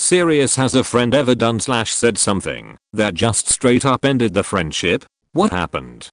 Serious, has a friend ever done / said something that just straight up ended the friendship? What happened?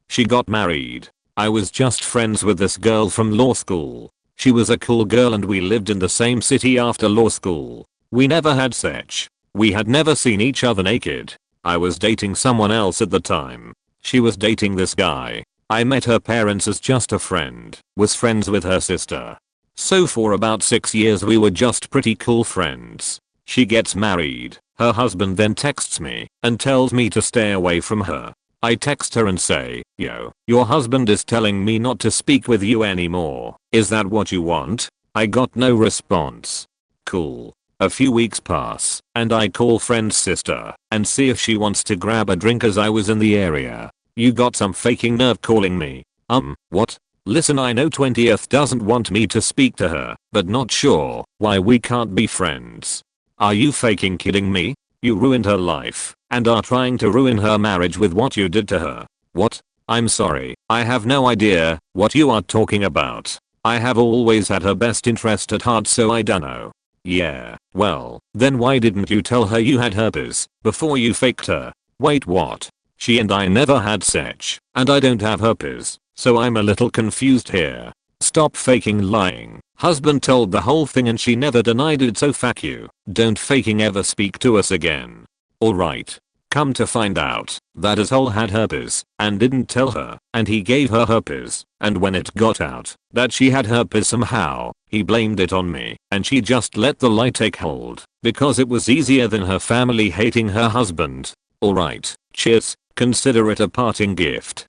She got married. I was just friends with this girl from law school. She was a cool girl and we lived in the same city after law school. We never had sex. We had never seen each other naked. I was dating someone else at the time. She was dating this guy. I met her parents as just a friend, was friends with her sister. So for about 6 years we were just pretty cool friends. She gets married. Her husband then texts me and tells me to stay away from her. I text her and say, "Yo, your husband is telling me not to speak with you anymore. Is that what you want?" I got no response. Cool. A few weeks pass, and I call friend's sister and see if she wants to grab a drink as I was in the area. "You got some faking nerve calling me." What? Listen, I know 20th doesn't want me to speak to her, but not sure why we can't be friends. Are you faking kidding me? You ruined her life and are trying to ruin her marriage with what you did to her. What? I'm sorry, I have no idea what you are talking about. I have always had her best interest at heart, so I dunno. Yeah, well, then why didn't you tell her you had herpes before you faked her? Wait, what? She and I never had sex, and I don't have herpes, so I'm a little confused here. Stop faking lying. Husband told the whole thing and she never denied it, so fuck you. Don't faking ever speak to us again. Alright. Come to find out, that asshole had herpes and didn't tell her, and he gave her herpes, and when it got out that she had herpes somehow, he blamed it on me, and she just let the lie take hold because it was easier than her family hating her husband. Alright, cheers, consider it a parting gift.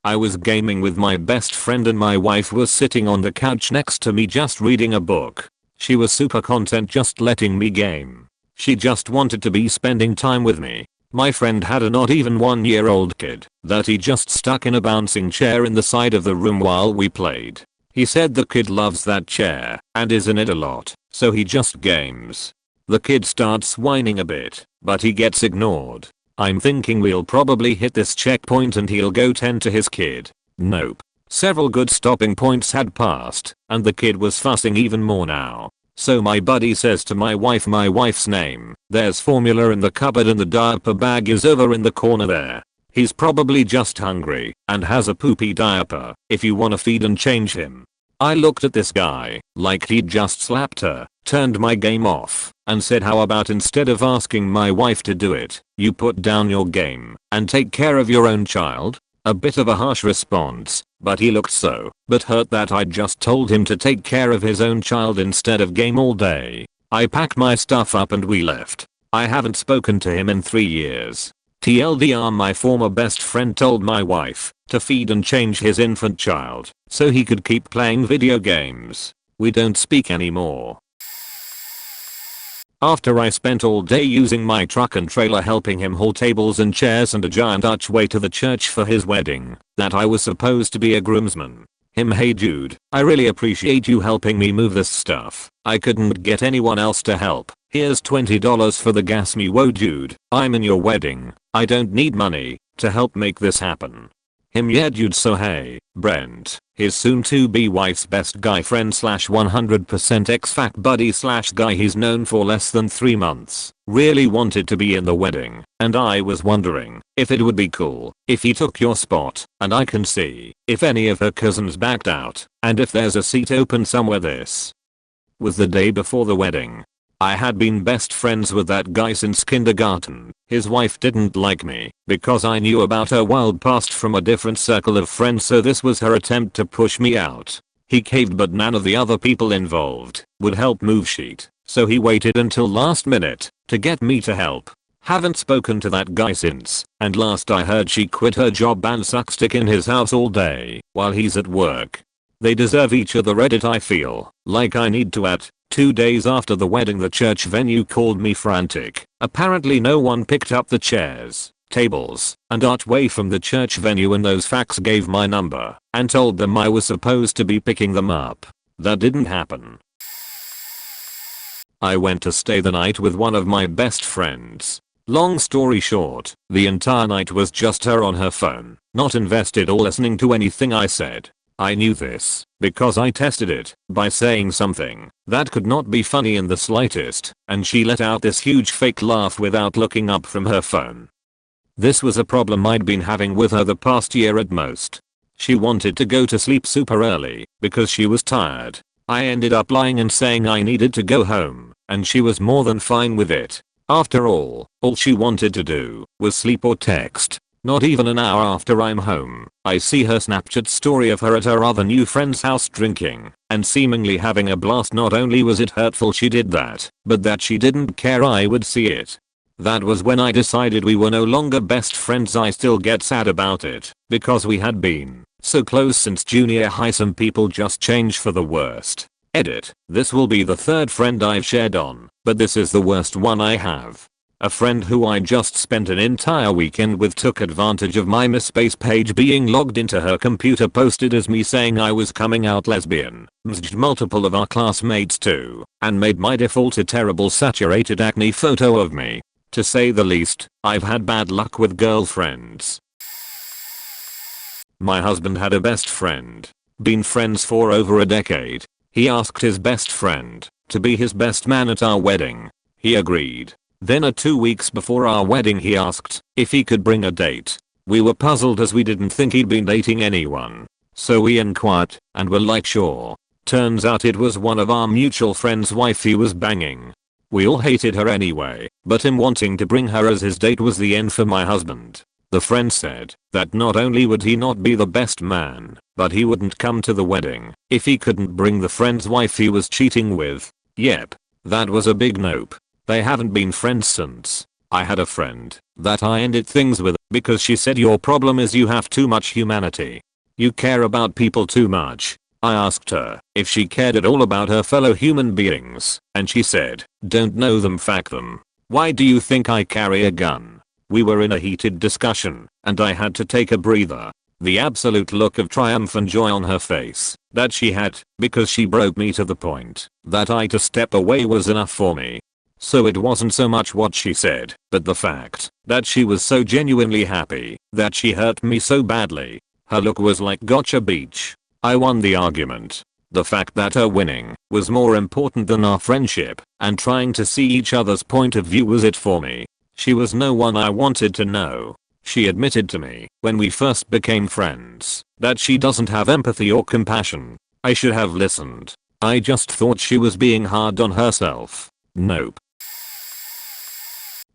I was gaming with my best friend and my wife was sitting on the couch next to me just reading a book. She was super content just letting me game. She just wanted to be spending time with me. My friend had a not even 1-year-old kid that he just stuck in a bouncing chair in the side of the room while we played. He said the kid loves that chair and is in it a lot, so he just games. The kid starts whining a bit, but he gets ignored. I'm thinking we'll probably hit this checkpoint and he'll go tend to his kid. Nope. Several good stopping points had passed, and the kid was fussing even more now. So my buddy says to my wife's name, "There's formula in the cupboard and the diaper bag is over in the corner there. He's probably just hungry and has a poopy diaper if you wanna feed and change him." I looked at this guy like he'd just slapped her, turned my game off, and said, "How about instead of asking my wife to do it, you put down your game and take care of your own child?" A bit of a harsh response, but he looked so butthurt that I just told him to take care of his own child instead of game all day. I packed my stuff up and we left. I haven't spoken to him in 3 years. TLDR, my former best friend told my wife to feed and change his infant child so he could keep playing video games. We don't speak anymore. After I spent all day using my truck and trailer helping him haul tables and chairs and a giant archway to the church for his wedding, that I was supposed to be a groomsman. Him, "Hey dude, I really appreciate you helping me move this stuff. I couldn't get anyone else to help. Here's $20 for the gas." Me, "Whoa dude, I'm in your wedding. I don't need money to help make this happen." Him, "Yeah dude, so hey, Brent, his soon to be wife's best guy friend / 100% ex-fac buddy / guy he's known for less than 3 months, really wanted to be in the wedding, and I was wondering if it would be cool if he took your spot, and I can see if any of her cousins backed out, and if there's a seat open somewhere." This was the day before the wedding. I had been best friends with that guy since kindergarten. His wife didn't like me because I knew about her wild past from a different circle of friends, so this was her attempt to push me out. He caved, but none of the other people involved would help move shit, so he waited until last minute to get me to help. Haven't spoken to that guy since, and last I heard she quit her job and sucks dick in his house all day while he's at work. They deserve each other. Reddit, I feel like I need to add. 2 days after the wedding, the church venue called me frantic. Apparently no one picked up the chairs, tables, and archway from the church venue, and those facts gave my number and told them I was supposed to be picking them up. That didn't happen. I went to stay the night with one of my best friends. Long story short, the entire night was just her on her phone, not invested or listening to anything I said. I knew this because I tested it by saying something that could not be funny in the slightest, and she let out this huge fake laugh without looking up from her phone. This was a problem I'd been having with her the past year at most. She wanted to go to sleep super early because she was tired. I ended up lying and saying I needed to go home, and she was more than fine with it. After all she wanted to do was sleep or text. Not even an hour after I'm home, I see her Snapchat story of her at her other new friend's house drinking and seemingly having a blast. Not only was it hurtful she did that, but that she didn't care I would see it. That was when I decided we were no longer best friends. I still get sad about it because we had been so close since junior high. Some people just change for the worst. Edit. This will be the third friend I've shared on, but this is the worst one I have. A friend who I just spent an entire weekend with took advantage of my MySpace page being logged into her computer, posted as me saying I was coming out lesbian, messaged multiple of our classmates too, and made my default a terrible saturated acne photo of me. To say the least, I've had bad luck with girlfriends. My husband had a best friend. Been friends for over a decade. He asked his best friend to be his best man at our wedding. He agreed. Then 2 weeks before our wedding he asked if he could bring a date. We were puzzled as we didn't think he'd been dating anyone. So we inquired and were like sure. Turns out it was one of our mutual friends' wife he was banging. We all hated her anyway, but him wanting to bring her as his date was the end for my husband. The friend said that not only would he not be the best man, but he wouldn't come to the wedding if he couldn't bring the friend's wife he was cheating with. Yep. That was a big nope. They haven't been friends since. I had a friend that I ended things with because she said your problem is you have too much humanity. You care about people too much. I asked her if she cared at all about her fellow human beings, and she said, don't know them, fuck them. Why do you think I carry a gun? We were in a heated discussion, and I had to take a breather. The absolute look of triumph and joy on her face that she had because she broke me to the point that I to step away was enough for me. So it wasn't so much what she said, but the fact that she was so genuinely happy that she hurt me so badly. Her look was like gotcha bitch. I won the argument. The fact that her winning was more important than our friendship and trying to see each other's point of view was it for me. She was no one I wanted to know. She admitted to me when we first became friends that she doesn't have empathy or compassion. I should have listened. I just thought she was being hard on herself. Nope.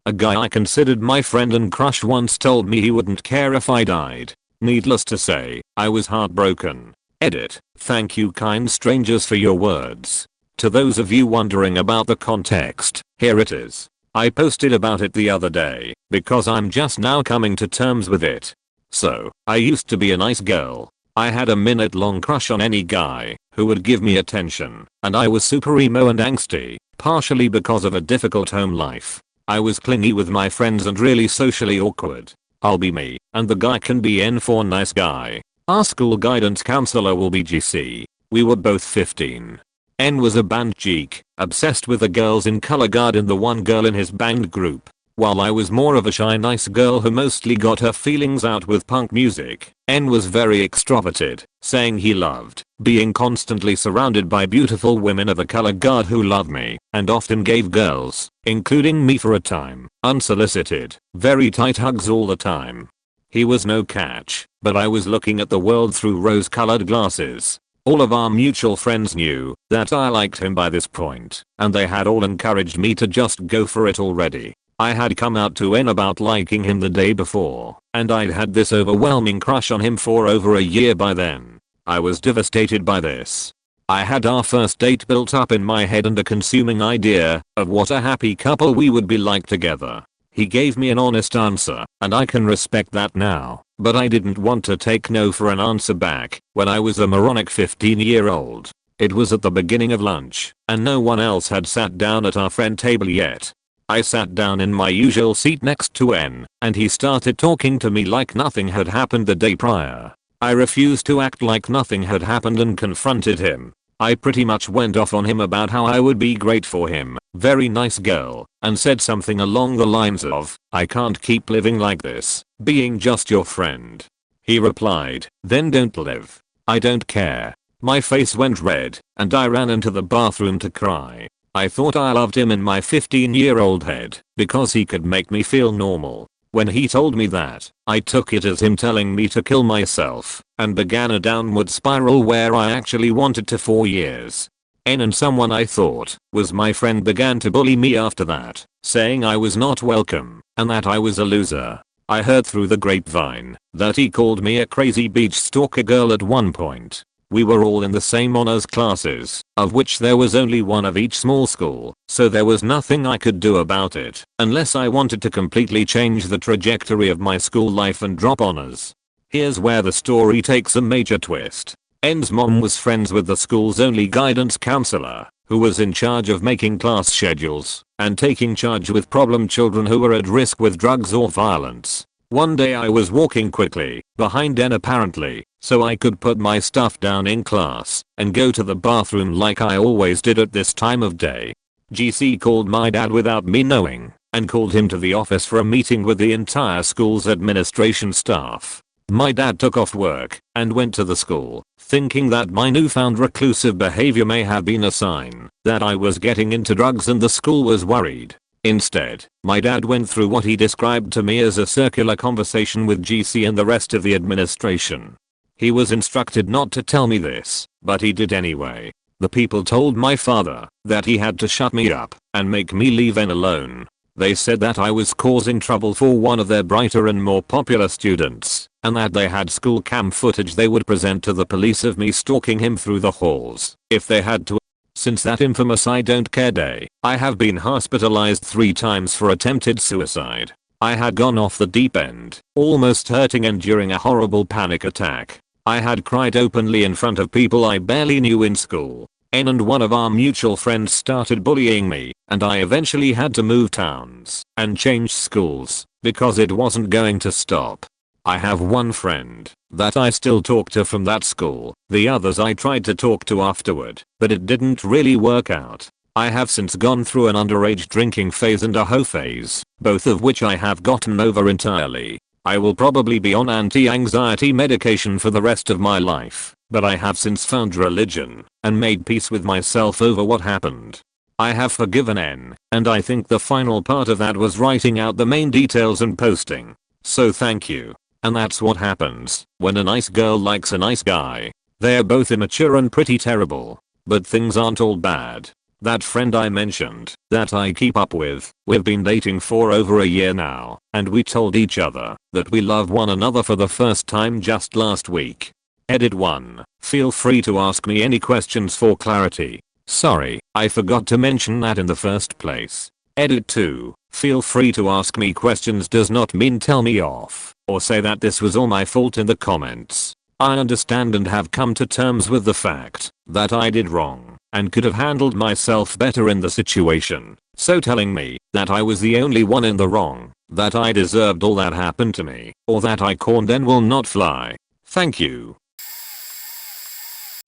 A guy I considered my friend and crush once told me he wouldn't care if I died. Needless to say, I was heartbroken. Edit. Thank you kind strangers for your words. To those of you wondering about the context, here it is. I posted about it the other day because I'm just now coming to terms with it. So, I used to be a nice girl. I had a minute-long crush on any guy who would give me attention, and I was super emo and angsty, partially because of a difficult home life. I was clingy with my friends and really socially awkward. I'll be me, and the guy can be N for nice guy. Our school guidance counselor will be GC. We were both 15. N was a band geek, obsessed with the girls in color guard and the one girl in his band group, while I was more of a shy nice girl who mostly got her feelings out with punk music. N was very extroverted, saying he loved being constantly surrounded by beautiful women of the color guard who loved me, and often gave girls, including me for a time, unsolicited, very tight hugs all the time. He was no catch, but I was looking at the world through rose-colored glasses. All of our mutual friends knew that I liked him by this point, and they had all encouraged me to just go for it already. I had come out to N about liking him the day before, and I'd had this overwhelming crush on him for over a year by then. I was devastated by this. I had our first date built up in my head and a consuming idea of what a happy couple we would be like together. He gave me an honest answer, and I can respect that now, but I didn't want to take no for an answer back when I was a moronic 15-year-old. It was at the beginning of lunch, and no one else had sat down at our friend table yet. I sat down in my usual seat next to N, and he started talking to me like nothing had happened the day prior. I refused to act like nothing had happened and confronted him. I pretty much went off on him about how I would be great for him, very nice girl, and said something along the lines of, I can't keep living like this, being just your friend. He replied, then don't live. I don't care. My face went red, and I ran into the bathroom to cry. I thought I loved him in my 15-year-old head, because he could make me feel normal. When he told me that, I took it as him telling me to kill myself, and began a downward spiral where I actually wanted to for years. And someone I thought was my friend began to bully me after that, saying I was not welcome, and that I was a loser. I heard through the grapevine that he called me a crazy beach stalker girl at one point. We were all in the same honors classes, of which there was only one of each small school, so there was nothing I could do about it, unless I wanted to completely change the trajectory of my school life and drop honors. Here's where the story takes a major twist. N's mom was friends with the school's only guidance counselor, who was in charge of making class schedules and taking charge with problem children who were at risk with drugs or violence. One day I was walking quickly, behind N apparently, so I could put my stuff down in class and go to the bathroom like I always did at this time of day. GC called my dad without me knowing and called him to the office for a meeting with the entire school's administration staff. My dad took off work and went to the school, thinking that my newfound reclusive behavior may have been a sign that I was getting into drugs and the school was worried. Instead, my dad went through what he described to me as a circular conversation with GC and the rest of the administration. He was instructed not to tell me this, but he did anyway. The people told my father that he had to shut me up and make me leave N alone. They said that I was causing trouble for one of their brighter and more popular students, and that they had school cam footage they would present to the police of me stalking him through the halls if they had to. Since that infamous I don't care day, I have been hospitalized 3 times for attempted suicide. I had gone off the deep end, almost hurting and during a horrible panic attack. I had cried openly in front of people I barely knew in school. N and one of our mutual friends started bullying me, and I eventually had to move towns and change schools because it wasn't going to stop. I have one friend that I still talk to from that school, the others I tried to talk to afterward, but it didn't really work out. I have since gone through an underage drinking phase and a hoe phase, both of which I have gotten over entirely. I will probably be on anti-anxiety medication for the rest of my life, but I have since found religion and made peace with myself over what happened. I have forgiven N, and I think the final part of that was writing out the main details and posting. So thank you. And that's what happens when a nice girl likes a nice guy. They're both immature and pretty terrible, but things aren't all bad. That friend I mentioned that I keep up with, we've been dating for over a year now, and we told each other that we love one another for the first time just last week. Edit 1. Feel free to ask me any questions for clarity. Sorry, I forgot to mention that in the first place. Edit 2. Feel free to ask me questions does not mean tell me off, or say that this was all my fault in the comments. I understand and have come to terms with the fact that I did wrong and could have handled myself better in the situation. So telling me that I was the only one in the wrong, that I deserved all that happened to me, or that I corned N will not fly. Thank you.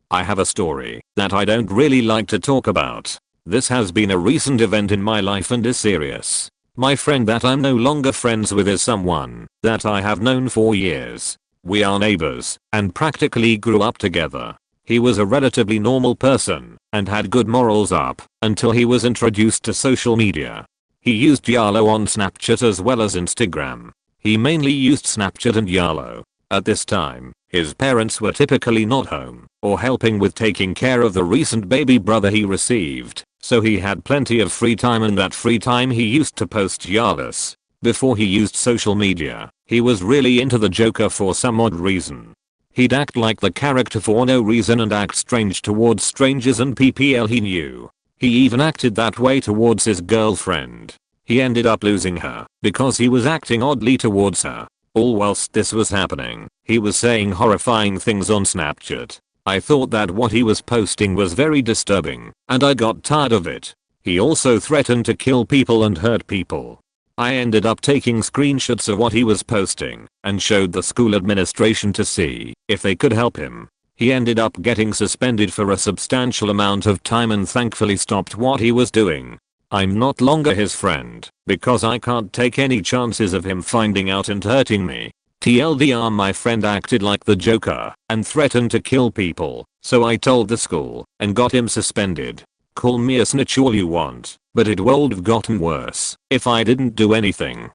I have a story that I don't really like to talk about. This has been a recent event in my life and is serious. My friend that I'm no longer friends with is someone that I have known for years. We are neighbors and practically grew up together. He was a relatively normal person and had good morals up until he was introduced to social media. He used YOLO on Snapchat as well as Instagram. He mainly used Snapchat and YOLO. At this time, his parents were typically not home or helping with taking care of the recent baby brother he received, so he had plenty of free time, and that free time he used to post YOLOs. Before he used social media, he was really into the Joker for some odd reason. He'd act like the character for no reason and act strange towards strangers and PPL he knew. He even acted that way towards his girlfriend. He ended up losing her because he was acting oddly towards her. All whilst this was happening, he was saying horrifying things on Snapchat. I thought that what he was posting was very disturbing, and I got tired of it. He also threatened to kill people and hurt people. I ended up taking screenshots of what he was posting and showed the school administration to see if they could help him. He ended up getting suspended for a substantial amount of time and thankfully stopped what he was doing. I'm not longer his friend because I can't take any chances of him finding out and hurting me. TLDR, my friend acted like the Joker and threatened to kill people, so I told the school and got him suspended. Call me a snitch all you want, but it would have gotten worse if I didn't do anything.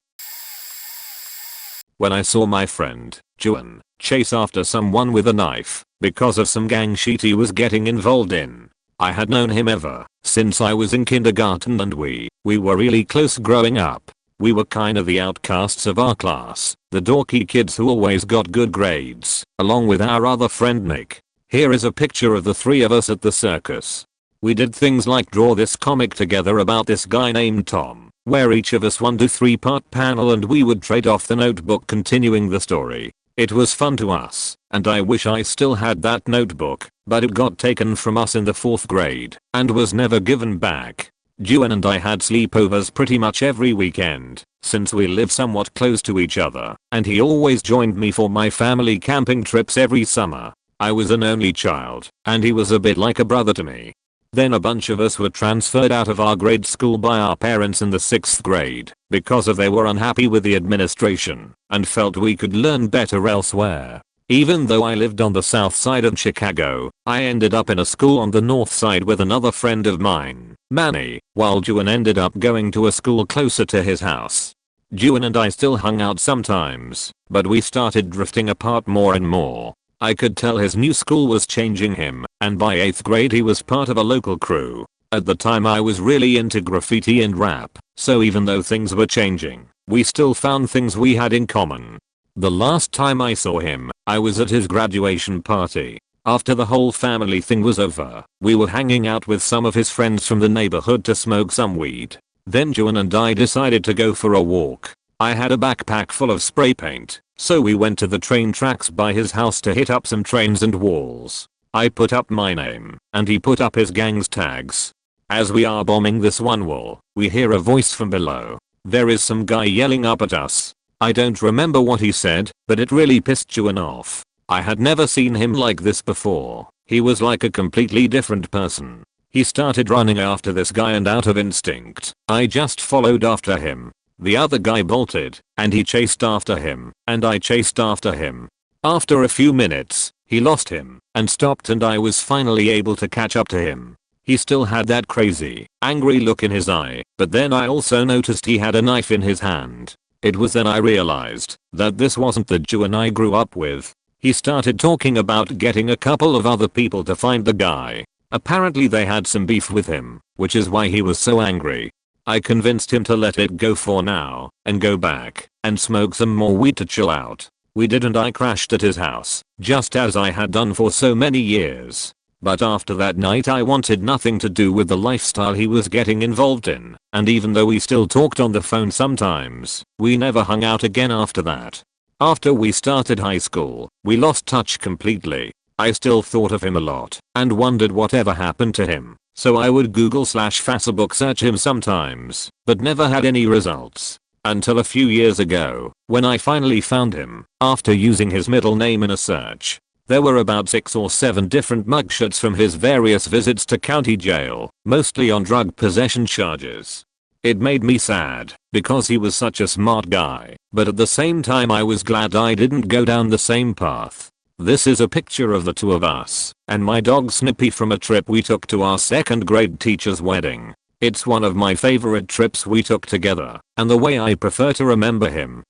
When I saw my friend, Juan, chase after someone with a knife because of some gang shit he was getting involved in. I had known him ever since I was in kindergarten and we were really close growing up. We were kind of the outcasts of our class, the dorky kids who always got good grades, along with our other friend Nick. Here is a picture of the three of us at the circus. We did things like draw this comic together about this guy named Tom, where each of us would do 3-part panel and we would trade off the notebook continuing the story. It was fun to us, and I wish I still had that notebook, but it got taken from us in the 4th grade and was never given back. Juan and I had sleepovers pretty much every weekend, since we lived somewhat close to each other, and he always joined me for my family camping trips every summer. I was an only child, and he was a bit like a brother to me. Then a bunch of us were transferred out of our grade school by our parents in the 6th grade because they were unhappy with the administration and felt we could learn better elsewhere. Even though I lived on the south side of Chicago, I ended up in a school on the north side with another friend of mine, Manny, while Juan ended up going to a school closer to his house. Juan and I still hung out sometimes, but we started drifting apart more and more. I could tell his new school was changing him, and by 8th grade he was part of a local crew. At the time I was really into graffiti and rap, so even though things were changing, we still found things we had in common. The last time I saw him, I was at his graduation party. After the whole family thing was over, we were hanging out with some of his friends from the neighborhood to smoke some weed. Then Juan and I decided to go for a walk. I had a backpack full of spray paint, so we went to the train tracks by his house to hit up some trains and walls. I put up my name, and he put up his gang's tags. As we are bombing this one wall, we hear a voice from below. There is some guy yelling up at us. I don't remember what he said, but it really pissed Juan off. I had never seen him like this before. He was like a completely different person. He started running after this guy and out of instinct, I just followed after him. The other guy bolted, and he chased after him, and I chased after him. After a few minutes, he lost him, and stopped and I was finally able to catch up to him. He still had that crazy, angry look in his eye, but then I also noticed he had a knife in his hand. It was then I realized that this wasn't the Juan I grew up with. He started talking about getting a couple of other people to find the guy. Apparently they had some beef with him, which is why he was so angry. I convinced him to let it go for now and go back and smoke some more weed to chill out. We did and I crashed at his house, just as I had done for so many years. But after that night I wanted nothing to do with the lifestyle he was getting involved in, and even though we still talked on the phone sometimes, we never hung out again after that. After we started high school, we lost touch completely. I still thought of him a lot and wondered whatever happened to him, so I would Google/Facebook search him sometimes, but never had any results. Until a few years ago, when I finally found him, after using his middle name in a search. There were about 6 or 7 different mugshots from his various visits to county jail, mostly on drug possession charges. It made me sad, because he was such a smart guy, but at the same time I was glad I didn't go down the same path. This is a picture of the two of us, and my dog Snippy from a trip we took to our 2nd grade teacher's wedding. It's one of my favorite trips we took together, and the way I prefer to remember him.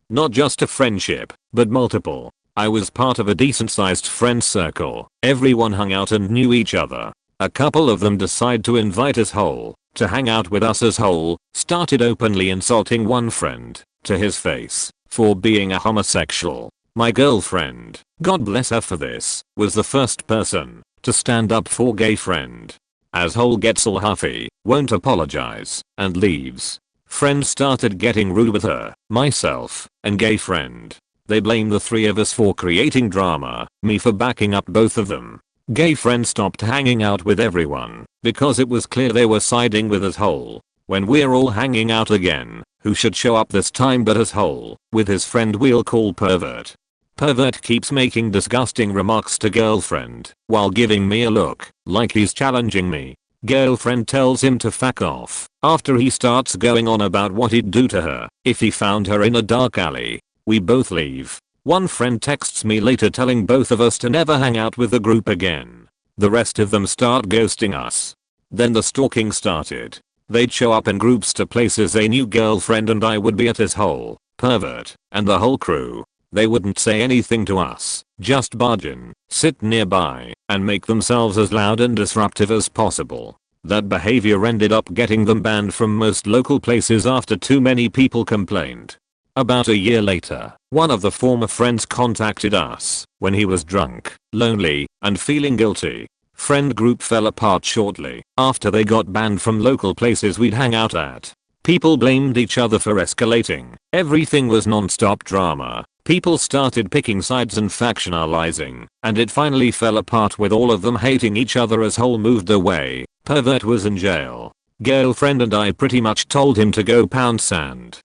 Not just a friendship, but multiple. I was part of a decent sized friend circle. Everyone hung out and knew each other. A couple of them decided to invite us whole to hang out with us as whole, started openly insulting one friend to his face for being a homosexual. My girlfriend, God bless her for this, was the first person to stand up for gay friend. As whole gets all huffy, won't apologize, and leaves. Friend started getting rude with her, myself, and gay friend. They blame the 3 of us for creating drama, me for backing up both of them. Gay friend stopped hanging out with everyone because it was clear they were siding with us whole. When we're all hanging out again, who should show up this time but us whole, with his friend we'll call pervert. Pervert keeps making disgusting remarks to girlfriend while giving me a look like he's challenging me. Girlfriend tells him to fuck off after he starts going on about what he'd do to her if he found her in a dark alley. We both leave. One friend texts me later telling both of us to never hang out with the group again. The rest of them start ghosting us. Then the stalking started. They'd show up in groups to places they knew girlfriend and I would be at his hole, pervert, and the whole crew. They wouldn't say anything to us, just barge in, sit nearby, and make themselves as loud and disruptive as possible. That behavior ended up getting them banned from most local places after too many people complained. About a year later, one of the former friends contacted us when he was drunk, lonely, and feeling guilty. Friend group fell apart shortly after they got banned from local places we'd hang out at. People blamed each other for escalating. Everything was non-stop drama. People started picking sides and factionalizing, and it finally fell apart with all of them hating each other as whole moved away. Pervert was in jail. Girlfriend and I pretty much told him to go pound sand.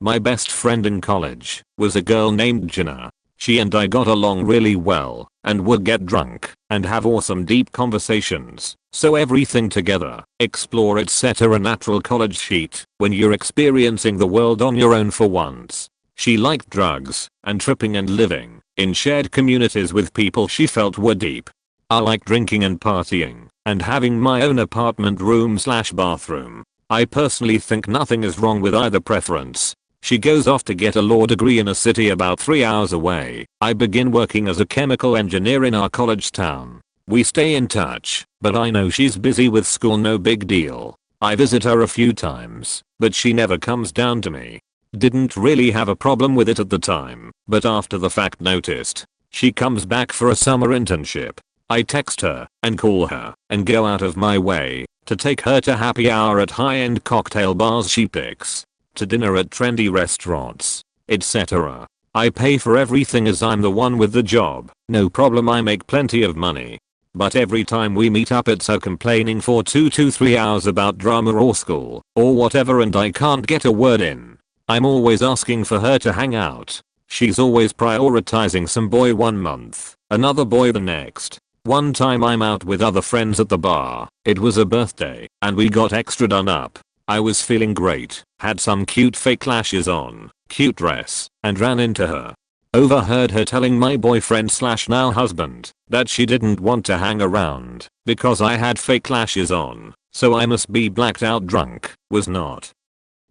My best friend in college was a girl named Jenna. She and I got along really well and would get drunk and have awesome deep conversations. So everything together, explore etc. a natural college sheet when you're experiencing the world on your own for once. She liked drugs and tripping and living in shared communities with people she felt were deep. I like drinking and partying and having my own apartment room/bathroom. I personally think nothing is wrong with either preference. She goes off to get a law degree in a city about 3 hours away. I begin working as a chemical engineer in our college town. We stay in touch, but I know she's busy with school, no big deal. I visit her a few times, but she never comes down to me. Didn't really have a problem with it at the time, but after the fact noticed. She comes back for a summer internship. I text her and call her and go out of my way to take her to happy hour at high-end cocktail bars she picks, to dinner at trendy restaurants, etc. I pay for everything as I'm the one with the job. No problem, I make plenty of money. But every time we meet up it's her complaining for 2 to 3 hours about drama or school or whatever and I can't get a word in. I'm always asking for her to hang out. She's always prioritizing some boy one month, another boy the next. One time I'm out with other friends at the bar. It was a birthday and we got extra done up. I was feeling great, had some cute fake lashes on, cute dress, and ran into her. Overheard her telling my boyfriend/now husband that she didn't want to hang around because I had fake lashes on, so I must be blacked out drunk. Was not.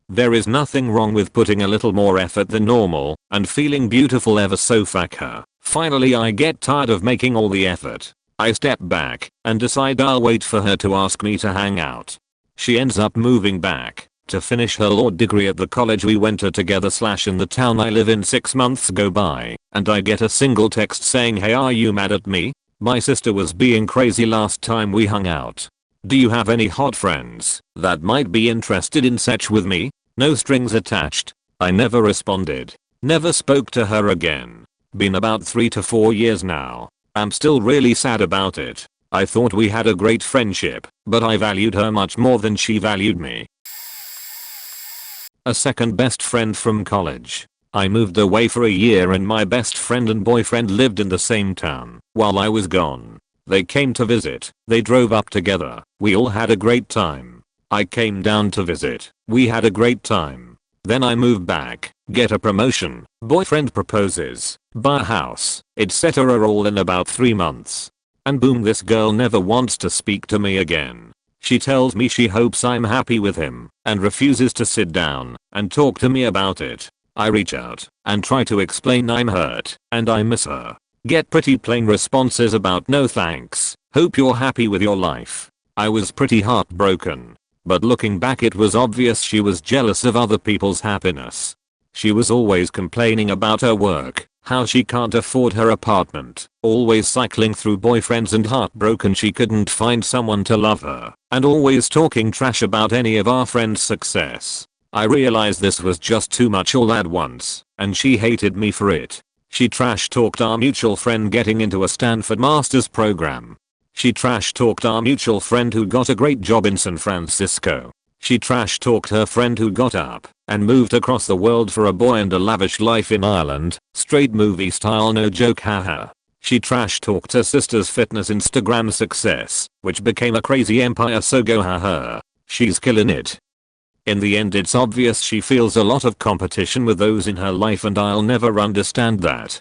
There is nothing wrong with putting a little more effort than normal and feeling beautiful ever so fuck her. Finally I get tired of making all the effort. I step back and decide I'll wait for her to ask me to hang out. She ends up moving back to finish her law degree at the college we went to together/in the town I live in. 6 months go by and I get a single text saying, hey, are you mad at me? My sister was being crazy last time we hung out. Do you have any hot friends that might be interested in sex with me? No strings attached. I never responded. Never spoke to her again. Been about 3 to 4 years now. I'm still really sad about it. I thought we had a great friendship, but I valued her much more than she valued me. A second best friend from college. I moved away for a year and my best friend and boyfriend lived in the same town while I was gone. They came to visit. They drove up together. We all had a great time. I came down to visit. We had a great time. Then I moved back, get a promotion, boyfriend proposes, buy a house, etc. all in about 3 months. And boom, this girl never wants to speak to me again. She tells me she hopes I'm happy with him and refuses to sit down and talk to me about it. I reach out and try to explain I'm hurt and I miss her. Get pretty plain responses about no thanks, hope you're happy with your life. I was pretty heartbroken. But looking back it was obvious she was jealous of other people's happiness. She was always complaining about her work, how she can't afford her apartment, always cycling through boyfriends and heartbroken she couldn't find someone to love her, and always talking trash about any of our friends' success. I realized this was just too much all at once, and she hated me for it. She trash talked our mutual friend getting into a Stanford master's program. She trash talked our mutual friend who got a great job in San Francisco. She trash talked her friend who got up and moved across the world for a boy and a lavish life in Ireland, straight movie style, no joke, haha. She trash talked her sister's fitness Instagram success, which became a crazy empire, so go her. She's killing it. In the end it's obvious she feels a lot of competition with those in her life and I'll never understand that.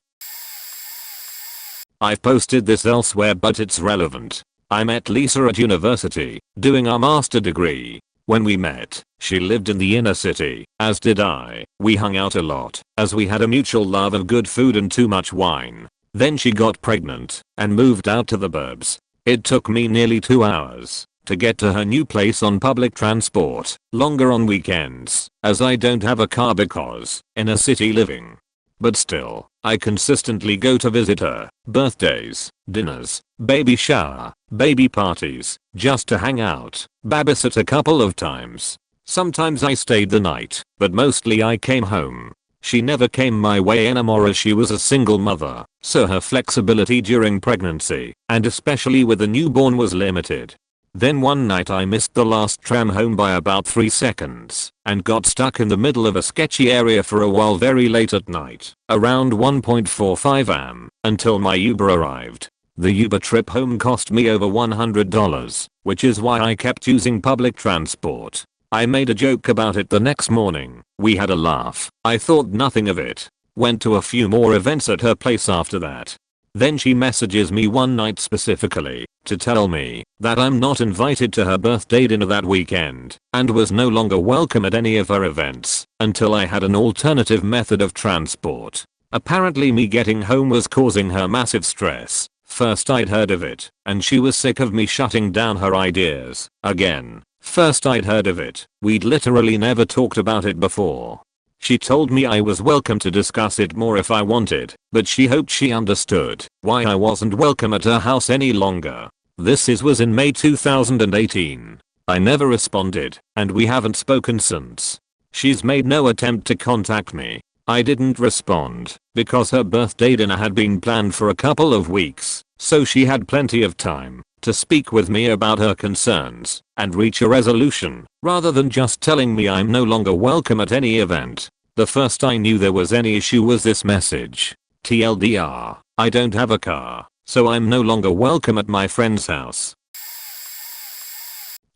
I've posted this elsewhere but it's relevant. I met Lisa at university, doing our master degree. When we met, she lived in the inner city, as did I. We hung out a lot, as we had a mutual love of good food and too much wine. Then she got pregnant, and moved out to the burbs. It took me nearly 2 hours to get to her new place on public transport, longer on weekends, as I don't have a car because, inner city living. But still, I consistently go to visit her, birthdays, dinners, baby shower, baby parties, just to hang out, babysit a couple of times. Sometimes I stayed the night, but mostly I came home. She never came my way anymore as she was a single mother, so her flexibility during pregnancy, and especially with the newborn, was limited. Then one night I missed the last tram home by about 3 seconds and got stuck in the middle of a sketchy area for a while very late at night, around 1:45 am, until my Uber arrived. The Uber trip home cost me over $100, which is why I kept using public transport. I made a joke about it the next morning. We had a laugh. I thought nothing of it. Went to a few more events at her place after that. Then she messages me one night specifically to tell me that I'm not invited to her birthday dinner that weekend and was no longer welcome at any of her events until I had an alternative method of transport. Apparently me getting home was causing her massive stress. First I'd heard of it, and she was sick of me shutting down her ideas. Again, first I'd heard of it, we'd literally never talked about it before. She told me I was welcome to discuss it more if I wanted, but she hoped she understood why I wasn't welcome at her house any longer. This was in May 2018. I never responded, and we haven't spoken since. She's made no attempt to contact me. I didn't respond because her birthday dinner had been planned for a couple of weeks, so she had plenty of time to speak with me about her concerns and reach a resolution, rather than just telling me I'm no longer welcome at any event. The first I knew there was any issue was this message. TLDR, I don't have a car, so I'm no longer welcome at my friend's house.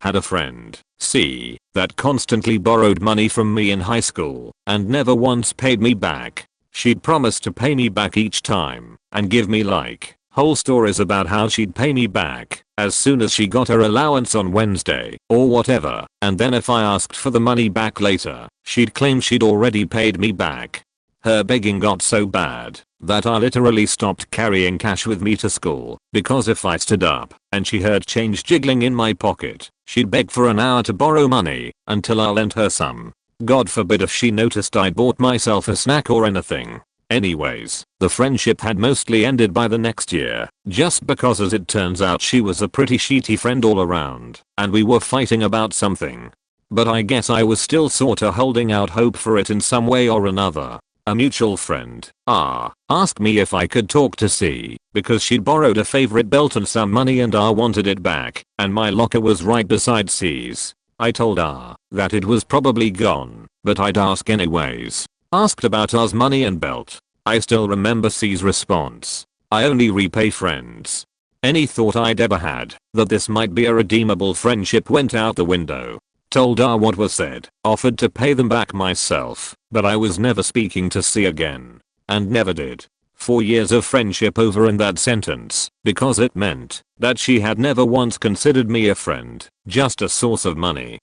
Had a friend, C, that constantly borrowed money from me in high school and never once paid me back. She'd promise to pay me back each time and give me like whole stories about how she'd pay me back as soon as she got her allowance on Wednesday or whatever, and then if I asked for the money back later, she'd claim she'd already paid me back. Her begging got so bad that I literally stopped carrying cash with me to school, because if I stood up and she heard change jiggling in my pocket, she'd beg for an hour to borrow money until I lent her some. God forbid if she noticed I'd bought myself a snack or anything. Anyways, the friendship had mostly ended by the next year, just because as it turns out she was a pretty shitty friend all around, and we were fighting about something. But I guess I was still sorta holding out hope for it in some way or another. A mutual friend, asked me if I could talk to C, because she'd borrowed a favorite belt and some money and wanted it back, and my locker was right beside C's. I told that it was probably gone, but I'd ask anyways. Asked about R's money and belt. I still remember C's response. I only repay friends. Any thought I'd ever had that this might be a redeemable friendship went out the window. Told what was said, offered to pay them back myself, but I was never speaking to C again. And never did. 4 years of friendship over in that sentence, because it meant that she had never once considered me a friend, just a source of money.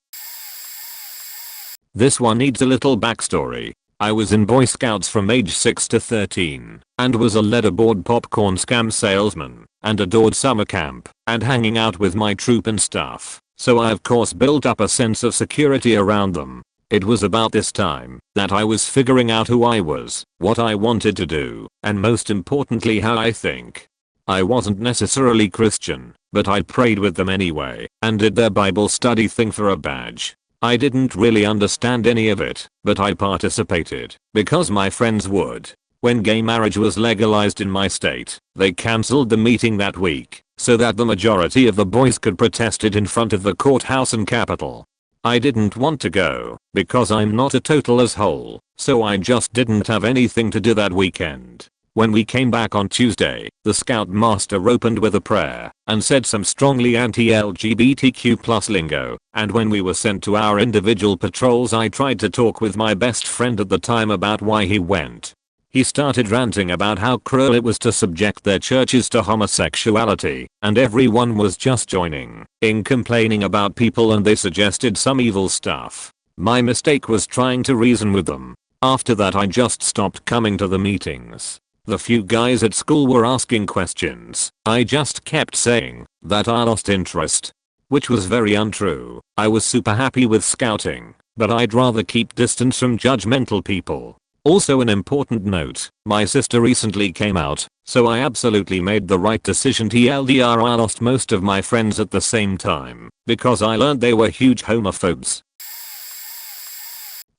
This one needs a little backstory. I was in Boy Scouts from age 6 to 13, and was a leaderboard popcorn scam salesman, and adored summer camp, and hanging out with my troop and stuff, so I of course built up a sense of security around them. It was about this time that I was figuring out who I was, what I wanted to do, and most importantly how I think. I wasn't necessarily Christian, but I prayed with them anyway, and did their Bible study thing for a badge. I didn't really understand any of it, but I participated, because my friends would. When gay marriage was legalized in my state, they cancelled the meeting that week, so that the majority of the boys could protest it in front of the courthouse and Capitol. I didn't want to go, because I'm not a total asshole, so I just didn't have anything to do that weekend. When we came back on Tuesday, the scoutmaster opened with a prayer and said some strongly anti-LGBTQ+ lingo, and when we were sent to our individual patrols I tried to talk with my best friend at the time about why he went. He started ranting about how cruel it was to subject their churches to homosexuality, and everyone was just joining in complaining about people and they suggested some evil stuff. My mistake was trying to reason with them. After that I just stopped coming to the meetings. The few guys at school were asking questions. I just kept saying that I lost interest, which was very untrue. I was super happy with scouting, but I'd rather keep distance from judgmental people. Also an important note, my sister recently came out, so I absolutely made the right decision. TLDR, I lost most of my friends at the same time because I learned they were huge homophobes.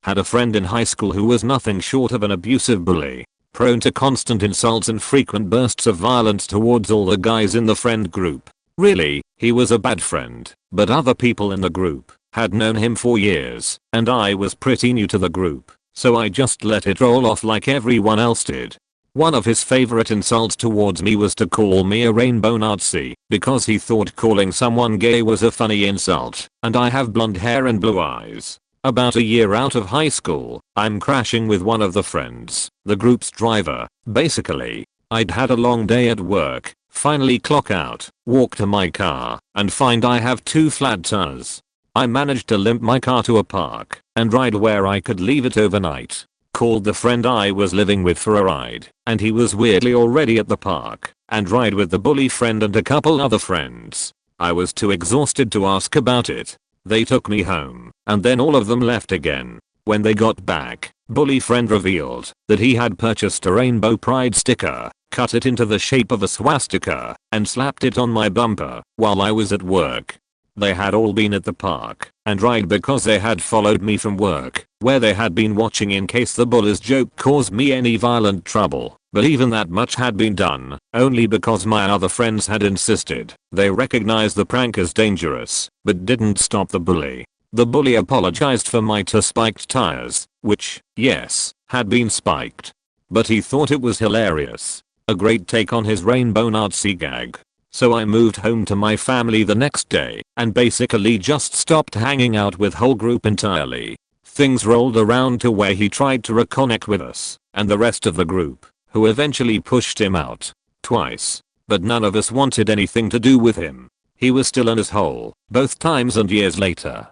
Had a friend in high school who was nothing short of an abusive bully, prone to constant insults and frequent bursts of violence towards all the guys in the friend group. Really, he was a bad friend, but other people in the group had known him for years, and I was pretty new to the group, so I just let it roll off like everyone else did. One of his favorite insults towards me was to call me a rainbow Nazi because he thought calling someone gay was a funny insult, and I have blonde hair and blue eyes. About a year out of high school, I'm crashing with one of the friends, the group's driver. Basically, I'd had a long day at work, finally clock out, walk to my car, and find I have 2 flat tires. I managed to limp my car to a park and ride where I could leave it overnight. Called the friend I was living with for a ride, and he was weirdly already at the park, and ride with the bully friend and a couple other friends. I was too exhausted to ask about it. They took me home, and then all of them left again. When they got back, bully friend revealed that he had purchased a rainbow pride sticker, cut it into the shape of a swastika, and slapped it on my bumper while I was at work. They had all been at the park and ride because they had followed me from work, where they had been watching in case the bully's joke caused me any violent trouble. But even that much had been done only because my other friends had insisted. They recognized the prank as dangerous, but didn't stop the bully. The bully apologized for my 2 spiked tires, which, yes, had been spiked. But he thought it was hilarious. A great take on his rainbow Nazi gag. So I moved home to my family the next day and basically just stopped hanging out with whole group entirely. Things rolled around to where he tried to reconnect with us and the rest of the group, who eventually pushed him out twice, but none of us wanted anything to do with him. He was still an asshole both times and years later.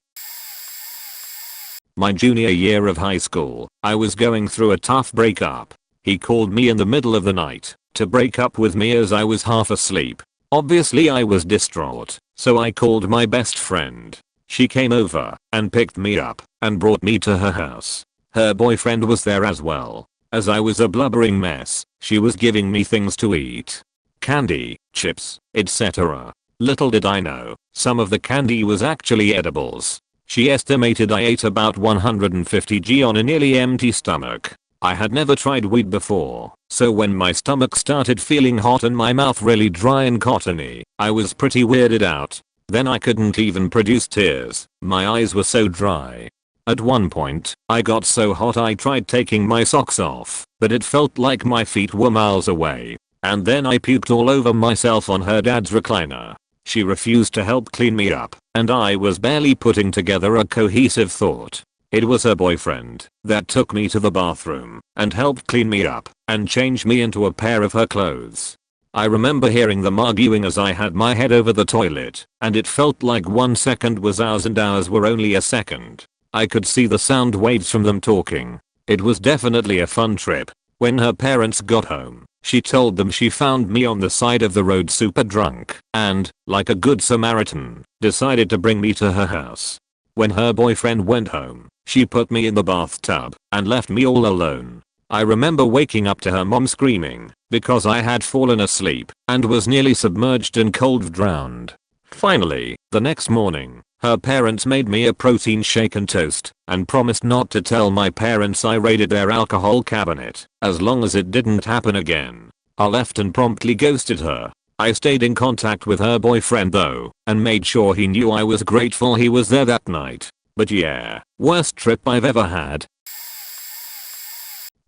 My junior year of high school, I was going through a tough breakup. He called me in the middle of the night to break up with me as I was half asleep. Obviously I was distraught, so I called my best friend. She came over and picked me up and brought me to her house. Her boyfriend was there as well. As I was a blubbering mess, she was giving me things to eat. Candy, chips, etc. Little did I know, some of the candy was actually edibles. She estimated I ate about 150 g on a nearly empty stomach. I had never tried weed before, so when my stomach started feeling hot and my mouth really dry and cottony, I was pretty weirded out. Then I couldn't even produce tears, my eyes were so dry. At one point, I got so hot I tried taking my socks off, but it felt like my feet were miles away. And then I puked all over myself on her dad's recliner. She refused to help clean me up, and I was barely putting together a cohesive thought. It was her boyfriend that took me to the bathroom and helped clean me up and change me into a pair of her clothes. I remember hearing them arguing as I had my head over the toilet, and it felt like 1 second was hours and hours were only a second. I could see the sound waves from them talking. It was definitely a fun trip. When her parents got home, she told them she found me on the side of the road super drunk and, like a good Samaritan, decided to bring me to her house. When her boyfriend went home, she put me in the bathtub and left me all alone. I remember waking up to her mom screaming because I had fallen asleep and was nearly submerged and cold drowned. Finally, the next morning, her parents made me a protein shake and toast and promised not to tell my parents I raided their alcohol cabinet as long as it didn't happen again. I left and promptly ghosted her. I stayed in contact with her boyfriend though and made sure he knew I was grateful he was there that night. But yeah, worst trip I've ever had.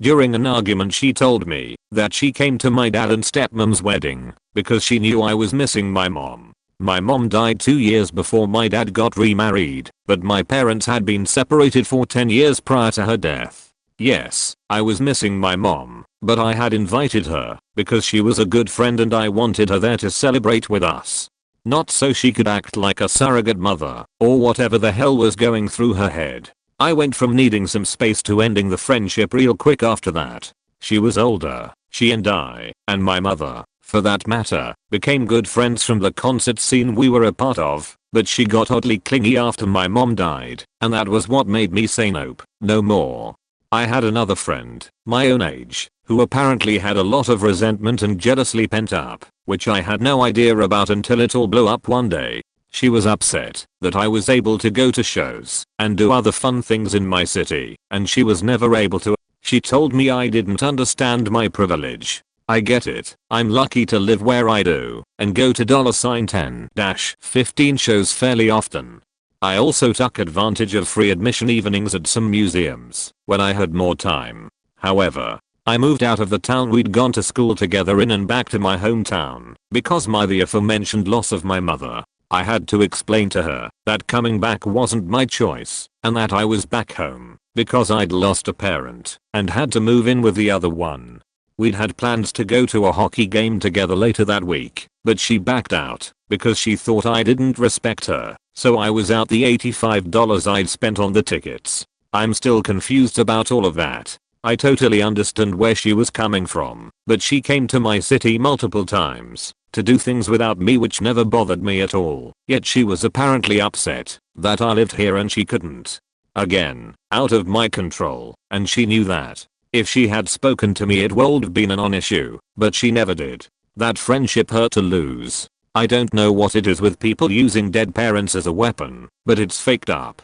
During an argument she told me that she came to my dad and stepmom's wedding because she knew I was missing my mom. My mom died 2 years before my dad got remarried, but my parents had been separated for 10 years prior to her death. Yes, I was missing my mom, but I had invited her because she was a good friend and I wanted her there to celebrate with us. Not so she could act like a surrogate mother or whatever the hell was going through her head. I went from needing some space to ending the friendship real quick after that. She was older. She and I, and my mother, for that matter, became good friends from the concert scene we were a part of, but she got oddly clingy after my mom died, and that was what made me say nope, no more. I had another friend, my own age, who apparently had a lot of resentment and jealousy pent up, which I had no idea about until it all blew up one day. She was upset that I was able to go to shows and do other fun things in my city, and she was never able to. She told me I didn't understand my privilege. I get it, I'm lucky to live where I do and go to $10-15 shows fairly often. I also took advantage of free admission evenings at some museums when I had more time. However, I moved out of the town we'd gone to school together in and back to my hometown because of the aforementioned loss of my mother. I had to explain to her that coming back wasn't my choice and that I was back home because I'd lost a parent and had to move in with the other one. We'd had plans to go to a hockey game together later that week, but she backed out because she thought I didn't respect her, so I was out the $85 I'd spent on the tickets. I'm still confused about all of that. I totally understand where she was coming from, but she came to my city multiple times to do things without me which never bothered me at all, yet she was apparently upset that I lived here and she couldn't. Again, out of my control, and she knew that. If she had spoken to me it would have been a non-issue, but she never did. That friendship hurt to lose. I don't know what it is with people using dead parents as a weapon, but it's faked up.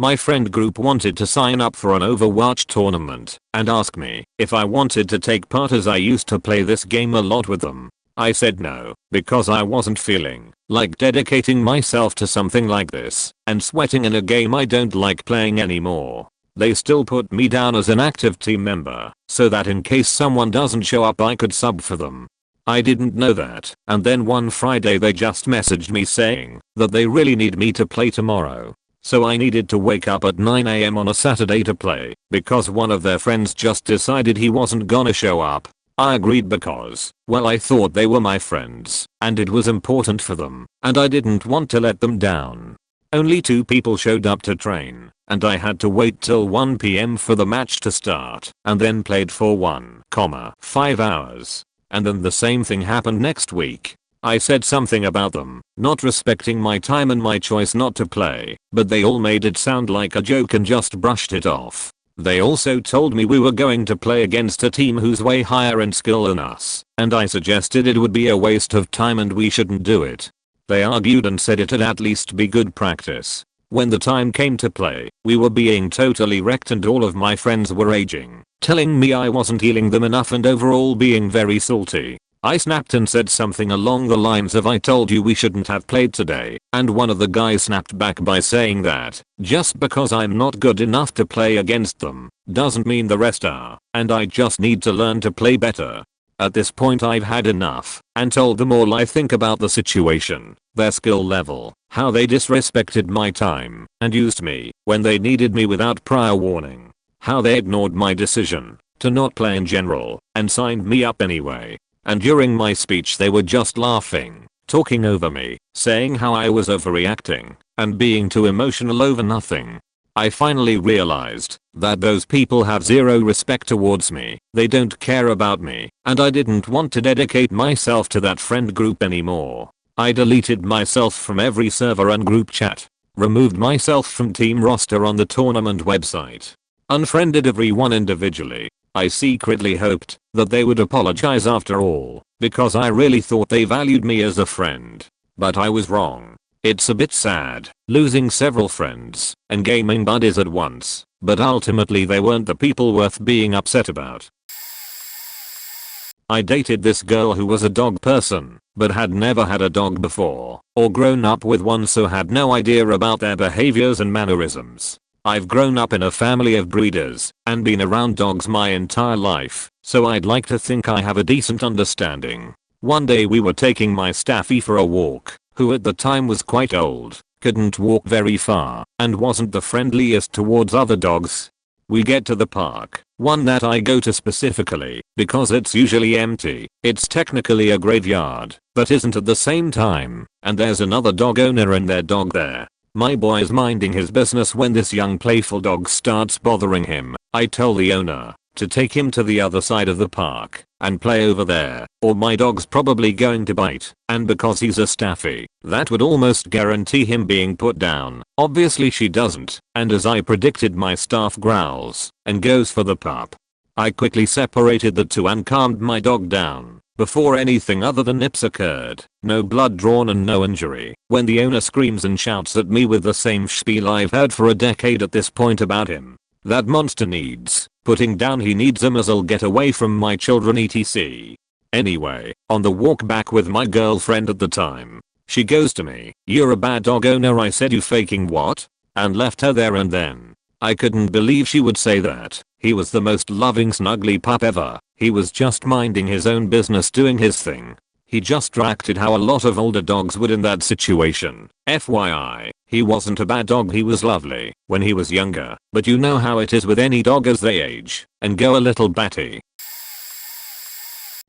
My friend group wanted to sign up for an Overwatch tournament and ask me if I wanted to take part as I used to play this game a lot with them. I said no, because I wasn't feeling like dedicating myself to something like this and sweating in a game I don't like playing anymore. They still put me down as an active team member so that in case someone doesn't show up I could sub for them. I didn't know that, and then one Friday they just messaged me saying that they really need me to play tomorrow. So I needed to wake up at 9 AM on a Saturday to play because one of their friends just decided he wasn't gonna show up. I agreed because, well, I thought they were my friends and it was important for them and I didn't want to let them down. Only 2 people showed up to train and I had to wait till 1 PM for the match to start and then played for 1,5 hours. And then the same thing happened next week. I said something about them not respecting my time and my choice not to play, but they all made it sound like a joke and just brushed it off. They also told me we were going to play against a team who's way higher in skill than us, and I suggested it would be a waste of time and we shouldn't do it. They argued and said it'd at least be good practice. When the time came to play, we were being totally wrecked and all of my friends were raging, telling me I wasn't healing them enough and overall being very salty. I snapped and said something along the lines of I told you we shouldn't have played today, and one of the guys snapped back by saying that just because I'm not good enough to play against them doesn't mean the rest are, and I just need to learn to play better. At this point I've had enough and told them all I think about the situation, their skill level, how they disrespected my time and used me when they needed me without prior warning, how they ignored my decision to not play in general and signed me up anyway. And during my speech they were just laughing, talking over me, saying how I was overreacting and being too emotional over nothing. I finally realized that those people have zero respect towards me, they don't care about me, and I didn't want to dedicate myself to that friend group anymore. I deleted myself from every server and group chat, removed myself from team roster on the tournament website, unfriended everyone individually. I secretly hoped that they would apologize after all, because I really thought they valued me as a friend. But I was wrong. It's a bit sad, losing several friends and gaming buddies at once, but ultimately they weren't the people worth being upset about. I dated this girl who was a dog person, but had never had a dog before, or grown up with one, so had no idea about their behaviors and mannerisms. I've grown up in a family of breeders and been around dogs my entire life, so I'd like to think I have a decent understanding. One day we were taking my Staffy for a walk, who at the time was quite old, couldn't walk very far, and wasn't the friendliest towards other dogs. We get to the park, one that I go to specifically because it's usually empty. It's technically a graveyard, but isn't at the same time, and there's another dog owner and their dog there. My boy is minding his business when this young playful dog starts bothering him. I tell the owner to take him to the other side of the park and play over there, or my dog's probably going to bite, and because he's a Staffy, that would almost guarantee him being put down. Obviously she doesn't, and as I predicted, my staff growls and goes for the pup. I quickly separated the two and calmed my dog down before anything other than nips occurred. No blood drawn and no injury, when the owner screams and shouts at me with the same spiel I've heard for a decade at this point about him. That monster needs putting down, he needs a muzzle, get away from my children etc. Anyway, on the walk back with my girlfriend at the time, she goes to me, "You're a bad dog owner." I said, "You faking what?" and left her there and then. I couldn't believe she would say that. He was the most loving snuggly pup ever. He was just minding his own business, doing his thing. He just acted how a lot of older dogs would in that situation. FYI, he wasn't a bad dog, he was lovely when he was younger, but you know how it is with any dog as they age and go a little batty.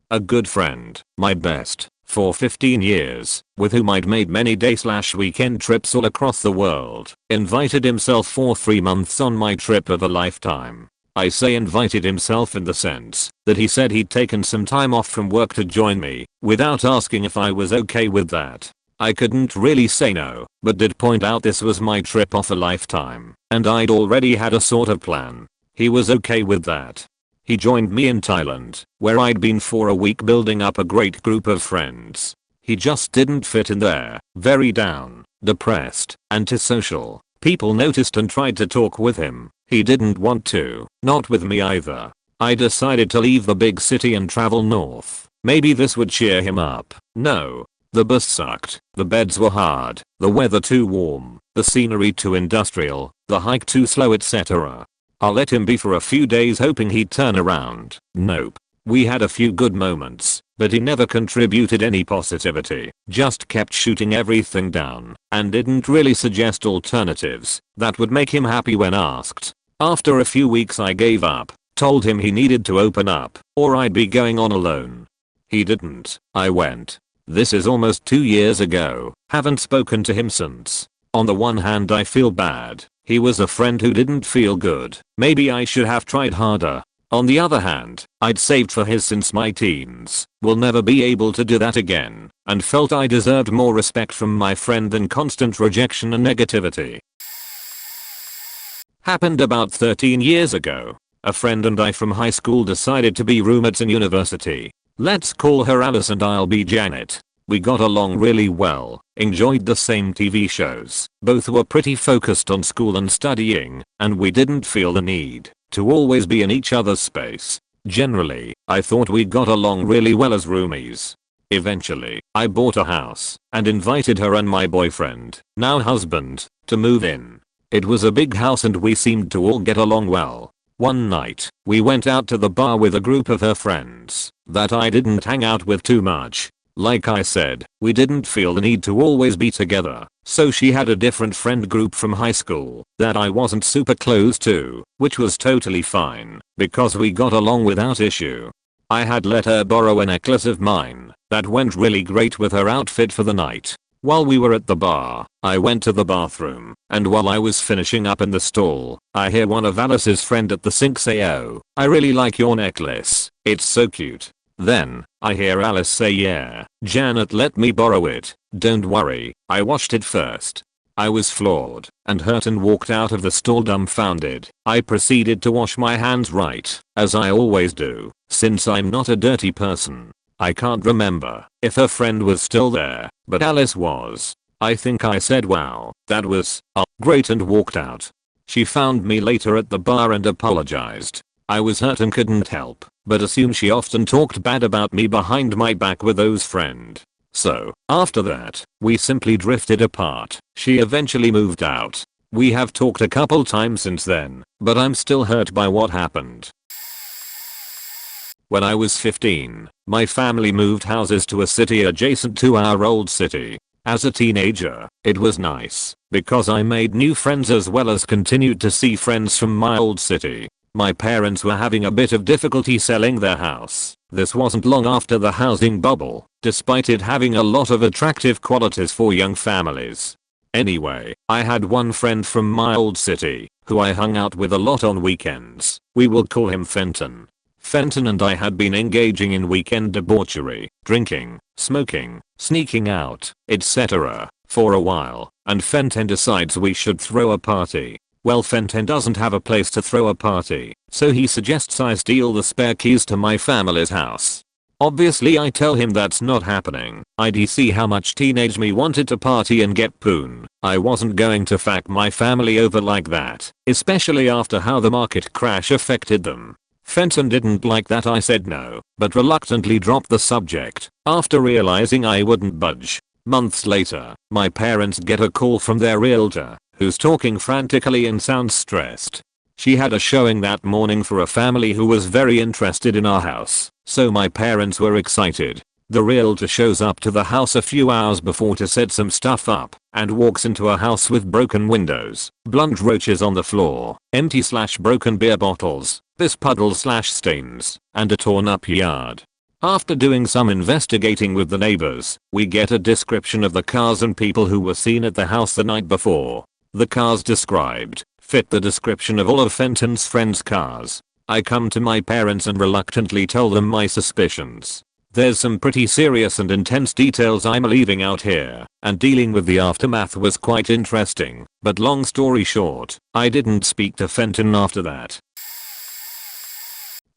A good friend, my best, for 15 years, with whom I'd made many day/weekend trips all across the world, invited himself for 3 months on my trip of a lifetime. I say invited himself in the sense that he said he'd taken some time off from work to join me, without asking if I was okay with that. I couldn't really say no, but did point out this was my trip of a lifetime, and I'd already had a sort of plan. He was okay with that. He joined me in Thailand, where I'd been for a week building up a great group of friends. He just didn't fit in there, very down, depressed, antisocial. People noticed and tried to talk with him. He didn't want to, not with me either. I decided to leave the big city and travel north. Maybe this would cheer him up. No. The bus sucked, the beds were hard, the weather too warm, the scenery too industrial, the hike too slow etc. I let him be for a few days hoping he'd turn around. Nope. We had a few good moments, but he never contributed any positivity, just kept shooting everything down, and didn't really suggest alternatives that would make him happy when asked. After a few weeks I gave up, told him he needed to open up, or I'd be going on alone. He didn't. I went. This is almost 2 years ago, haven't spoken to him since. On the one hand I feel bad, he was a friend who didn't feel good, maybe I should have tried harder. On the other hand, I'd saved for his since my teens, will never be able to do that again, and felt I deserved more respect from my friend than constant rejection and negativity. Happened about 13 years ago. A friend and I from high school decided to be roommates in university. Let's call her Alice and I'll be Janet. We got along really well, enjoyed the same TV shows, both were pretty focused on school and studying, and we didn't feel the need to always be in each other's space. Generally, I thought we got along really well as roomies. Eventually, I bought a house and invited her and my boyfriend, now husband, to move in. It was a big house and we seemed to all get along well. One night, we went out to the bar with a group of her friends that I didn't hang out with too much. Like I said, we didn't feel the need to always be together, so she had a different friend group from high school that I wasn't super close to, which was totally fine, because we got along without issue. I had let her borrow a necklace of mine that went really great with her outfit for the night. While we were at the bar, I went to the bathroom, and while I was finishing up in the stall, I hear one of Alice's friend at the sink say, "Oh, I really like your necklace, it's so cute." Then, I hear Alice say, "Yeah, Janet let me borrow it, don't worry, I washed it first." I was floored and hurt and walked out of the stall dumbfounded. I proceeded to wash my hands right, as I always do, since I'm not a dirty person. I can't remember if her friend was still there, but Alice was. I think I said, "Wow, that was great," and walked out. She found me later at the bar and apologized. I was hurt and couldn't help but assume she often talked bad about me behind my back with those friends. So, after that, we simply drifted apart. She eventually moved out. We have talked a couple times since then, but I'm still hurt by what happened. When I was 15, my family moved houses to a city adjacent to our old city. As a teenager, it was nice, because I made new friends as well as continued to see friends from my old city. My parents were having a bit of difficulty selling their house. This wasn't long after the housing bubble, despite it having a lot of attractive qualities for young families. Anyway, I had one friend from my old city, who I hung out with a lot on weekends. We will call him Fenton. Fenton and I had been engaging in weekend debauchery, drinking, smoking, sneaking out, etc. for a while, and Fenton decides we should throw a party. Well, Fenton doesn't have a place to throw a party, so he suggests I steal the spare keys to my family's house. Obviously I tell him that's not happening. I'd see how much teenage me wanted to party and get poon. I wasn't going to fuck my family over like that, especially after how the market crash affected them. Fenton didn't like that I said no, but reluctantly dropped the subject, after realizing I wouldn't budge. Months later, my parents get a call from their realtor, who's talking frantically and sounds stressed. She had a showing that morning for a family who was very interested in our house, so my parents were excited. The realtor shows up to the house a few hours before to set some stuff up, and walks into a house with broken windows, blunt roaches on the floor, empty/broken beer bottles, piss puddles/stains, and a torn up yard. After doing some investigating with the neighbors, we get a description of the cars and people who were seen at the house the night before. The cars described fit the description of all of Fenton's friends' cars. I come to my parents and reluctantly tell them my suspicions. There's some pretty serious and intense details I'm leaving out here, and dealing with the aftermath was quite interesting, but long story short, I didn't speak to Fenton after that.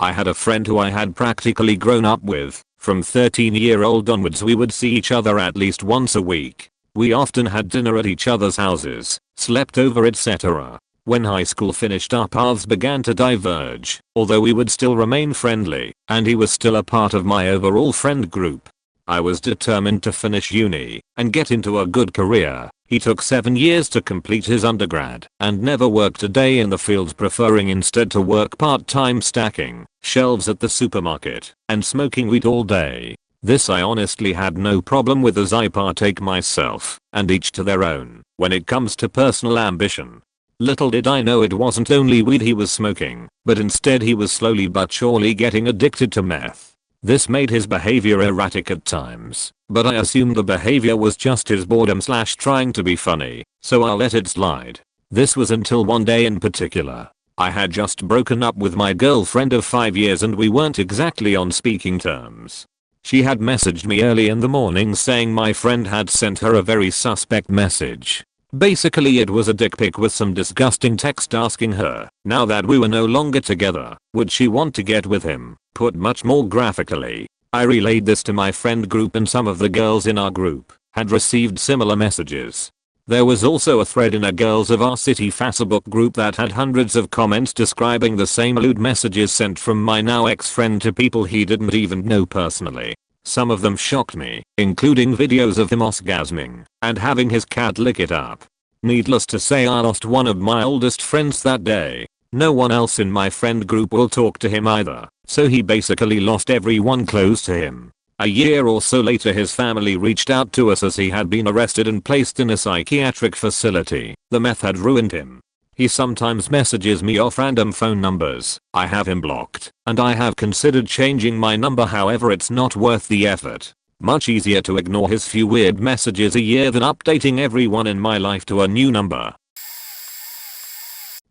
I had a friend who I had practically grown up with. From 13-year-old onwards we would see each other at least once a week. We often had dinner at each other's houses, slept over, etc. When high school finished our paths began to diverge, although we would still remain friendly, and he was still a part of my overall friend group. I was determined to finish uni and get into a good career. He took 7 years to complete his undergrad and never worked a day in the field, preferring instead to work part-time stacking shelves at the supermarket and smoking weed all day. This I honestly had no problem with, as I partake myself, and each to their own, when it comes to personal ambition. Little did I know it wasn't only weed he was smoking, but instead he was slowly but surely getting addicted to meth. This made his behavior erratic at times, but I assumed the behavior was just his boredom/trying to be funny, so I let it slide. This was until one day in particular. I had just broken up with my girlfriend of 5 years and we weren't exactly on speaking terms. She had messaged me early in the morning saying my friend had sent her a very suspect message. Basically it was a dick pic with some disgusting text asking her, now that we were no longer together, would she want to get with him. Put much more graphically, I relayed this to my friend group and some of the girls in our group had received similar messages. There was also a thread in a Girls of Our City Facebook group that had hundreds of comments describing the same lewd messages sent from my now ex-friend to people he didn't even know personally. Some of them shocked me, including videos of him orgasming and having his cat lick it up. Needless to say, I lost one of my oldest friends that day. No one else in my friend group will talk to him either, so he basically lost everyone close to him. A year or so later his family reached out to us as he had been arrested and placed in a psychiatric facility. The meth had ruined him. He sometimes messages me off random phone numbers. I have him blocked, and I have considered changing my number, however it's not worth the effort. Much easier to ignore his few weird messages a year than updating everyone in my life to a new number.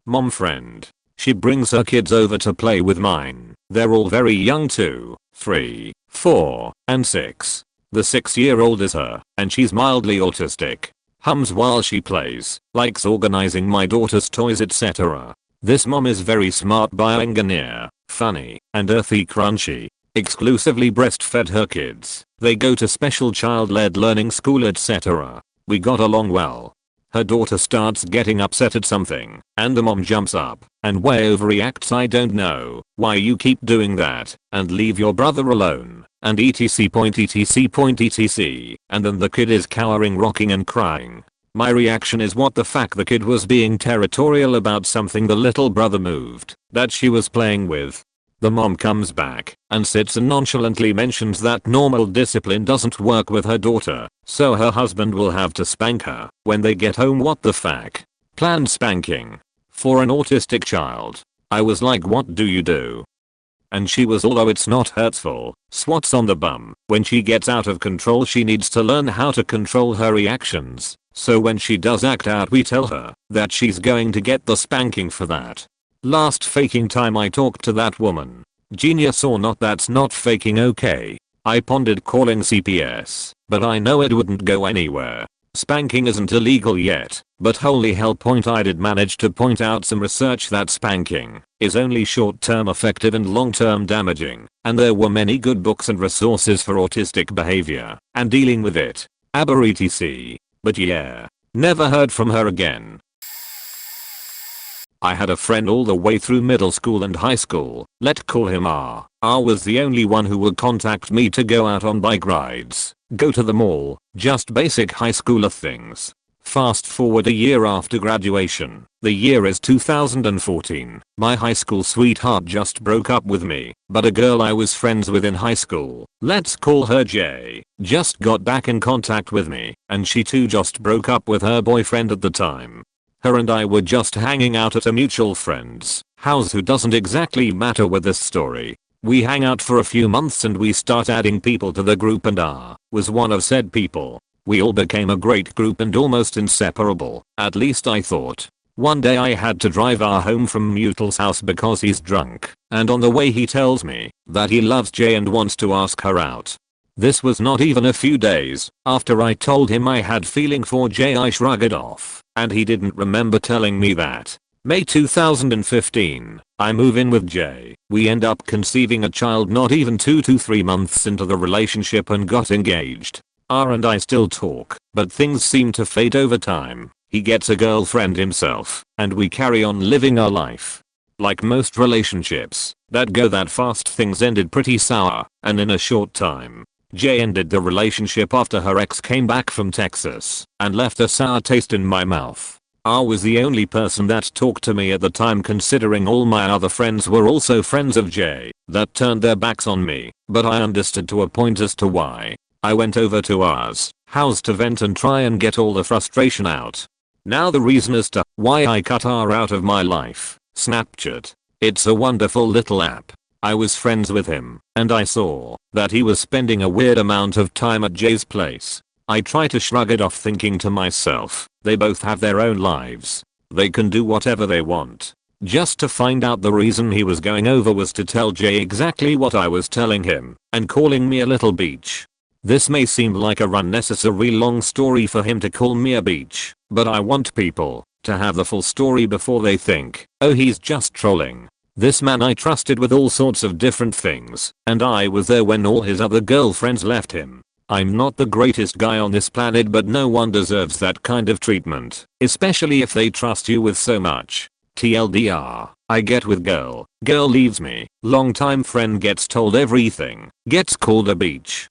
Mom friend. She brings her kids over to play with mine. They're all very young too, 3, 4, and 6. The 6-year-old is her, and she's mildly autistic. Hums while she plays, likes organizing my daughter's toys, etc. This mom is very smart bioengineer, funny, and earthy crunchy. Exclusively breastfed her kids. They go to special child-led learning school, etc. We got along well. Her daughter starts getting upset at something, and the mom jumps up and way overreacts. I don't know why you keep doing that, and leave your brother alone, and etc. etc. etc. And then the kid is cowering, rocking and crying. My reaction is what the fuck, the kid was being territorial about something the little brother moved that she was playing with. The mom comes back and sits and nonchalantly mentions that normal discipline doesn't work with her daughter, so her husband will have to spank her when they get home. What the fuck? Planned spanking for an autistic child. I was like, what do you do? And she was, although it's not hurtful, swats on the bum. When she gets out of control, she needs to learn how to control her reactions. So when she does act out, we tell her that she's going to get the spanking for that. Last faking time I talked to that woman. Genius or not, that's not faking, okay. I pondered calling CPS, but I know it wouldn't go anywhere. Spanking isn't illegal yet, but holy hell, I did manage to point out some research that spanking is only short-term effective and long-term damaging, and there were many good books and resources for autistic behavior and dealing with it. etc. But yeah, never heard from her again. I had a friend all the way through middle school and high school. Let's call him R. R was the only one who would contact me to go out on bike rides, go to the mall, just basic high schooler things. Fast forward a year after graduation. The year is 2014. My high school sweetheart just broke up with me, but a girl I was friends with in high school, let's call her J, just got back in contact with me, and she too just broke up with her boyfriend at the time. Her and I were just hanging out at a mutual friend's house who doesn't exactly matter with this story. We hang out for a few months and we start adding people to the group, and R was one of said people. We all became a great group and almost inseparable, at least I thought. One day I had to drive R home from Mutual's house because he's drunk, and on the way he tells me that he loves J and wants to ask her out. This was not even a few days after I told him I had feeling for J. I shrugged it off, and he didn't remember telling me that. May 2015, I move in with J. We end up conceiving a child not even 2 to 3 months into the relationship and got engaged. R and I still talk, but things seem to fade over time. He gets a girlfriend himself, and we carry on living our life. Like most relationships that go that fast, things ended pretty sour, and in a short time, J ended the relationship after her ex came back from Texas and left a sour taste in my mouth. R was the only person that talked to me at the time, considering all my other friends were also friends of J that turned their backs on me, but I understood to a point as to why. I went over to R's house to vent and try and get all the frustration out. Now the reason as to why I cut R out of my life. Snapchat. It's a wonderful little app. I was friends with him, and I saw that he was spending a weird amount of time at Jay's place. I try to shrug it off, thinking to myself, they both have their own lives. They can do whatever they want. Just to find out the reason he was going over was to tell Jay exactly what I was telling him, and calling me a little bitch. This may seem like a unnecessary long story for him to call me a bitch, but I want people to have the full story before they think, oh, he's just trolling. This man I trusted with all sorts of different things, and I was there when all his other girlfriends left him. I'm not the greatest guy on this planet, but no one deserves that kind of treatment, especially if they trust you with so much. TLDR, I get with girl leaves me, longtime friend gets told everything, gets called a bitch.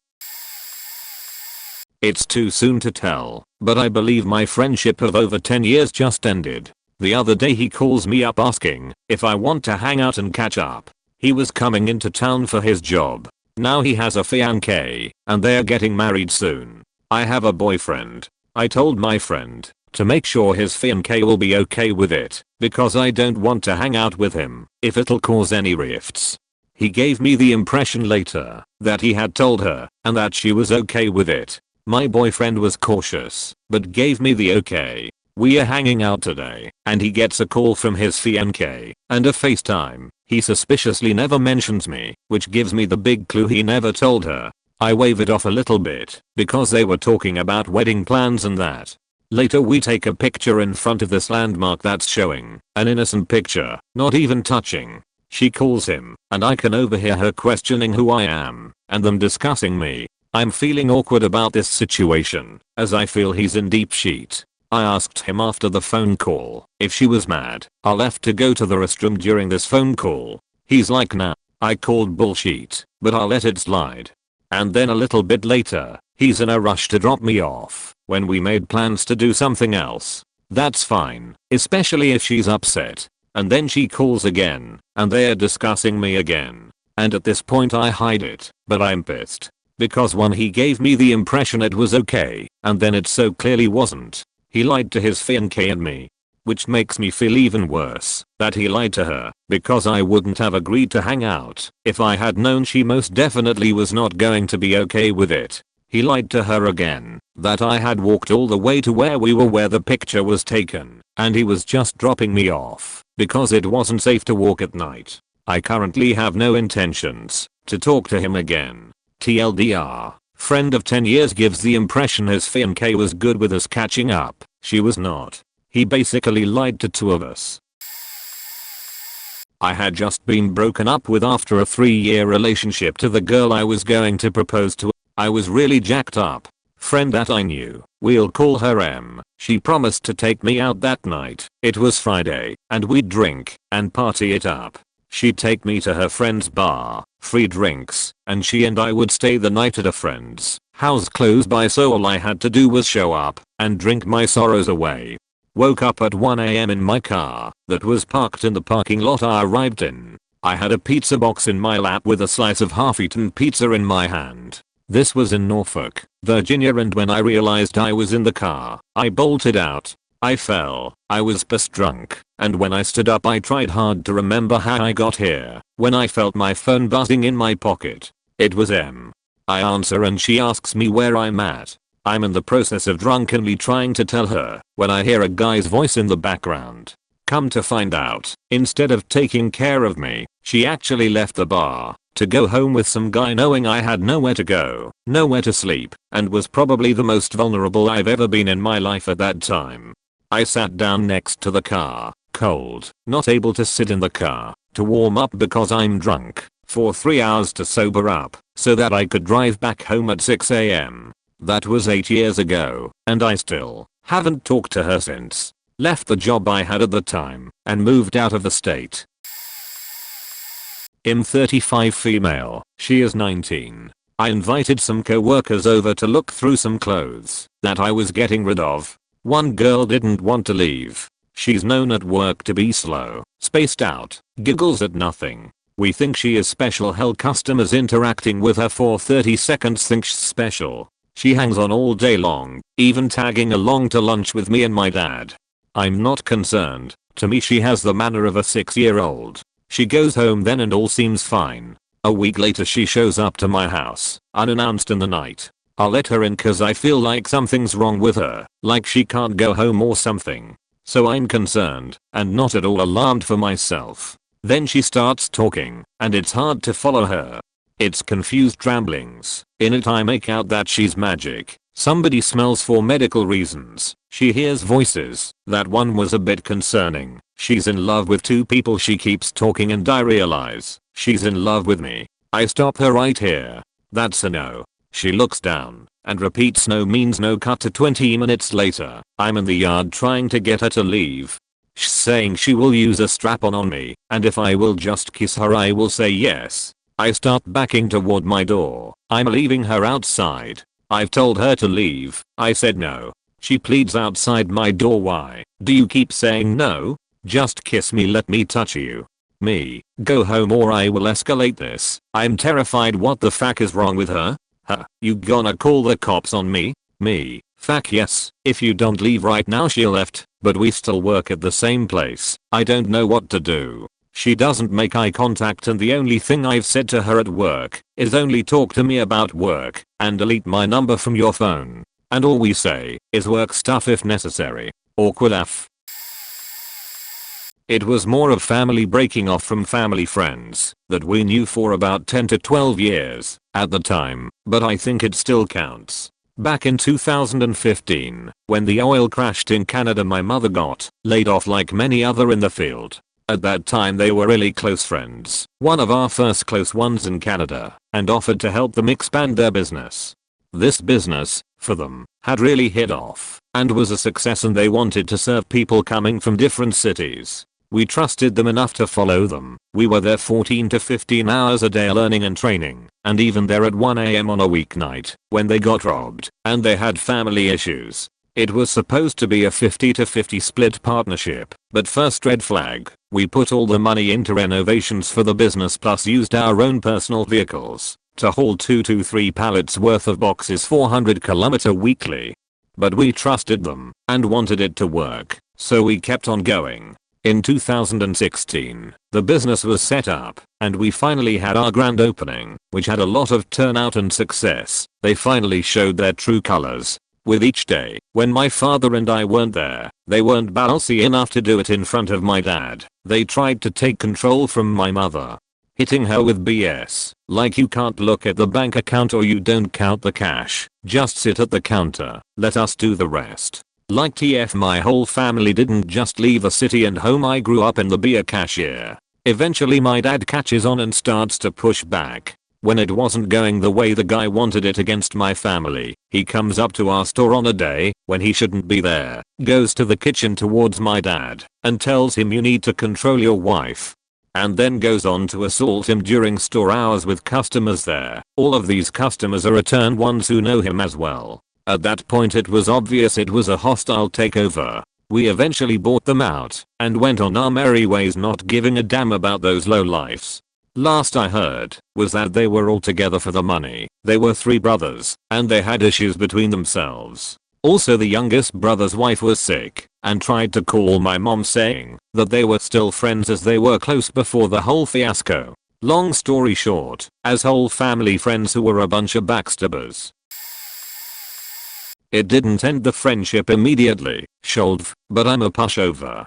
It's too soon to tell, but I believe my friendship of over 10 years just ended. The other day he calls me up asking if I want to hang out and catch up. He was coming into town for his job. Now he has a fiancée, and they're getting married soon. I have a boyfriend. I told my friend to make sure his fiancée will be okay with it, because I don't want to hang out with him if it'll cause any rifts. He gave me the impression later that he had told her and that she was okay with it. My boyfriend was cautious, but gave me the okay. We are hanging out today, and he gets a call from his fiancée and a FaceTime. He suspiciously never mentions me, which gives me the big clue he never told her. I wave it off a little bit, because they were talking about wedding plans and that. Later we take a picture in front of this landmark that's showing an innocent picture, not even touching. She calls him, and I can overhear her questioning who I am, and them discussing me. I'm feeling awkward about this situation, as I feel he's in deep shit. I asked him after the phone call if she was mad I left to go to the restroom during this phone call. He's like, nah. I called bullshit, but I'll let it slide. And then a little bit later, he's in a rush to drop me off when we made plans to do something else. That's fine, especially if she's upset. And then she calls again, and they're discussing me again. And at this point I hide it, but I'm pissed. Because one, he gave me the impression it was okay, and then it so clearly wasn't. He lied to his fiancée and me. Which makes me feel even worse that he lied to her, because I wouldn't have agreed to hang out if I had known she most definitely was not going to be okay with it. He lied to her again that I had walked all the way to where we were where the picture was taken, and he was just dropping me off because it wasn't safe to walk at night. I currently have no intentions to talk to him again. TLDR, friend of 10 years gives the impression his fiancée was good with us catching up. She was not. He basically lied to two of us. I had just been broken up with after a 3-year relationship to the girl I was going to propose to. I was really jacked up. Friend that I knew, we'll call her M. She promised to take me out that night. It was Friday, and we'd drink and party it up. She'd take me to her friend's bar, free drinks, and she and I would stay the night at a friend's house close by, so all I had to do was show up and drink my sorrows away. Woke up at 1 AM in my car that was parked in the parking lot I arrived in. I had a pizza box in my lap with a slice of half-eaten pizza in my hand. This was in Norfolk, Virginia, and when I realized I was in the car, I bolted out. I fell. I was pissed drunk, and when I stood up I tried hard to remember how I got here, when I felt my phone buzzing in my pocket. It was M. I answer and she asks me where I'm at. I'm in the process of drunkenly trying to tell her when I hear a guy's voice in the background. Come to find out, instead of taking care of me, she actually left the bar to go home with some guy, knowing I had nowhere to go, nowhere to sleep, and was probably the most vulnerable I've ever been in my life at that time. I sat down next to the car, cold, not able to sit in the car to warm up because I'm drunk, for 3 hours to sober up so that I could drive back home at 6 AM. That was 8 years ago, and I still haven't talked to her since. Left the job I had at the time and moved out of the state. I'm 35, female, she is 19. I invited some co-workers over to look through some clothes that I was getting rid of. One girl didn't want to leave. She's known at work to be slow, spaced out, giggles at nothing. We think she is special. Hell, customers interacting with her for 30 seconds think she's special. She hangs on all day long, even tagging along to lunch with me and my dad. I'm not concerned. To me she has the manner of a 6-year-old. She goes home then and all seems fine. A week later she shows up to my house, unannounced in the night. I'll let her in cause I feel like something's wrong with her, like she can't go home or something. So I'm concerned, and not at all alarmed for myself. Then she starts talking, and it's hard to follow her. It's confused ramblings. In it I make out that she's magic. Somebody smells for medical reasons. She hears voices. That one was a bit concerning. She's in love with 2 people. She keeps talking and I realize she's in love with me. I stop her right here. That's a no. She looks down and repeats no means no. Cut to 20 minutes later. I'm in the yard trying to get her to leave. She's saying she will use a strap-on on me, and if I will just kiss her I will say yes. I start backing toward my door. I'm leaving her outside. I've told her to leave. I said no. She pleads outside my door. Why do you keep saying no? Just kiss me, let me touch you. Me, go home or I will escalate this. I'm terrified. What the fuck is wrong with her? Huh, you gonna call the cops on me? Me, fuck yes. If you don't leave right now. She left, but we still work at the same place. I don't know what to do. She doesn't make eye contact, and the only thing I've said to her at work is only talk to me about work and delete my number from your phone. And all we say is work stuff if necessary. Awkward AF. It was more of family breaking off from family friends that we knew for about 10 to 12 years at the time, but I think it still counts. Back in 2015, when the oil crashed in Canada, my mother got laid off like many other in the field. At that time they were really close friends, one of our first close ones in Canada, and offered to help them expand their business. This business, for them, had really hit off and was a success, and they wanted to serve people coming from different cities. We trusted them enough to follow them. We were there 14 to 15 hours a day learning and training, and even there at 1 AM on a weeknight when they got robbed and they had family issues. It was supposed to be a 50 to 50 split partnership, but first red flag, we put all the money into renovations for the business plus used our own personal vehicles to haul 2 to 3 pallets worth of boxes 400 km weekly. But we trusted them and wanted it to work, so we kept on going. In 2016, the business was set up, and we finally had our grand opening, which had a lot of turnout and success. They finally showed their true colors. With each day, when my father and I weren't there, they weren't ballsy enough to do it in front of my dad. They tried to take control from my mother, hitting her with BS, like you can't look at the bank account or you don't count the cash, just sit at the counter, let us do the rest. Like TF, my whole family didn't just leave the city and home I grew up in to be a cashier. Eventually my dad catches on and starts to push back. When it wasn't going the way the guy wanted it against my family, he comes up to our store on a day when he shouldn't be there, goes to the kitchen towards my dad, and tells him you need to control your wife. And then goes on to assault him during store hours with customers there. All of these customers are return ones who know him as well. At that point it was obvious it was a hostile takeover. We eventually bought them out and went on our merry ways, not giving a damn about those lowlifes. Last I heard was that they were all together for the money. They were 3 brothers and they had issues between themselves. Also the youngest brother's wife was sick and tried to call my mom saying that they were still friends as they were close before the whole fiasco. Long story short, as whole family friends who were a bunch of backstabbers. It didn't end the friendship immediately, Sholv, but I'm a pushover.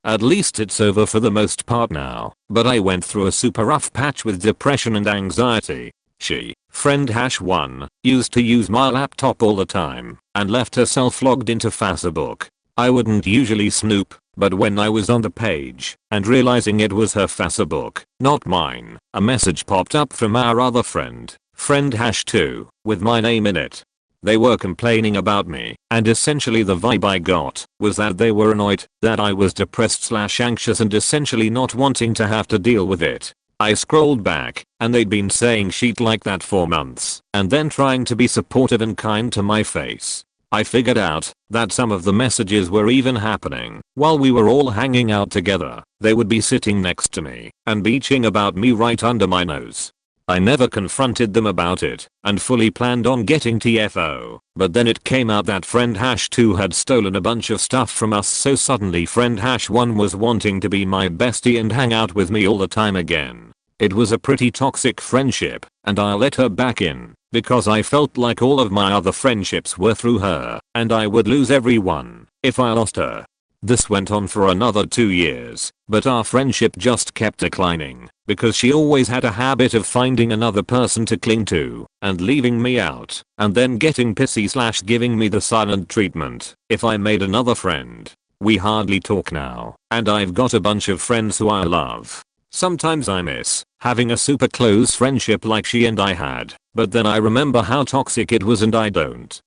At least it's over for the most part now, but I went through a super rough patch with depression and anxiety. She, friend #1, used to use my laptop all the time and left herself logged into Facebook. I wouldn't usually snoop, but when I was on the page and realizing it was her Facebook, not mine, a message popped up from our other friend #2, with my name in it. They were complaining about me, and essentially the vibe I got was that they were annoyed that I was depressed/anxious and essentially not wanting to have to deal with it. I scrolled back, and they'd been saying shit like that for months, and then trying to be supportive and kind to my face. I figured out that some of the messages were even happening while we were all hanging out together. They would be sitting next to me and bitching about me right under my nose. I never confronted them about it and fully planned on getting TFO, but then it came out that friend #2 had stolen a bunch of stuff from us, so suddenly friend #1 was wanting to be my bestie and hang out with me all the time again. It was a pretty toxic friendship, and I let her back in because I felt like all of my other friendships were through her and I would lose everyone if I lost her. This went on for another 2 years, but our friendship just kept declining because she always had a habit of finding another person to cling to and leaving me out, and then getting pissy/giving me the silent treatment if I made another friend. We hardly talk now, and I've got a bunch of friends who I love. Sometimes I miss having a super close friendship like she and I had, but then I remember how toxic it was and I don't.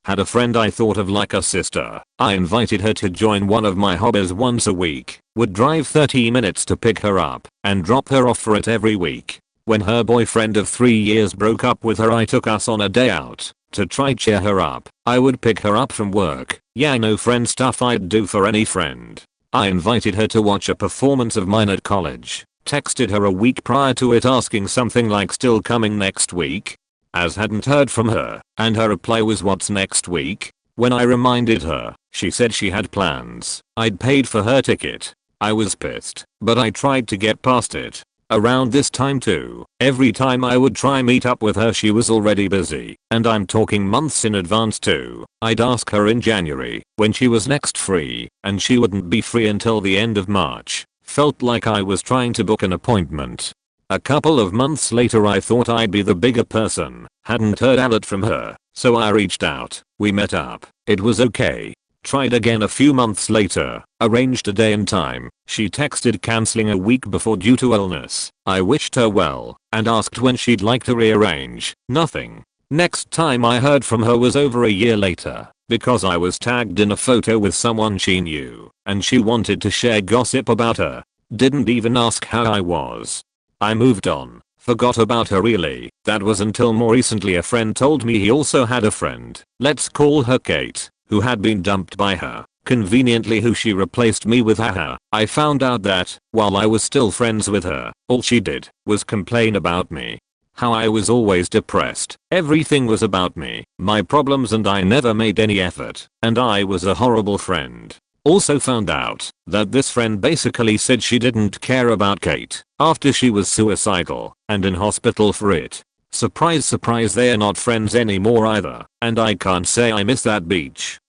Had a friend I thought of like a sister. I invited her to join one of my hobbies once a week, would drive 30 minutes to pick her up, and drop her off for it every week. When her boyfriend of 3 years broke up with her, I took us on a day out to try cheer her up. I would pick her up from work. Yeah, no friend stuff I'd do for any friend. I invited her to watch a performance of mine at college. Texted her a week prior to it asking something like still coming next week? As hadn't heard from her, and her reply was what's next week? When I reminded her, she said she had plans. I'd paid for her ticket. I was pissed, but I tried to get past it. Around this time too, every time I would try meet up with her she was already busy, and I'm talking months in advance too. I'd ask her in January when she was next free, and she wouldn't be free until the end of March. Felt like I was trying to book an appointment. A couple of months later I thought I'd be the bigger person, hadn't heard a lot from her, so I reached out. We met up. It was okay. Tried again a few months later, arranged a day and time. She texted cancelling a week before due to illness. I wished her well and asked when she'd like to rearrange. Nothing. Next time I heard from her was over a year later. because I was tagged in a photo with someone she knew, and she wanted to share gossip about her. Didn't even ask how I was. I moved on, forgot about her really. That was until more recently a friend told me he also had a friend, let's call her Kate, who had been dumped by her. Conveniently who she replaced me with. Haha. I found out that, while I was still friends with her, all she did was complain about me. How I was always depressed, everything was about me, my problems, and I never made any effort, and I was a horrible friend. Also found out that this friend basically said she didn't care about Kate after she was suicidal and in hospital for it. Surprise surprise, they are not friends anymore either, and I can't say I miss that beach.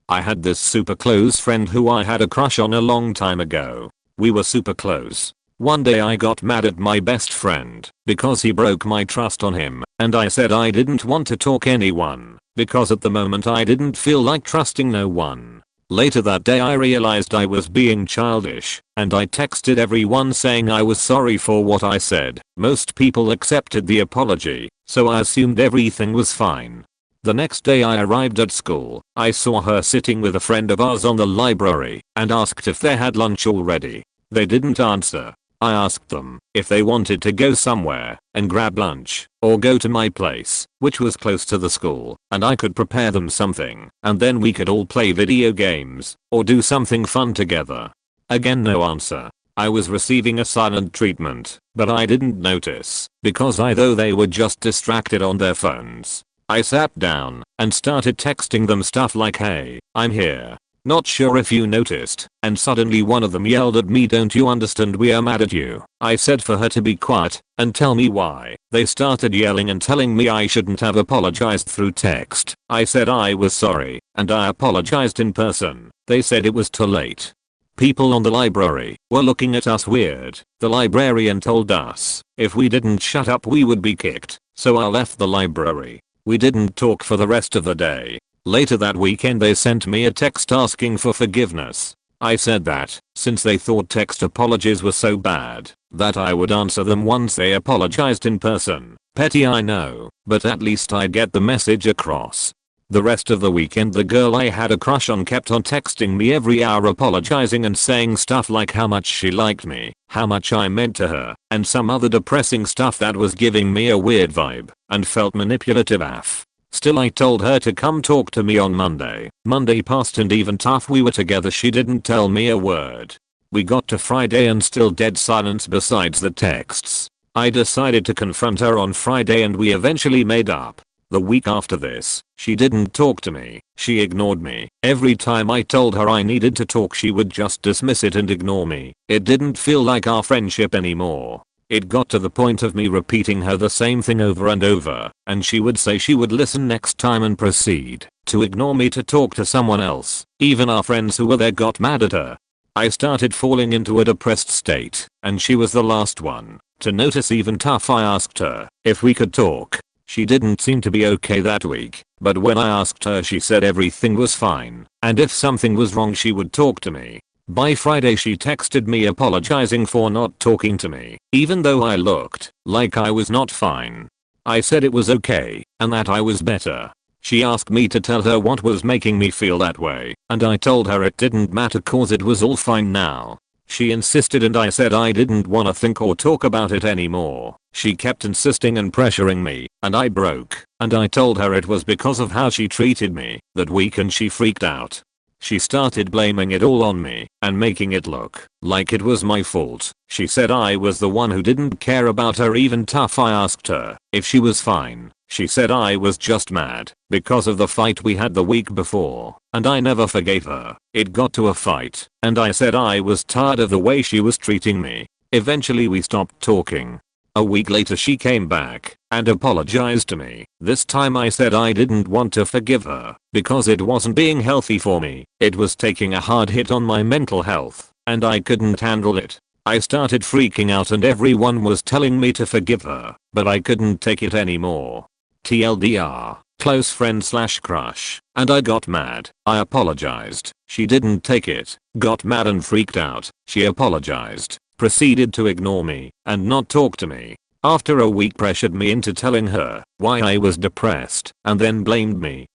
I had this super close friend who I had a crush on a long time ago. We were super close. One day I got mad at my best friend because he broke my trust on him, and I said I didn't want to talk anyone because at the moment I didn't feel like trusting no one. Later that day I realized I was being childish, and I texted everyone saying I was sorry for what I said. Most people accepted the apology, so I assumed everything was fine. The next day I arrived at school. I saw her sitting with a friend of ours on the library and asked if they had lunch already. They didn't answer. I asked them if they wanted to go somewhere and grab lunch or go to my place, which was close to the school, and I could prepare them something and then we could all play video games or do something fun together. Again no answer. I was receiving a silent treatment, but I didn't notice because either they were just distracted on their phones. I sat down and started texting them stuff like, hey, I'm here. Not sure if you noticed, and suddenly one of them yelled at me, don't you understand we are mad at you. I said for her to be quiet and tell me why. They started yelling and telling me I shouldn't have apologized through text. I said I was sorry and I apologized in person. They said it was too late. People on the library were looking at us weird. The librarian told us if we didn't shut up we would be kicked, so I left the library. We didn't talk for the rest of the day. Later that weekend they sent me a text asking for forgiveness. I said that, since they thought text apologies were so bad, that I would answer them once they apologized in person. Petty I know, but at least I'd get the message across. The rest of the weekend the girl I had a crush on kept on texting me every hour apologizing and saying stuff like how much she liked me, how much I meant to her, and some other depressing stuff that was giving me a weird vibe and felt manipulative af. Still I told her to come talk to me on Monday. Monday passed and even tough we were together she didn't tell me a word. We got to Friday and still dead silence besides the texts. I decided to confront her on Friday and we eventually made up. The week after this, she didn't talk to me. She ignored me. Every time I told her I needed to talk she would just dismiss it and ignore me. It didn't feel like our friendship anymore. It got to the point of me repeating her the same thing over and over, and she would say she would listen next time and proceed to ignore me to talk to someone else. Even our friends who were there got mad at her. I started falling into a depressed state, and she was the last one to notice. Even tough I asked her if we could talk. She didn't seem to be okay that week, but when I asked her she said everything was fine, and if something was wrong she would talk to me. By Friday she texted me apologizing for not talking to me, even though I looked like I was not fine. I said it was okay, and that I was better. She asked me to tell her what was making me feel that way, and I told her it didn't matter cause it was all fine now. She insisted and I said I didn't wanna think or talk about it anymore. She kept insisting and pressuring me, and I broke, and I told her it was because of how she treated me that week and she freaked out. She started blaming it all on me and making it look like it was my fault. She said I was the one who didn't care about her. Even tough I asked her if she was fine. She said I was just mad because of the fight we had the week before, and I never forgave her. It got to a fight, and I said I was tired of the way she was treating me. Eventually we stopped talking. A week later she came back and apologized to me. This time I said I didn't want to forgive her because it wasn't being healthy for me. It was taking a hard hit on my mental health, and I couldn't handle it. I started freaking out and everyone was telling me to forgive her, but I couldn't take it anymore. TLDR, close friend / crush, and I got mad. I apologized. She didn't take it, got mad and freaked out. She apologized, proceeded to ignore me and not talk to me. After a week pressured me into telling her why I was depressed and then blamed me.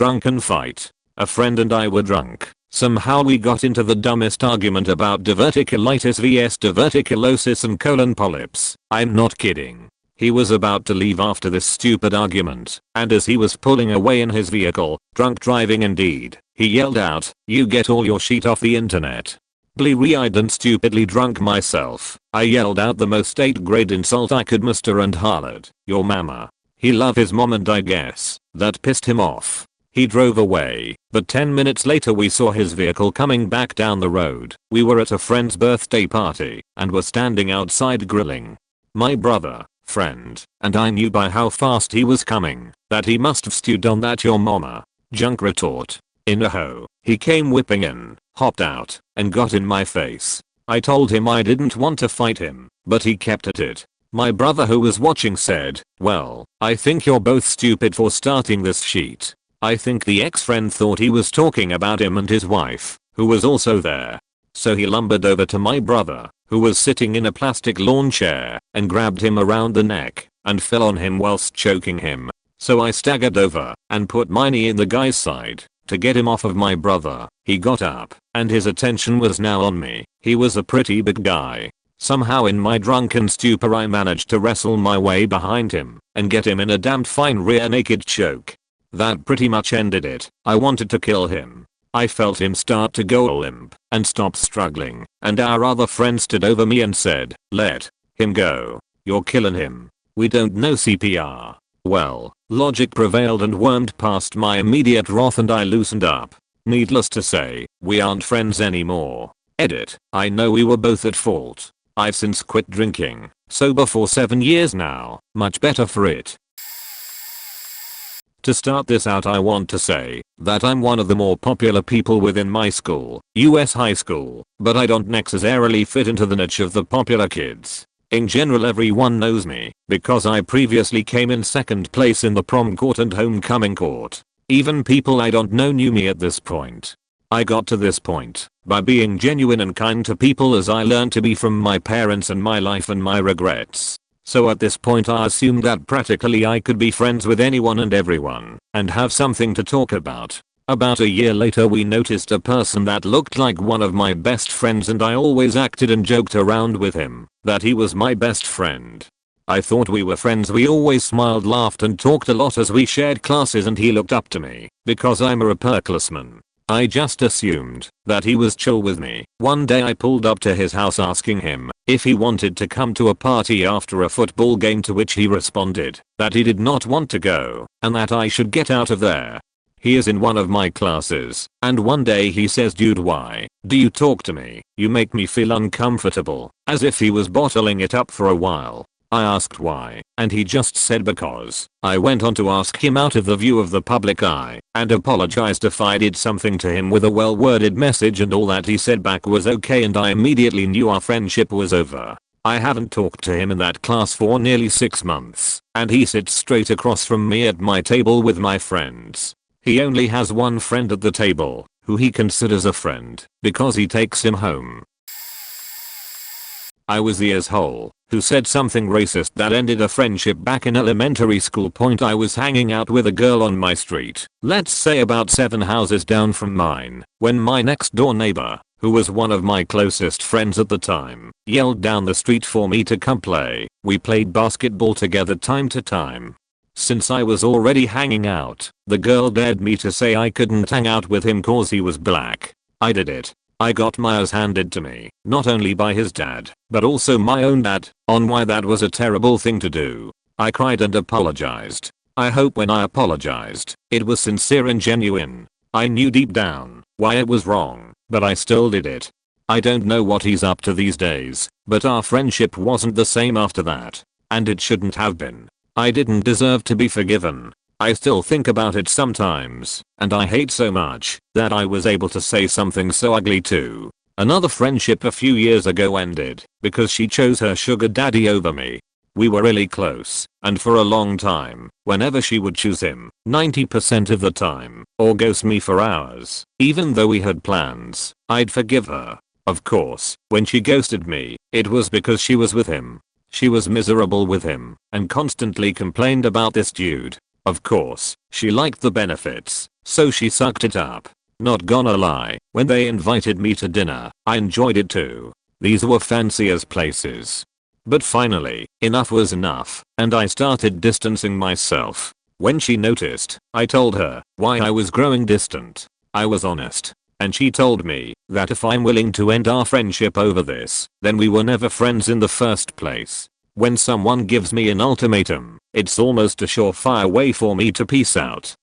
Drunken fight. A friend and I were drunk. Somehow we got into the dumbest argument about diverticulitis vs diverticulosis and colon polyps. I'm not kidding. He was about to leave after this stupid argument, and as he was pulling away in his vehicle, drunk driving indeed, he yelled out, "You get all your shit off the internet." Bleary-eyed and stupidly drunk myself, I yelled out the most 8th grade insult I could muster and hollered, "Your mama." He loved his mom and I guess that pissed him off. He drove away, but 10 minutes later we saw his vehicle coming back down the road. We were at a friend's birthday party and were standing outside grilling. My brother, friend, and I knew by how fast he was coming that he must have stewed on that "your mama" junk retort. In a ho, he came whipping in, hopped out, and got in my face. I told him I didn't want to fight him, but he kept at it. My brother who was watching said, "Well, I think you're both stupid for starting this shit." I think the ex-friend thought he was talking about him and his wife, who was also there. So he lumbered over to my brother, who was sitting in a plastic lawn chair, and grabbed him around the neck, and fell on him whilst choking him. So I staggered over, and put my knee in the guy's side, to get him off of my brother. He got up, and his attention was now on me. He was a pretty big guy. Somehow in my drunken stupor I managed to wrestle my way behind him, and get him in a damned fine rear naked choke. That pretty much ended it. I wanted to kill him. I felt him start to go limp and stop struggling, and our other friend stood over me and said, "Let him go. You're killing him. We don't know CPR." Well, logic prevailed and wormed past my immediate wrath and I loosened up. Needless to say, we aren't friends anymore. Edit. I know we were both at fault. I've since quit drinking, sober for 7 years now, much better for it. To start this out I want to say that I'm one of the more popular people within my school, US high school, but I don't necessarily fit into the niche of the popular kids. In general everyone knows me because I previously came in second place in the prom court and homecoming court. Even people I don't know knew me at this point. I got to this point by being genuine and kind to people as I learned to be from my parents and my life and my regrets. So at this point I assumed that practically I could be friends with anyone and everyone and have something to talk about. About a year later we noticed a person that looked like one of my best friends and I always acted and joked around with him that he was my best friend. I thought we were friends. We always smiled, laughed and talked a lot as we shared classes and he looked up to me because I'm a upperclassman. I just assumed that he was chill with me. One day I pulled up to his house asking him if he wanted to come to a party after a football game, to which he responded that he did not want to go and that I should get out of there. He is in one of my classes, and one day he says, "Dude, why do you talk to me? You make me feel uncomfortable," as if he was bottling it up for a while. I asked why, and he just said because. I went on to ask him out of the view of the public eye, and apologized if I did something to him with a well-worded message, and all that he said back was okay, and I immediately knew our friendship was over. I haven't talked to him in that class for nearly 6 months, and he sits straight across from me at my table with my friends. He only has one friend at the table, who he considers a friend, because he takes him home. I was the asshole who said something racist that ended a friendship back in elementary school. Point: I was hanging out with a girl on my street, let's say about 7 houses down from mine, when my next door neighbor, who was one of my closest friends at the time, yelled down the street for me to come play. We played basketball together time to time. Since I was already hanging out, the girl dared me to say I couldn't hang out with him cause he was black. I did it. I got my ass handed to me, not only by his dad, but also my own dad, on why that was a terrible thing to do. I cried and apologized. I hope when I apologized, it was sincere and genuine. I knew deep down why it was wrong, but I still did it. I don't know what he's up to these days, but our friendship wasn't the same after that. And it shouldn't have been. I didn't deserve to be forgiven. I still think about it sometimes, and I hate so much that I was able to say something so ugly to. Another friendship a few years ago ended because she chose her sugar daddy over me. We were really close, and for a long time, whenever she would choose him, 90% of the time, or ghost me for hours, even though we had plans, I'd forgive her. Of course, when she ghosted me, it was because she was with him. She was miserable with him, and constantly complained about this dude. Of course, she liked the benefits, so she sucked it up. Not gonna lie, when they invited me to dinner, I enjoyed it too. These were fancy as places. But finally, enough was enough, and I started distancing myself. When she noticed, I told her why I was growing distant. I was honest. And she told me that if I'm willing to end our friendship over this, then we were never friends in the first place. When someone gives me an ultimatum, it's almost a surefire way for me to peace out.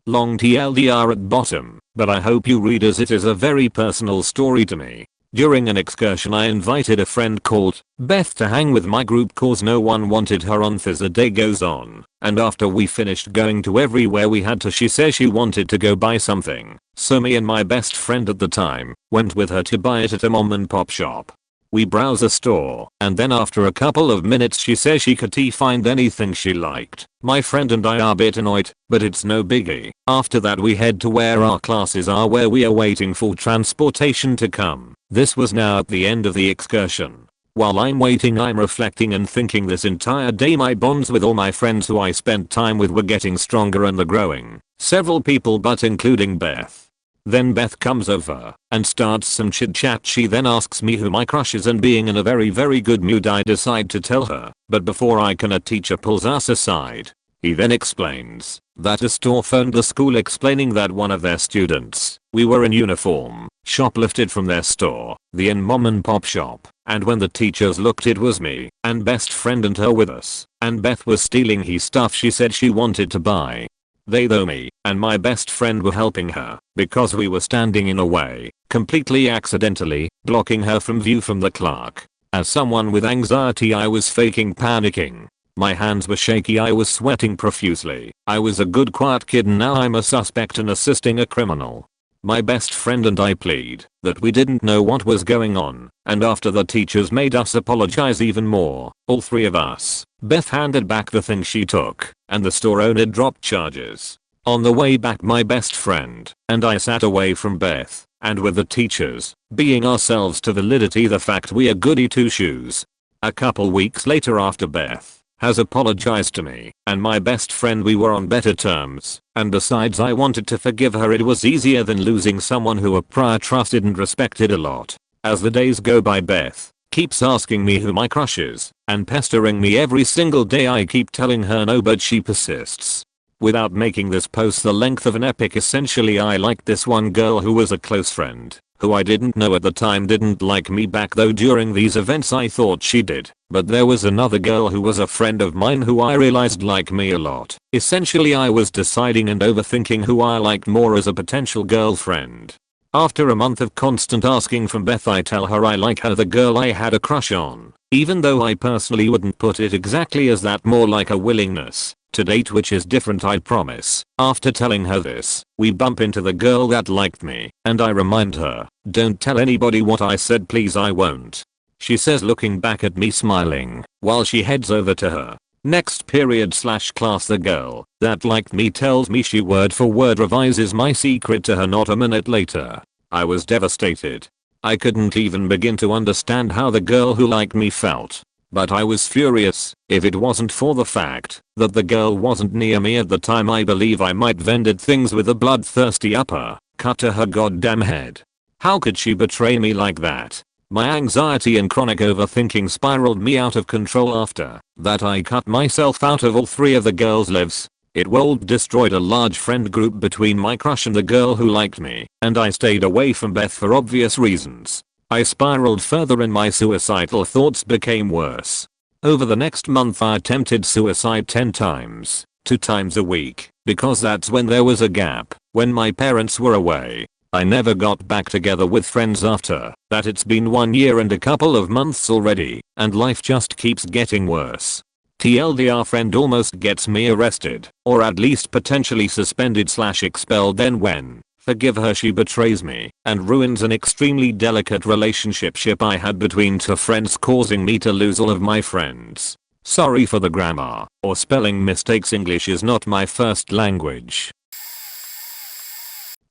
Long TLDR at bottom, but I hope you read as it is a very personal story to me. During an excursion I invited a friend called Beth to hang with my group cause no one wanted her on as the day goes on, and after we finished going to everywhere we had to she says she wanted to go buy something, so me and my best friend at the time went with her to buy it at a mom and pop shop. We browse a store, and then after a couple of minutes she says she could find anything she liked. My friend and I are a bit annoyed, but it's no biggie. After that we head to where our classes are where we are waiting for transportation to come. This was now at the end of the excursion. While I'm waiting I'm reflecting and thinking this entire day my bonds with all my friends who I spent time with were getting stronger and they're growing. Several people but including Beth. Then Beth comes over and starts some chit chat. She then asks me who my crush is and being in a very good mood I decide to tell her, but before I can a teacher pulls us aside. He then explains that a store phoned the school explaining that one of their students, we were in uniform, shoplifted from their store, the mom and pop shop, and when the teachers looked it was me and best friend and her with us, and Beth was stealing his stuff she said she wanted to buy. They though me and my best friend were helping her because we were standing in a way, completely accidentally, blocking her from view from the clerk. As someone with anxiety I was faking panicking. My hands were shaky, I was sweating profusely. I was a good quiet kid and now I'm a suspect and assisting a criminal. My best friend and I plead that we didn't know what was going on, and after the teachers made us apologize even more, all three of us, Beth handed back the thing she took, and the store owner dropped charges. On the way back my best friend and I sat away from Beth, and with the teachers, being ourselves to validity the fact we are goody two shoes. A couple weeks later after Beth has apologized to me and my best friend we were on better terms, and besides I wanted to forgive her. It was easier than losing someone who I prior trusted and respected a lot. As the days go by Beth keeps asking me who my crush is and pestering me every single day. I keep telling her no but she persists. Without making this post the length of an epic, essentially I liked this one girl who was a close friend, who I didn't know at the time didn't like me back though during these events I thought she did. But there was another girl who was a friend of mine who I realized liked me a lot. Essentially I was deciding and overthinking who I liked more as a potential girlfriend. After a month of constant asking from Beth I tell her I like her, the girl I had a crush on, even though I personally wouldn't put it exactly as that, more like a willingness to date, which is different I promise. After telling her this, we bump into the girl that liked me, and I remind her, don't tell anybody what I said please. I won't. She says looking back at me smiling, while she heads over to her next period/class. The girl that liked me tells me she word for word revises my secret to her not a minute later. I was devastated. I couldn't even begin to understand how the girl who liked me felt. But I was furious. If it wasn't for the fact that the girl wasn't near me at the time, I believe I might vended things with a bloodthirsty upper cut to her goddamn head. How could she betray me like that? My anxiety and chronic overthinking spiraled me out of control. After that I cut myself out of all three of the girls' lives. It destroyed a large friend group between my crush and the girl who liked me, and I stayed away from Beth for obvious reasons. I spiraled further and my suicidal thoughts became worse. Over the next month I attempted suicide 10 times, 2 times a week, because that's when there was a gap, when my parents were away. I never got back together with friends after that. It's been 1 year and a couple of months already, and life just keeps getting worse. TLDR friend almost gets me arrested, or at least potentially suspended/expelled. Then when forgive her she betrays me and ruins an extremely delicate relationship I had between 2 friends, causing me to lose all of my friends. Sorry for the grammar or spelling mistakes. English is not my first language.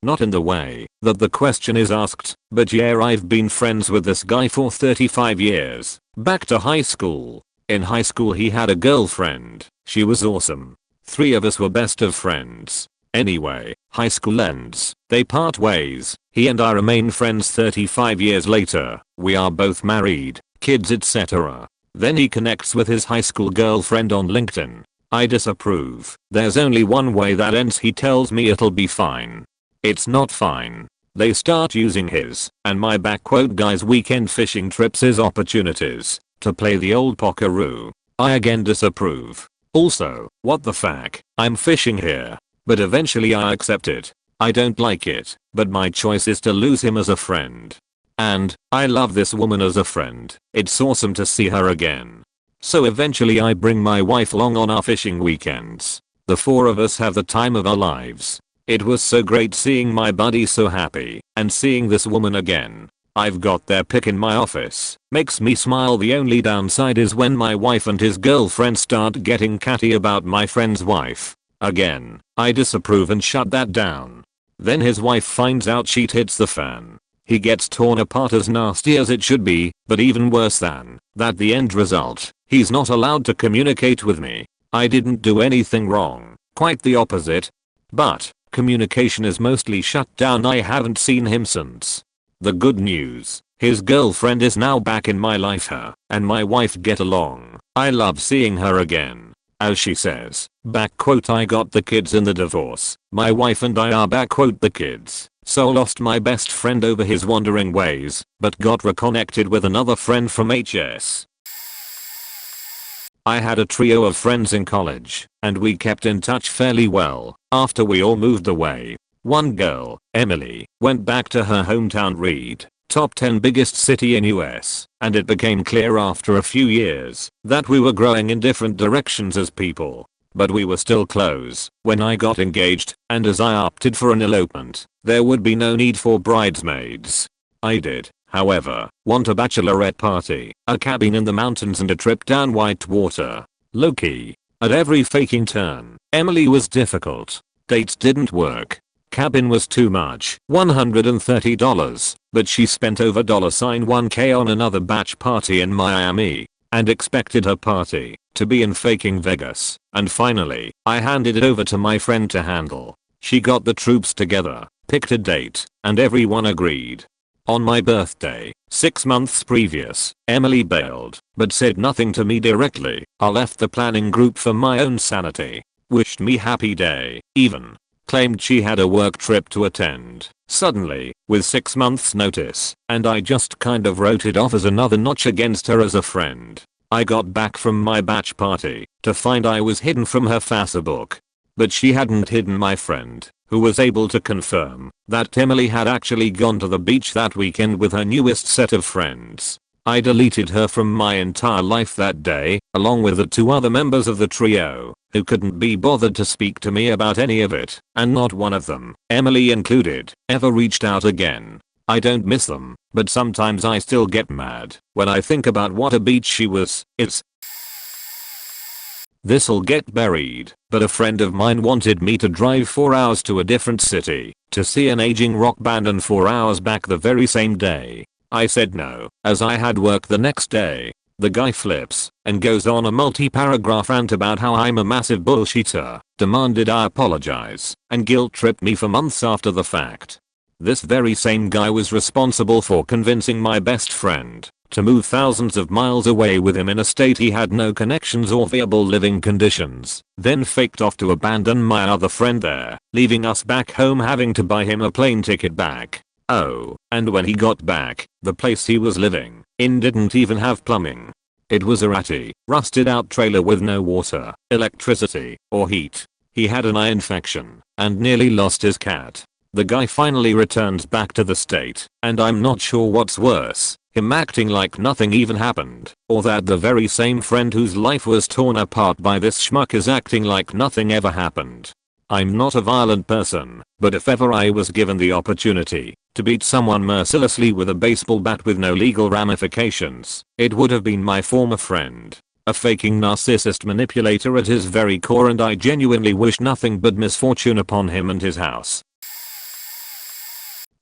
Not in the way that the question is asked, but yeah, I've been friends with this guy for 35 years. Back to high school. In high school he had a girlfriend. She was awesome. Three of us were best of friends. Anyway, high school ends, they part ways, he and I remain friends 35 years later, we are both married, kids etc. Then he connects with his high school girlfriend on LinkedIn. I disapprove. There's only one way that ends, he tells me it'll be fine. It's not fine. They start using his and my guy's weekend fishing trips as opportunities to play the old pokeroo. I again disapprove. Also, what the fuck, I'm fishing here. But eventually I accept it. I don't like it, but my choice is to lose him as a friend. And, I love this woman as a friend. It's awesome to see her again. So eventually I bring my wife along on our fishing weekends. The four of us have the time of our lives. It was so great seeing my buddy so happy, and seeing this woman again. I've got their pic in my office. Makes me smile. The only downside is when my wife and his girlfriend start getting catty about my friend's wife. Again, I disapprove and shut that down. Then his wife finds out, shit hits the fan. He gets torn apart as nasty as it should be, but even worse than that, the end result, he's not allowed to communicate with me. I didn't do anything wrong, quite the opposite. But, communication is mostly shut down. I haven't seen him since. The good news, his girlfriend is now back in my life. Her and my wife get along. I love seeing her again. As she says, I got the kids in the divorce. My wife and I are the kids. So lost my best friend over his wandering ways, but got reconnected with another friend from HS. I had a trio of friends in college, and we kept in touch fairly well after we all moved away. One girl, Emily, went back to her hometown Reed, top 10 biggest city in US, and it became clear after a few years that we were growing in different directions as people. But we were still close when I got engaged, and as I opted for an elopement, there would be no need for bridesmaids. I did, however, want a bachelorette party, a cabin in the mountains and a trip down Whitewater. Low-key. At every faking turn, Emily was difficult. Dates didn't work. Cabin was too much, $130, but she spent over $1K on another batch party in Miami, and expected her party to be in faking Vegas. And finally, I handed it over to my friend to handle. She got the troops together, picked a date, and everyone agreed. On my birthday, 6 months previous, Emily bailed, but said nothing to me directly. I left the planning group for my own sanity. Wished me happy day, even. Claimed she had a work trip to attend, suddenly, with 6 months notice, and I just kind of wrote it off as another notch against her as a friend. I got back from my batch party to find I was hidden from her Facebook. But she hadn't hidden my friend, who was able to confirm that Emily had actually gone to the beach that weekend with her newest set of friends. I deleted her from my entire life that day, along with the 2 other members of the trio, who couldn't be bothered to speak to me about any of it, and not one of them, Emily included, ever reached out again. I don't miss them, but sometimes I still get mad when I think about what a beach she was. This'll get buried, but a friend of mine wanted me to drive 4 hours to a different city to see an aging rock band and 4 hours back the very same day. I said no, as I had work the next day. The guy flips and goes on a multi-paragraph rant about how I'm a massive bullshitter, demanded I apologize, and guilt-tripped me for months after the fact. This very same guy was responsible for convincing my best friend to move thousands of miles away with him in a state he had no connections or viable living conditions, then faked off to abandon my other friend there, leaving us back home having to buy him a plane ticket back. Oh, and when he got back, the place he was living in didn't even have plumbing. It was a ratty, rusted out trailer with no water, electricity, or heat. He had an eye infection and nearly lost his cat. The guy finally returns back to the state, and I'm not sure what's worse, him acting like nothing even happened, or that the very same friend whose life was torn apart by this schmuck is acting like nothing ever happened. I'm not a violent person, but if ever I was given the opportunity to beat someone mercilessly with a baseball bat with no legal ramifications, it would have been my former friend. A faking narcissist manipulator at his very core, and I genuinely wish nothing but misfortune upon him and his house.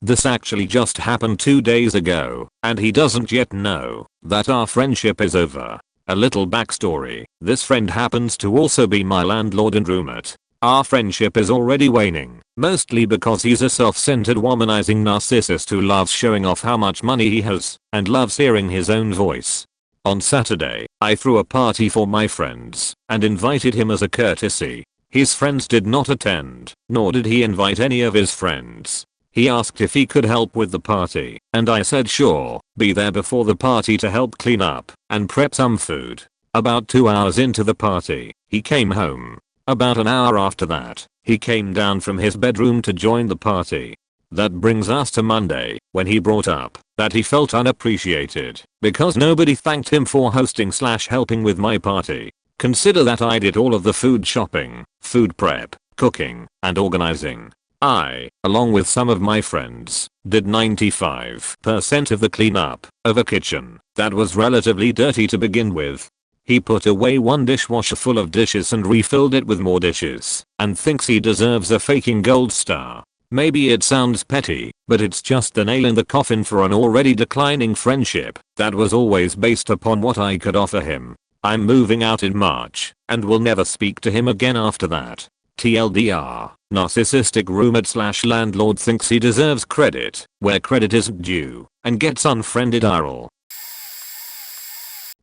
This actually just happened 2 days ago, and he doesn't yet know that our friendship is over. A little backstory, this friend happens to also be my landlord and roommate. Our friendship is already waning, mostly because he's a self-centered womanizing narcissist who loves showing off how much money he has, and loves hearing his own voice. On Saturday, I threw a party for my friends, and invited him as a courtesy. His friends did not attend, nor did he invite any of his friends. He asked if he could help with the party, and I said sure, be there before the party to help clean up and prep some food. About 2 hours into the party, he came home. About an hour after that, he came down from his bedroom to join the party. That brings us to Monday, when he brought up that he felt unappreciated because nobody thanked him for hosting/helping with my party. Consider that I did all of the food shopping, food prep, cooking, and organizing. I, along with some of my friends, did 95% of the cleanup of a kitchen that was relatively dirty to begin with. He put away one dishwasher full of dishes and refilled it with more dishes, and thinks he deserves a fucking gold star. Maybe it sounds petty, but it's just the nail in the coffin for an already declining friendship that was always based upon what I could offer him. I'm moving out in March, and will never speak to him again after that. TLDR, narcissistic roommate/landlord thinks he deserves credit where credit isn't due, and gets unfriended IRL.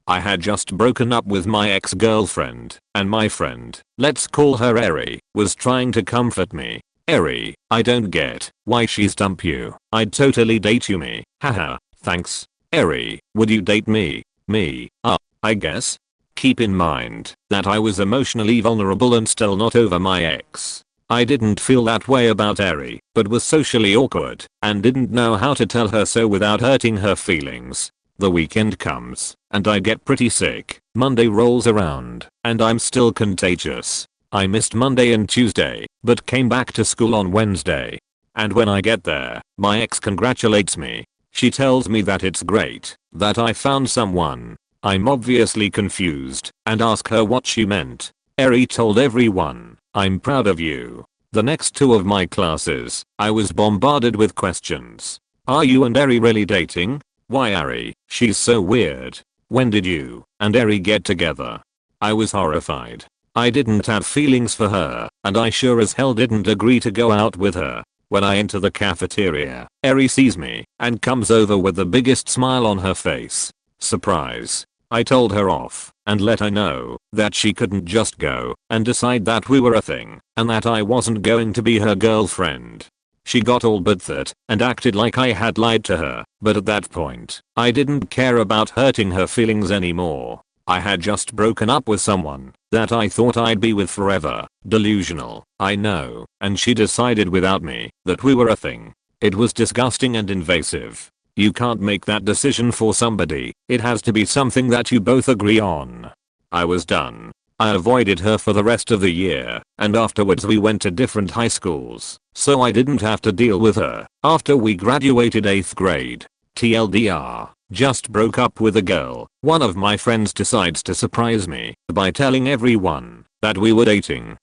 I had just broken up with my ex-girlfriend, and my friend, let's call her Eri, was trying to comfort me. Eri, I don't get why she's dump you. I'd totally date you me. Haha, thanks. Eri, would you date me? Me, I guess. Keep in mind that I was emotionally vulnerable and still not over my ex. I didn't feel that way about Eri, but was socially awkward and didn't know how to tell her so without hurting her feelings. The weekend comes, and I get pretty sick. Monday rolls around, and I'm still contagious. I missed Monday and Tuesday, but came back to school on Wednesday. And when I get there, my ex congratulates me. She tells me that it's great, that I found someone. I'm obviously confused, and ask her what she meant. Eri told everyone, I'm proud of you. The next 2 of my classes, I was bombarded with questions. Are you and Eri really dating? Why Eri? She's so weird. When did you and Eri get together? I was horrified. I didn't have feelings for her, and I sure as hell didn't agree to go out with her. When I enter the cafeteria, Eri sees me and comes over with the biggest smile on her face. Surprise. I told her off and let her know that she couldn't just go and decide that we were a thing and that I wasn't going to be her girlfriend. She got all but that and acted like I had lied to her, but at that point, I didn't care about hurting her feelings anymore. I had just broken up with someone that I thought I'd be with forever. Delusional, I know, and she decided without me that we were a thing. It was disgusting and invasive. You can't make that decision for somebody. It has to be something that you both agree on. I was done. I avoided her for the rest of the year, and afterwards we went to different high schools, so I didn't have to deal with her after we graduated 8th grade. TLDR, just broke up with a girl. One of my friends decides to surprise me by telling everyone that we were dating.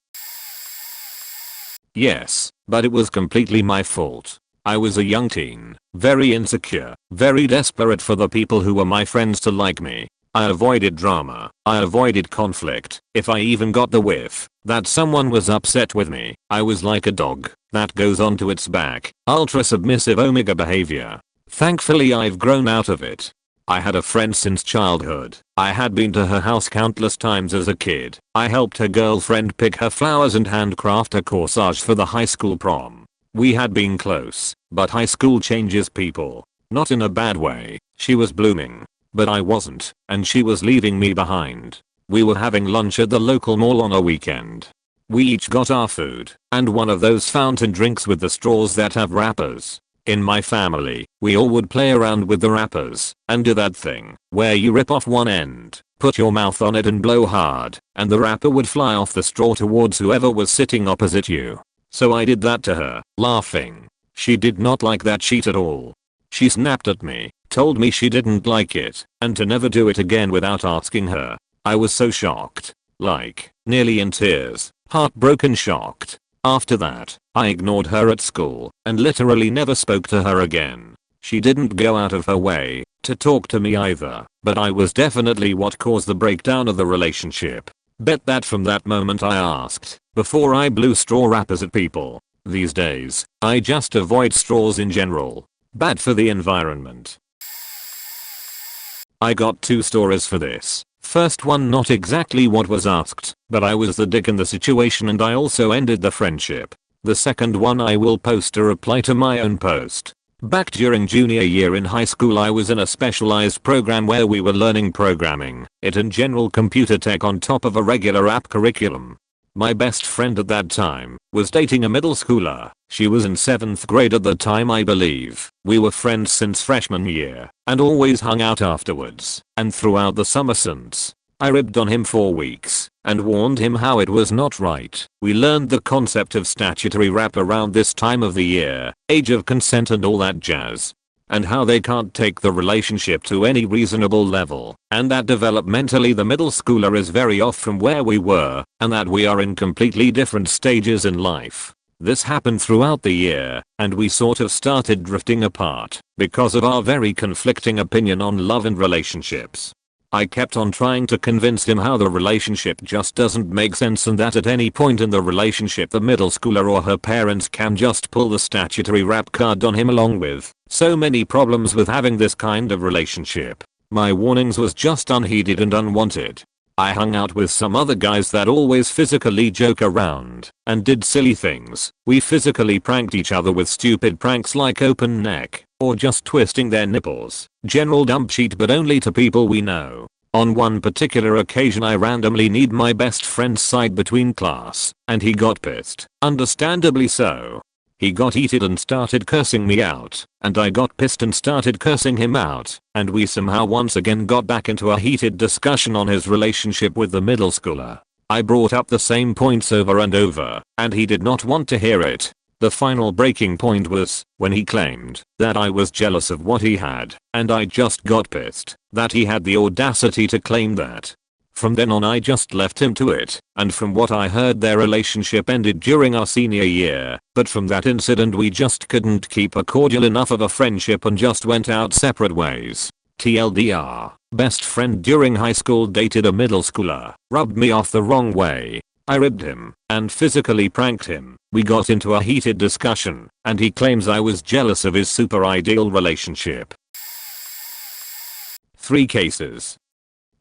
Yes, but it was completely my fault. I was a young teen, very insecure, very desperate for the people who were my friends to like me. I avoided drama, I avoided conflict. If I even got the whiff that someone was upset with me, I was like a dog that goes onto its back, ultra submissive omega behavior. Thankfully I've grown out of it. I had a friend since childhood. I had been to her house countless times as a kid. I helped her girlfriend pick her flowers and handcraft a corsage for the high school prom. We had been close, but high school changes people. Not in a bad way. She was blooming, but I wasn't, and she was leaving me behind. We were having lunch at the local mall on a weekend. We each got our food, and one of those fountain drinks with the straws that have wrappers. In my family, we all would play around with the wrappers, and do that thing, where you rip off one end, put your mouth on it and blow hard, and the wrapper would fly off the straw towards whoever was sitting opposite you. So I did that to her, laughing. She did not like that sheet at all. She snapped at me, told me she didn't like it, and to never do it again without asking her. I was so shocked. Like, nearly in tears, heartbroken shocked. After that, I ignored her at school, and literally never spoke to her again. She didn't go out of her way to talk to me either, but I was definitely what caused the breakdown of the relationship. Bet that from that moment I asked before I blew straw wrappers at people. These days, I just avoid straws in general. Bad for the environment. I got 2 stories for this. First one, not exactly what was asked, but I was the dick in the situation and I also ended the friendship. The second one, I will post a reply to my own post. Back during junior year in high school, I was in a specialized program where we were learning programming, it and general computer tech on top of a regular app curriculum. My best friend at that time was dating a middle schooler. She was in 7th grade at the time, I believe. We were friends since freshman year and always hung out afterwards and throughout the summer since. I ribbed on him for weeks and warned him how it was not right. We learned the concept of statutory rap around this time of the year, age of consent and all that jazz. And how they can't take the relationship to any reasonable level, and that developmentally the middle schooler is very off from where we were, and that we are in completely different stages in life. This happened throughout the year, and we sort of started drifting apart because of our very conflicting opinion on love and relationships. I kept on trying to convince him how the relationship just doesn't make sense and that at any point in the relationship the middle schooler or her parents can just pull the statutory rap card on him, along with so many problems with having this kind of relationship. My warnings was just unheeded and unwanted. I hung out with some other guys that always physically joke around and did silly things. We physically pranked each other with stupid pranks like open neck or just twisting their nipples. General dumb shit, but only to people we know. On one particular occasion I randomly kneed my best friend's side between class and he got pissed. Understandably so. He got heated and started cursing me out, and I got pissed and started cursing him out, and we somehow once again got back into a heated discussion on his relationship with the middle schooler. I brought up the same points over and over, and he did not want to hear it. The final breaking point was when he claimed that I was jealous of what he had, and I just got pissed that he had the audacity to claim that. From then on I just left him to it, and from what I heard their relationship ended during our senior year, but from that incident we just couldn't keep a cordial enough of a friendship and just went out separate ways. TLDR, best friend during high school dated a middle schooler, rubbed me off the wrong way. I ribbed him and physically pranked him. We got into a heated discussion and he claims I was jealous of his super ideal relationship. 3 cases.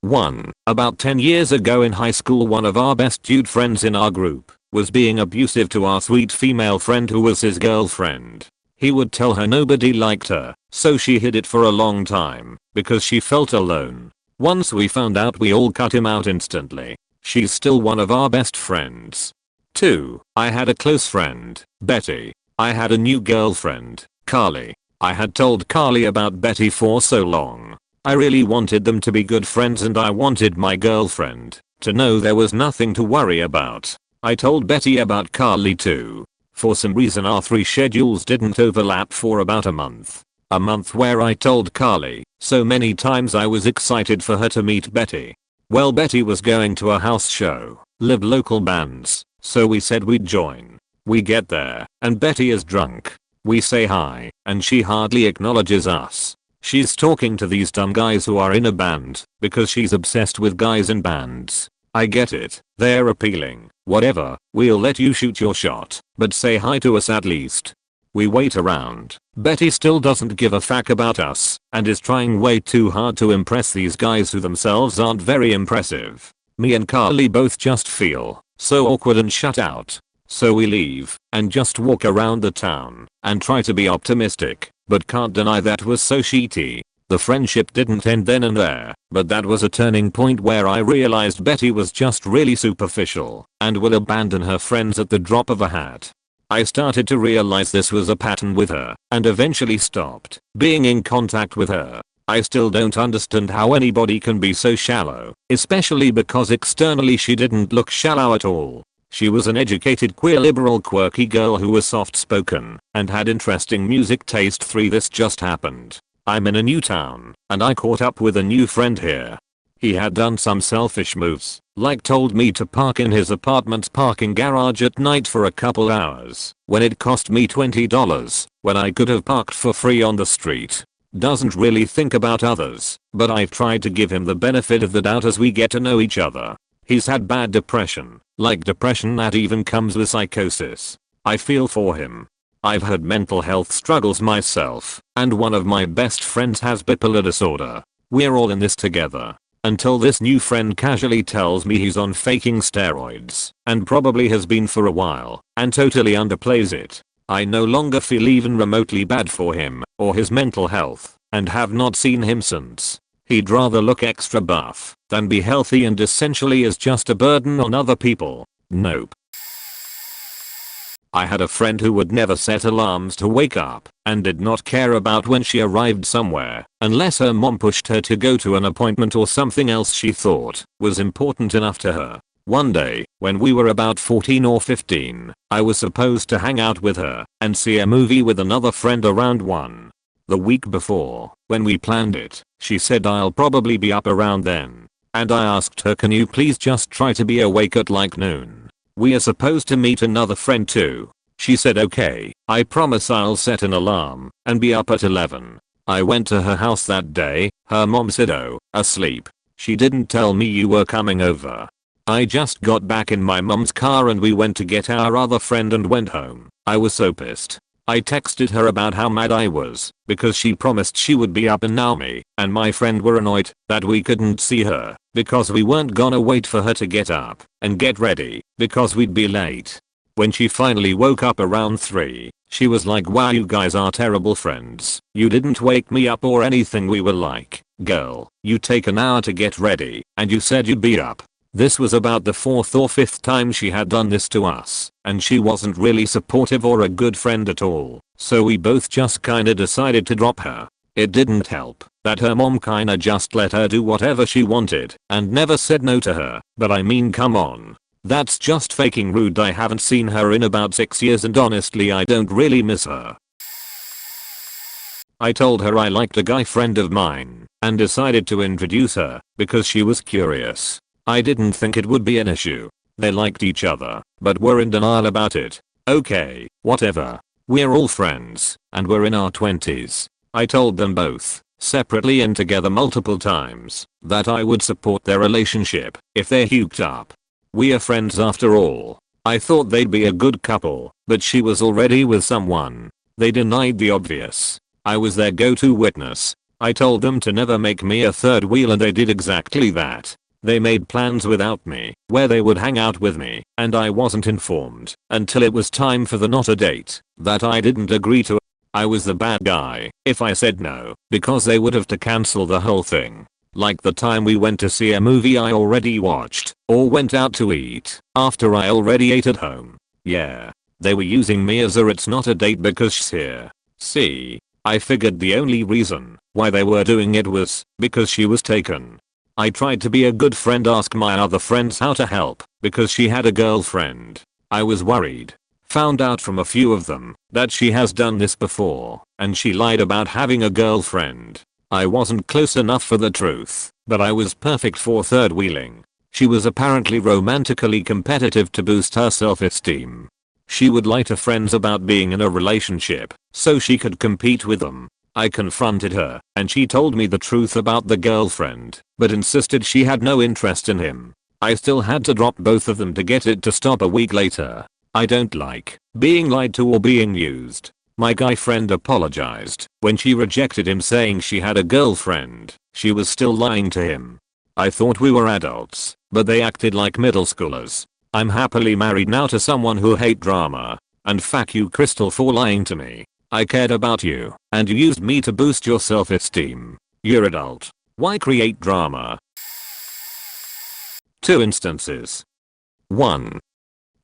1. About 10 years ago in high school, one of our best dude friends in our group was being abusive to our sweet female friend who was his girlfriend. He would tell her nobody liked her, so she hid it for a long time because she felt alone. Once we found out, we all cut him out instantly. She's still one of our best friends. 2. I had a close friend, Betty. I had a new girlfriend, Carly. I had told Carly about Betty for so long. I really wanted them to be good friends and I wanted my girlfriend to know there was nothing to worry about. I told Betty about Carly too. For some reason our 3 schedules didn't overlap for about a month. A month where I told Carly so many times I was excited for her to meet Betty. Well, Betty was going to a house show, live local bands, so we said we'd join. We get there and Betty is drunk. We say hi and she hardly acknowledges us. She's talking to these dumb guys who are in a band because she's obsessed with guys in bands. I get it, they're appealing, whatever, we'll let you shoot your shot, but say hi to us at least. We wait around. Betty still doesn't give a fuck about us and is trying way too hard to impress these guys who themselves aren't very impressive. Me and Carly both just feel so awkward and shut out. So we leave and just walk around the town and try to be optimistic, but can't deny that was so shitty. The friendship didn't end then and there, but that was a turning point where I realized Betty was just really superficial and will abandon her friends at the drop of a hat. I started to realize this was a pattern with her and eventually stopped being in contact with her. I still don't understand how anybody can be so shallow, especially because externally she didn't look shallow at all. She was an educated queer liberal quirky girl who was soft spoken and had interesting music taste. 3. This just happened. I'm in a new town and I caught up with a new friend here. He had done some selfish moves, Like told me to park in his apartment's parking garage at night for a couple hours when it cost me $20 when I could have parked for free on the street. Doesn't really think about others, but I've tried to give him the benefit of the doubt as we get to know each other. He's had bad depression, like depression that even comes with psychosis. I feel for him. I've had mental health struggles myself, and one of my best friends has bipolar disorder. We're all in this together. Until this new friend casually tells me he's on faking steroids, and probably has been for a while, and totally underplays it. I no longer feel even remotely bad for him, or his mental health, and have not seen him since. He'd rather look extra buff than be healthy and essentially is just a burden on other people. Nope. I had a friend who would never set alarms to wake up and did not care about when she arrived somewhere unless her mom pushed her to go to an appointment or something else she thought was important enough to her. One day, when we were about 14 or 15, I was supposed to hang out with her and see a movie with another friend around 1. The week before, when we planned it, she said I'll probably be up around then. And I asked her, can you please just try to be awake at like noon? We are supposed to meet another friend too. She said okay, I promise I'll set an alarm and be up at 11. I went to her house that day. Her mom said oh, asleep. She didn't tell me you were coming over. I just got back in my mom's car and we went to get our other friend and went home. I was so pissed. I texted her about how mad I was because she promised she would be up and now me and my friend were annoyed that we couldn't see her because we weren't gonna wait for her to get up and get ready because we'd be late. When she finally woke up around 3, she was like, wow, you guys are terrible friends. You didn't wake me up or anything. We were like, girl, you take an hour to get ready and you said you'd be up. This was about the 4th or 5th time she had done this to us, and she wasn't really supportive or a good friend at all, so we both just kinda decided to drop her. It didn't help that her mom kinda just let her do whatever she wanted and never said no to her, but I mean come on. That's just faking rude. I haven't seen her in about 6 years and honestly I don't really miss her. I told her I liked a guy friend of mine and decided to introduce her because she was curious. I didn't think it would be an issue. They liked each other, but were in denial about it. Okay, whatever. We're all friends, and we're in our 20s. I told them both, separately and together multiple times, that I would support their relationship if they hooked up. We are friends after all. I thought they'd be a good couple, but she was already with someone. They denied the obvious. I was their go-to witness. I told them to never make me a third wheel and they did exactly that. They made plans without me, where they would hang out with me, and I wasn't informed until it was time for the not a date that I didn't agree to. I was the bad guy if I said no, because they would have to cancel the whole thing. Like the time we went to see a movie I already watched, or went out to eat after I already ate at home. Yeah. They were using me as a it's not a date because she's here. See? I figured the only reason why they were doing it was because she was taken. I tried to be a good friend, ask my other friends how to help because she had a girlfriend. I was worried. Found out from a few of them that she has done this before and she lied about having a girlfriend. I wasn't close enough for the truth, but I was perfect for third wheeling. She was apparently romantically competitive to boost her self-esteem. She would lie to friends about being in a relationship so she could compete with them. I confronted her and she told me the truth about the girlfriend, but insisted she had no interest in him. I still had to drop both of them to get it to stop a week later. I don't like being lied to or being used. My guy friend apologized when she rejected him, saying she had a girlfriend. She was still lying to him. I thought we were adults, but they acted like middle schoolers. I'm happily married now to someone who hate drama. And fuck you, Crystal, for lying to me. I cared about you, and you used me to boost your self-esteem. You're adult. Why create drama? 2 instances. 1.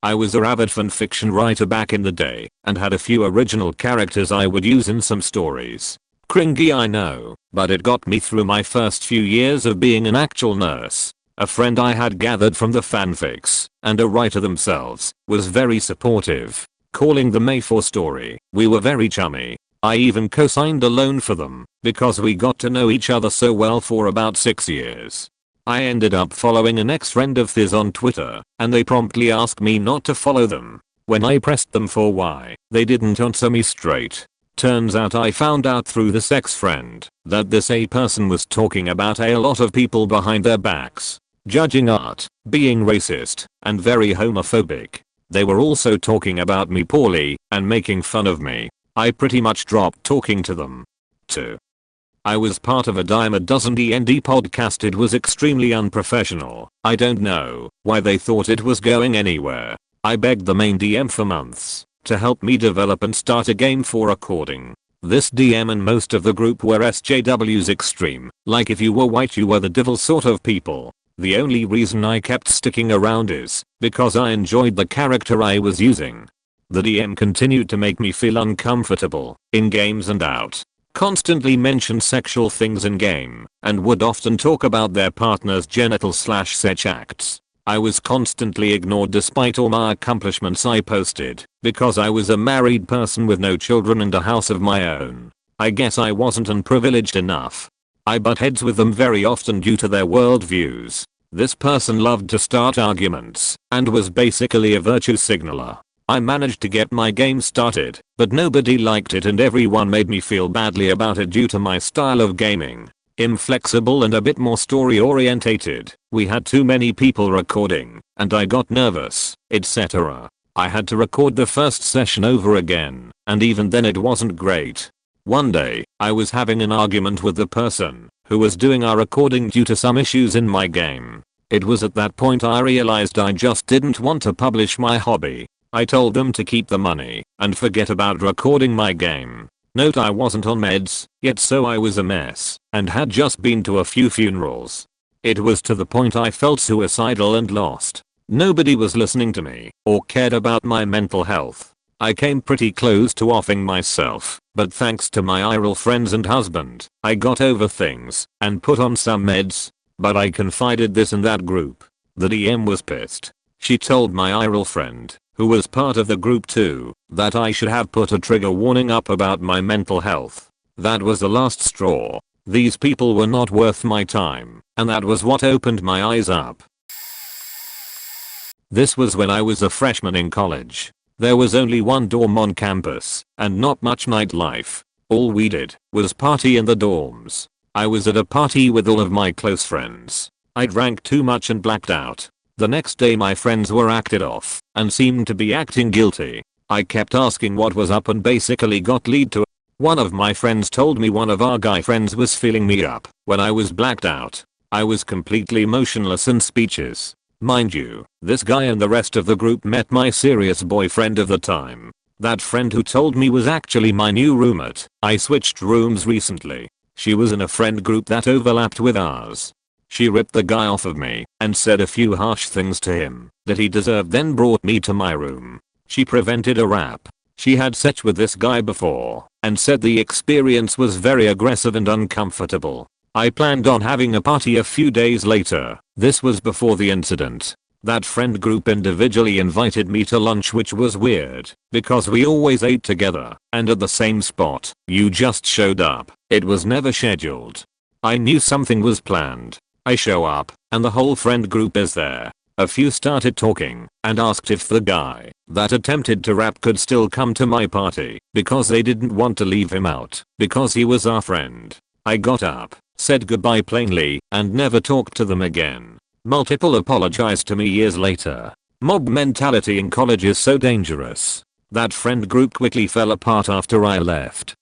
I was a avid fanfiction writer back in the day, and had a few original characters I would use in some stories. Cringy, I know, but it got me through my first few years of being an actual nurse. A friend I had gathered from the fanfics, and a writer themselves, was very supportive. Calling them A for story. We were very chummy. I even co-signed a loan for them because we got to know each other so well for about 6 years. I ended up following an ex-friend of his on Twitter, and they promptly asked me not to follow them. When I pressed them for why, they didn't answer me straight. Turns out I found out through this ex-friend that this A person was talking about a lot of people behind their backs, judging art, being racist, and very homophobic. They were also talking about me poorly and making fun of me. I pretty much dropped talking to them. 2. I was part of a dime a dozen D&D podcast. It was extremely unprofessional. I don't know why they thought it was going anywhere. I begged the main DM for months to help me develop and start a game for recording. This DM and most of the group were SJWs extreme, like if you were white you were the devil sort of people. The only reason I kept sticking around is because I enjoyed the character I was using. The DM continued to make me feel uncomfortable in games and out. Constantly mentioned sexual things in game and would often talk about their partner's genital/sex acts. I was constantly ignored despite all my accomplishments I posted because I was a married person with no children and a house of my own. I guess I wasn't unprivileged enough. I butt heads with them very often due to their worldviews. This person loved to start arguments and was basically a virtue signaler. I managed to get my game started, but nobody liked it and everyone made me feel badly about it due to my style of gaming. Inflexible and a bit more story orientated. We had too many people recording, and I got nervous, etc. I had to record the first session over again, and even then it wasn't great. One day, I was having an argument with the person who was doing our recording due to some issues in my game. It was at that point I realized I just didn't want to publish my hobby. I told them to keep the money and forget about recording my game. Note I wasn't on meds yet, so I was a mess and had just been to a few funerals. It was to the point I felt suicidal and lost. Nobody was listening to me or cared about my mental health. I came pretty close to offing myself, but thanks to my IRL friends and husband, I got over things and put on some meds. But I confided this in that group. The DM was pissed. She told my IRL friend, who was part of the group too, that I should have put a trigger warning up about my mental health. That was the last straw. These people were not worth my time, and that was what opened my eyes up. This was when I was a freshman in college. There was only one dorm on campus, and not much nightlife. All we did was party in the dorms. I was at a party with all of my close friends. I drank too much and blacked out. The next day my friends were acted off and seemed to be acting guilty. I kept asking what was up and basically got lead to it. One of my friends told me one of our guy friends was filling me up when I was blacked out. I was completely motionless and speechless. Mind you, this guy and the rest of the group met my serious boyfriend of the time. That friend who told me was actually my new roommate. I switched rooms recently. She was in a friend group that overlapped with ours. She ripped the guy off of me and said a few harsh things to him that he deserved, then brought me to my room. She prevented a rap. She had sex with this guy before and said the experience was very aggressive and uncomfortable. I planned on having a party a few days later. This was before the incident. That friend group individually invited me to lunch, which was weird because we always ate together and at the same spot. You just showed up. It was never scheduled. I knew something was planned. I show up, and the whole friend group is there. A few started talking and asked if the guy that attempted to rap could still come to my party because they didn't want to leave him out because he was our friend. I got up, said goodbye plainly, and never talked to them again. Multiple apologized to me years later. Mob mentality in college is so dangerous. That friend group quickly fell apart after I left.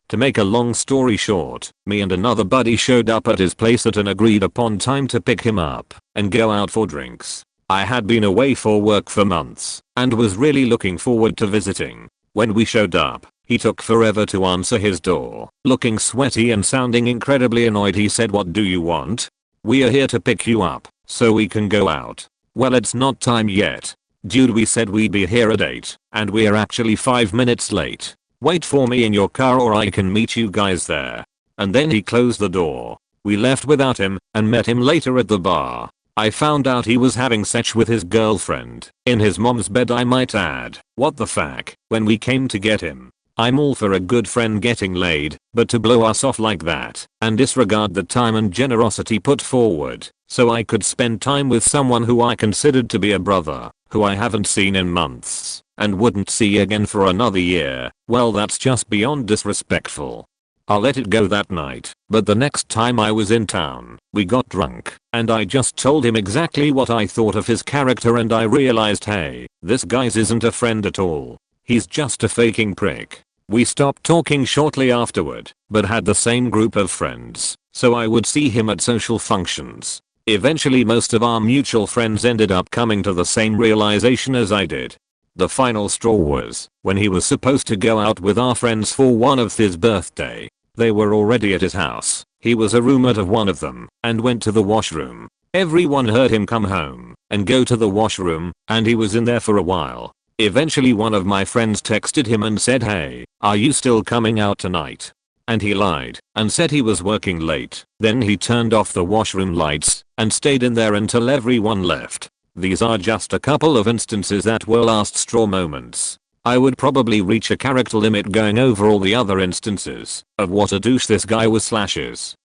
To make a long story short, me and another buddy showed up at his place at an agreed upon time to pick him up and go out for drinks. I had been away for work for months and was really looking forward to visiting. When we showed up, he took forever to answer his door. Looking sweaty and sounding incredibly annoyed, he said, "What do you want?" "We are here to pick you up so we can go out." "Well, it's not time yet. Dude, we said we'd be here at 8 and we're actually 5 minutes late. Wait for me in your car or I can meet you guys there." And then he closed the door. We left without him and met him later at the bar. I found out he was having sex with his girlfriend in his mom's bed, I might add. What the fuck? When we came to get him, I'm all for a good friend getting laid, but to blow us off like that and disregard the time and generosity put forward so I could spend time with someone who I considered to be a brother, who I haven't seen in months and wouldn't see again for another year, well that's just beyond disrespectful. I let it go that night, but the next time I was in town, we got drunk, and I just told him exactly what I thought of his character and I realized, hey, this guy isn't a friend at all. He's just a faking prick. We stopped talking shortly afterward, but had the same group of friends, so I would see him at social functions. Eventually most of our mutual friends ended up coming to the same realization as I did. The final straw was when he was supposed to go out with our friends for one of his birthday. They were already at his house. He was a roommate of one of them and went to the washroom. Everyone heard him come home and go to the washroom, and he was in there for a while. Eventually one of my friends texted him and said, hey, are you still coming out tonight? And he lied and said he was working late. Then he turned off the washroom lights and stayed in there until everyone left. These are just a couple of instances that were last straw moments. I would probably reach a character limit going over all the other instances of what a douche this guy was /is.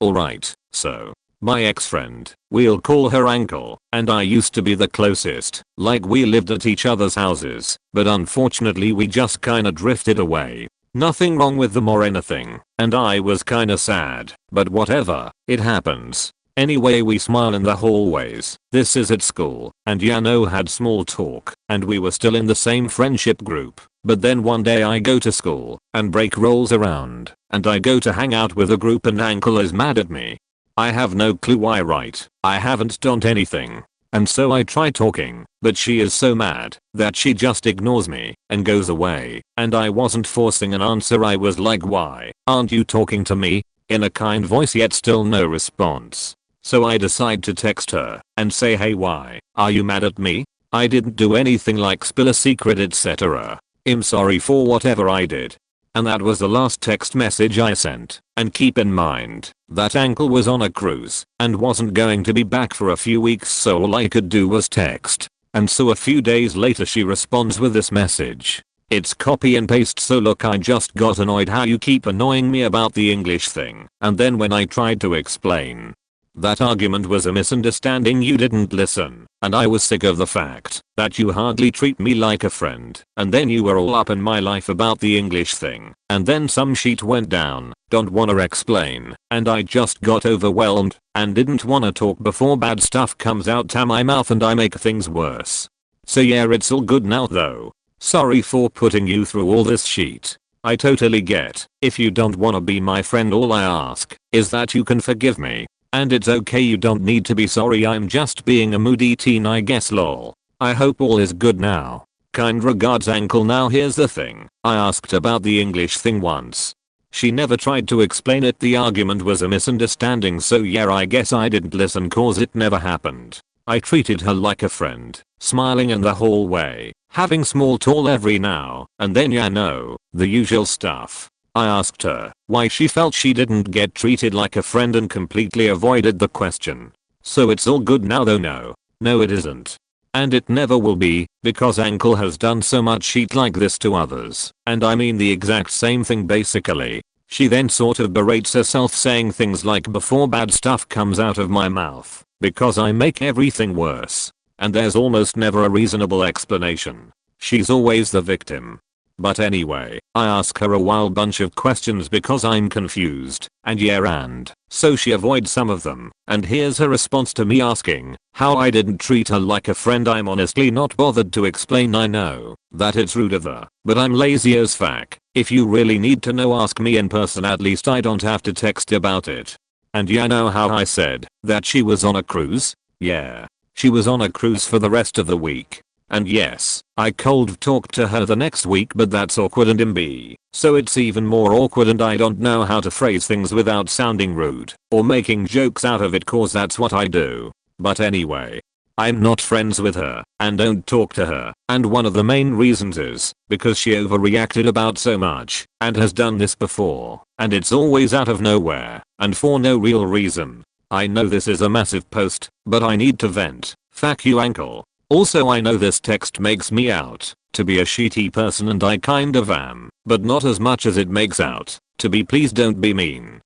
Alright, so my ex-friend, we'll call her Ankle, and I used to be the closest, like we lived at each other's houses, but unfortunately we just kinda drifted away. Nothing wrong with them or anything, and I was kinda sad, but whatever, it happens. Anyway, we smile in the hallways. This is at school, and Yano had small talk, and we were still in the same friendship group. But then one day I go to school, and break rolls around, and I go to hang out with a group and Ankle is mad at me. I have no clue why, right? I haven't done anything. And so I try talking, but she is so mad that she just ignores me and goes away, and I wasn't forcing an answer, I was like, why aren't you talking to me? In a kind voice, yet still no response. So I decide to text her and say, hey, why are you mad at me? I didn't do anything like spill a secret etc. I'm sorry for whatever I did. And that was the last text message I sent. And keep in mind that Ankle was on a cruise and wasn't going to be back for a few weeks, so all I could do was text. And so a few days later she responds with this message. It's copy and paste, so look, I just got annoyed how you keep annoying me about the English thing. And then when I tried to explain that argument was a misunderstanding, you didn't listen, and I was sick of the fact that you hardly treat me like a friend, and then you were all up in my life about the English thing, and then some shit went down, don't wanna explain, and I just got overwhelmed and didn't wanna talk before bad stuff comes out to my mouth and I make things worse. So yeah, it's all good now though. Sorry for putting you through all this shit. I totally get if you don't wanna be my friend, all I ask is that you can forgive me. And it's okay, you don't need to be sorry, I'm just being a moody teen, I guess, lol. I hope all is good now. Kind regards, Ankle. Now here's the thing, I asked about the English thing once. She never tried to explain it, the argument was a misunderstanding, so yeah, I guess I didn't listen cause it never happened. I treated her like a friend, smiling in the hallway, having small talk every now and then, yeah, no, the usual stuff. I asked her why she felt she didn't get treated like a friend and completely avoided the question. So it's all good now though? No it isn't. And it never will be, because Ankle has done so much shit like this to others, and I mean the exact same thing basically. She then sort of berates herself, saying things like, before bad stuff comes out of my mouth, because I make everything worse. And there's almost never a reasonable explanation. She's always the victim. But anyway, I ask her a wild bunch of questions because I'm confused, and yeah, and so she avoids some of them, and here's her response to me asking how I didn't treat her like a friend. I'm honestly not bothered to explain. I know that it's rude of her, but I'm lazy as fuck. If you really need to know, ask me in person, at least I don't have to text about it. And you know how I said that she was on a cruise? Yeah, she was on a cruise for the rest of the week. And yes, I cold talked to her the next week, but that's awkward and imby, so it's even more awkward, and I don't know how to phrase things without sounding rude or making jokes out of it, cause that's what I do. But anyway, I'm not friends with her and don't talk to her, and one of the main reasons is because she overreacted about so much and has done this before, and it's always out of nowhere and for no real reason. I know this is a massive post, but I need to vent. Fuck you, Ankle. Also, I know this text makes me out to be a shitty person, and I kind of am, but not as much as it makes out to be. Please don't be mean.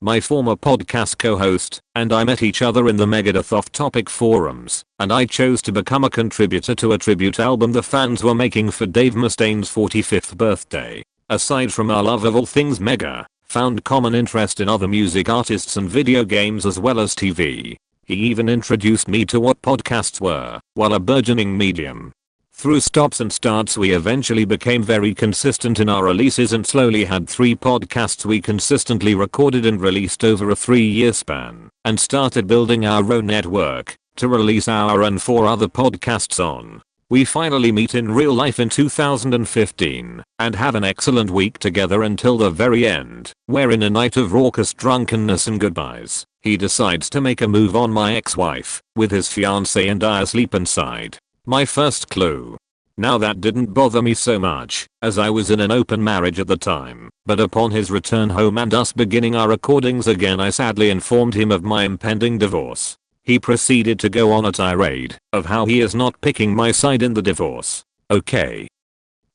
My former podcast co-host and I met each other in the Megadeth off-topic forums, and I chose to become a contributor to a tribute album the fans were making for Dave Mustaine's 45th birthday. Aside from our love of all things Mega, found common interest in other music artists and video games as well as TV. He even introduced me to what podcasts were, while a burgeoning medium. Through stops and starts we eventually became very consistent in our releases and slowly had 3 podcasts we consistently recorded and released over a 3-year span, and started building our own network to release our and 4 other podcasts on. We finally meet in real life in 2015 and have an excellent week together until the very end, where in a night of raucous drunkenness and goodbyes, he decides to make a move on my ex-wife with his fiancée and I asleep inside. My first clue. Now that didn't bother me so much, as I was in an open marriage at the time, but upon his return home and us beginning our recordings again, I sadly informed him of my impending divorce. He proceeded to go on a tirade of how he is not picking my side in the divorce. Okay.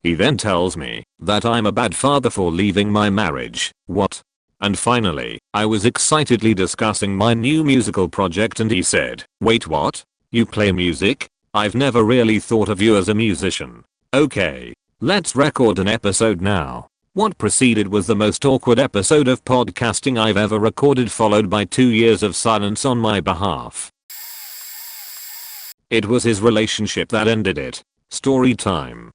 He then tells me that I'm a bad father for leaving my marriage. What? And finally, I was excitedly discussing my new musical project and he said, "Wait, what? You play music? I've never really thought of you as a musician. Okay, let's record an episode now." What preceded was the most awkward episode of podcasting I've ever recorded, followed by 2 years of silence on my behalf. It was his relationship that ended it. Story time.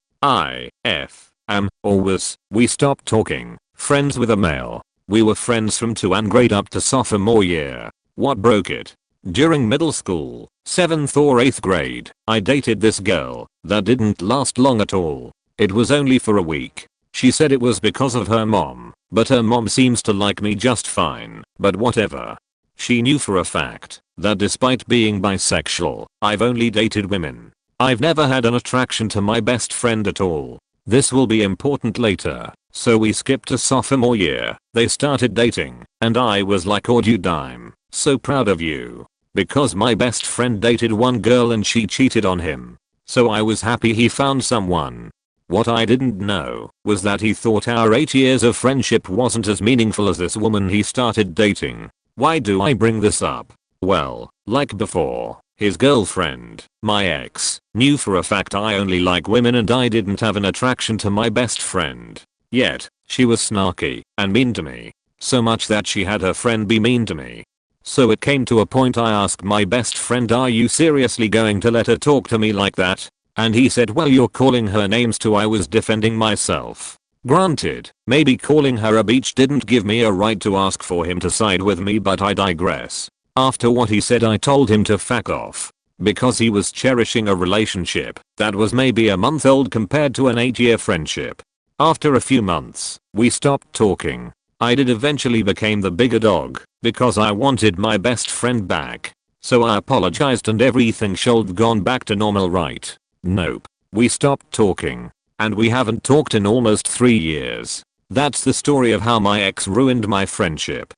We stopped talking, friends with a male. We were friends from 2 and grade up to sophomore year. What broke it? During middle school, 7th or 8th grade, I dated this girl that didn't last long at all. It was only for a week. She said it was because of her mom, but her mom seems to like me just fine, but whatever. She knew for a fact that despite being bisexual, I've only dated women. I've never had an attraction to my best friend at all. This will be important later, so we skipped to sophomore year. They started dating, and I was like, "Oh you dime, so proud of you." Because my best friend dated one girl and she cheated on him. So I was happy he found someone. What I didn't know was that he thought our 8 years of friendship wasn't as meaningful as this woman he started dating. Why do I bring this up? Well, like before, his girlfriend, my ex, knew for a fact I only like women and I didn't have an attraction to my best friend. Yet, she was snarky and mean to me. So much that she had her friend be mean to me. So it came to a point I asked my best friend, "Are you seriously going to let her talk to me like that?" And he said, "Well, you're calling her names too." I was defending myself. Granted, maybe calling her a bitch didn't give me a right to ask for him to side with me, but I digress. After what he said, I told him to fuck off. Because he was cherishing a relationship that was maybe a month old compared to an 8-year friendship. After a few months, we stopped talking. I did eventually became the bigger dog because I wanted my best friend back. So I apologized and everything should have gone back to normal, right? Nope. We stopped talking. And we haven't talked in almost 3 years. That's the story of how my ex ruined my friendship.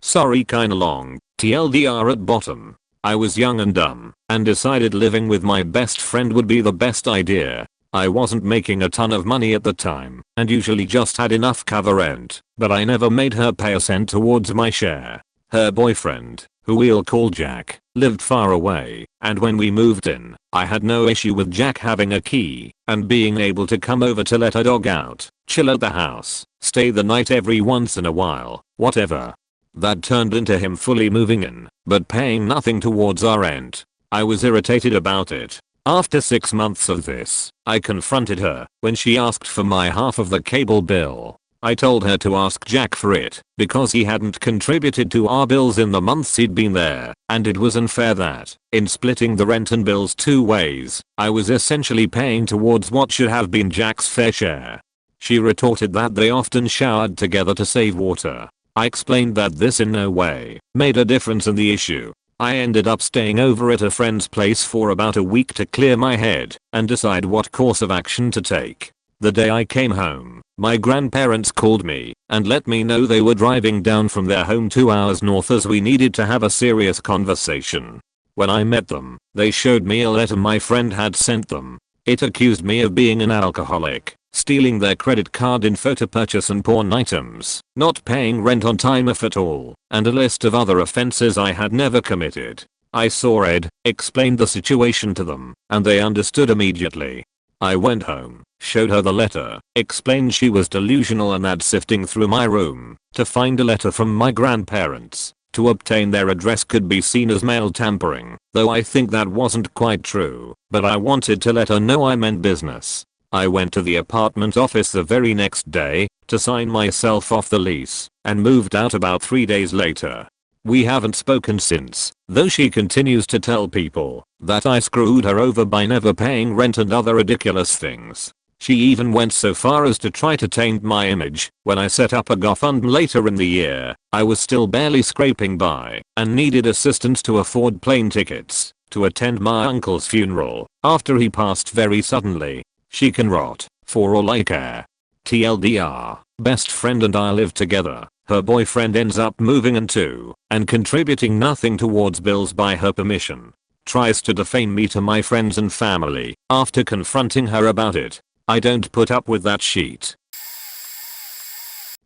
Sorry, kinda long. TLDR at bottom. I was young and dumb and decided living with my best friend would be the best idea. I wasn't making a ton of money at the time and usually just had enough cover rent, but I never made her pay a cent towards my share. Her boyfriend, who we'll call Jack, lived far away, and when we moved in, I had no issue with Jack having a key and being able to come over to let her dog out, chill at the house, stay the night every once in a while, whatever. That turned into him fully moving in, but paying nothing towards our rent. I was irritated about it. After 6 months of this, I confronted her when she asked for my half of the cable bill. I told her to ask Jack for it because he hadn't contributed to our bills in the months he'd been there, and it was unfair that, in splitting the rent and bills 2 ways, I was essentially paying towards what should have been Jack's fair share. She retorted that they often showered together to save water. I explained that this in no way made a difference in the issue. I ended up staying over at a friend's place for about a week to clear my head and decide what course of action to take. The day I came home, my grandparents called me and let me know they were driving down from their home 2 hours north as we needed to have a serious conversation. When I met them, they showed me a letter my friend had sent them. It accused me of being an alcoholic, stealing their credit card info to purchase and pawn items, not paying rent on time if at all, and a list of other offenses I had never committed. I saw Ed, explained the situation to them, and they understood immediately. I went home, showed her the letter, explained she was delusional and had sifting through my room to find a letter from my grandparents. To obtain their address could be seen as mail tampering, though I think that wasn't quite true, but I wanted to let her know I meant business. I went to the apartment office the very next day to sign myself off the lease and moved out about 3 days later. We haven't spoken since, though she continues to tell people that I screwed her over by never paying rent and other ridiculous things. She even went so far as to try to taint my image. When I set up a GoFundMe later in the year, I was still barely scraping by and needed assistance to afford plane tickets to attend my uncle's funeral after he passed very suddenly. She can rot, for all I care. TLDR, best friend and I live together. Her boyfriend ends up moving in too and contributing nothing towards bills by her permission. Tries to defame me to my friends and family after confronting her about it. I don't put up with that shit.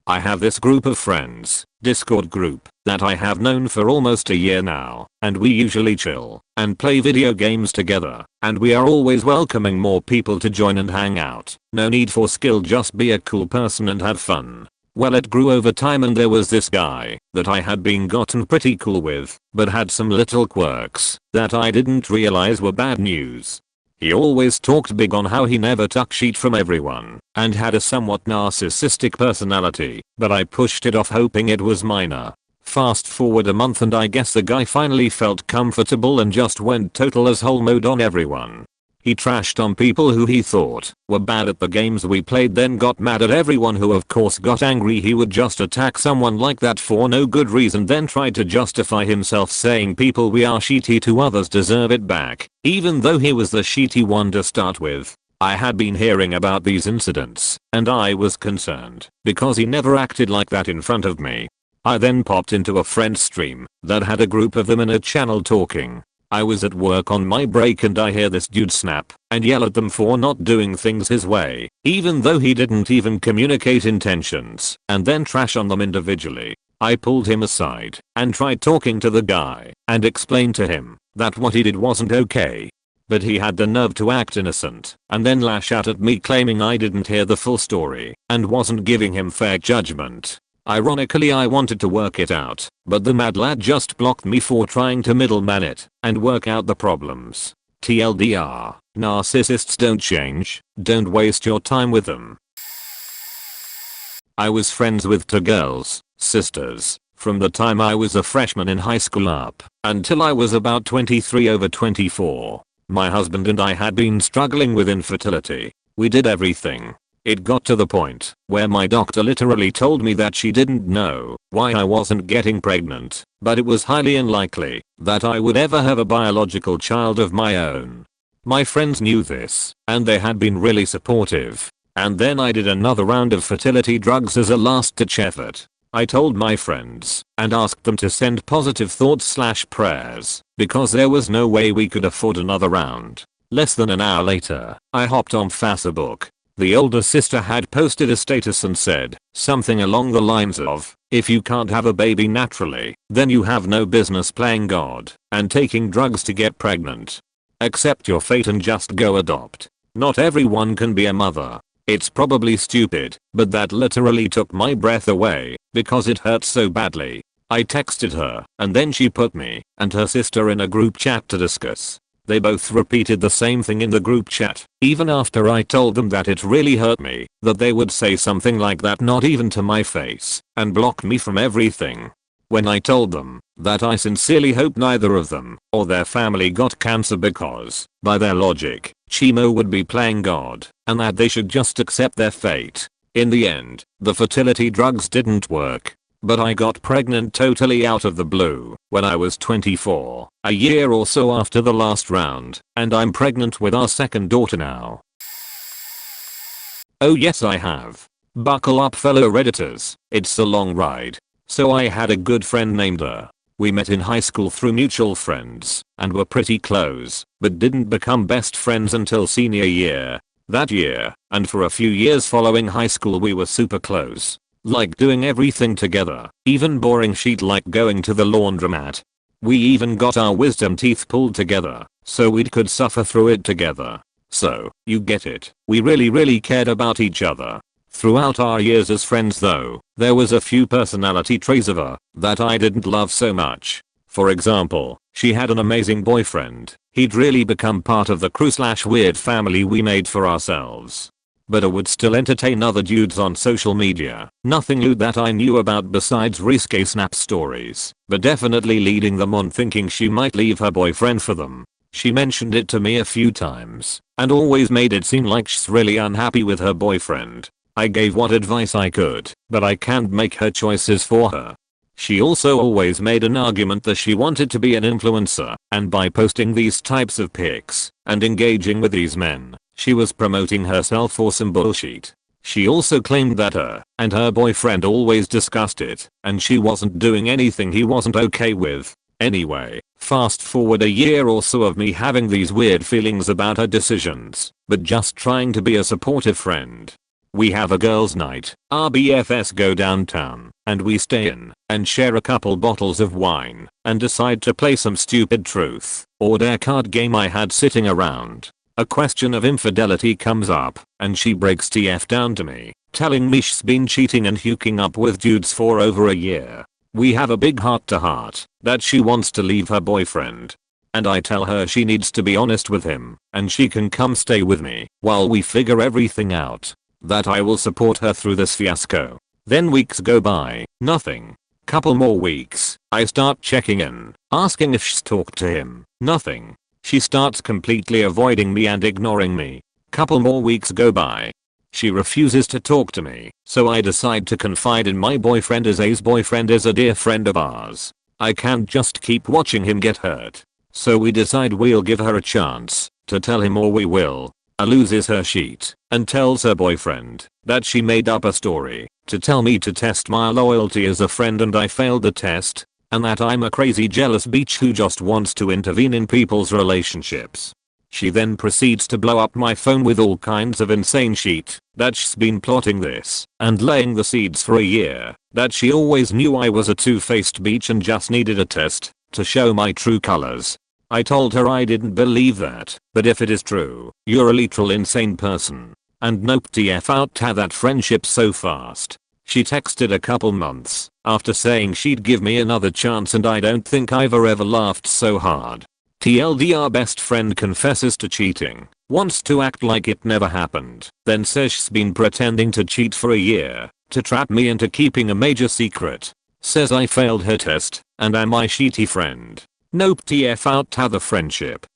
I have this group of friends, Discord group, that I have known for almost a year now, and we usually chill and play video games together, and we are always welcoming more people to join and hang out. No need for skill, just be a cool person and have fun. Well, it grew over time and there was this guy that I had been gotten pretty cool with, but had some little quirks that I didn't realize were bad news. He always talked big on how he never took shit from everyone and had a somewhat narcissistic personality, but I pushed it off hoping it was minor. Fast forward a month and I guess the guy finally felt comfortable and just went total asshole mode on everyone. He trashed on people who he thought were bad at the games we played, then got mad at everyone who of course got angry. He would just attack someone like that for no good reason, then tried to justify himself saying people we are shitty to others deserve it back, even though he was the shitty one to start with. I had been hearing about these incidents, and I was concerned because he never acted like that in front of me. I then popped into a friend's stream that had a group of them in a channel talking. I was at work on my break and I hear this dude snap and yell at them for not doing things his way, even though he didn't even communicate intentions, and then trash on them individually. I pulled him aside and tried talking to the guy and explained to him that what he did wasn't okay. But he had the nerve to act innocent and then lash out at me claiming I didn't hear the full story and wasn't giving him fair judgment. Ironically, I wanted to work it out, but the mad lad just blocked me for trying to middleman it and work out the problems. TLDR, narcissists don't change, don't waste your time with them. I was friends with two girls, sisters, from the time I was a freshman in high school up until I was about 23 over 24. My husband and I had been struggling with infertility. We did everything. It got to the point where my doctor literally told me that she didn't know why I wasn't getting pregnant, but it was highly unlikely that I would ever have a biological child of my own. My friends knew this, and they had been really supportive. And then I did another round of fertility drugs as a last-ditch effort. I told my friends and asked them to send positive thoughts/prayers because there was no way we could afford another round. Less than an hour later, I hopped on Facebook. The older sister had posted a status and said something along the lines of, "If you can't have a baby naturally, then you have no business playing God and taking drugs to get pregnant. Accept your fate and just go adopt. Not everyone can be a mother." It's probably stupid, but that literally took my breath away because it hurt so badly. I texted her, and then she put me and her sister in a group chat to discuss. They both repeated the same thing in the group chat, even after I told them that it really hurt me that they would say something like that, not even to my face, and block me from everything. When I told them that I sincerely hope neither of them or their family got cancer because, by their logic, chemo would be playing God, and that they should just accept their fate. In the end, the fertility drugs didn't work. But I got pregnant totally out of the blue when I was 24, a year or so after the last round, and I'm pregnant with our second daughter now. Oh yes, I have. Buckle up fellow redditors, it's a long ride. So I had a good friend named We met in high school through mutual friends and were pretty close, but didn't become best friends until senior year. That year, and for a few years following high school, we were super close. Like doing everything together, even boring shit like going to the laundromat. We even got our wisdom teeth pulled together, so we could suffer through it together. So, you get it, we really cared about each other. Throughout our years as friends though, there was a few personality traits of her that I didn't love so much. For example, she had an amazing boyfriend. He'd really become part of the crew/weird family we made for ourselves. But I would still entertain other dudes on social media. Nothing lewd that I knew about besides risque snap stories, but definitely leading them on thinking she might leave her boyfriend for them. She mentioned it to me a few times, and always made it seem like she's really unhappy with her boyfriend. I gave what advice I could, but I can't make her choices for her. She also always made an argument that she wanted to be an influencer, and by posting these types of pics and engaging with these men, she was promoting herself or some bullshit. She also claimed that her and her boyfriend always discussed it, and she wasn't doing anything he wasn't okay with. Anyway, fast forward a year or so of me having these weird feelings about her decisions, but just trying to be a supportive friend. We have a girls' night, our BFS go downtown, and we stay in and share a couple bottles of wine and decide to play some stupid truth or dare card game I had sitting around. A question of infidelity comes up, and she breaks TF down to me, telling me she's been cheating and hooking up with dudes for over a year. We have a big heart-to-heart that she wants to leave her boyfriend. And I tell her she needs to be honest with him, and she can come stay with me while we figure everything out. That I will support her through this fiasco. Then weeks go by, nothing. Couple more weeks, I start checking in, asking if she's talked to him, nothing. She starts completely avoiding me and ignoring me. Couple more weeks go by. She refuses to talk to me, so I decide to confide in my boyfriend as A's boyfriend is a dear friend of ours. I can't just keep watching him get hurt. So we decide we'll give her a chance to tell him, or we will. A loses her sheet and tells her boyfriend that she made up a story to tell me to test my loyalty as a friend and I failed the test, and that I'm a crazy jealous bitch who just wants to intervene in people's relationships. She then proceeds to blow up my phone with all kinds of insane shit that she's been plotting this and laying the seeds for a year, that she always knew I was a two-faced bitch and just needed a test to show my true colors. I told her I didn't believe that, but if it is true, you're a literal insane person. And nope, TF out to that friendship so fast. She texted a couple months after saying she'd give me another chance, and I don't think I've ever laughed so hard. TLDR best friend confesses to cheating, wants to act like it never happened, then says she's been pretending to cheat for a year to trap me into keeping a major secret. Says I failed her test and am my shitty friend. Nope, TF out to the friendship.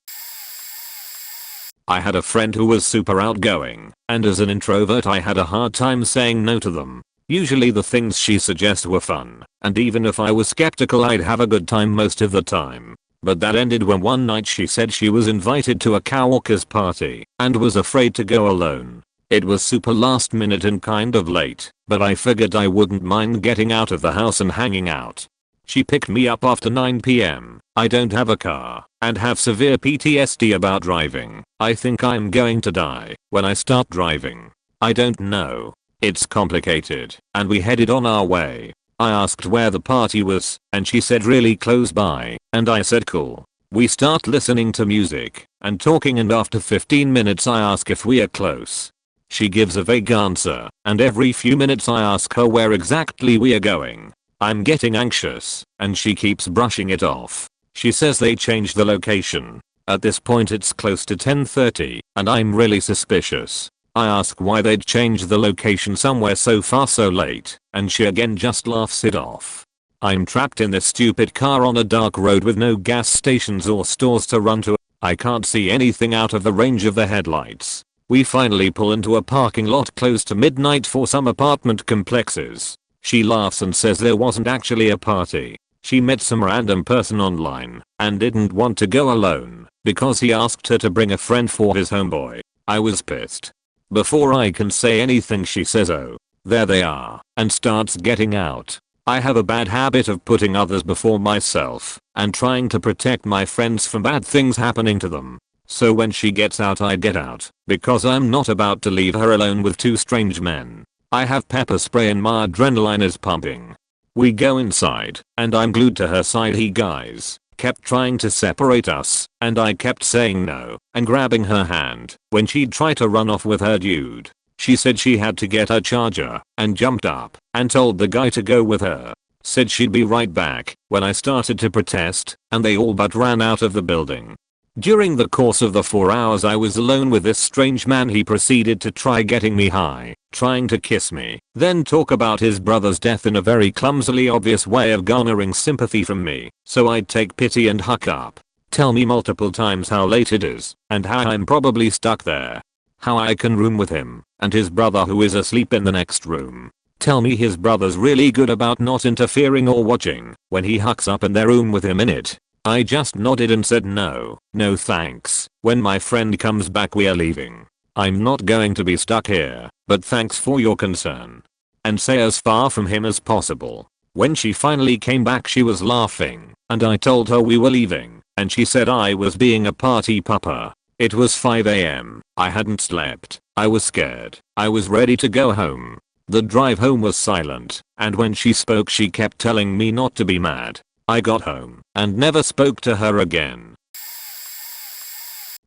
I had a friend who was super outgoing, and as an introvert I had a hard time saying no to them. Usually the things she suggested were fun, and even if I was skeptical I'd have a good time most of the time. But that ended when one night she said she was invited to a coworker's party and was afraid to go alone. It was super last minute and kind of late, but I figured I wouldn't mind getting out of the house and hanging out. She picked me up after 9 PM. I don't have a car and have severe PTSD about driving. I think I'm going to die when I start driving. I don't know. It's complicated, and we headed on our way. I asked where the party was, and she said really close by, and I said cool. We start listening to music and talking, and after 15 minutes I ask if we are close. She gives a vague answer, and every few minutes I ask her where exactly we are going. I'm getting anxious, and she keeps brushing it off. She says they changed the location. At this point it's close to 10:30, and I'm really suspicious. I ask why they'd change the location somewhere so far so late, and she again just laughs it off. I'm trapped in this stupid car on a dark road with no gas stations or stores to run to. I can't see anything out of the range of the headlights. We finally pull into a parking lot close to midnight for some apartment complexes. She laughs and says there wasn't actually a party. She met some random person online and didn't want to go alone because he asked her to bring a friend for his homeboy. I was pissed. Before I can say anything she says, oh, there they are, and starts getting out. I have a bad habit of putting others before myself and trying to protect my friends from bad things happening to them. So when she gets out I get out because I'm not about to leave her alone with two strange men. I have pepper spray and my adrenaline is pumping. We go inside and I'm glued to her side. He guys kept trying to separate us and I kept saying no and grabbing her hand when she'd try to run off with her dude. She said she had to get her charger and jumped up and told the guy to go with her. Said she'd be right back when I started to protest and they all but ran out of the building. During the course of the 4 hours I was alone with this strange man, he proceeded to try getting me high, trying to kiss me, then talk about his brother's death in a very clumsily obvious way of garnering sympathy from me, so I'd take pity and hook up. Tell me multiple times how late it is, and how I'm probably stuck there. How I can room with him, and his brother who is asleep in the next room. Tell me his brother's really good about not interfering or watching when he hooks up in their room with him in it. I just nodded and said no thanks. When my friend comes back we are leaving. I'm not going to be stuck here, but thanks for your concern. And stay as far from him as possible. When she finally came back she was laughing, and I told her we were leaving, and she said I was being a party pooper. It was 5 AM, I hadn't slept, I was scared, I was ready to go home. The drive home was silent, and when she spoke she kept telling me not to be mad. I got home and never spoke to her again.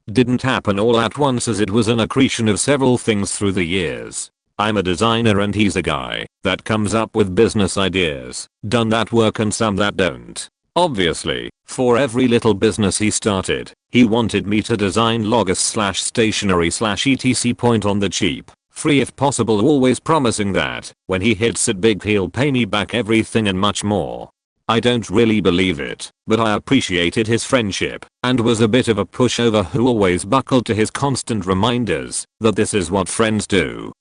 Didn't happen all at once as it was an accretion of several things through the years. I'm a designer and he's a guy that comes up with business ideas, done that work and some that don't. Obviously, for every little business he started, he wanted me to design logos / stationery / etc. point on the cheap, free if possible, always promising that when he hits it big he'll pay me back everything and much more. I don't really believe it, but I appreciated his friendship and was a bit of a pushover who always buckled to his constant reminders that this is what friends do.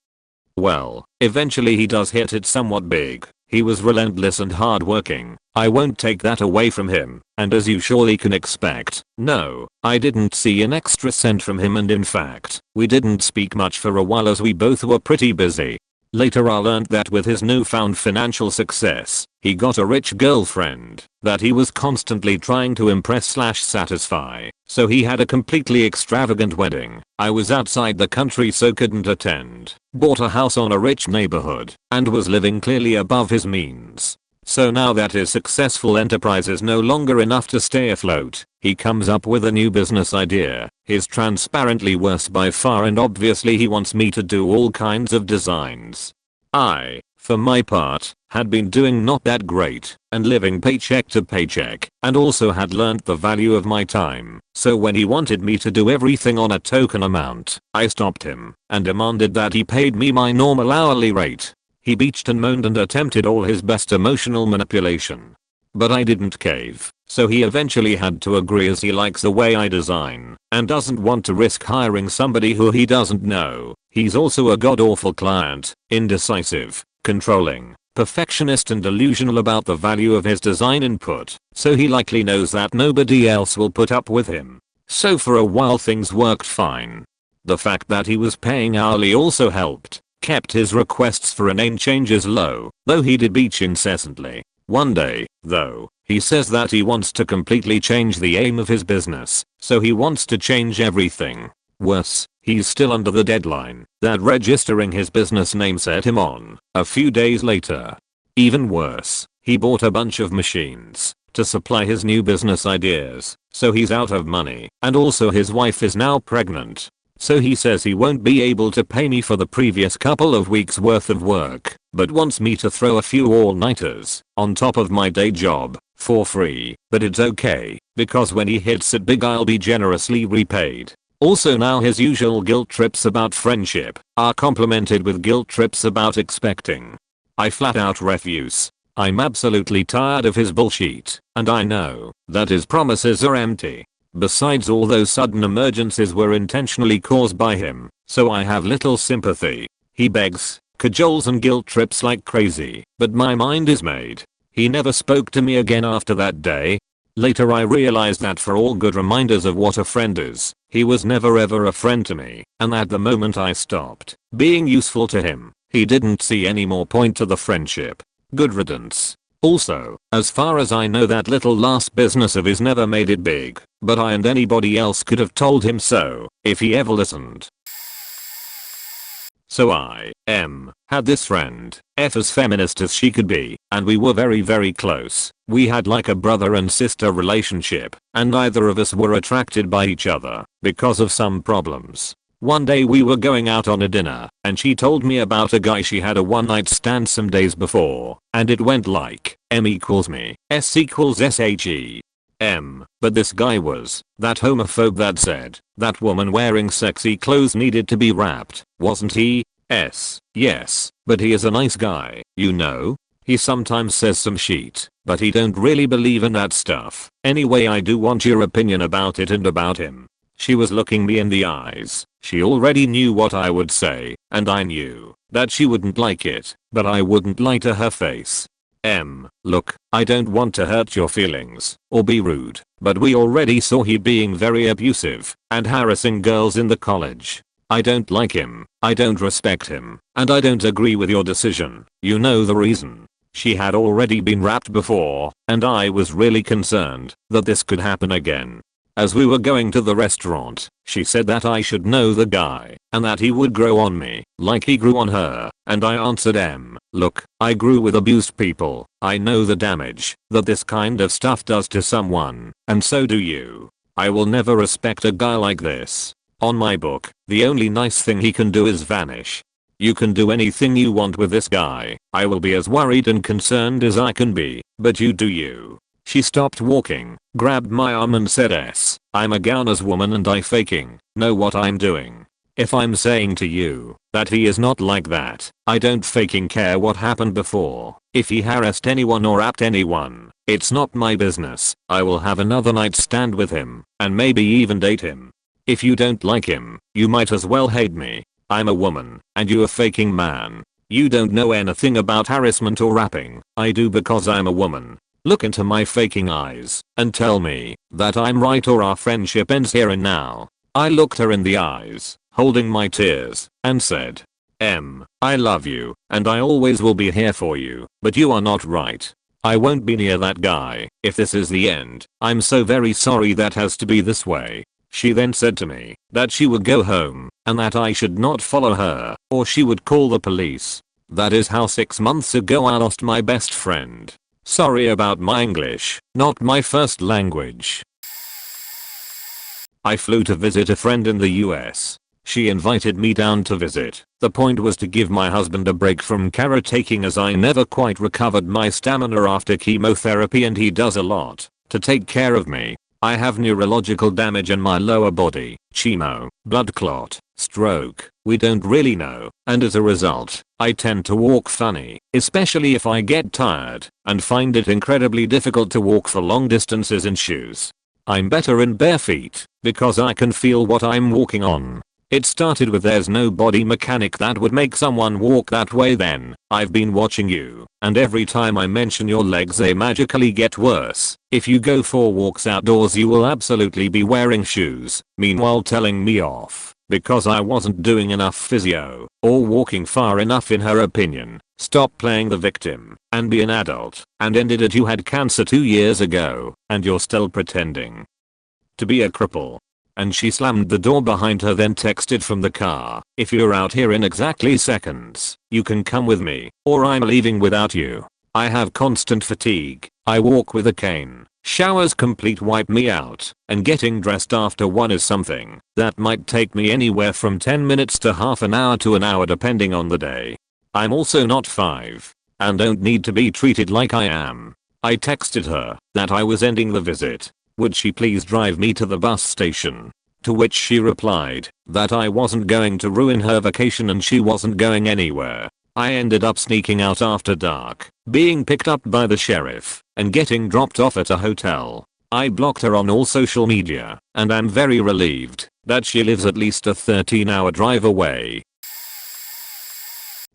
Well, eventually he does hit it somewhat big. He was relentless and hardworking. I won't take that away from him, and as you surely can expect, no, I didn't see an extra cent from him, and in fact, we didn't speak much for a while as we both were pretty busy. Later I learned that with his newfound financial success, he got a rich girlfriend that he was constantly trying to impress / satisfy, so he had a completely extravagant wedding. I was outside the country so couldn't attend, bought a house on a rich neighborhood, and was living clearly above his means. So now that his successful enterprise is no longer enough to stay afloat, he comes up with a new business idea. His transparently worst by far, and obviously he wants me to do all kinds of designs. I, for my part, had been doing not that great and living paycheck to paycheck, and also had learnt the value of my time. So when he wanted me to do everything on a token amount, I stopped him and demanded that he paid me my normal hourly rate. He beached and moaned and attempted all his best emotional manipulation. But I didn't cave, so he eventually had to agree as he likes the way I design and doesn't want to risk hiring somebody who he doesn't know. He's also a god-awful client, indecisive, controlling, perfectionist and delusional about the value of his design input, so he likely knows that nobody else will put up with him. So for a while things worked fine. The fact that he was paying hourly also helped. Kept his requests for name changes low, though he did beach incessantly. One day, though, he says that he wants to completely change the aim of his business, so he wants to change everything. Worse, he's still under the deadline that registering his business name set him on a few days later. Even worse, he bought a bunch of machines to supply his new business ideas, so he's out of money, and also his wife is now pregnant. So he says he won't be able to pay me for the previous couple of weeks worth of work, but wants me to throw a few all-nighters on top of my day job for free. But it's okay, because when he hits it big I'll be generously repaid. Also now his usual guilt trips about friendship are complemented with guilt trips about expecting. I flat out refuse. I'm absolutely tired of his bullshit, and I know that his promises are empty. Besides, all those sudden emergencies were intentionally caused by him, so I have little sympathy. He begs, cajoles and guilt trips like crazy, but my mind is made. He never spoke to me again after that day. Later I realized that for all good reminders of what a friend is, he was never ever a friend to me, and that the moment I stopped being useful to him, he didn't see any more point to the friendship. Good riddance. Also, as far as I know that little last business of his never made it big, but I and anybody else could have told him so, if he ever listened. So I had this friend, as feminist as she could be, and we were very close. We had like a brother and sister relationship, and neither of us were attracted by each other, because of some problems. One day we were going out on a dinner, and she told me about a guy she had a one night stand some days before, and it went like, M equals me, S equals SHE. But this guy was that homophobe that said that woman wearing sexy clothes needed to be wrapped, wasn't he? Yes, but he is a nice guy, you know? He sometimes says some shit, but he don't really believe in that stuff. Anyway, I do want your opinion about it and about him. She was looking me in the eyes. She already knew what I would say, and I knew that she wouldn't like it, but I wouldn't lie to her face. Look, I don't want to hurt your feelings or be rude, but we already saw he being very abusive and harassing girls in the college. I don't like him, I don't respect him, and I don't agree with your decision. You know the reason. She had already been wrapped before, and I was really concerned that this could happen again. As we were going to the restaurant, she said that I should know the guy, and that he would grow on me, like he grew on her, and I answered look, I grew with abused people, I know the damage that this kind of stuff does to someone, and so do you. I will never respect a guy like this. On my book, the only nice thing he can do is vanish. You can do anything you want with this guy, I will be as worried and concerned as I can be, but you do you. She stopped walking, grabbed my arm and said I'm a Gauner's woman and I faking know what I'm doing. If I'm saying to you that he is not like that, I don't faking care what happened before. If he harassed anyone or rapped anyone, it's not my business. I will have another night stand with him, and maybe even date him. If you don't like him, you might as well hate me. I'm a woman, and you a faking man. You don't know anything about harassment or rapping. I do because I'm a woman. Look into my faking eyes and tell me that I'm right or our friendship ends here and now. I looked her in the eyes, holding my tears, and said, I love you, and I always will be here for you, but you are not right. I won't be near that guy if this is the end. I'm so very sorry that has to be this way. She then said to me that she would go home, and that I should not follow her, or she would call the police. That is how 6 months ago I lost my best friend. Sorry about my English, not my first language. I flew to visit a friend in the US. She invited me down to visit. The point was to give my husband a break from carrot taking, as I never quite recovered my stamina after chemotherapy, and he does a lot to take care of me. I have neurological damage in my lower body, chemo, blood clot, stroke, we don't really know, and as a result, I tend to walk funny, especially if I get tired, and find it incredibly difficult to walk for long distances in shoes. I'm better in bare feet, because I can feel what I'm walking on. It started with there's no body mechanic that would make someone walk that way. Then I've been watching you, and every time I mention your legs they magically get worse. If you go for walks outdoors you will absolutely be wearing shoes, meanwhile telling me off because I wasn't doing enough physio or walking far enough in her opinion. Stop playing the victim and be an adult, and ended it. You had cancer 2 years ago and you're still pretending to be a cripple. And she slammed the door behind her, then texted from the car, if you're out here in exactly seconds, you can come with me, or I'm leaving without you. I have constant fatigue, I walk with a cane, showers complete wipe me out, and getting dressed after one is something that might take me anywhere from 10 minutes to half an hour to an hour depending on the day. I'm also not 5, and don't need to be treated like I am. I texted her that I was ending the visit. Would she please drive me to the bus station? To which she replied that I wasn't going to ruin her vacation and she wasn't going anywhere. I ended up sneaking out after dark, being picked up by the sheriff, and getting dropped off at a hotel. I blocked her on all social media, and I'm very relieved that she lives at least a 13-hour drive away.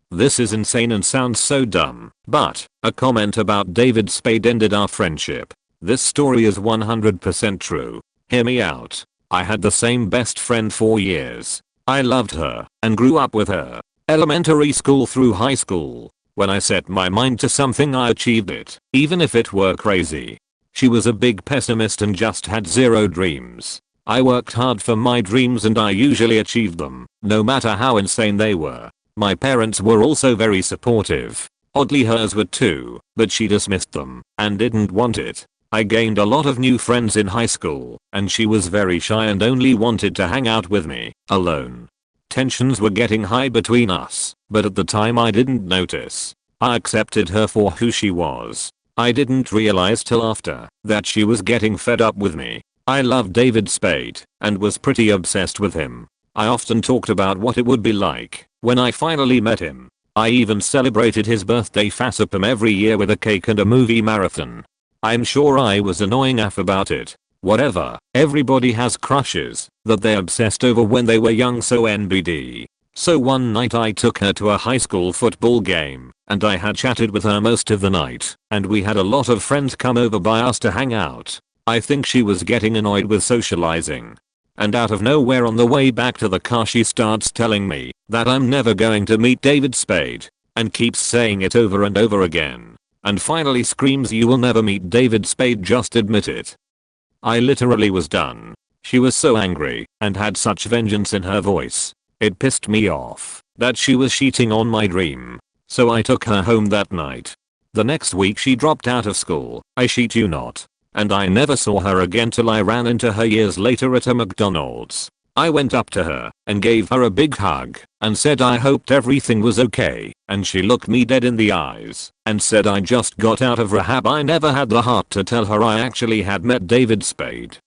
This is insane and sounds so dumb, but a comment about David Spade ended our friendship. This story is 100% true. Hear me out. I had the same best friend for years. I loved her and grew up with her. Elementary school through high school. When I set my mind to something I achieved it, even if it were crazy. She was a big pessimist and just had zero dreams. I worked hard for my dreams and I usually achieved them, no matter how insane they were. My parents were also very supportive. Oddly hers were too, but she dismissed them and didn't want it. I gained a lot of new friends in high school, and she was very shy and only wanted to hang out with me, alone. Tensions were getting high between us, but at the time I didn't notice. I accepted her for who she was. I didn't realize till after that she was getting fed up with me. I loved David Spade and was pretty obsessed with him. I often talked about what it would be like when I finally met him. I even celebrated his birthday FASAPM every year with a cake and a movie marathon. I'm sure I was annoying AF about it. Whatever, everybody has crushes that they obsessed over when they were young, so NBD. So one night I took her to a high school football game and I had chatted with her most of the night and we had a lot of friends come over by us to hang out. I think she was getting annoyed with socializing. And out of nowhere on the way back to the car she starts telling me that I'm never going to meet David Spade and keeps saying it over and over again. And finally screams, "You will never meet David Spade, just admit it." I literally was done. She was so angry and had such vengeance in her voice. It pissed me off that she was cheating on my dream. So I took her home that night. The next week she dropped out of school, I shit you not. And I never saw her again till I ran into her years later at a McDonald's. I went up to her and gave her a big hug and said I hoped everything was okay, and she looked me dead in the eyes and said I just got out of rehab. I never had the heart to tell her I actually had met David Spade.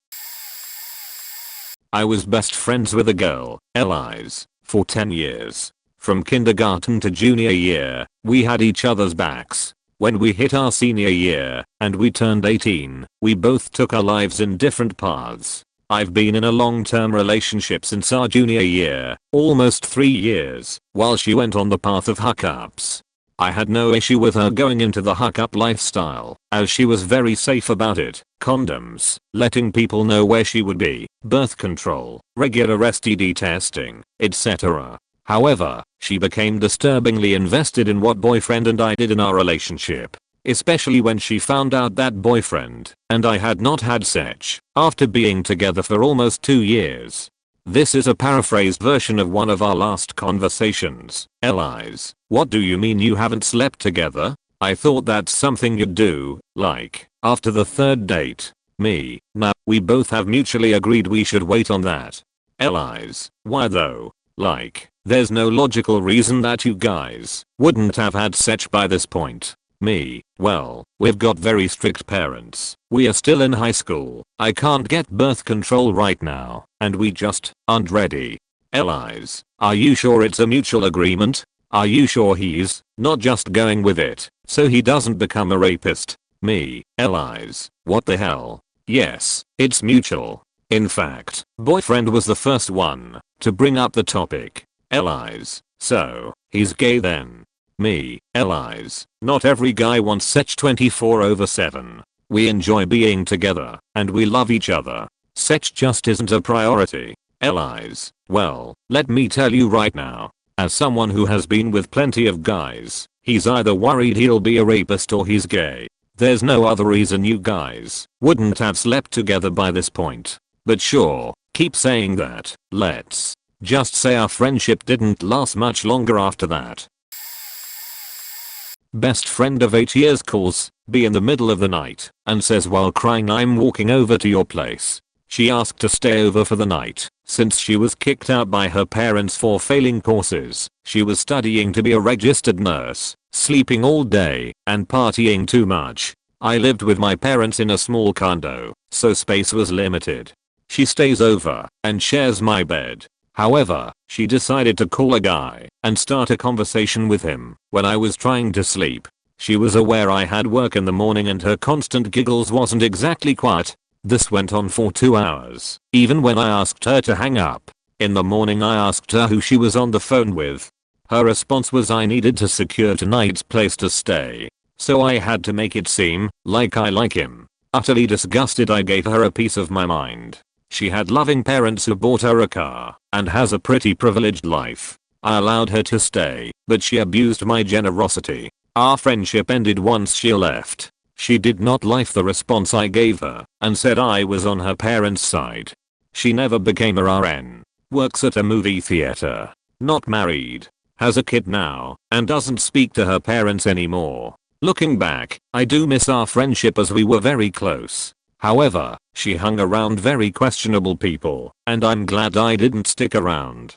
I was best friends with a girl, Elise, for 10 years. From kindergarten to junior year, we had each other's backs. When we hit our senior year and we turned 18, we both took our lives in different paths. I've been in a long-term relationship since our junior year, almost 3 years, while she went on the path of hookups. I had no issue with her going into the hookup lifestyle, as she was very safe about it. Condoms, letting people know where she would be, birth control, regular STD testing, etc. However, she became disturbingly invested in what boyfriend and I did in our relationship. Especially when she found out that boyfriend and I had not had sex after being together for almost 2 years. This is a paraphrased version of one of our last conversations. Elise, what do you mean you haven't slept together? I thought that's something you'd do, like, after the 3rd date. Me, nah, we both have mutually agreed we should wait on that. Elise, why though? Like, there's no logical reason that you guys wouldn't have had sex by this point. Me, well, we've got very strict parents. We are still in high school. I can't get birth control right now, and we just aren't ready. Elise, are you sure it's a mutual agreement? Are you sure he's not just going with it so he doesn't become a rapist? Me, Elise, what the hell? Yes, it's mutual. In fact, boyfriend was the first one to bring up the topic. Elise, so, he's gay then? Me, Elise, not every guy wants sex 24/7. We enjoy being together, and we love each other. Sex just isn't a priority. Elise, well, let me tell you right now, as someone who has been with plenty of guys, he's either worried he'll be a rapist or he's gay. There's no other reason you guys wouldn't have slept together by this point. But sure, keep saying that. Let's just say our friendship didn't last much longer after that. Best friend of 8 years calls B in the middle of the night and says while crying, "I'm walking over to your place." She asked to stay over for the night since she was kicked out by her parents for failing courses. She was studying to be a registered nurse, sleeping all day, and partying too much. I lived with my parents in a small condo, so space was limited. She stays over and shares my bed. However, she decided to call a guy and start a conversation with him when I was trying to sleep. She was aware I had work in the morning and her constant giggles wasn't exactly quiet. This went on for 2 hours, even when I asked her to hang up. In the morning I asked her who she was on the phone with. Her response was I needed to secure tonight's place to stay, so I had to make it seem like I like him. Utterly disgusted, I gave her a piece of my mind. She had loving parents who bought her a car and has a pretty privileged life. I allowed her to stay, but she abused my generosity. Our friendship ended once she left. She did not like the response I gave her and said I was on her parents' side. She never became a RN. Works at a movie theater. Not married. Has a kid now and doesn't speak to her parents anymore. Looking back, I do miss our friendship as we were very close. However, she hung around very questionable people, and I'm glad I didn't stick around.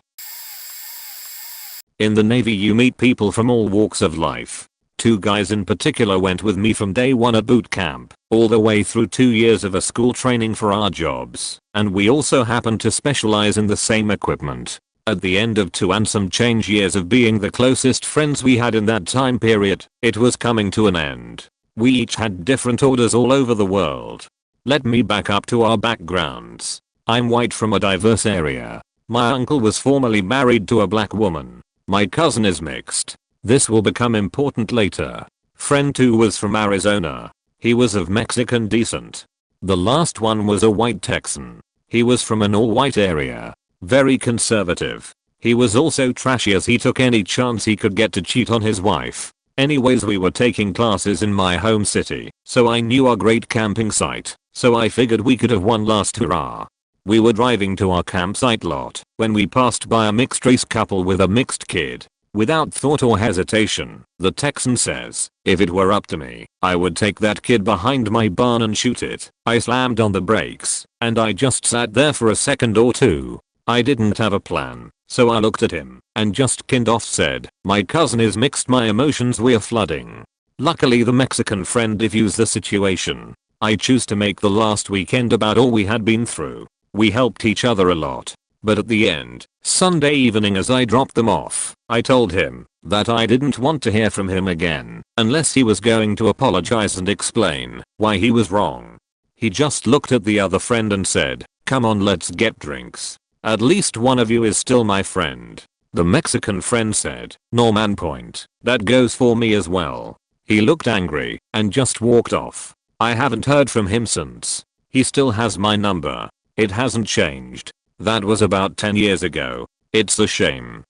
In the Navy you meet people from all walks of life. 2 guys in particular went with me from day 1 at boot camp, all the way through 2 years of a school training for our jobs, and we also happened to specialize in the same equipment. At the end of 2 and some change years of being the closest friends we had in that time period, it was coming to an end. We each had different orders all over the world. Let me back up to our backgrounds. I'm white from a diverse area. My uncle was formerly married to a black woman. My cousin is mixed. This will become important later. Friend 2 was from Arizona. He was of Mexican descent. The last one was a white Texan. He was from an all-white area. Very conservative. He was also trashy as he took any chance he could get to cheat on his wife. Anyways, we were taking classes in my home city, so I knew our great camping site, so I figured we could have one last hurrah. We were driving to our campsite lot when we passed by a mixed race couple with a mixed kid. Without thought or hesitation, the Texan says, if it were up to me, I would take that kid behind my barn and shoot it. I slammed on the brakes, and I just sat there for a second or two. I didn't have a plan, so I looked at him and just kind of said, my cousin is mixed, my emotions were flooding. Luckily the Mexican friend diffused the situation. I choose to make the last weekend about all we had been through. We helped each other a lot. But at the end, Sunday evening as I dropped them off, I told him that I didn't want to hear from him again unless he was going to apologize and explain why he was wrong. He just looked at the other friend and said, come on, let's get drinks. At least one of you is still my friend. The Mexican friend said, no man point, that goes for me as well. He looked angry and just walked off. I haven't heard from him since. He still has my number. It hasn't changed. That was about 10 years ago. It's a shame.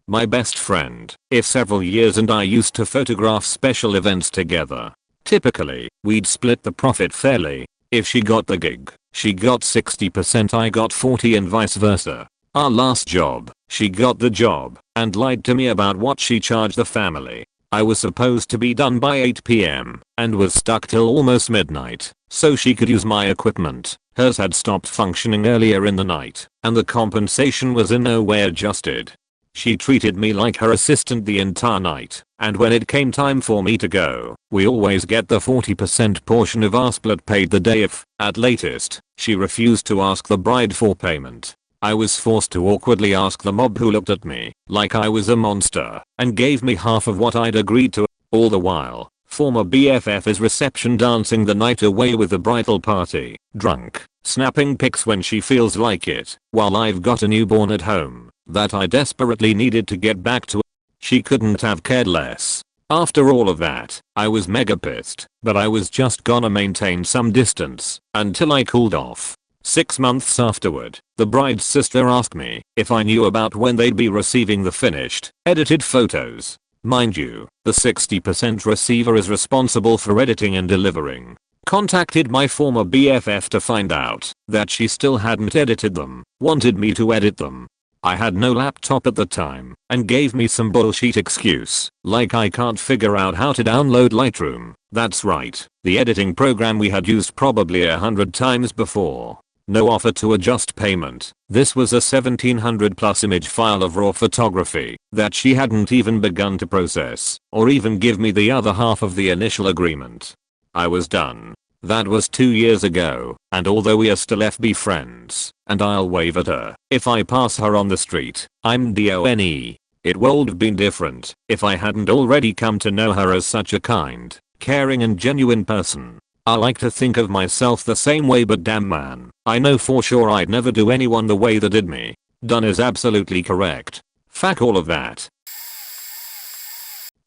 My best friend, if several years, and I used to photograph special events together. Typically, we'd split the profit fairly. If she got the gig, she got 60%, I got 40%, and vice versa. Our last job, she got the job and lied to me about what she charged the family. I was supposed to be done by 8 PM and was stuck till almost midnight so she could use my equipment. Hers had stopped functioning earlier in the night and the compensation was in no way adjusted. She treated me like her assistant the entire night, and when it came time for me to go, we always get the 40% portion of our split paid the day if, at latest, she refused to ask the bride for payment. I was forced to awkwardly ask the mob, who looked at me like I was a monster and gave me half of what I'd agreed to. All the while, former BFF is reception dancing the night away with the bridal party, drunk, snapping pics when she feels like it, while I've got a newborn at home that I desperately needed to get back to. She couldn't have cared less. After all of that, I was mega pissed, but I was just gonna maintain some distance until I cooled off. 6 months afterward, the bride's sister asked me if I knew about when they'd be receiving the finished, edited photos. Mind you, the 60% receiver is responsible for editing and delivering. Contacted my former BFF to find out that she still hadn't edited them, wanted me to edit them. I had no laptop at the time and gave me some bullshit excuse like I can't figure out how to download Lightroom. That's right, the editing program we had used probably 100 times before. No offer to adjust payment. This was a 1700 plus image file of raw photography that she hadn't even begun to process or even give me the other half of the initial agreement. I was done. That was 2 years ago, and although we are still FB friends, and I'll wave at her if I pass her on the street, I'm DONE. It would have been different if I hadn't already come to know her as such a kind, caring and genuine person. I like to think of myself the same way, but damn man, I know for sure I'd never do anyone the way that did me. Done is absolutely correct. Fuck all of that.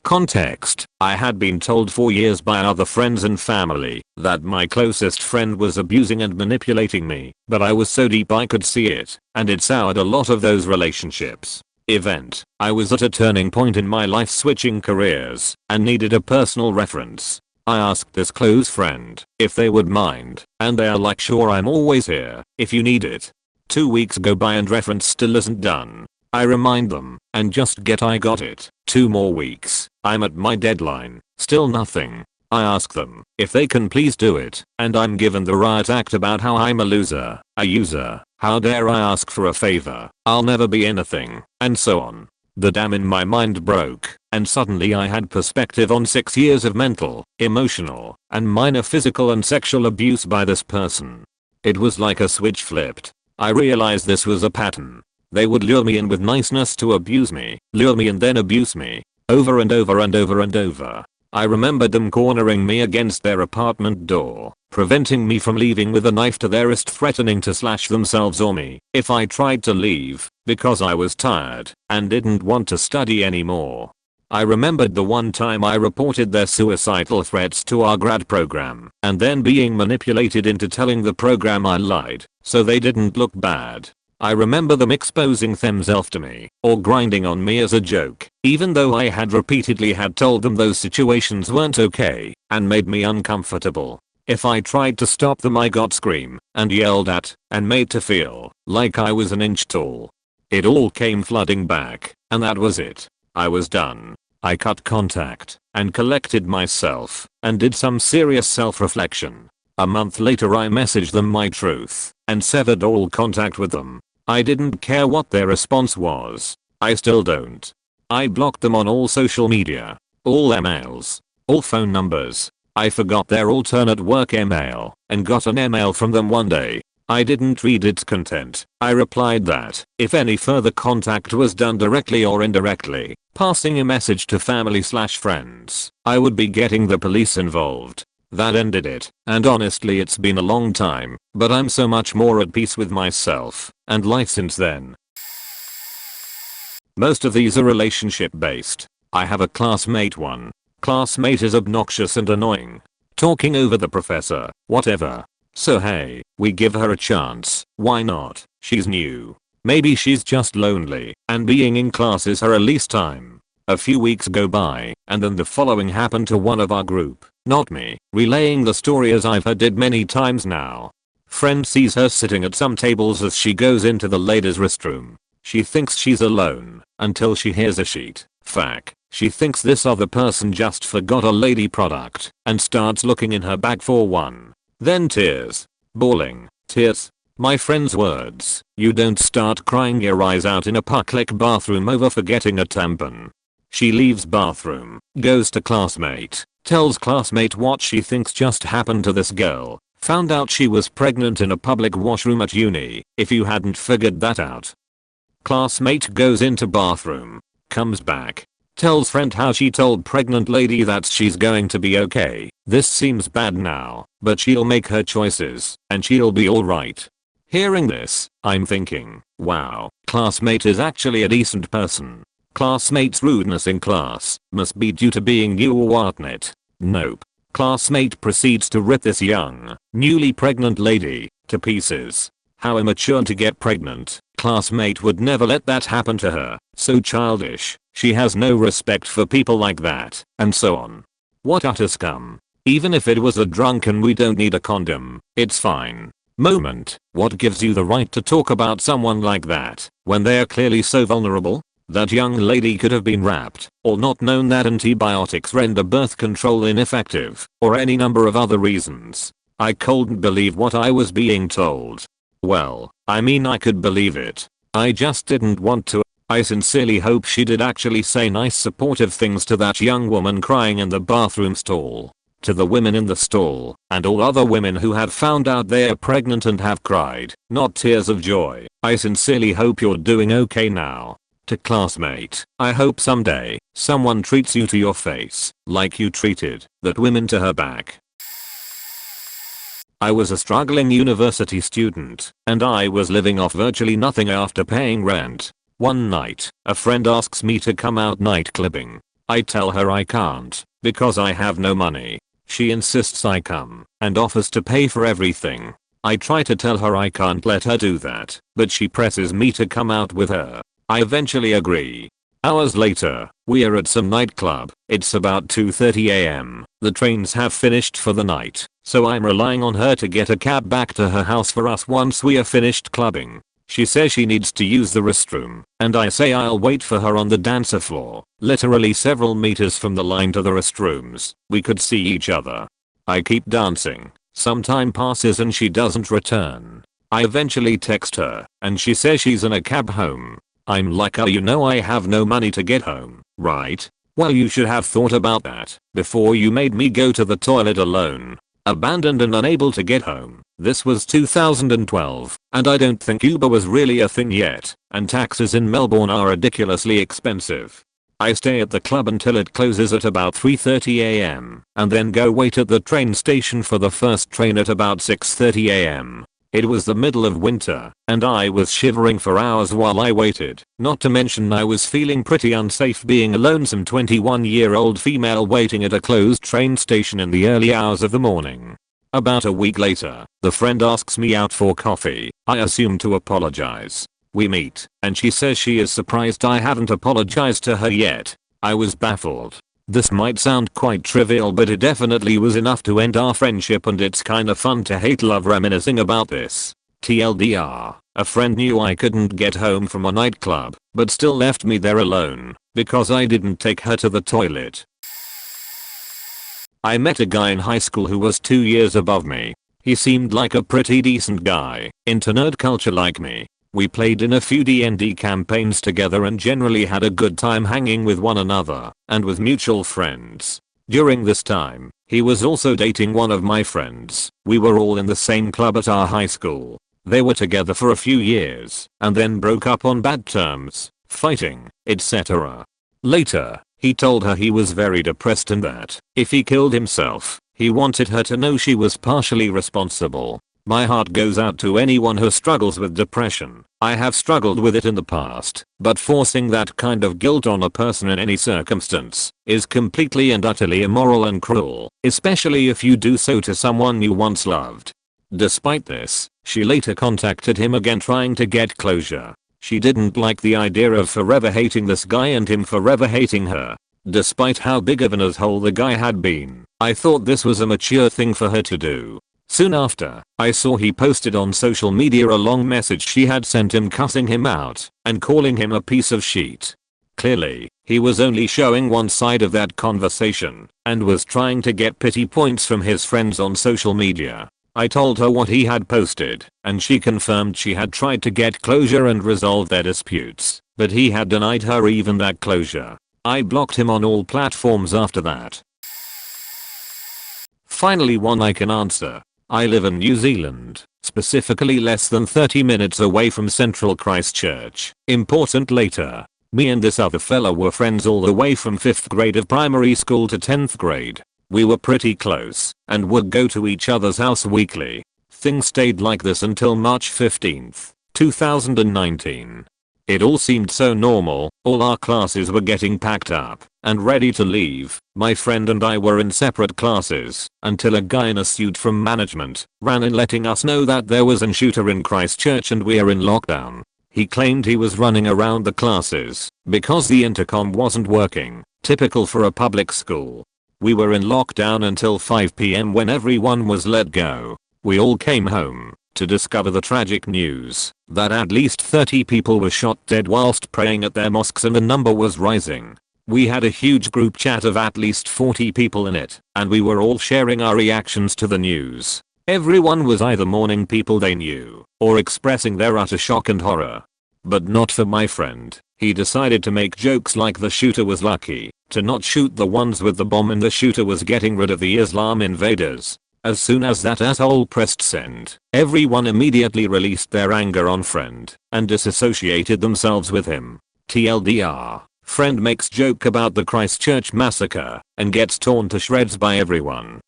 Context: I had been told for years by other friends and family that my closest friend was abusing and manipulating me, but I was so deep I could see it, and it soured a lot of those relationships. Event. I was at a turning point in my life, switching careers, and needed a personal reference. I asked this close friend if they would mind, and they are like, sure, I'm always here if you need it. 2 weeks go by and reference still isn't done. I remind them, and just get I got it. 2 more weeks. I'm at my deadline. Still nothing. I ask them if they can please do it, and I'm given the riot act about how I'm a loser, a user, how dare I ask for a favor, I'll never be anything, and so on. The dam in my mind broke, and suddenly I had perspective on 6 years of mental, emotional, and minor physical and sexual abuse by this person. It was like a switch flipped. I realized this was a pattern. They would lure me in with niceness to abuse me, lure me and then abuse me, over and over and over and over. I remembered them cornering me against their apartment door, preventing me from leaving with a knife to their wrist, threatening to slash themselves or me if I tried to leave, because I was tired and didn't want to study anymore. I remembered the one time I reported their suicidal threats to our grad program and then being manipulated into telling the program I lied so they didn't look bad. I remember them exposing themselves to me or grinding on me as a joke, even though I had repeatedly had told them those situations weren't okay and made me uncomfortable. If I tried to stop them, I got screamed and yelled at and made to feel like I was an inch tall. It all came flooding back, and that was it. I was done. I cut contact and collected myself and did some serious self-reflection. A month later I messaged them my truth and severed all contact with them. I didn't care what their response was. I still don't. I blocked them on all social media, all emails, all phone numbers. I forgot their alternate work email and got an email from them one day. I didn't read its content. I replied that if any further contact was done directly or indirectly, passing a message to family/friends, I would be getting the police involved. That ended it, and honestly it's been a long time, but I'm so much more at peace with myself and life since then. Most of these are relationship based. I have a classmate one. Classmate is obnoxious and annoying. Talking over the professor, whatever. So hey, we give her a chance, why not? She's new. Maybe she's just lonely, and being in class is her release time. A few weeks go by, and then the following happened to one of our group. Not me, relaying the story as I've heard it many times now. Friend sees her sitting at some tables as she goes into the ladies' restroom. She thinks she's alone, until she hears a sheet. Fuck. She thinks this other person just forgot a lady product, and starts looking in her bag for one. Then tears. Bawling. Tears. My friend's words, you don't start crying your eyes out in a public bathroom over forgetting a tampon. She leaves bathroom, goes to classmate, tells classmate what she thinks just happened to this girl, found out she was pregnant in a public washroom at uni, if you hadn't figured that out. Classmate goes into bathroom, comes back, tells friend how she told pregnant lady that she's going to be okay. This seems bad now, but she'll make her choices, and she'll be alright. Hearing this, I'm thinking, wow, classmate is actually a decent person. Classmate's rudeness in class must be due to being new or whatnot. Nope. Classmate proceeds to rip this young, newly pregnant lady to pieces. How immature to get pregnant. Classmate would never let that happen to her. So childish. She has no respect for people like that, and so on. What utter scum. Even if it was a drunken we don't need a condom, it's fine moment. What gives you the right to talk about someone like that when they are clearly so vulnerable? That young lady could have been raped, or not known that antibiotics render birth control ineffective, or any number of other reasons. I couldn't believe what I was being told. Well, I mean I could believe it. I just didn't want to. I sincerely hope she did actually say nice supportive things to that young woman crying in the bathroom stall. To the women in the stall, and all other women who have found out they are pregnant and have cried, not tears of joy. I sincerely hope you're doing okay now. To classmate, I hope someday, someone treats you to your face, like you treated that woman to her back. I was a struggling university student, and I was living off virtually nothing after paying rent. One night, a friend asks me to come out night clubbing. I tell her I can't, because I have no money. She insists I come, and offers to pay for everything. I try to tell her I can't let her do that, but she presses me to come out with her. I eventually agree. Hours later, we are at some nightclub. It's about 2:30 am. The trains have finished for the night, so I'm relying on her to get a cab back to her house for us once we are finished clubbing. She says she needs to use the restroom, and I say I'll wait for her on the dancer floor, literally several meters from the line to the restrooms. We could see each other. I keep dancing. Some time passes and she doesn't return. I eventually text her, and she says she's in a cab home. I'm like, oh, you know I have no money to get home, right? Well, you should have thought about that before you made me go to the toilet alone. Abandoned and unable to get home. This was 2012, and I don't think Uber was really a thing yet, and taxis in Melbourne are ridiculously expensive. I stay at the club until it closes at about 3:30 am, and then go wait at the train station for the first train at about 6:30 am. It was the middle of winter, and I was shivering for hours while I waited, not to mention I was feeling pretty unsafe being a lonesome 21-year-old female waiting at a closed train station in the early hours of the morning. About a week later, the friend asks me out for coffee. I assume to apologize. We meet, and she says she is surprised I haven't apologized to her yet. I was baffled. This might sound quite trivial, but it definitely was enough to end our friendship, and it's kinda fun to hate love reminiscing about this. TLDR, a friend knew I couldn't get home from a nightclub, but still left me there alone, because I didn't take her to the toilet. I met a guy in high school who was 2 years above me. He seemed like a pretty decent guy, into nerd culture like me. We played in a few D&D campaigns together and generally had a good time hanging with one another and with mutual friends. During this time, he was also dating one of my friends. We were all in the same club at our high school. They were together for a few years and then broke up on bad terms, fighting, etc. Later, he told her he was very depressed and that if he killed himself, he wanted her to know she was partially responsible. My heart goes out to anyone who struggles with depression. I have struggled with it in the past, but forcing that kind of guilt on a person in any circumstance is completely and utterly immoral and cruel, especially if you do so to someone you once loved. Despite this, she later contacted him again trying to get closure. She didn't like the idea of forever hating this guy and him forever hating her. Despite how big of an asshole the guy had been, I thought this was a mature thing for her to do. Soon after, I saw he posted on social media a long message she had sent him cussing him out and calling him a piece of shit. Clearly, he was only showing one side of that conversation and was trying to get pity points from his friends on social media. I told her what he had posted, and she confirmed she had tried to get closure and resolve their disputes, but he had denied her even that closure. I blocked him on all platforms after that. Finally, one I can answer. I live in New Zealand, specifically less than 30 minutes away from central Christchurch. Important later, me and this other fella were friends all the way from 5th grade of primary school to 10th grade. We were pretty close and would go to each other's house weekly. Things stayed like this until March 15th, 2019. It all seemed so normal. All our classes were getting packed up and ready to leave. My friend and I were in separate classes until a guy in a suit from management ran in letting us know that there was a shooter in Christchurch and we are in lockdown. He claimed he was running around the classes because the intercom wasn't working, typical for a public school. We were in lockdown until 5 PM when everyone was let go. We all came home to discover the tragic news that at least 30 people were shot dead whilst praying at their mosques and the number was rising. We had a huge group chat of at least 40 people in it, and we were all sharing our reactions to the news. Everyone was either mourning people they knew or expressing their utter shock and horror. But not for my friend. He decided to make jokes like the shooter was lucky to not shoot the ones with the bomb and the shooter was getting rid of the Islam invaders. As soon as that asshole pressed send, everyone immediately released their anger on friend and disassociated themselves with him. TLDR, friend makes joke about the Christchurch massacre and gets torn to shreds by everyone.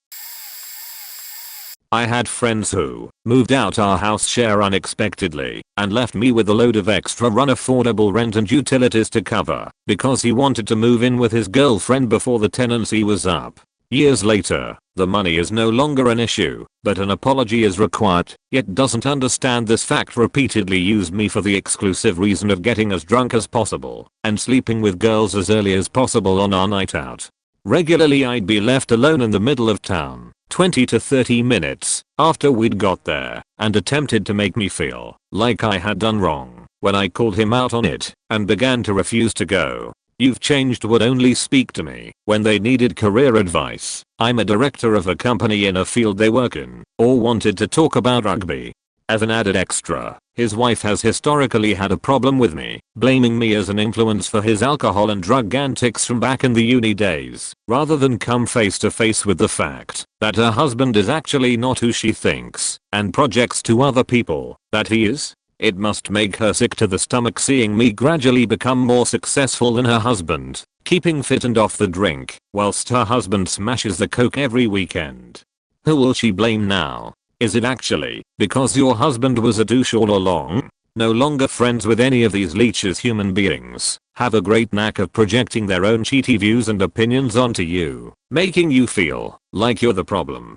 I had friends who moved out our house share unexpectedly and left me with a load of extra unaffordable rent and utilities to cover because he wanted to move in with his girlfriend before the tenancy was up. Years later, The money is no longer an issue, but an apology is required, yet doesn't understand this fact. Repeatedly used me for the exclusive reason of getting as drunk as possible and sleeping with girls as early as possible on our night out. Regularly I'd be left alone in the middle of town, 20 to 30 minutes after we'd got there, and attempted to make me feel like I had done wrong when I called him out on it and began to refuse to go. You've changed would only speak to me when they needed career advice. I'm a director of a company in a field they work in, or wanted to talk about rugby. As an added extra, his wife has historically had a problem with me, blaming me as an influence for his alcohol and drug antics from back in the uni days, rather than come face to face with the fact that her husband is actually not who she thinks and projects to other people that he is. It must make her sick to the stomach seeing me gradually become more successful than her husband, keeping fit and off the drink, whilst her husband smashes the coke every weekend. Who will she blame now? Is it actually because your husband was a douche all along? No longer friends with any of these leeches. Human beings have a great knack of projecting their own cheaty views and opinions onto you, making you feel like you're the problem.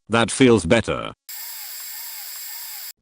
That feels better.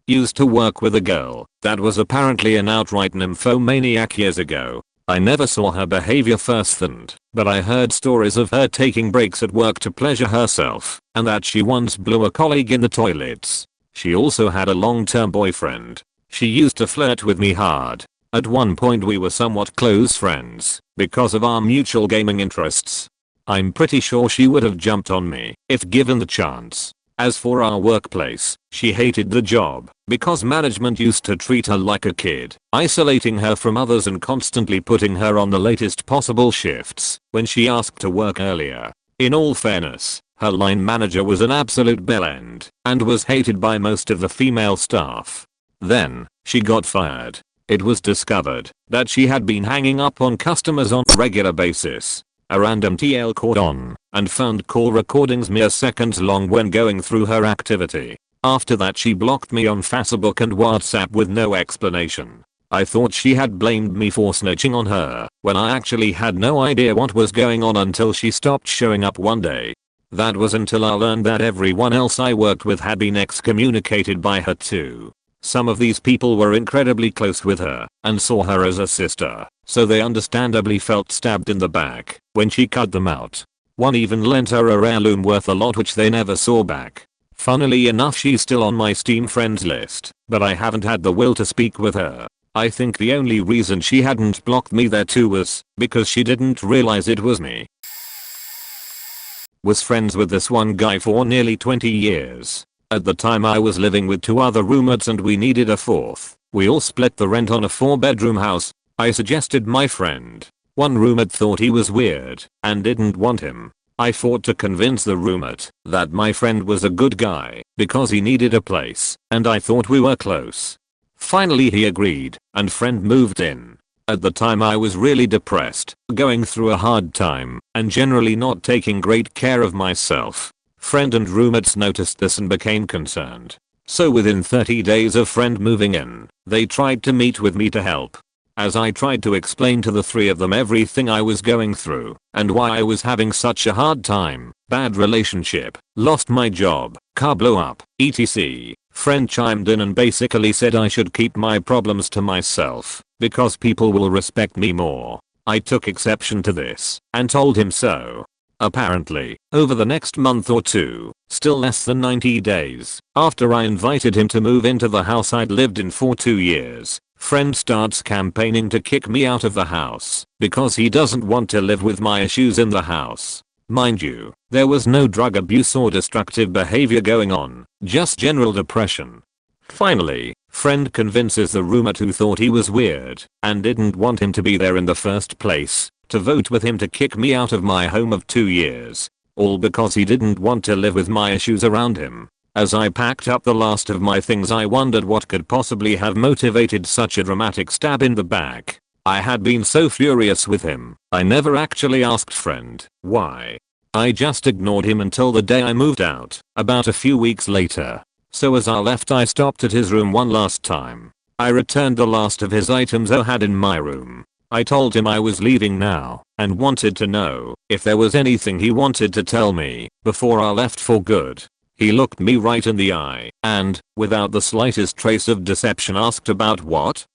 Used to work with a girl that was apparently an outright nymphomaniac years ago. I never saw her behavior firsthand, but I heard stories of her taking breaks at work to pleasure herself, and that she once blew a colleague in the toilets. She also had a long-term boyfriend. She used to flirt with me hard. At one point we were somewhat close friends because of our mutual gaming interests. I'm pretty sure she would have jumped on me if given the chance. As for our workplace, she hated the job because management used to treat her like a kid, isolating her from others and constantly putting her on the latest possible shifts when she asked to work earlier. In all fairness, her line manager was an absolute bellend and was hated by most of the female staff. Then, she got fired. It was discovered that she had been hanging up on customers on a regular basis. A random TL caught on and found call recordings mere seconds long when going through her activity. After that she blocked me on Facebook and WhatsApp with no explanation. I thought she had blamed me for snitching on her when I actually had no idea what was going on until she stopped showing up one day. That was until I learned that everyone else I worked with had been excommunicated by her too. Some of these people were incredibly close with her and saw her as a sister, so they understandably felt stabbed in the back when she cut them out. One even lent her a heirloom worth a lot which they never saw back. Funnily enough she's still on my Steam friends list, but I haven't had the will to speak with her. I think the only reason she hadn't blocked me there too was because she didn't realize it was me. Was friends with this one guy for nearly 20 years. At the time I was living with 2 other roommates and we needed a 4th. We all split the rent on a 4-bedroom house. I suggested my friend. One roommate thought he was weird and didn't want him. I fought to convince the roommate that my friend was a good guy because he needed a place and I thought we were close. Finally he agreed and friend moved in. At the time I was really depressed, going through a hard time and generally not taking great care of myself. Friend and roommates noticed this and became concerned. So within 30 days of friend moving in, they tried to meet with me to help. As I tried to explain to the 3 of them everything I was going through and why I was having such a hard time, bad relationship, lost my job, car blew up, etc. Friend chimed in and basically said I should keep my problems to myself because people will respect me more. I took exception to this and told him so. Apparently, over the next month or 2, still less than 90 days after I invited him to move into the house I'd lived in for 2 years, friend starts campaigning to kick me out of the house because he doesn't want to live with my issues in the house. Mind you, there was no drug abuse or destructive behavior going on, just general depression. Finally, friend convinces the roommate who thought he was weird and didn't want him to be there in the first place to vote with him to kick me out of my home of 2 years. All because he didn't want to live with my issues around him. As I packed up the last of my things I wondered what could possibly have motivated such a dramatic stab in the back. I had been so furious with him, I never actually asked friend why. I just ignored him until the day I moved out, about a few weeks later. So as I left I stopped at his room one last time. I returned the last of his items I had in my room. I told him I was leaving now and wanted to know if there was anything he wanted to tell me before I left for good. He looked me right in the eye and, without the slightest trace of deception, asked about what?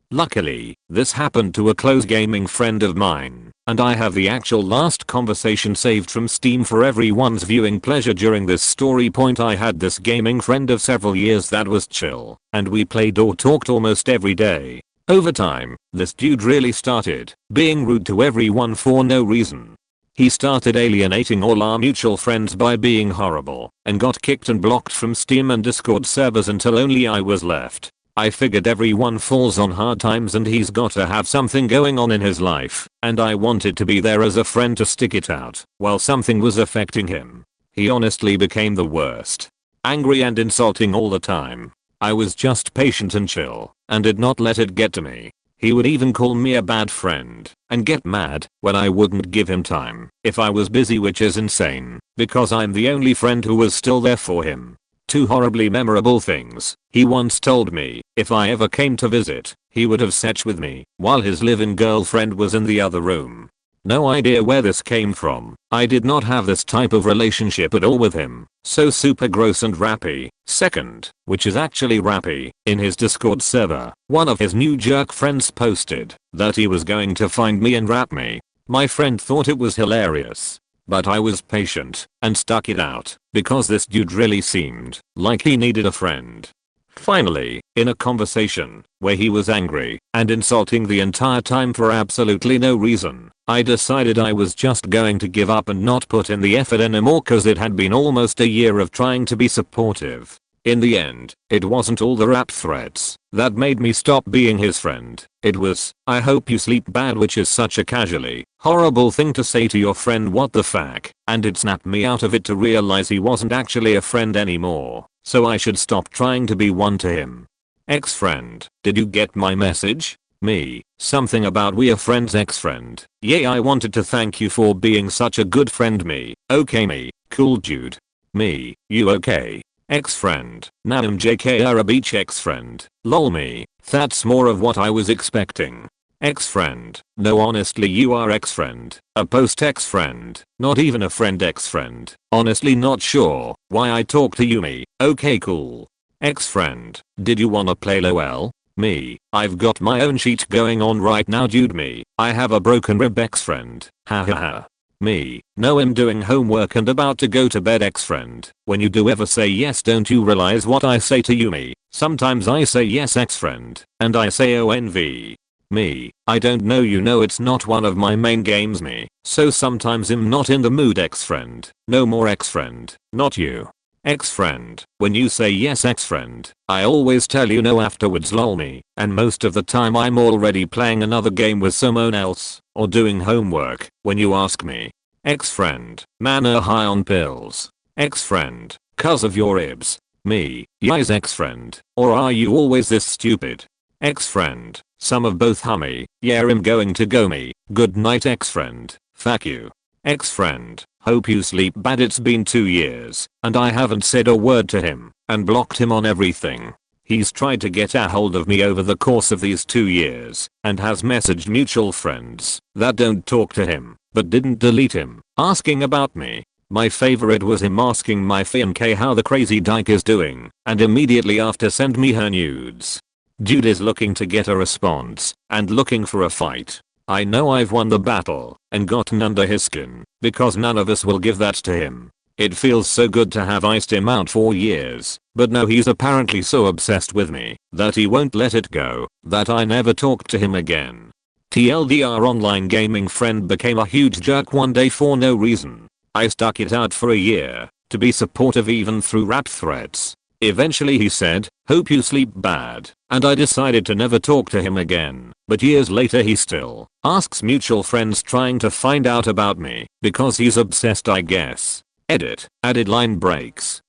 Luckily, this happened to a close gaming friend of mine, and I have the actual last conversation saved from Steam for everyone's viewing pleasure during this story point. I had this gaming friend of several years that was chill, and we played or talked almost every day. Over time, this dude really started being rude to everyone for no reason. He started alienating all our mutual friends by being horrible, and got kicked and blocked from Steam and Discord servers until only I was left. I figured everyone falls on hard times and he's got to have something going on in his life, and I wanted to be there as a friend to stick it out while something was affecting him. He honestly became the worst. Angry and insulting all the time. I was just patient and chill, and did not let it get to me. He would even call me a bad friend, and get mad when I wouldn't give him time if I was busy, which is insane, because I'm the only friend who was still there for him. Two horribly memorable things. He once told me if I ever came to visit, he would have sex with me while his live-in girlfriend was in the other room. No idea where this came from. I did not have this type of relationship at all with him. So super gross and rappy. Second, which is actually rappy, in his Discord server, one of his new jerk friends posted that he was going to find me and rap me. My friend thought it was hilarious, but I was patient and stuck it out because this dude really seemed like he needed a friend. Finally, in a conversation where he was angry and insulting the entire time for absolutely no reason, I decided I was just going to give up and not put in the effort anymore, cause it had been almost a year of trying to be supportive. In the end, it wasn't all the rap threats that made me stop being his friend. It was, "I hope you sleep bad," which is such a casually horrible thing to say to your friend, what the fuck, and it snapped me out of it to realize he wasn't actually a friend anymore, so I should stop trying to be one to him. Ex-friend, did you get my message? Me, something about we are friends. Ex-friend, yay, I wanted to thank you for being such a good friend. Me, okay me, cool dude. Me, you okay? Ex-friend, Naam JK Beach. Ex-friend, lol. Me, that's more of what I was expecting. Ex-friend, no honestly you are ex-friend, a post ex-friend, not even a friend. Ex-friend, honestly not sure why I talk to you. Me, okay cool. Ex-friend, did you wanna play LOL? Me, I've got my own sheet going on right now dude. Me, I have a broken rib. Ex-friend, ha. Me, no, I'm doing homework and about to go to bed. Ex-friend, when you do ever say yes, don't you realize what I say to you? Me, sometimes I say yes. Ex-friend, and I say ONV. Me, I don't know, you know it's not one of my main games. Me, so sometimes I'm not in the mood. Ex-friend, no more. Ex-friend, not you. Ex-friend, when you say yes. Ex-friend, I always tell you no afterwards. Lol. Me, and most of the time I'm already playing another game with someone else or doing homework when you ask me. Ex-friend, man are high on pills. Ex-friend, cause of your ribs. Me, yes. Ex-friend, or are you always this stupid? Ex-friend, some of both. Hummy, yeah, I'm going to go. Me, good night. Ex-friend, fuck you. Ex-friend, hope you sleep bad. It's been 2 years and I haven't said a word to him and blocked him on everything. He's tried to get a hold of me over the course of these 2 years and has messaged mutual friends that don't talk to him but didn't delete him, asking about me. My favorite was him asking my fiancée how the crazy dyke is doing and immediately after send me her nudes. Dude is looking to get a response and looking for a fight. I know I've won the battle and gotten under his skin because none of us will give that to him. It feels so good to have iced him out for years, but no, he's apparently so obsessed with me that he won't let it go that I never talked to him again. TLDR, online gaming friend became a huge jerk one day for no reason. I stuck it out for a year to be supportive even through rap threats. Eventually he said, "Hope you sleep bad," and I decided to never talk to him again. But years later he still asks mutual friends trying to find out about me because he's obsessed, I guess. Edit, added line breaks.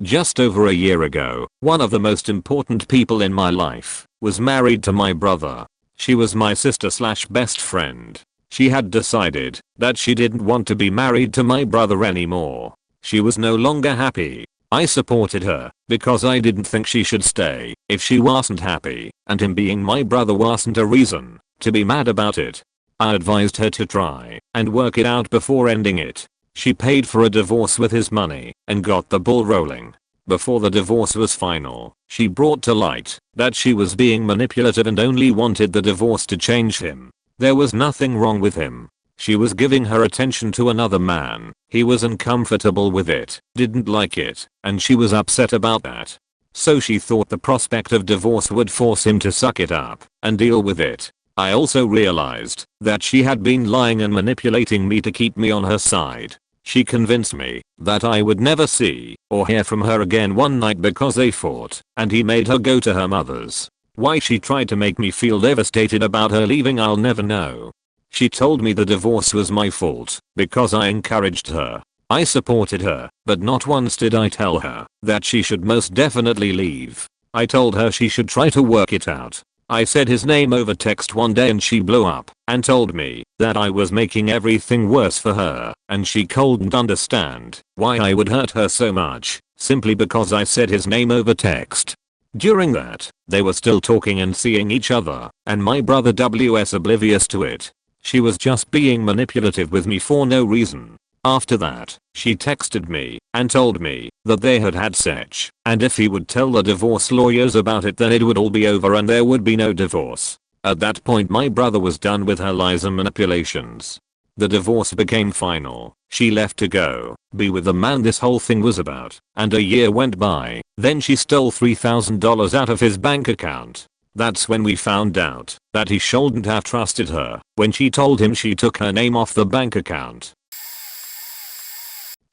Just over a year ago, one of the most important people in my life was married to my brother. She was my sister/best friend. She had decided that she didn't want to be married to my brother anymore. She was no longer happy I supported her because I didn't think she should stay if she wasn't happy, and him being my brother wasn't a reason to be mad about it. I advised her to try and work it out before ending it. She paid for a divorce with his money and got the ball rolling. Before the divorce was final, she brought to light that she was being manipulative and only wanted the divorce to change him. There was nothing wrong with him. She was giving her attention to another man. He was uncomfortable with it, didn't like it, and she was upset about that. So she thought the prospect of divorce would force him to suck it up and deal with it. I also realized that she had been lying and manipulating me to keep me on her side. She convinced me that I would never see or hear from her again one night because they fought, and he made her go to her mother's. Why she tried to make me feel devastated about her leaving, I'll never know. She told me the divorce was my fault because I encouraged her. I supported her, but not once did I tell her that she should most definitely leave. I told her she should try to work it out. I said his name over text one day and she blew up and told me that I was making everything worse for her, and she couldn't understand why I would hurt her so much simply because I said his name over text. During that, they were still talking and seeing each other, and my brother was oblivious to it. She was just being manipulative with me for no reason. After that, she texted me and told me that they had had sex, and if he would tell the divorce lawyers about it then it would all be over and there would be no divorce. At that point my brother was done with her lies and manipulations. The divorce became final. She left to go be with the man this whole thing was about, and a year went by. Then she stole $3,000 out of his bank account. That's when we found out that he shouldn't have trusted her when she told him she took her name off the bank account.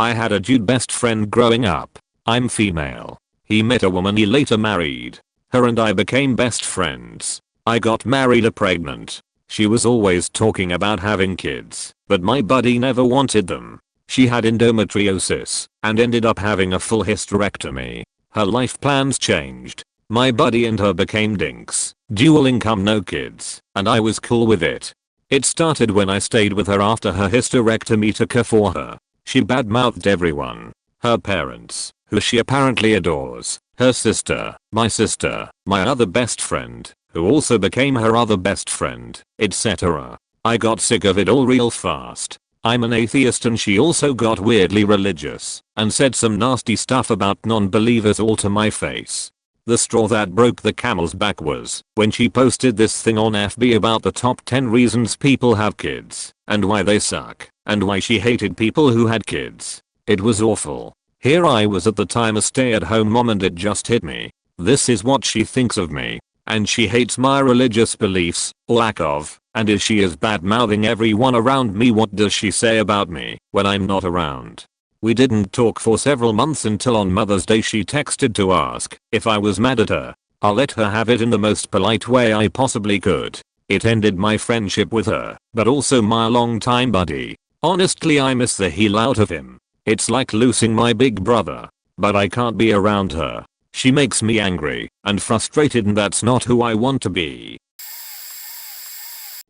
I had a dude best friend growing up. I'm female. He met a woman he later married. Her and I became best friends. I got married and pregnant. She was always talking about having kids, but my buddy never wanted them. She had endometriosis and ended up having a full hysterectomy. Her life plans changed. My buddy and her became dinks. Dual income, no kids, and I was cool with it. It started when I stayed with her after her hysterectomy took her for her. She badmouthed everyone. Her parents, who she apparently adores, her sister, my other best friend, who also became her other best friend, etc. I got sick of it all real fast. I'm an atheist and she also got weirdly religious and said some nasty stuff about non-believers all to my face. The straw that broke the camel's back was when she posted this thing on FB about the top 10 reasons people have kids and why they suck and why she hated people who had kids. It was awful. Here I was at the time a stay-at-home mom and it just hit me. This is what she thinks of me. And she hates my religious beliefs, or lack of, and if she is bad-mouthing everyone around me, what does she say about me when I'm not around? We didn't talk for several months until on Mother's Day she texted to ask if I was mad at her. I let her have it in the most polite way I possibly could. It ended my friendship with her, but also my longtime buddy. Honestly, I miss the hell out of him. It's like losing my big brother. But I can't be around her. She makes me angry and frustrated, and that's not who I want to be.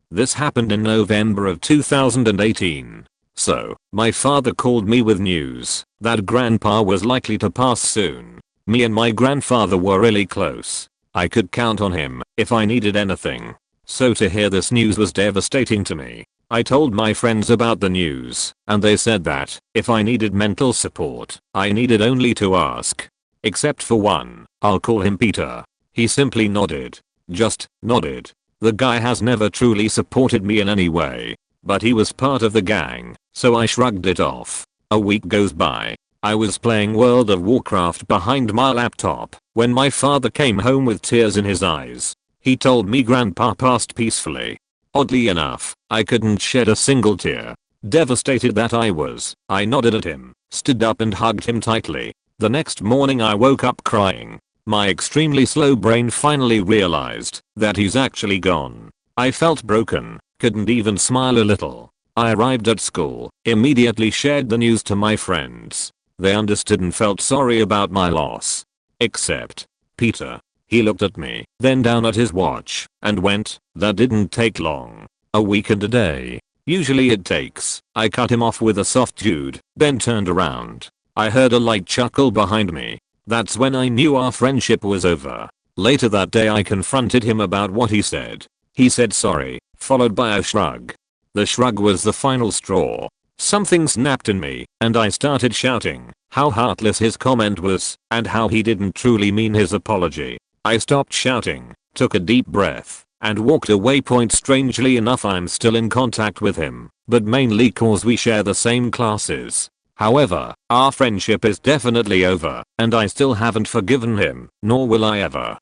This happened in November of 2018. So, my father called me with news that grandpa was likely to pass soon. Me and my grandfather were really close. I could count on him if I needed anything. So to hear this news was devastating to me. I told my friends about the news, and they said that if I needed mental support, I needed only to ask. Except for one. I'll call him Peter. He simply nodded. Just nodded. The guy has never truly supported me in any way. But he was part of the gang, so I shrugged it off. A week goes by. I was playing World of Warcraft behind my laptop when my father came home with tears in his eyes. He told me grandpa passed peacefully. Oddly enough, I couldn't shed a single tear. Devastated that I was, I nodded at him, stood up and hugged him tightly. The next morning I woke up crying. My extremely slow brain finally realized that he's actually gone. I felt broken, couldn't even smile a little. I arrived at school, immediately shared the news to my friends. They understood and felt sorry about my loss. Except Peter. He looked at me, then down at his watch, and went, "That didn't take long. A week and a day. Usually it takes." I cut him off with a soft dude, then turned around. I heard a light chuckle behind me. That's when I knew our friendship was over. Later that day I confronted him about what he said. He said sorry, followed by a shrug. The shrug was the final straw. Something snapped in me, and I started shouting how heartless his comment was, and how he didn't truly mean his apology. I stopped shouting, took a deep breath, and walked away. Strangely enough, I'm still in contact with him, but mainly cause we share the same classes. However, our friendship is definitely over, and I still haven't forgiven him, nor will I ever.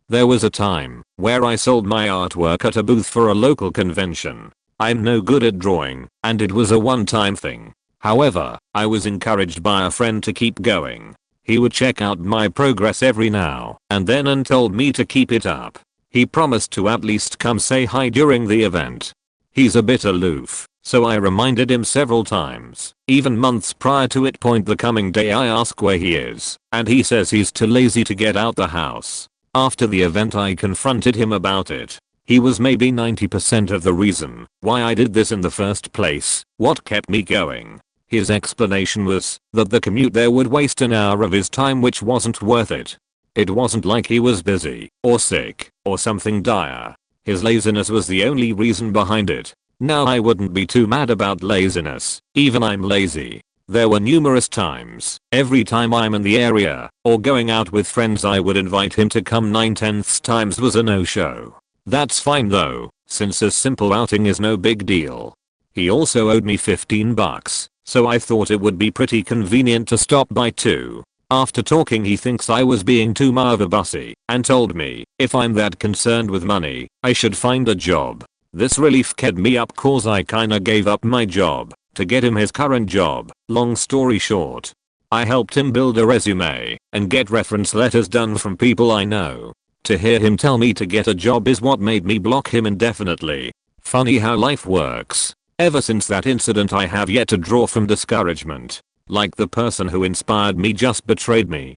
There was a time where I sold my artwork at a booth for a local convention. I'm no good at drawing, and it was a one-time thing. However, I was encouraged by a friend to keep going. He would check out my progress every now and then and told me to keep it up. He promised to at least come say hi during the event. He's a bit aloof, so I reminded him several times, even months prior to it. The coming day I ask where he is, and he says he's too lazy to get out the house. After the event I confronted him about it. He was maybe 90% of the reason why I did this in the first place. What kept me going? His explanation was that the commute there would waste an hour of his time, which wasn't worth it. It wasn't like he was busy, or sick, or something dire. His laziness was the only reason behind it. Now I wouldn't be too mad about laziness, even I'm lazy. There were numerous times, every time I'm in the area, or going out with friends I would invite him to come. 9/10 times was a no-show. That's fine though, since a simple outing is no big deal. He also owed me $15, so I thought it would be pretty convenient to stop by too. After talking, he thinks I was being too bossy and told me if I'm that concerned with money, I should find a job. This really fed me up cause I kinda gave up my job to get him his current job. Long story short, I helped him build a resume and get reference letters done from people I know. To hear him tell me to get a job is what made me block him indefinitely. Funny how life works. Ever since that incident I have yet to draw from discouragement. Like the person who inspired me just betrayed me.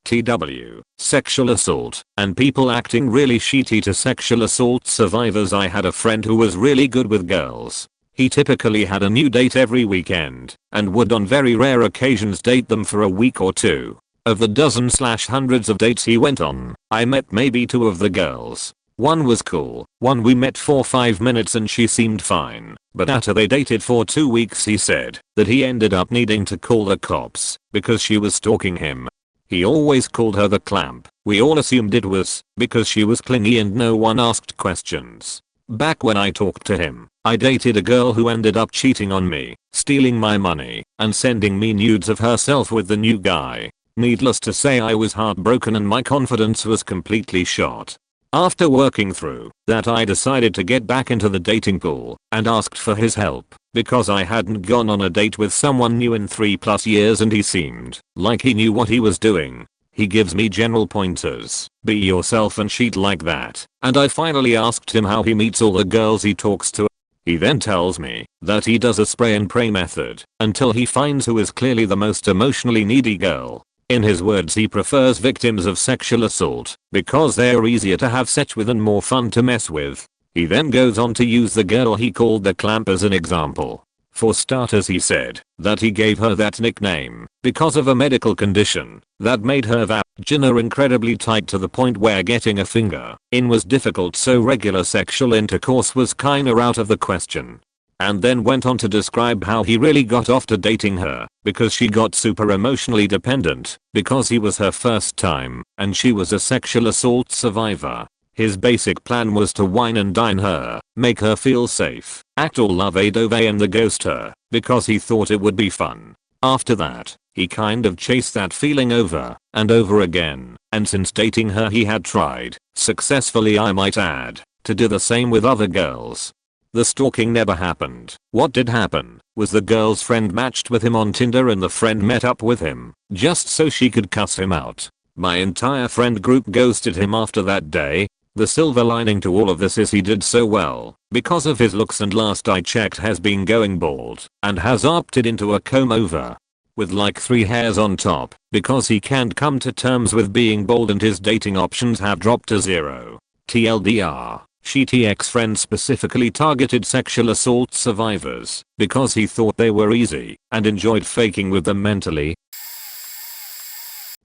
TW, sexual assault, and people acting really shitty to sexual assault survivors. I had a friend who was really good with girls. He typically had a new date every weekend, and would on very rare occasions date them for a week or two. Of the dozens/hundreds of dates he went on, I met maybe 2 of the girls. One was cool, one we met for 5 minutes and she seemed fine, but after they dated for 2 weeks he said that he ended up needing to call the cops because she was stalking him. He always called her the clamp. We all assumed it was because she was clingy and no one asked questions. Back when I talked to him, I dated a girl who ended up cheating on me, stealing my money, and sending me nudes of herself with the new guy. Needless to say, I was heartbroken and my confidence was completely shot. After working through that, I decided to get back into the dating pool and asked for his help because I hadn't gone on a date with someone new in 3+ years and he seemed like he knew what he was doing. He gives me general pointers, be yourself and shit like that, and I finally asked him how he meets all the girls he talks to. He then tells me that he does a spray and pray method until he finds who is clearly the most emotionally needy girl. In his words, he prefers victims of sexual assault because they are easier to have sex with and more fun to mess with. He then goes on to use the girl he called the clamp as an example. For starters, he said that he gave her that nickname because of a medical condition that made her vagina incredibly tight to the point where getting a finger in was difficult, so regular sexual intercourse was kinda out of the question. And then went on to describe how he really got off to dating her because she got super emotionally dependent because he was her first time and she was a sexual assault survivor. His basic plan was to wine and dine her, make her feel safe, act all love-a-dove and the ghost her because he thought it would be fun. After that, he kind of chased that feeling over and over again, and since dating her he had tried, successfully I might add, to do the same with other girls. The stalking never happened. What did happen was the girl's friend matched with him on Tinder and the friend met up with him just so she could cuss him out. My entire friend group ghosted him after that day. The silver lining to all of this is he did so well because of his looks and last I checked has been going bald and has opted into a comb over with like 3 hairs on top because he can't come to terms with being bald and his dating options have dropped to 0. TLDR. Shitty ex-friend specifically targeted sexual assault survivors because he thought they were easy and enjoyed faking with them mentally.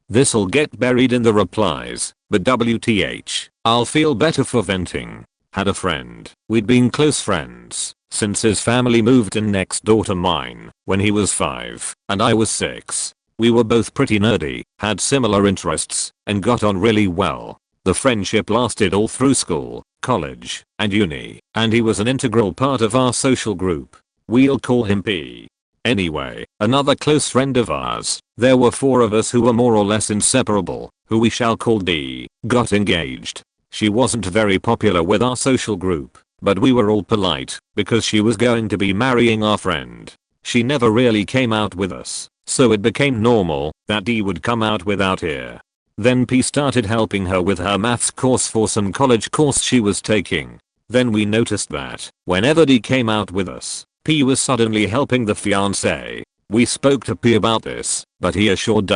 This'll get buried in the replies, but WTH, I'll feel better for venting. Had a friend. We'd been close friends since his family moved in next door to mine when he was 5 and I was 6. We were both pretty nerdy, had similar interests, and got on really well. The friendship lasted all through school, college, and uni, and he was an integral part of our social group. We'll call him P. Anyway, another close friend of ours, there were 4 of us who were more or less inseparable, who we shall call D, got engaged. She wasn't very popular with our social group, but we were all polite because she was going to be marrying our friend. She never really came out with us, so it became normal that D would come out without her. Then P started helping her with her maths course for some college course she was taking. Then we noticed that whenever D came out with us, P was suddenly helping the fiancé. We spoke to P about this, but he assured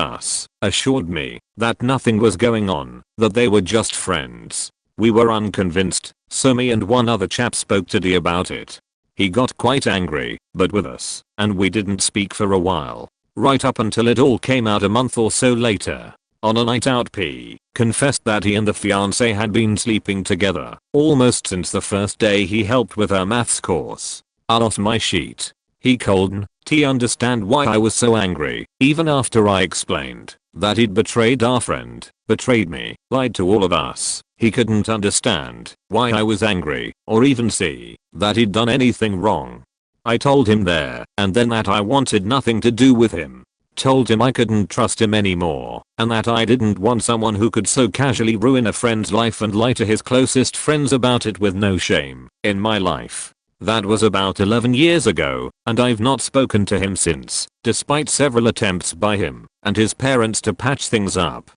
me, that nothing was going on, that they were just friends. We were unconvinced, so me and one other chap spoke to D about it. He got quite angry, but with us, and we didn't speak for a while. Right up until it all came out a month or so later. On a night out, P confessed that he and the fiancé had been sleeping together almost since the first day he helped with her maths course. I lost my shit. He couldn't understand why I was so angry, even after I explained that he'd betrayed our friend, betrayed me, lied to all of us. He couldn't understand why I was angry, or even see that he'd done anything wrong. I told him there and then that I wanted nothing to do with him. Told him I couldn't trust him anymore, and that I didn't want someone who could so casually ruin a friend's life and lie to his closest friends about it with no shame in my life. That was about 11 years ago, and I've not spoken to him since, despite several attempts by him and his parents to patch things up.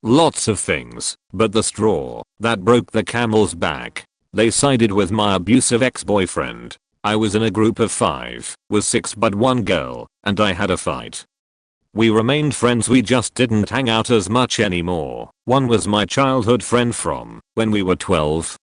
Lots of things, but the straw that broke the camel's back. They sided with my abusive ex-boyfriend. I was in a group of 5, was 6 but one girl, and I had a fight. We remained friends, we just didn't hang out as much anymore. One was my childhood friend from when we were 12.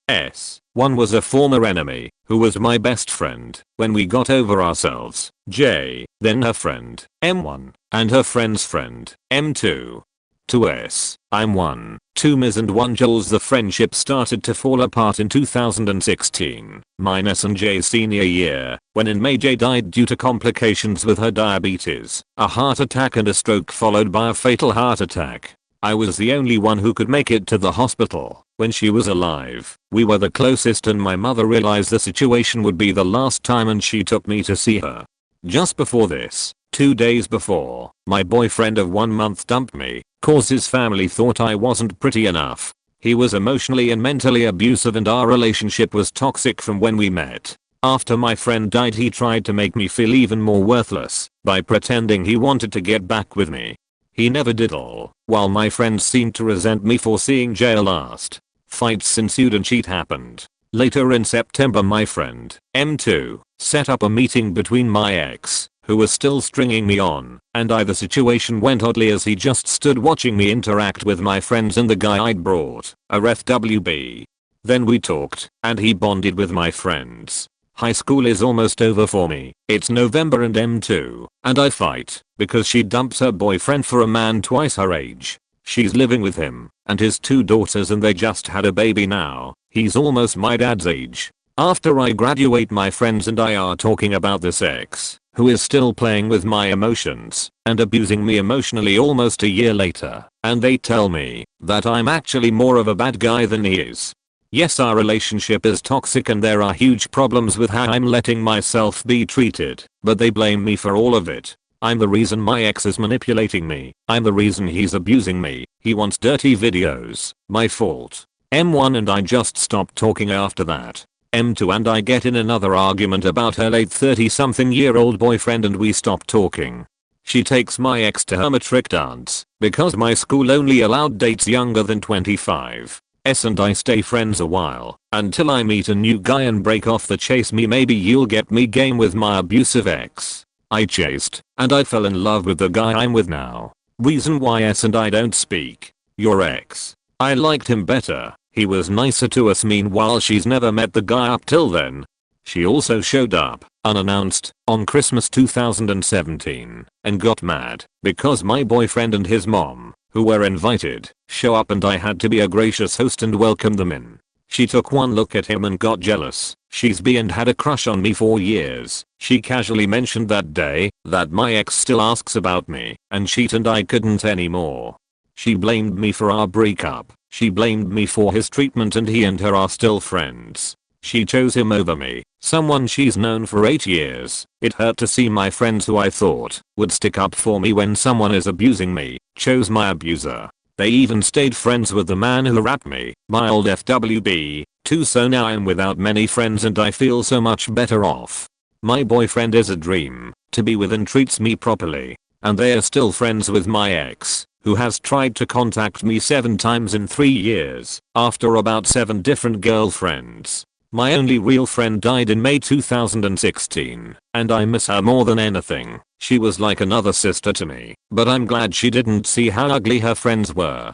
One was a former enemy, who was my best friend when we got over ourselves. J. Then her friend, M1, and her friend's friend, M2. 2S. I'm 1, 2 Ms and 1 Jules. The friendship started to fall apart in 2016, mine S and J's senior year, when in May J died due to complications with her diabetes, a heart attack and a stroke followed by a fatal heart attack. I was the only one who could make it to the hospital when she was alive. We were the closest and my mother realized the situation would be the last time and she took me to see her. Just before this, 2 days before, my boyfriend of 1 month dumped me, cause his family thought I wasn't pretty enough. He was emotionally and mentally abusive and our relationship was toxic from when we met. After my friend died he tried to make me feel even more worthless by pretending he wanted to get back with me. He never did all, while my friends seemed to resent me for seeing jail last. Fights ensued and shit happened. Later in September my friend, M2, set up a meeting between my ex, who was still stringing me on, and I. The situation went oddly as he just stood watching me interact with my friends and the guy I'd brought, a ref WB. Then we talked, and he bonded with my friends. High school is almost over for me. It's November and M2, and I fight, because she dumps her boyfriend for a man twice her age. She's living with him, and his 2 daughters and they just had a baby now. He's almost my dad's age. After I graduate my friends and I are talking about this ex, who is still playing with my emotions and abusing me emotionally almost a year later, and they tell me that I'm actually more of a bad guy than he is. Yes, our relationship is toxic and there are huge problems with how I'm letting myself be treated, but they blame me for all of it. I'm the reason my ex is manipulating me. I'm the reason he's abusing me. He wants dirty videos. My fault. M1 and I just stopped talking after that. M2 and I get in another argument about her late 30-something-year-old boyfriend and we stop talking. She takes my ex to her matric dance because my school only allowed dates younger than 25. And I stay friends a while until I meet a new guy and break off the chase me maybe you'll get me game with my abusive ex. I chased and I fell in love with the guy I'm with now. Reason why S and I don't speak. Your ex. I liked him better. He was nicer to us, meanwhile she's never met the guy up till then. She also showed up, unannounced, on Christmas 2017 and got mad because my boyfriend and his mom, who were invited, show up and I had to be a gracious host and welcome them in. She took one look at him and got jealous. She's bi and had a crush on me for years. She casually mentioned that day that my ex still asks about me and cheat and I couldn't anymore. She blamed me for our breakup. She blamed me for his treatment and he and her are still friends. She chose him over me, someone she's known for 8 years. It hurt to see my friends who I thought would stick up for me when someone is abusing me, chose my abuser. They even stayed friends with the man who rapped me, my old FWB, too, so now I'm without many friends and I feel so much better off. My boyfriend is a dream to be with and treats me properly. And they are still friends with my ex, who has tried to contact me 7 times in 3 years, after about 7 different girlfriends. My only real friend died in May 2016, and I miss her more than anything. She was like another sister to me, but I'm glad she didn't see how ugly her friends were.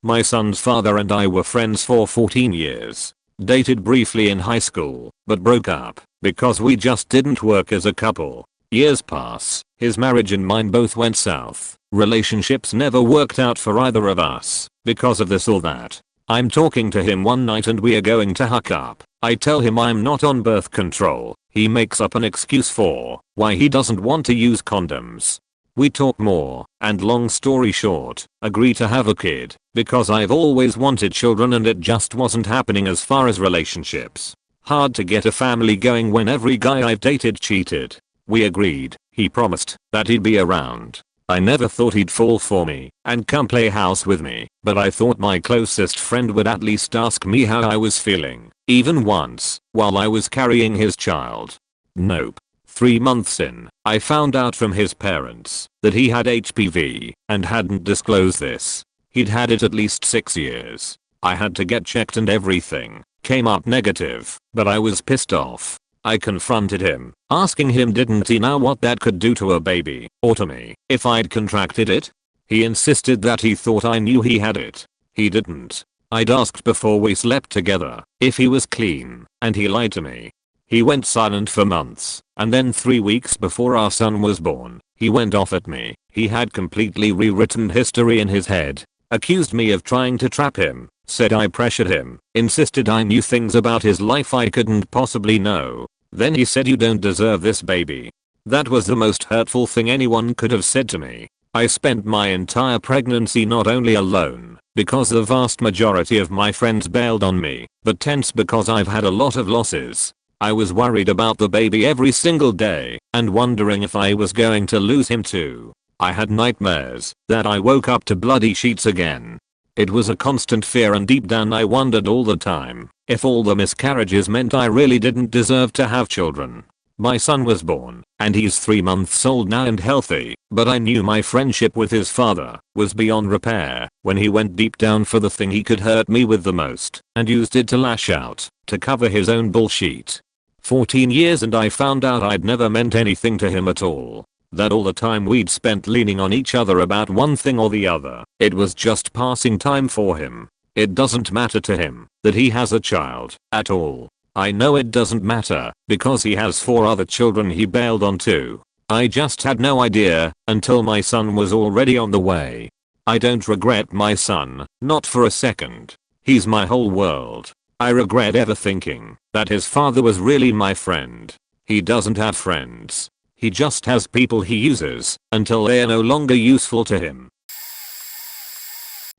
My son's father and I were friends for 14 years. Dated briefly in high school, but broke up because we just didn't work as a couple. Years pass, his marriage and mine both went south. Relationships never worked out for either of us because of this or that. I'm talking to him one night and we are going to hook up. I tell him I'm not on birth control. He makes up an excuse for why he doesn't want to use condoms. We talk more, and long story short, agree to have a kid, because I've always wanted children and it just wasn't happening as far as relationships. Hard to get a family going when every guy I've dated cheated. We agreed, he promised that he'd be around. I never thought he'd fall for me and come play house with me, but I thought my closest friend would at least ask me how I was feeling, even once, while I was carrying his child. Nope. 3 months in, I found out from his parents that he had HPV and hadn't disclosed this. He'd had it at least 6 years. I had to get checked and everything came up negative, but I was pissed off. I confronted him, asking him didn't he know what that could do to a baby, or to me, if I'd contracted it? He insisted that he thought I knew he had it. He didn't. I'd asked before we slept together if he was clean, and he lied to me. He went silent for months, and then 3 weeks before our son was born, he went off at me. He had completely rewritten history in his head, accused me of trying to trap him, said I pressured him, insisted I knew things about his life I couldn't possibly know. Then he said you don't deserve this baby. That was the most hurtful thing anyone could have said to me. I spent my entire pregnancy not only alone, because the vast majority of my friends bailed on me, but tense because I've had a lot of losses. I was worried about the baby every single day, and wondering if I was going to lose him too. I had nightmares that I woke up to bloody sheets again. It was a constant fear and deep down I wondered all the time if all the miscarriages meant I really didn't deserve to have children. My son was born, and he's 3 months old now and healthy, but I knew my friendship with his father was beyond repair when he went deep down for the thing he could hurt me with the most, and used it to lash out, to cover his own bullshit. 14 years and I found out I'd never meant anything to him at all. That all the time we'd spent leaning on each other about one thing or the other, it was just passing time for him. It doesn't matter to him that he has a child at all. I know it doesn't matter because he has 4 other children he bailed on too. I just had no idea until my son was already on the way. I don't regret my son, not for a second. He's my whole world. I regret ever thinking that his father was really my friend. He doesn't have friends. He just has people he uses until they are no longer useful to him.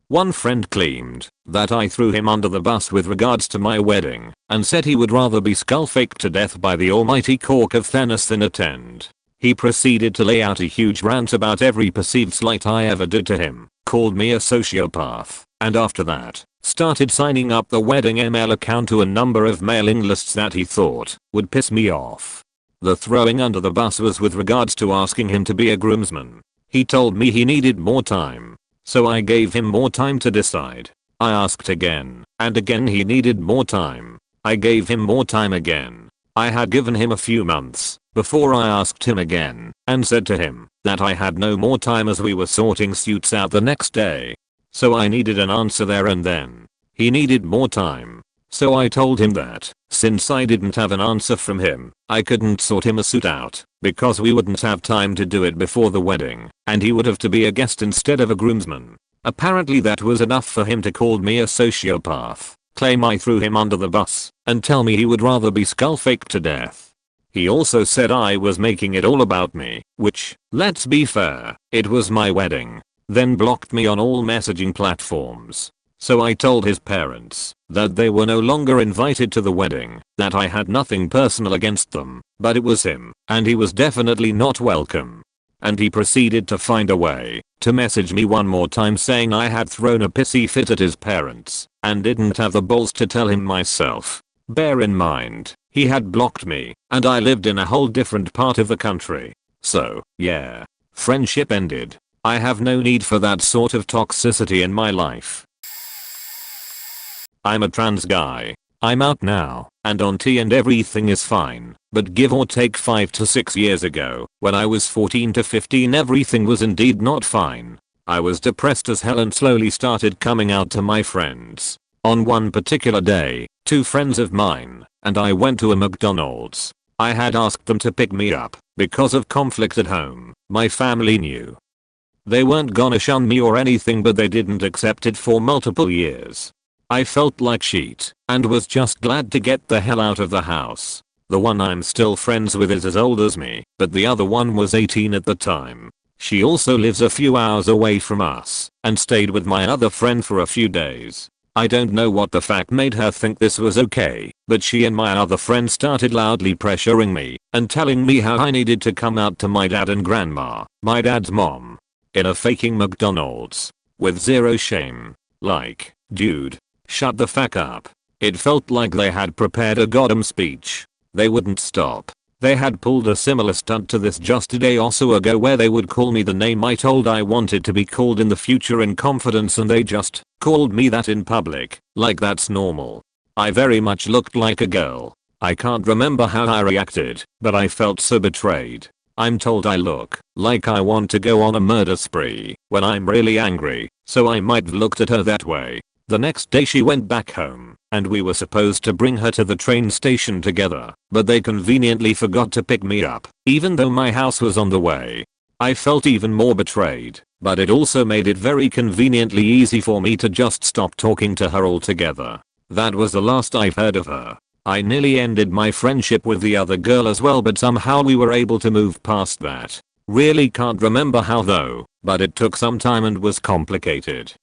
One friend claimed that I threw him under the bus with regards to my wedding and said he would rather be skull-faked to death by the almighty cork of Thanos than attend. He proceeded to lay out a huge rant about every perceived slight I ever did to him, called me a sociopath, and after that, started signing up the wedding email account to a number of mailing lists that he thought would piss me off. The throwing under the bus was with regards to asking him to be a groomsman. He told me he needed more time. So I gave him more time to decide. I asked again, and again he needed more time. I gave him more time again. I had given him a few months before I asked him again and said to him that I had no more time as we were sorting suits out the next day. so I needed an answer there and then. He needed more time. So I told him that, since I didn't have an answer from him, I couldn't sort him a suit out, because we wouldn't have time to do it before the wedding, and he would have to be a guest instead of a groomsman. Apparently that was enough for him to call me a sociopath, claim I threw him under the bus, and tell me he would rather be skull-faked to death. He also said I was making it all about me, which, let's be fair, it was my wedding. Then blocked me on all messaging platforms. So I told his parents that they were no longer invited to the wedding, that I had nothing personal against them, but it was him, and he was definitely not welcome. And he proceeded to find a way to message me one more time saying I had thrown a pissy fit at his parents and didn't have the balls to tell him myself. Bear in mind, he had blocked me, and I lived in a whole different part of the country. So, yeah. Friendship ended. I have no need for that sort of toxicity in my life. I'm a trans guy. I'm out now, and on T and everything is fine, but give or take 5 to 6 years ago, when I was 14 to 15 everything was indeed not fine. I was depressed as hell and slowly started coming out to my friends. On one particular day, 2 friends of mine and I went to a McDonald's. I had asked them to pick me up, because of conflict at home. My family knew. They weren't gonna shun me or anything, but they didn't accept it for multiple years. I felt like shit, and was just glad to get the hell out of the house. The one I'm still friends with is as old as me, but the other one was 18 at the time. She also lives a few hours away from us, and stayed with my other friend for a few days. I don't know what the fact made her think this was okay, but she and my other friend started loudly pressuring me, and telling me how I needed to come out to my dad and grandma, my dad's mom, in a faking McDonald's, with zero shame. Like, dude, shut the fuck up. It felt like they had prepared a goddamn speech. They wouldn't stop. They had pulled a similar stunt to this just a day or so ago where they would call me the name I told I wanted to be called in the future in confidence, and they just called me that in public, like that's normal. I very much looked like a girl. I can't remember how I reacted, but I felt so betrayed. I'm told I look like I want to go on a murder spree when I'm really angry, so I might have looked at her that way. The next day she went back home, and we were supposed to bring her to the train station together, but they conveniently forgot to pick me up, even though my house was on the way. I felt even more betrayed, but it also made it very conveniently easy for me to just stop talking to her altogether. That was the last I've heard of her. I nearly ended my friendship with the other girl as well, but somehow we were able to move past that. Really can't remember how though, but it took some time and was complicated.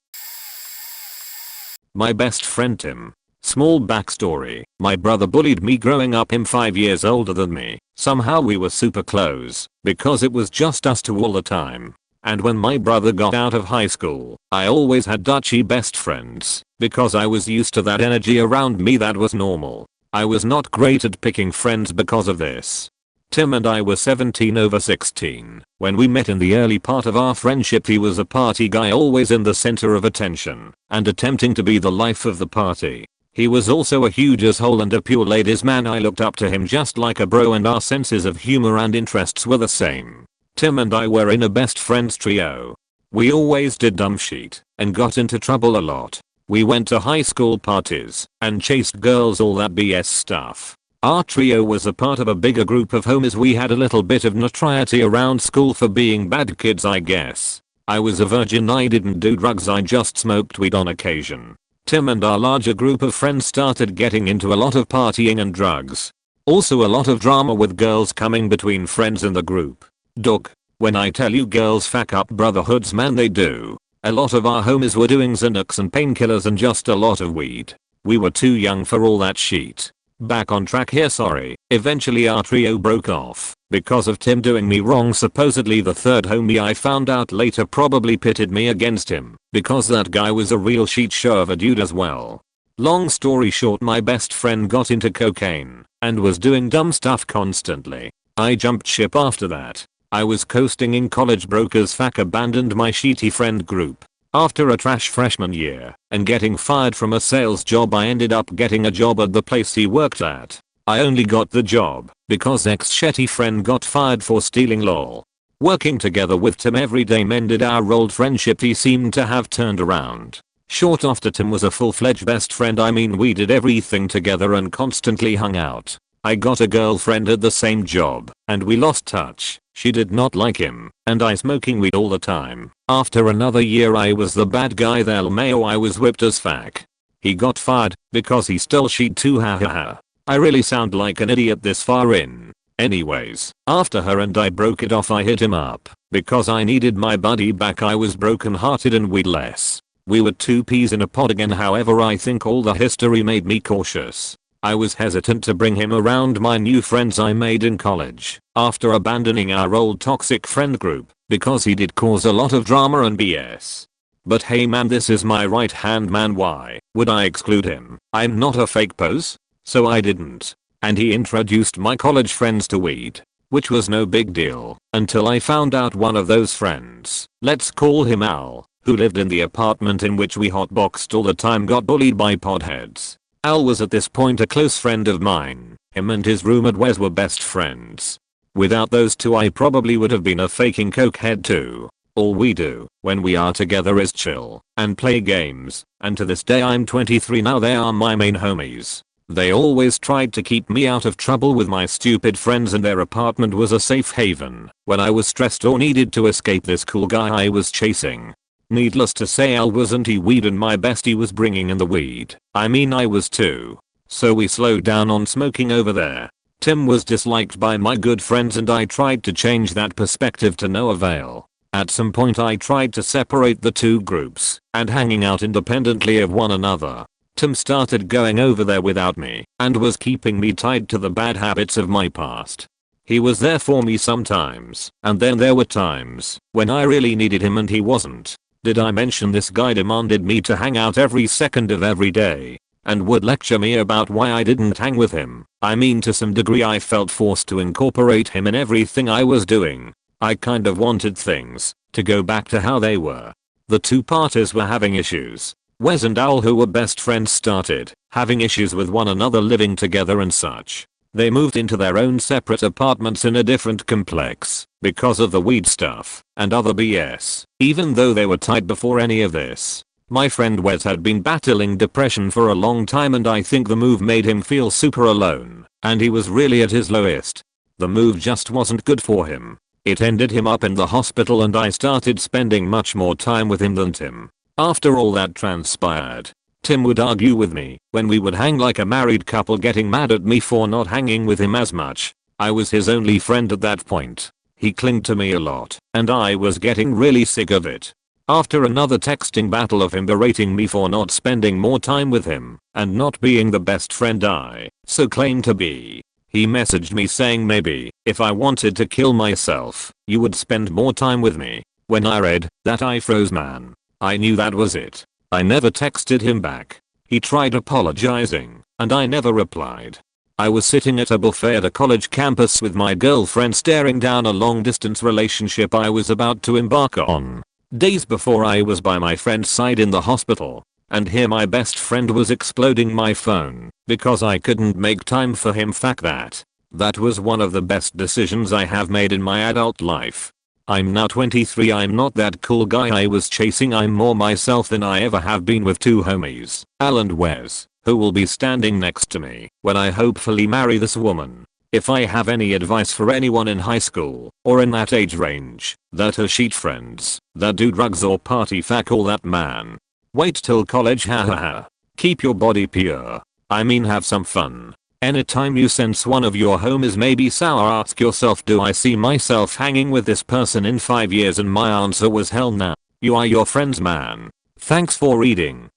My best friend Tim. Small backstory, my brother bullied me growing up. Him 5 years older than me. Somehow we were super close, because it was just us two all the time. And when my brother got out of high school, I always had Dutchy best friends, because I was used to that energy around me. That was normal. I was not great at picking friends because of this. Tim and I were 17 over 16 when we met. In the early part of our friendship he was a party guy, always in the center of attention and attempting to be the life of the party. He was also a huge asshole and a pure ladies man. I looked up to him just like a bro, and our senses of humor and interests were the same. Tim and I were in a best friends trio. We always did dumb shit and got into trouble a lot. We went to high school parties and chased girls, all that BS stuff. Our trio was a part of a bigger group of homies. We had a little bit of notoriety around school for being bad kids, I guess. I was a virgin. I didn't do drugs, I just smoked weed on occasion. Tim and our larger group of friends started getting into a lot of partying and drugs. Also a lot of drama with girls coming between friends in the group. Dog, when I tell you girls fuck up brotherhoods, man, they do. A lot of our homies were doing Xanax and painkillers and just a lot of weed. We were too young for all that shit. Back on track here, sorry. Eventually our trio broke off because of Tim doing me wrong. Supposedly the third homie, I found out later, probably pitted me against him because that guy was a real shit show of a dude as well. Long story short, my best friend got into cocaine and was doing dumb stuff constantly. I jumped ship after that. I was coasting in college, broke as fuck, abandoned my shitty friend group. After a trash freshman year and getting fired from a sales job, I ended up getting a job at the place he worked at. I only got the job because ex-shitty friend got fired for stealing, lol. Working together with Tim every day mended our old friendship. He seemed to have turned around. Short after Tim was a full-fledged best friend. I mean, we did everything together and constantly hung out. I got a girlfriend at the same job, and we lost touch. She did not like him, and I smoking weed all the time. After another year I was the bad guy there. Mayo, I was whipped as fuck. He got fired because he stole sheet too, hahaha. I really sound like an idiot this far in. Anyways, after her and I broke it off, I hit him up because I needed my buddy back. I was broken hearted and weedless. We were two peas in a pod again. However, I think all the history made me cautious. I was hesitant to bring him around my new friends I made in college after abandoning our old toxic friend group because he did cause a lot of drama and BS. But hey man, this is my right hand man. Why would I exclude him? I'm not a fake pose. So I didn't. And he introduced my college friends to weed, which was no big deal until I found out one of those friends, let's call him Al, who lived in the apartment in which we hotboxed all the time, got bullied by podheads. Al was at this point a close friend of mine. Him and his roommate Wes were best friends. Without those two I probably would have been a faking cokehead too. All we do when we are together is chill and play games, and to this day I'm 23 now. They are my main homies. They always tried to keep me out of trouble with my stupid friends, and their apartment was a safe haven when I was stressed or needed to escape this cool guy I was chasing. Needless to say, Al wasn't weed and my bestie was bringing in the weed. I mean, I was too. So we slowed down on smoking over there. Tim was disliked by my good friends and I tried to change that perspective to no avail. At some point I tried to separate the two groups and hanging out independently of one another. Tim started going over there without me and was keeping me tied to the bad habits of my past. He was there for me sometimes, and then there were times when I really needed him and he wasn't. Did I mention this guy demanded me to hang out every second of every day and would lecture me about why I didn't hang with him? I mean, to some degree I felt forced to incorporate him in everything I was doing. I kind of wanted things to go back to how they were. The two parties were having issues. Wes and Al, who were best friends, started having issues with one another living together and such. They moved into their own separate apartments in a different complex because of the weed stuff and other BS. Even though they were tight before any of this, my friend Wes had been battling depression for a long time and I think the move made him feel super alone and he was really at his lowest. The move just wasn't good for him. It ended him up in the hospital and I started spending much more time with him than Tim. After all that transpired, Tim would argue with me when we would hang like a married couple, getting mad at me for not hanging with him as much. I was his only friend at that point. He clinged to me a lot, and I was getting really sick of it. After another texting battle of him berating me for not spending more time with him and not being the best friend I so claimed to be, he messaged me saying maybe if I wanted to kill myself, you would spend more time with me. When I read that, I froze, man. I knew that was it. I never texted him back. He tried apologizing, and I never replied. I was sitting at a buffet at a college campus with my girlfriend staring down a long distance relationship I was about to embark on. Days before I was by my friend's side in the hospital, and here my best friend was exploding my phone because I couldn't make time for him. Fuck that. That was one of the best decisions I have made in my adult life. I'm now 23. I'm not that cool guy I was chasing. I'm more myself than I ever have been, with two homies, Al and Wes, who will be standing next to me when I hopefully marry this woman. If I have any advice for anyone in high school or in that age range that are sheet friends that do drugs or party, fuck all that, man. Wait till college, hahaha. Keep your body pure. I mean, have some fun. Anytime you sense one of your homies may be sour, ask yourself, do I see myself hanging with this person in 5 years? And my answer was hell nah. You are your friends, man. Thanks for reading.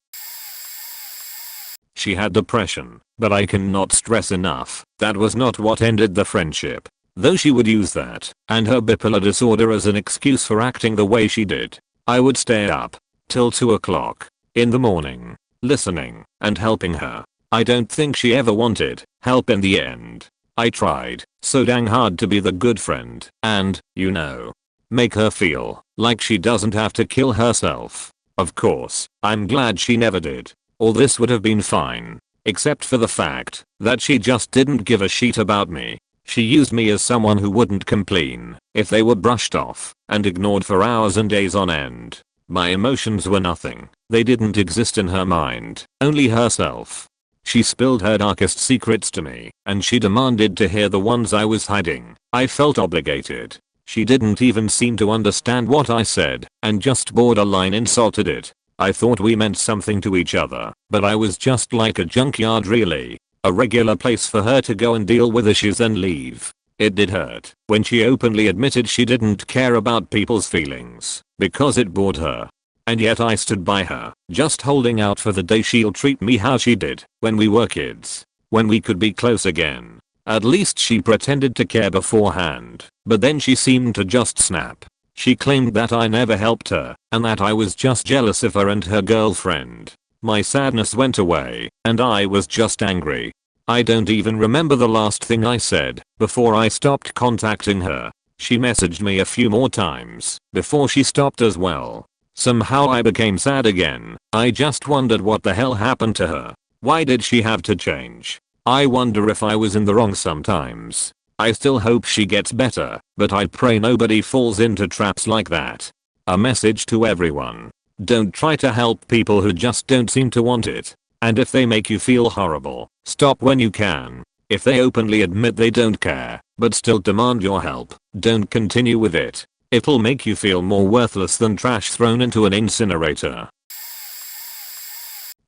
She had depression, but I cannot stress enough that was not what ended the friendship. Though she would use that and her bipolar disorder as an excuse for acting the way she did. I would stay up till 2 o'clock in the morning, listening and helping her. I don't think she ever wanted help in the end. I tried so dang hard to be the good friend and, you know, make her feel like she doesn't have to kill herself. Of course, I'm glad she never did. All this would have been fine, except for the fact that she just didn't give a shit about me. She used me as someone who wouldn't complain if they were brushed off and ignored for hours and days on end. My emotions were nothing. They didn't exist in her mind, only herself. She spilled her darkest secrets to me, and she demanded to hear the ones I was hiding. I felt obligated. She didn't even seem to understand what I said, and just borderline insulted it. I thought we meant something to each other, but I was just like a junkyard really. A regular place for her to go and deal with issues and leave. It did hurt when she openly admitted she didn't care about people's feelings because it bored her. And yet I stood by her, just holding out for the day she'll treat me how she did when we were kids, when we could be close again. At least she pretended to care beforehand, but then she seemed to just snap. She claimed that I never helped her and that I was just jealous of her and her girlfriend. My sadness went away and I was just angry. I don't even remember the last thing I said before I stopped contacting her. She messaged me a few more times before she stopped as well. Somehow I became sad again. I just wondered what the hell happened to her. Why did she have to change? I wonder if I was in the wrong sometimes. I still hope she gets better, but I pray nobody falls into traps like that. A message to everyone. Don't try to help people who just don't seem to want it. And if they make you feel horrible, stop when you can. If they openly admit they don't care, but still demand your help, don't continue with it. It'll make you feel more worthless than trash thrown into an incinerator.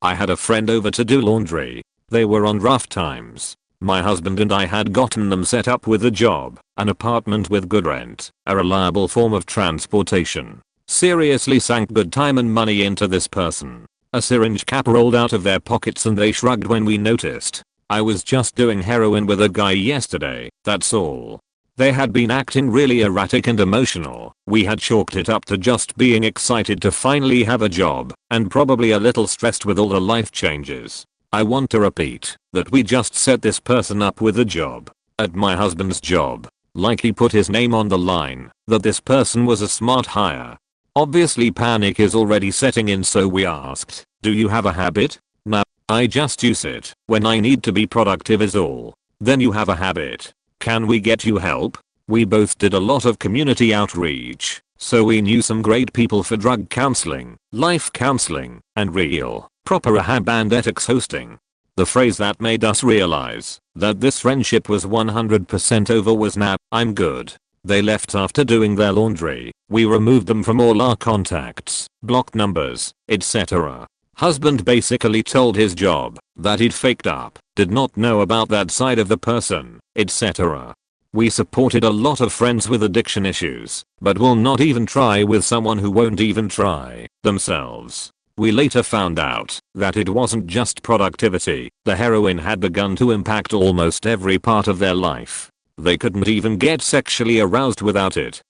I had a friend over to do laundry. They were on rough times. My husband and I had gotten them set up with a job, an apartment with good rent, a reliable form of transportation. Seriously sank good time and money into this person. A syringe cap rolled out of their pockets and they shrugged when we noticed. I was just doing heroin with a guy yesterday, that's all. They had been acting really erratic and emotional. We had chalked it up to just being excited to finally have a job, and probably a little stressed with all the life changes. I want to repeat that we just set this person up with a job. At my husband's job. Like he put his name on the line, that this person was a smart hire. Obviously panic is already setting in, so we asked, do you have a habit? No, I just use it when I need to be productive is all. Then you have a habit. Can we get you help? We both did a lot of community outreach, so we knew some great people for drug counseling, life counseling, and real, proper rehab and ethics hosting. The phrase that made us realize that this friendship was 100% over was "Nah, I'm good." They left after doing their laundry. We removed them from all our contacts, blocked numbers, etc. Husband basically told his job that he'd faked up, did not know about that side of the person, etc. We supported a lot of friends with addiction issues, but will not even try with someone who won't even try themselves. We later found out that it wasn't just productivity. The heroin had begun to impact almost every part of their life. They couldn't even get sexually aroused without it.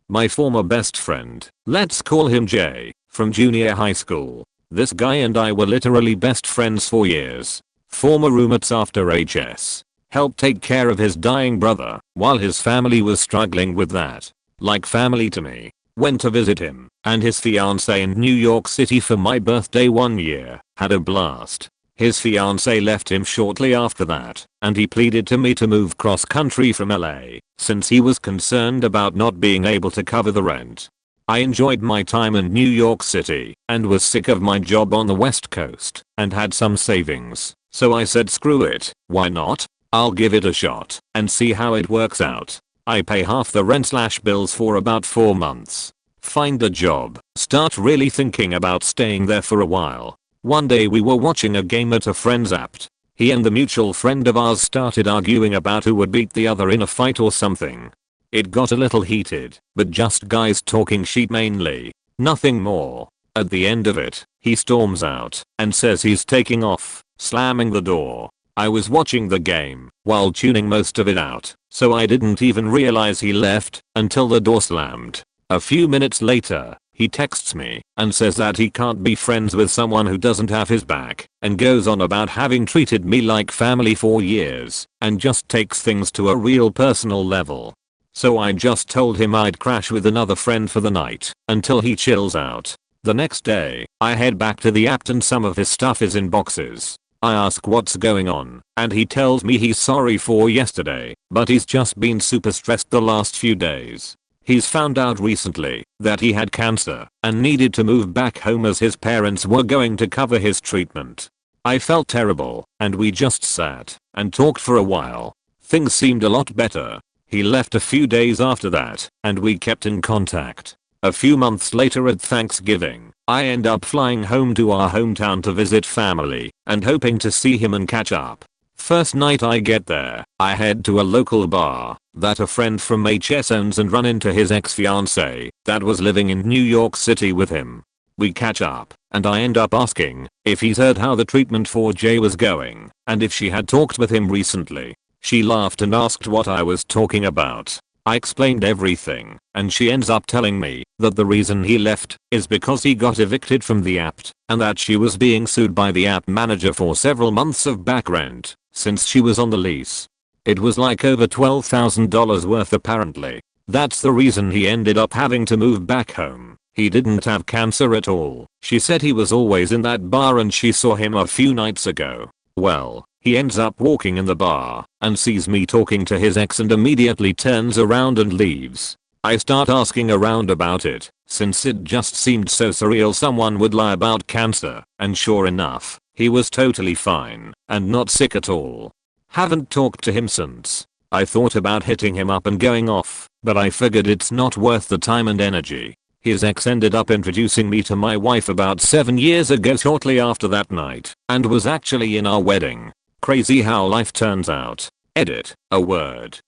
My former best friend, let's call him Jay, from junior high school. This guy and I were literally best friends for years. Former roommates after HS. Helped take care of his dying brother while his family was struggling with that. Like family to me. Went to visit him and his fiancée in New York City for my birthday one year. Had a blast. His fiancée left him shortly after that, and he pleaded to me to move cross country from LA, since he was concerned about not being able to cover the rent. I enjoyed my time in New York City, and was sick of my job on the West Coast, and had some savings, so I said screw it, why not? I'll give it a shot, and see how it works out. I pay half the rent/bills for about 4 months. Find a job, start really thinking about staying there for a while. One day we were watching a game at a friend's apt. He and the mutual friend of ours started arguing about who would beat the other in a fight or something. It got a little heated, but just guys talking shit mainly. Nothing more. At the end of it, he storms out and says he's taking off, slamming the door. I was watching the game while tuning most of it out, so I didn't even realize he left until the door slammed. A few minutes later, he texts me and says that he can't be friends with someone who doesn't have his back, and goes on about having treated me like family for years, and just takes things to a real personal level. So I just told him I'd crash with another friend for the night until he chills out. The next day, I head back to the apt and some of his stuff is in boxes. I ask what's going on, and he tells me he's sorry for yesterday, but he's just been super stressed the last few days. He's found out recently that he had cancer and needed to move back home as his parents were going to cover his treatment. I felt terrible, and we just sat and talked for a while. Things seemed a lot better. He left a few days after that, and we kept in contact. A few months later at Thanksgiving, I end up flying home to our hometown to visit family and hoping to see him and catch up. First night I get there, I head to a local bar that a friend from HS owns and run into his ex-fiancée that was living in New York City with him. We catch up, and I end up asking if he's heard how the treatment for Jay was going and if she had talked with him recently. She laughed and asked what I was talking about. I explained everything, and she ends up telling me that the reason he left is because he got evicted from the app and that she was being sued by the app manager for several months of back rent since she was on the lease. It was like over $12,000 worth apparently. That's the reason he ended up having to move back home. He didn't have cancer at all. She said he was always in that bar and she saw him a few nights ago. Well, he ends up walking in the bar and sees me talking to his ex and immediately turns around and leaves. I start asking around about it, since it just seemed so surreal someone would lie about cancer, and sure enough, he was totally fine and not sick at all. Haven't talked to him since. I thought about hitting him up and going off, but I figured it's not worth the time and energy. His ex ended up introducing me to my wife about 7 years ago shortly after that night, and was actually in our wedding. Crazy how life turns out. Edit, a word.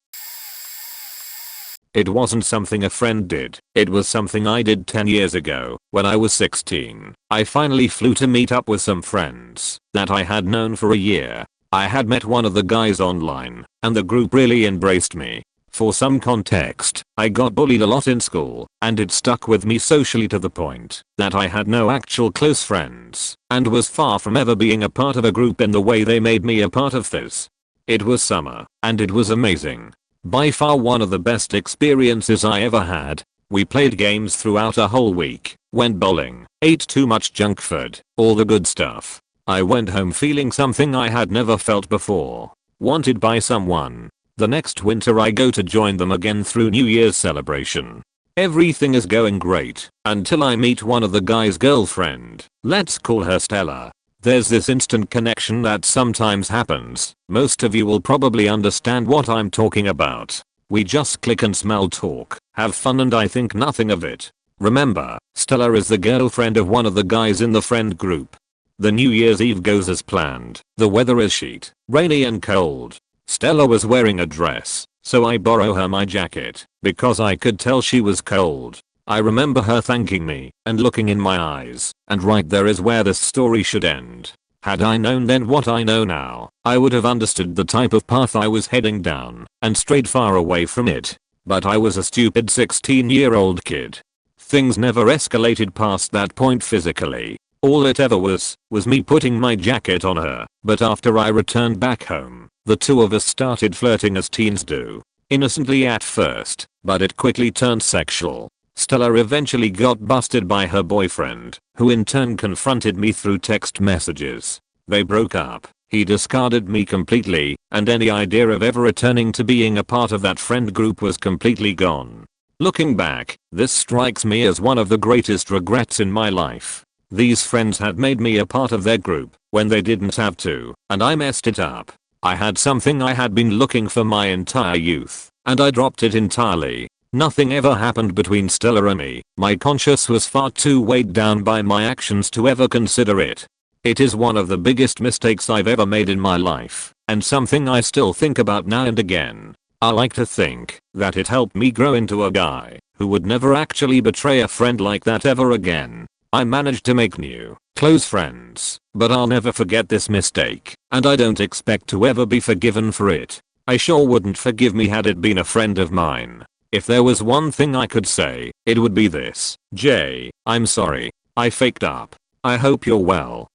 It wasn't something a friend did, it was something I did 10 years ago, when I was 16. I finally flew to meet up with some friends that I had known for a year. I had met one of the guys online, and the group really embraced me. For some context, I got bullied a lot in school, and it stuck with me socially to the point that I had no actual close friends, and was far from ever being a part of a group in the way they made me a part of this. It was summer, and it was amazing. By far one of the best experiences I ever had. We played games throughout a whole week, went bowling, ate too much junk food, all the good stuff. I went home feeling something I had never felt before. Wanted by someone. The next winter I go to join them again through New Year's celebration. Everything is going great until I meet one of the guy's girlfriend. Let's call her Stella. There's this instant connection that sometimes happens. Most of you will probably understand what I'm talking about. We just click and smell talk, have fun, and I think nothing of it. Remember, Stella is the girlfriend of one of the guys in the friend group. The New Year's Eve goes as planned. The weather is shit, rainy and cold. Stella was wearing a dress, so I borrow her my jacket because I could tell she was cold. I remember her thanking me and looking in my eyes, and right there is where this story should end. Had I known then what I know now, I would have understood the type of path I was heading down and strayed far away from it. But I was a stupid 16-year-old kid. Things never escalated past that point physically. All it ever was me putting my jacket on her. But after I returned back home, the two of us started flirting as teens do. Innocently at first, but it quickly turned sexual. Stella eventually got busted by her boyfriend, who in turn confronted me through text messages. They broke up. He discarded me completely, and any idea of ever returning to being a part of that friend group was completely gone. Looking back, this strikes me as one of the greatest regrets in my life. These friends had made me a part of their group when they didn't have to, and I messed it up. I had something I had been looking for my entire youth, and I dropped it entirely. Nothing ever happened between Stella and me. My conscience was far too weighed down by my actions to ever consider it. It is one of the biggest mistakes I've ever made in my life, and something I still think about now and again. I like to think that it helped me grow into a guy who would never actually betray a friend like that ever again. I managed to make new, close friends, but I'll never forget this mistake, and I don't expect to ever be forgiven for it. I sure wouldn't forgive me had it been a friend of mine. If there was one thing I could say, it would be this. Jay, I'm sorry. I faked up. I hope you're well.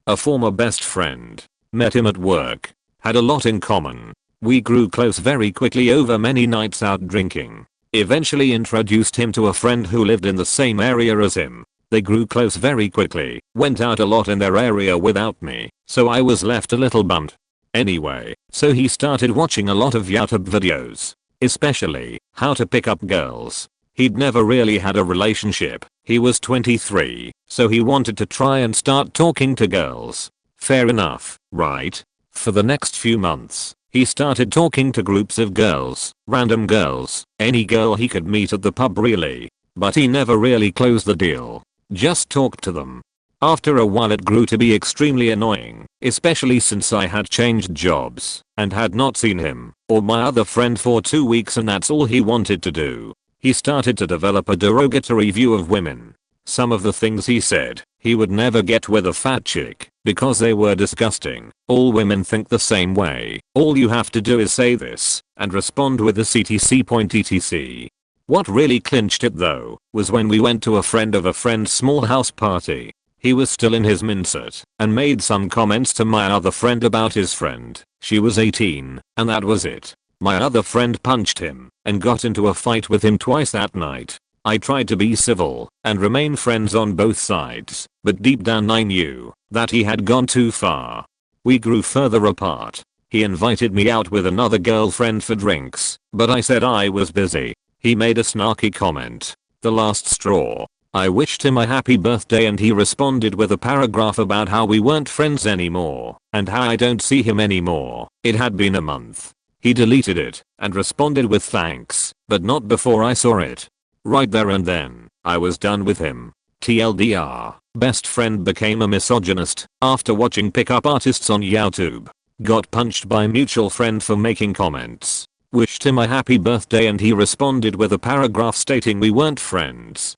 A former best friend. Met him at work. Had a lot in common. We grew close very quickly over many nights out drinking. Eventually introduced him to a friend who lived in the same area as him. They grew close very quickly, went out a lot in their area without me, so I was left a little bummed. Anyway, so he started watching a lot of YouTube videos, especially how to pick up girls. He'd never really had a relationship. He was 23, so he wanted to try and start talking to girls. Fair enough, right? For the next few months, he started talking to groups of girls, random girls, any girl he could meet at the pub really. But he never really closed the deal. Just talked to them. After a while it grew to be extremely annoying, especially since I had changed jobs and had not seen him or my other friend for 2 weeks, and that's all he wanted to do. He started to develop a derogatory view of women. Some of the things he said, he would never get with a fat chick because they were disgusting. All women think the same way. All you have to do is say this and respond with the etc. What really clinched it though was when we went to a friend of a friend's small house party. He was still in his mindset and made some comments to my other friend about his friend. She was 18 and that was it. My other friend punched him and got into a fight with him twice that night. I tried to be civil and remain friends on both sides, but deep down I knew that he had gone too far. We grew further apart. He invited me out with another girlfriend for drinks, but I said I was busy. He made a snarky comment. The last straw. I wished him a happy birthday and he responded with a paragraph about how we weren't friends anymore and how I don't see him anymore. It had been a month. He deleted it and responded with thanks, but not before I saw it. Right there and then, I was done with him. TLDR, best friend became a misogynist after watching pickup artists on YouTube. Got punched by mutual friend for making comments. Wished him a happy birthday and he responded with a paragraph stating we weren't friends.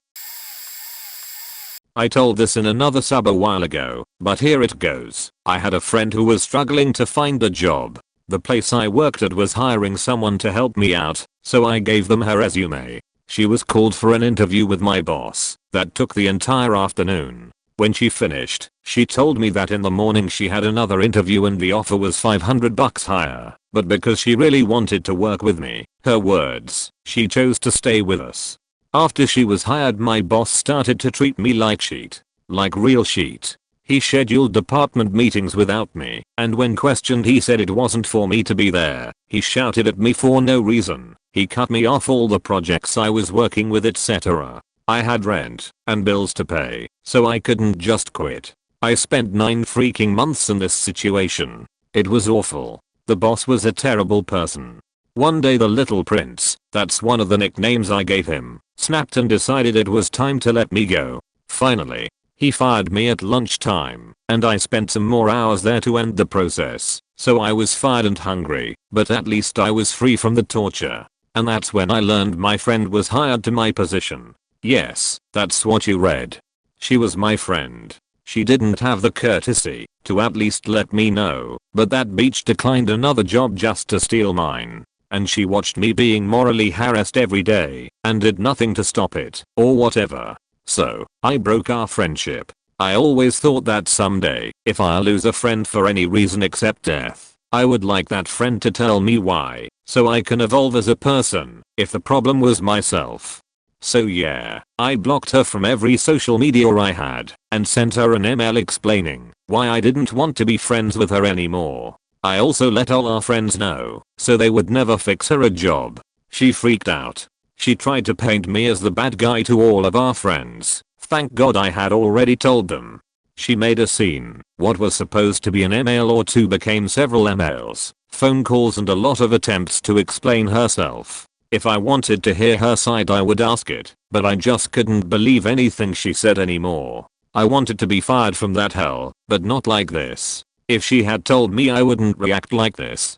I told this in another sub a while ago, but here it goes. I had a friend who was struggling to find a job. The place I worked at was hiring someone to help me out, so I gave them her resume. She was called for an interview with my boss. That took the entire afternoon. When she finished, she told me that in the morning she had another interview and the offer was $500 higher, but because she really wanted to work with me, her words, she chose to stay with us. After she was hired, my boss started to treat me like shit. Like real shit. He scheduled department meetings without me, and when questioned he said it wasn't for me to be there. He shouted at me for no reason. He cut me off all the projects I was working with, etc. I had rent and bills to pay, so I couldn't just quit. I spent 9 freaking months in this situation. It was awful. The boss was a terrible person. One day the little prince, that's one of the nicknames I gave him, snapped and decided it was time to let me go. Finally, he fired me at lunchtime, and I spent some more hours there to end the process. So I was fired and hungry, but at least I was free from the torture. And that's when I learned my friend was hired to my position. Yes, that's what you read. She was my friend. She didn't have the courtesy to at least let me know, but that bitch declined another job just to steal mine. And she watched me being morally harassed every day and did nothing to stop it or whatever. So, I broke our friendship. I always thought that someday, if I lose a friend for any reason except death, I would like that friend to tell me why, so I can evolve as a person, if the problem was myself. So yeah, I blocked her from every social media I had, and sent her an email explaining why I didn't want to be friends with her anymore. I also let all our friends know, so they would never fix her a job. She freaked out. She tried to paint me as the bad guy to all of our friends. Thank God I had already told them. She made a scene. What was supposed to be an email or two became several emails, phone calls and a lot of attempts to explain herself. If I wanted to hear her side I would ask it, but I just couldn't believe anything she said anymore. I wanted to be fired from that hell, but not like this. If she had told me I wouldn't react like this.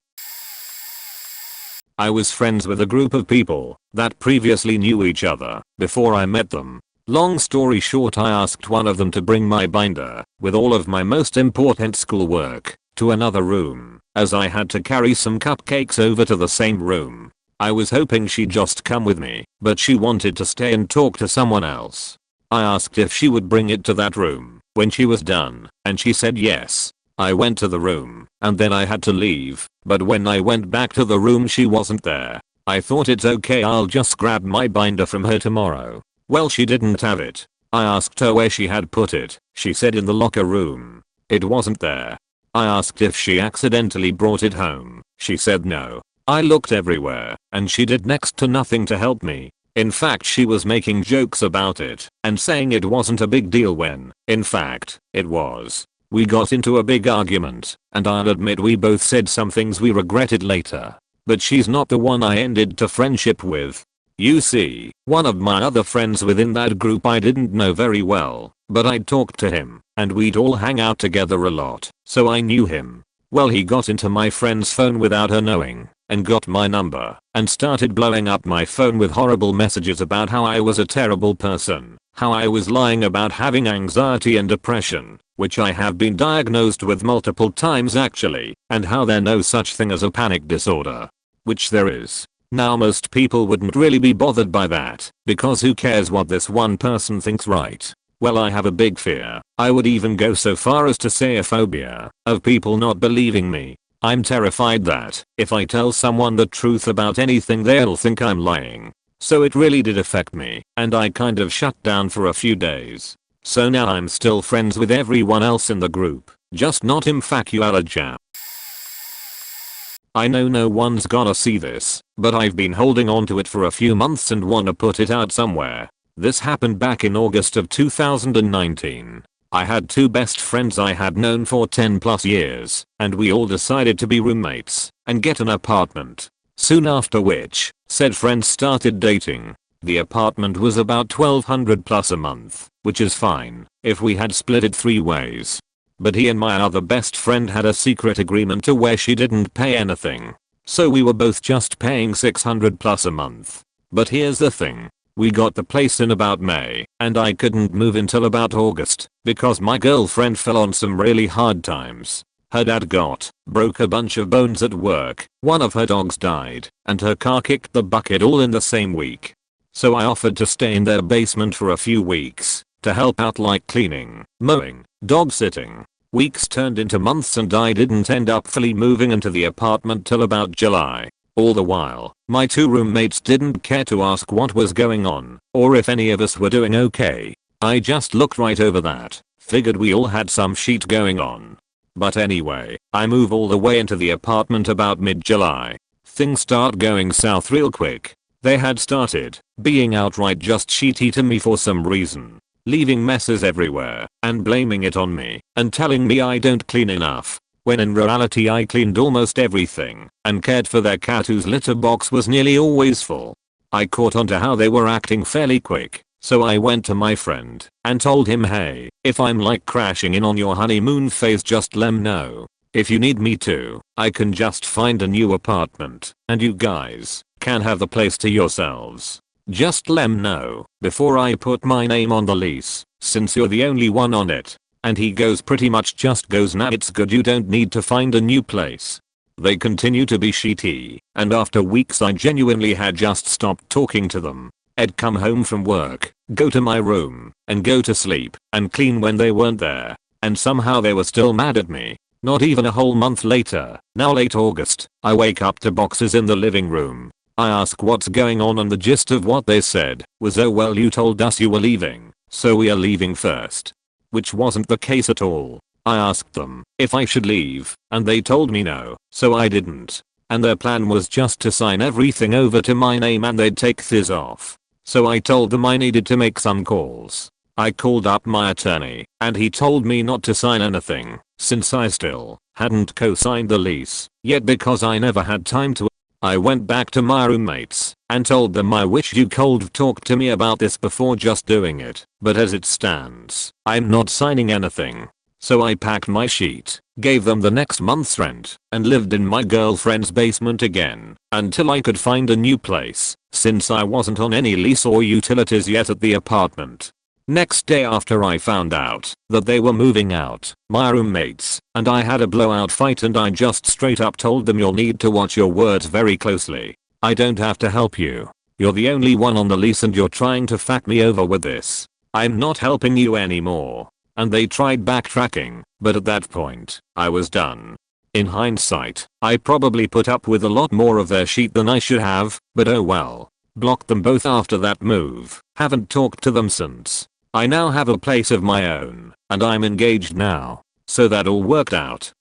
I was friends with a group of people that previously knew each other before I met them. Long story short, I asked one of them to bring my binder with all of my most important schoolwork to another room, as I had to carry some cupcakes over to the same room. I was hoping she'd just come with me, but she wanted to stay and talk to someone else. I asked if she would bring it to that room when she was done, and she said yes. I went to the room, and then I had to leave, but when I went back to the room she wasn't there. I thought it's okay, I'll just grab my binder from her tomorrow. Well, she didn't have it. I asked her where she had put it. She said in the locker room. It wasn't there. I asked if she accidentally brought it home. She said no. I looked everywhere and she did next to nothing to help me. In fact, she was making jokes about it and saying it wasn't a big deal when, in fact, it was. We got into a big argument and I'll admit we both said some things we regretted later. But she's not the one I ended the friendship with. You see, one of my other friends within that group I didn't know very well, but I'd talked to him and we'd all hang out together a lot, so I knew him. Well, he got into my friend's phone without her knowing and got my number and started blowing up my phone with horrible messages about how I was a terrible person, how I was lying about having anxiety and depression, which I have been diagnosed with multiple times actually, and how there's no such thing as a panic disorder. Which there is. Now most people wouldn't really be bothered by that, because who cares what this one person thinks, right? Well, I have a big fear. I would even go so far as to say a phobia of people not believing me. I'm terrified that if I tell someone the truth about anything they'll think I'm lying. So it really did affect me and I kind of shut down for a few days. So now I'm still friends with everyone else in the group, just not Imfacualaja. I know no one's gonna see this, but I've been holding on to it for a few months and wanna put it out somewhere. This happened back in August of 2019. I had two best friends I had known for 10 plus years, and we all decided to be roommates and get an apartment. Soon after which, said friends started dating. The apartment was about $1,200 plus a month, which is fine if we had split it 3 ways. But he and my other best friend had a secret agreement to where she didn't pay anything. So we were both just paying $600 plus a month. But here's the thing. We got the place in about May, and I couldn't move until about August, because my girlfriend fell on some really hard times. Her dad broke a bunch of bones at work, one of her dogs died, and her car kicked the bucket all in the same week. So I offered to stay in their basement for a few weeks, to help out like cleaning, mowing, dog sitting. Weeks turned into months and I didn't end up fully moving into the apartment till about July. All the while, my 2 roommates didn't care to ask what was going on, or if any of us were doing okay. I just looked right over that, figured we all had some shit going on. But anyway, I move all the way into the apartment about mid-July. Things start going south real quick. They had started being outright just shitty to me for some reason, leaving messes everywhere and blaming it on me and telling me I don't clean enough. When in reality I cleaned almost everything and cared for their cat whose litter box was nearly always full. I caught on to how they were acting fairly quick, so I went to my friend and told him, hey, if I'm like crashing in on your honeymoon phase, just lem know. If you need me to, I can just find a new apartment and you guys can have the place to yourselves. Just lem know before I put my name on the lease, since you're the only one on it. And he goes pretty much just goes, nah, it's good, you don't need to find a new place. They continue to be shitty, and after weeks I genuinely had just stopped talking to them. I'd come home from work, go to my room, and go to sleep, and clean when they weren't there. And somehow they were still mad at me. Not even a whole month later, now late August, I wake up to boxes in the living room. I ask what's going on and the gist of what they said was, oh well, you told us you were leaving, so we are leaving first. Which wasn't the case at all. I asked them if I should leave, and they told me no, so I didn't. And their plan was just to sign everything over to my name and they'd take this off. So I told them I needed to make some calls. I called up my attorney, and he told me not to sign anything, since I still hadn't co-signed the lease, yet because I never had time to. I went back to my roommates and told them I wish you could have talked to me about this before just doing it, but as it stands, I'm not signing anything. So I packed my shit, gave them the next month's rent, and lived in my girlfriend's basement again, until I could find a new place, since I wasn't on any lease or utilities yet at the apartment. Next day after I found out that they were moving out, my roommates and I had a blowout fight and I just straight up told them, you'll need to watch your words very closely. I don't have to help you. You're the only one on the lease and you're trying to fuck me over with this. I'm not helping you anymore. And they tried backtracking, but at that point, I was done. In hindsight, I probably put up with a lot more of their shit than I should have, but oh well. Blocked them both after that move. Haven't talked to them since. I now have a place of my own, and I'm engaged now. So that all worked out.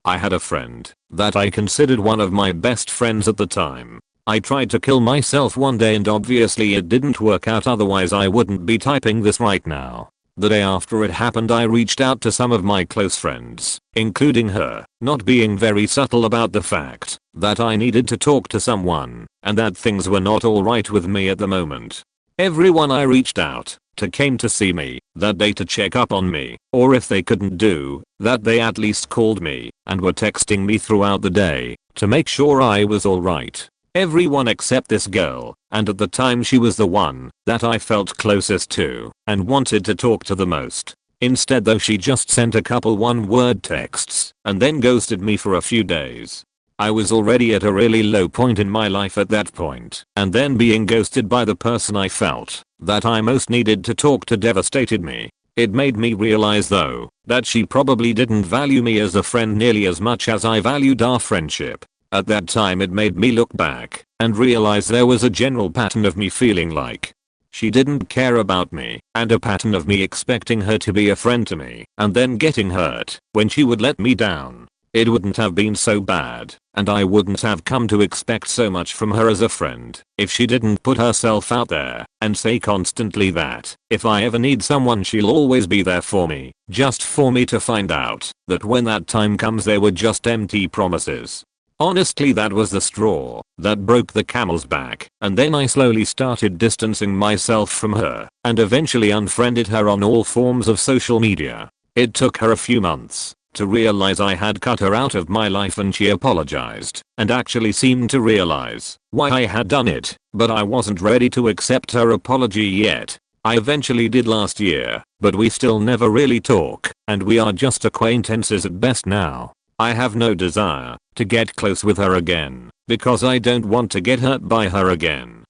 I had a friend that I considered one of my best friends at the time. I tried to kill myself one day and obviously it didn't work out, otherwise I wouldn't be typing this right now. The day after it happened I reached out to some of my close friends, including her, not being very subtle about the fact that I needed to talk to someone and that things were not alright with me at the moment. Everyone I reached out to came to see me that day to check up on me, or if they couldn't do that they at least called me and were texting me throughout the day to make sure I was alright. Everyone except this girl, and at the time she was the one that I felt closest to and wanted to talk to the most. Instead though, she just sent a couple one-word texts and then ghosted me for a few days. I was already at a really low point in my life at that point, and then being ghosted by the person I felt that I most needed to talk to devastated me. It made me realize though that she probably didn't value me as a friend nearly as much as I valued our friendship. At that time it made me look back and realize there was a general pattern of me feeling like she didn't care about me, and a pattern of me expecting her to be a friend to me and then getting hurt when she would let me down. It wouldn't have been so bad, and I wouldn't have come to expect so much from her as a friend if she didn't put herself out there and say constantly that if I ever need someone she'll always be there for me, just for me to find out that when that time comes they were just empty promises. Honestly, that was the straw that broke the camel's back, and then I slowly started distancing myself from her and eventually unfriended her on all forms of social media. It took her a few months to realize I had cut her out of my life, and she apologized and actually seemed to realize why I had done it, but I wasn't ready to accept her apology yet. I eventually did last year, but we still never really talk, and we are just acquaintances at best now. I have no desire to get close with her again because I don't want to get hurt by her again.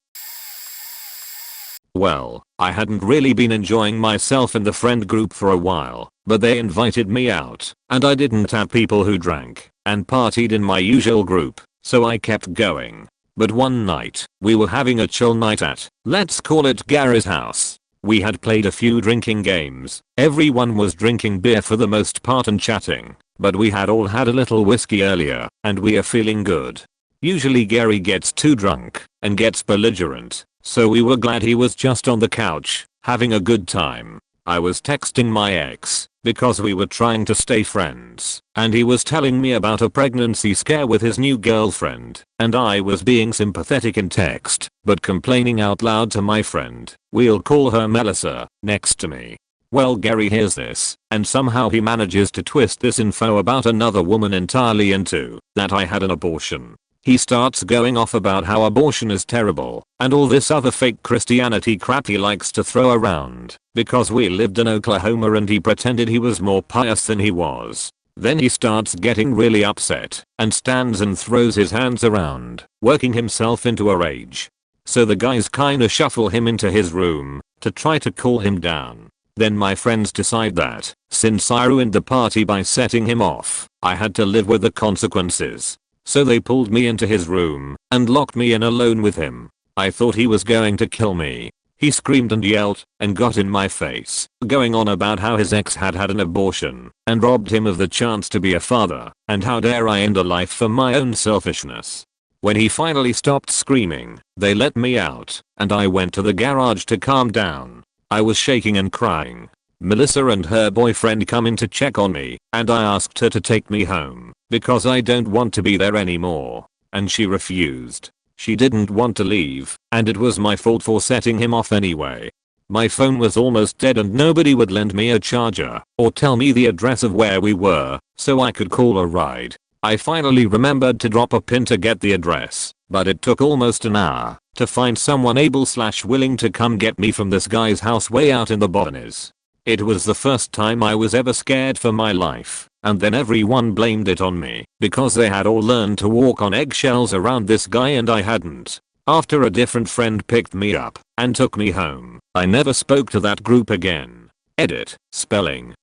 Well, I hadn't really been enjoying myself in the friend group for a while, but they invited me out, and I didn't have people who drank and partied in my usual group, so I kept going. But one night, we were having a chill night at, let's call it Gary's house. We had played a few drinking games, everyone was drinking beer for the most part and chatting, but we had all had a little whiskey earlier, and we are feeling good. Usually Gary gets too drunk and gets belligerent, so we were glad he was just on the couch, having a good time. I was texting my ex because we were trying to stay friends, and he was telling me about a pregnancy scare with his new girlfriend, and I was being sympathetic in text, but complaining out loud to my friend, we'll call her Melissa, next to me. Well, Gary hears this, and somehow he manages to twist this info about another woman entirely into that I had an abortion. He starts going off about how abortion is terrible and all this other fake Christianity crap he likes to throw around because we lived in Oklahoma, and he pretended he was more pious than he was. Then he starts getting really upset and stands and throws his hands around, working himself into a rage. So the guys kinda shuffle him into his room to try to cool him down. Then my friends decide that since I ruined the party by setting him off, I had to live with the consequences. So they pulled me into his room and locked me in alone with him. I thought he was going to kill me. He screamed and yelled and got in my face, going on about how his ex had had an abortion and robbed him of the chance to be a father, and how dare I end a life for my own selfishness. When he finally stopped screaming, they let me out, and I went to the garage to calm down. I was shaking and crying. Melissa and her boyfriend come in to check on me, and I asked her to take me home because I don't want to be there anymore, and she refused. She didn't want to leave, and it was my fault for setting him off anyway. My phone was almost dead and nobody would lend me a charger or tell me the address of where we were so I could call a ride. I finally remembered to drop a pin to get the address, but it took almost an hour to find someone able/willing to come get me from this guy's house way out in the Bonnies. It was the first time I was ever scared for my life, and then everyone blamed it on me because they had all learned to walk on eggshells around this guy and I hadn't. After a different friend picked me up and took me home, I never spoke to that group again. Edit. Spelling.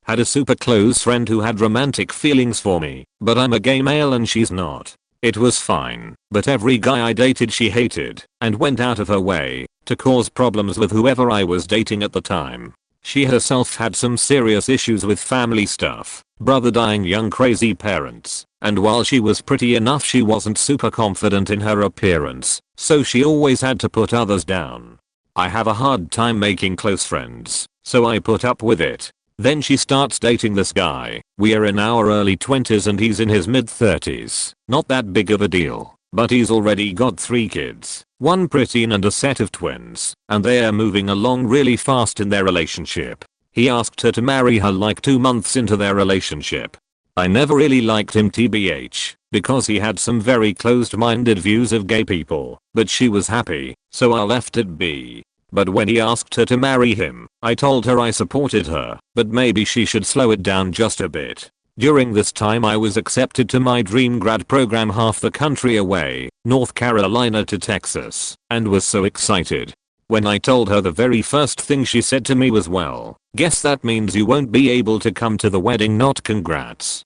Had a super close friend who had romantic feelings for me, but I'm a gay male and she's not. It was fine, but every guy I dated she hated and went out of her way to cause problems with whoever I was dating at the time. She herself had some serious issues with family stuff, brother dying young, crazy parents, and while she was pretty enough she wasn't super confident in her appearance, so she always had to put others down. I have a hard time making close friends, so I put up with it. Then she starts dating this guy. We are in our early 20s and he's in his mid 30s. Not that big of a deal, but he's already got 3 kids, 1 preteen and a set of twins, and they are moving along really fast in their relationship. He asked her to marry her like 2 months into their relationship. I never really liked him tbh, because he had some very closed-minded views of gay people, but she was happy, so I left it be. But when he asked her to marry him, I told her I supported her, but maybe she should slow it down just a bit. During this time I was accepted to my dream grad program half the country away, North Carolina to Texas, and was so excited. When I told her, the very first thing she said to me was, "Well, guess that means you won't be able to come to the wedding, not congrats.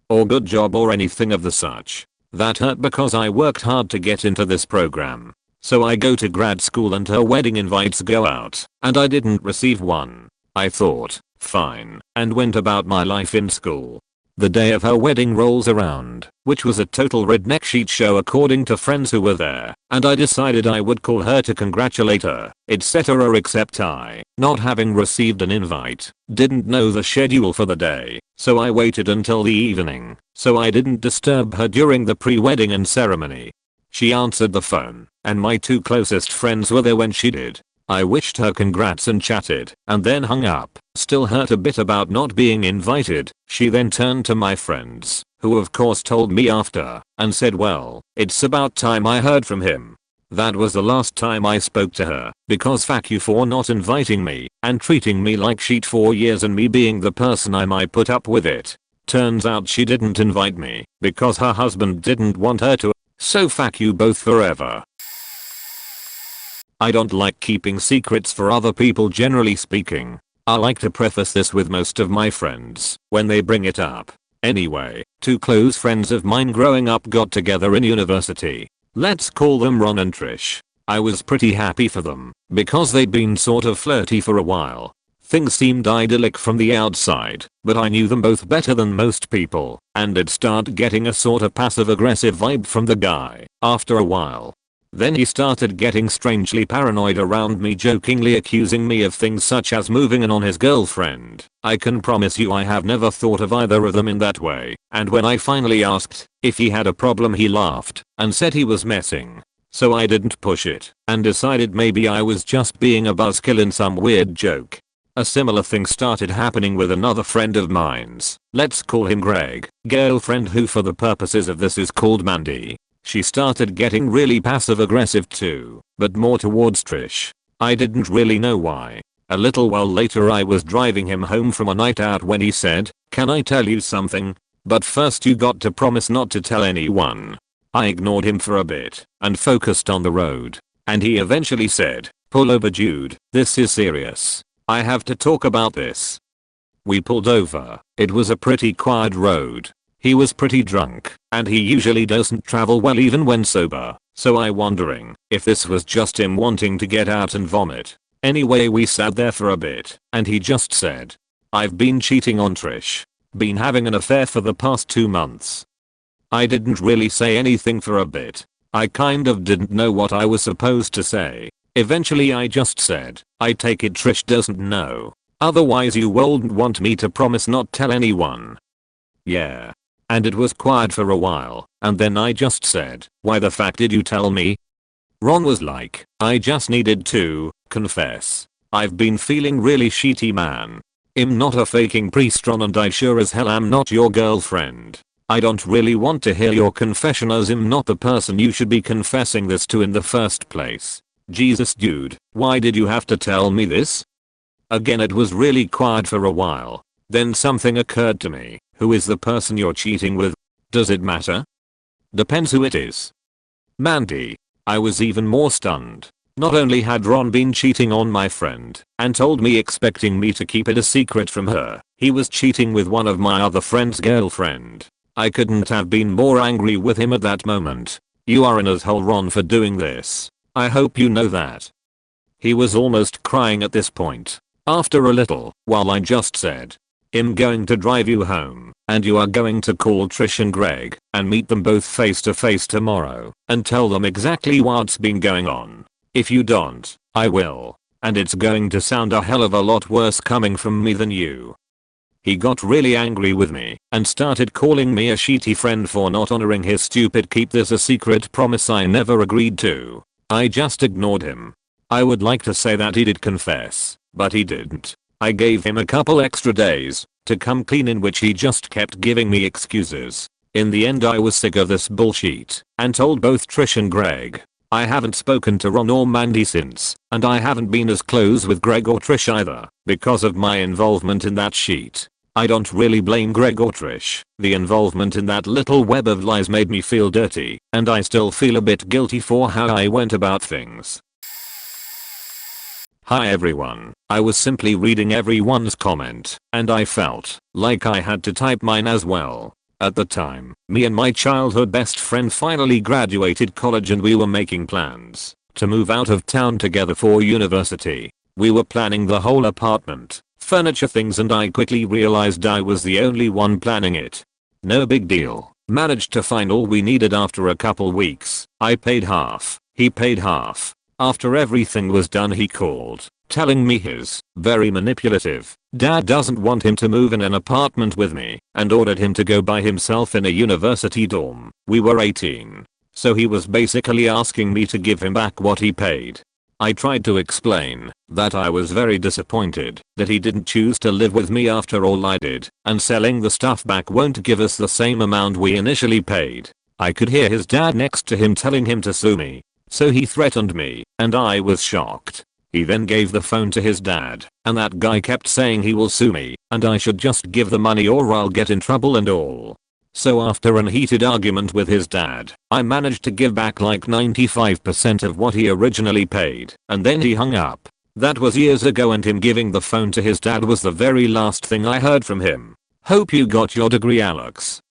Or good job or anything of the such." That hurt because I worked hard to get into this program. So I go to grad school and her wedding invites go out, and I didn't receive one. I thought, fine, and went about my life in school. The day of her wedding rolls around, which was a total redneck shit show according to friends who were there, and I decided I would call her to congratulate her, etc. Except I, not having received an invite, didn't know the schedule for the day, so I waited until the evening, so I didn't disturb her during the pre-wedding and ceremony. She answered the phone, and my 2 closest friends were there when she did. I wished her congrats and chatted, and then hung up, still hurt a bit about not being invited. She then turned to my friends, who of course told me after, and said, "Well, it's about time I heard from him." That was the last time I spoke to her, because fuck you for not inviting me, and treating me like shit for years and me being the person I might put up with it. Turns out she didn't invite me, because her husband didn't want her to. So fuck you both forever. I don't like keeping secrets for other people, generally speaking. I like to preface this with most of my friends when they bring it up. Anyway, 2 close friends of mine growing up got together in university. Let's call them Ron and Trish. I was pretty happy for them, because they'd been sort of flirty for a while. Things seemed idyllic from the outside, but I knew them both better than most people, and it started getting a sort of passive-aggressive vibe from the guy after a while. Then he started getting strangely paranoid around me, jokingly accusing me of things such as moving in on his girlfriend. I can promise you I have never thought of either of them in that way, and when I finally asked if he had a problem, he laughed and said he was messing. So I didn't push it, and decided maybe I was just being a buzzkill in some weird joke. A similar thing started happening with another friend of mine's, let's call him Greg, girlfriend, who for the purposes of this is called Mandy. She started getting really passive aggressive too, but more towards Trish. I didn't really know why. A little while later I was driving him home from a night out when he said, "Can I tell you something? But first you got to promise not to tell anyone." I ignored him for a bit and focused on the road, and he eventually said, "Pull over, Jude, this is serious. I have to talk about this." We pulled over. It was a pretty quiet road. He was pretty drunk, and he usually doesn't travel well even when sober, so I wondering if this was just him wanting to get out and vomit. Anyway, we sat there for a bit, and he just said, "I've been cheating on Trish. Been having an affair for the past 2 months." I didn't really say anything for a bit. I kind of didn't know what I was supposed to say. Eventually I just said, "I take it Trish doesn't know. Otherwise you wouldn't want me to promise not tell anyone." Yeah. And it was quiet for a while, and then I just said, "Why the fuck did you tell me?" Ron was like, "I just needed to confess. I've been feeling really shitty, man. I'm not a faking priest, Ron, and I sure as hell am not your girlfriend. I don't really want to hear your confession, as I'm not the person you should be confessing this to in the first place. Jesus, dude, why did you have to tell me this?" Again it was really quiet for a while. Then something occurred to me. Who is the person you're cheating with? Does it matter? Depends who it is. Mandy. I was even more stunned. Not only had Ron been cheating on my friend and told me expecting me to keep it a secret from her, he was cheating with one of my other friend's girlfriend. I couldn't have been more angry with him at that moment. You are an asshole, Ron, for doing this. I hope you know that. He was almost crying at this point. After a little while I just said, "I'm going to drive you home, and you are going to call Trish and Greg and meet them both face to face tomorrow and tell them exactly what's been going on. If you don't, I will. And it's going to sound a hell of a lot worse coming from me than you." He got really angry with me and started calling me a shitty friend for not honoring his stupid keep this a secret promise I never agreed to. I just ignored him. I would like to say that he did confess, but he didn't. I gave him a couple extra days to come clean, in which he just kept giving me excuses. In the end I was sick of this bullshit and told both Trish and Greg. I haven't spoken to Ron or Mandy since, and I haven't been as close with Greg or Trish either because of my involvement in that shit. I don't really blame Greg or Trish. The involvement in that little web of lies made me feel dirty, and I still feel a bit guilty for how I went about things. Hi everyone, I was simply reading everyone's comment, and I felt like I had to type mine as well. At the time, me and my childhood best friend finally graduated college and we were making plans to move out of town together for university. We were planning the whole apartment, furniture things, and I quickly realized I was the only one planning it. No big deal. Managed to find all we needed after a couple weeks. I paid half, he paid half. After everything was done he called, telling me his very manipulative dad doesn't want him to move in an apartment with me and ordered him to go by himself in a university dorm. We were 18. So he was basically asking me to give him back what he paid. I tried to explain that I was very disappointed that he didn't choose to live with me after all I did, and selling the stuff back won't give us the same amount we initially paid. I could hear his dad next to him telling him to sue me. So he threatened me, and I was shocked. He then gave the phone to his dad, and that guy kept saying he will sue me, and I should just give the money or I'll get in trouble and all. So after an heated argument with his dad, I managed to give back like 95% of what he originally paid, and then he hung up. That was years ago, and him giving the phone to his dad was the very last thing I heard from him. Hope you got your degree, Alex.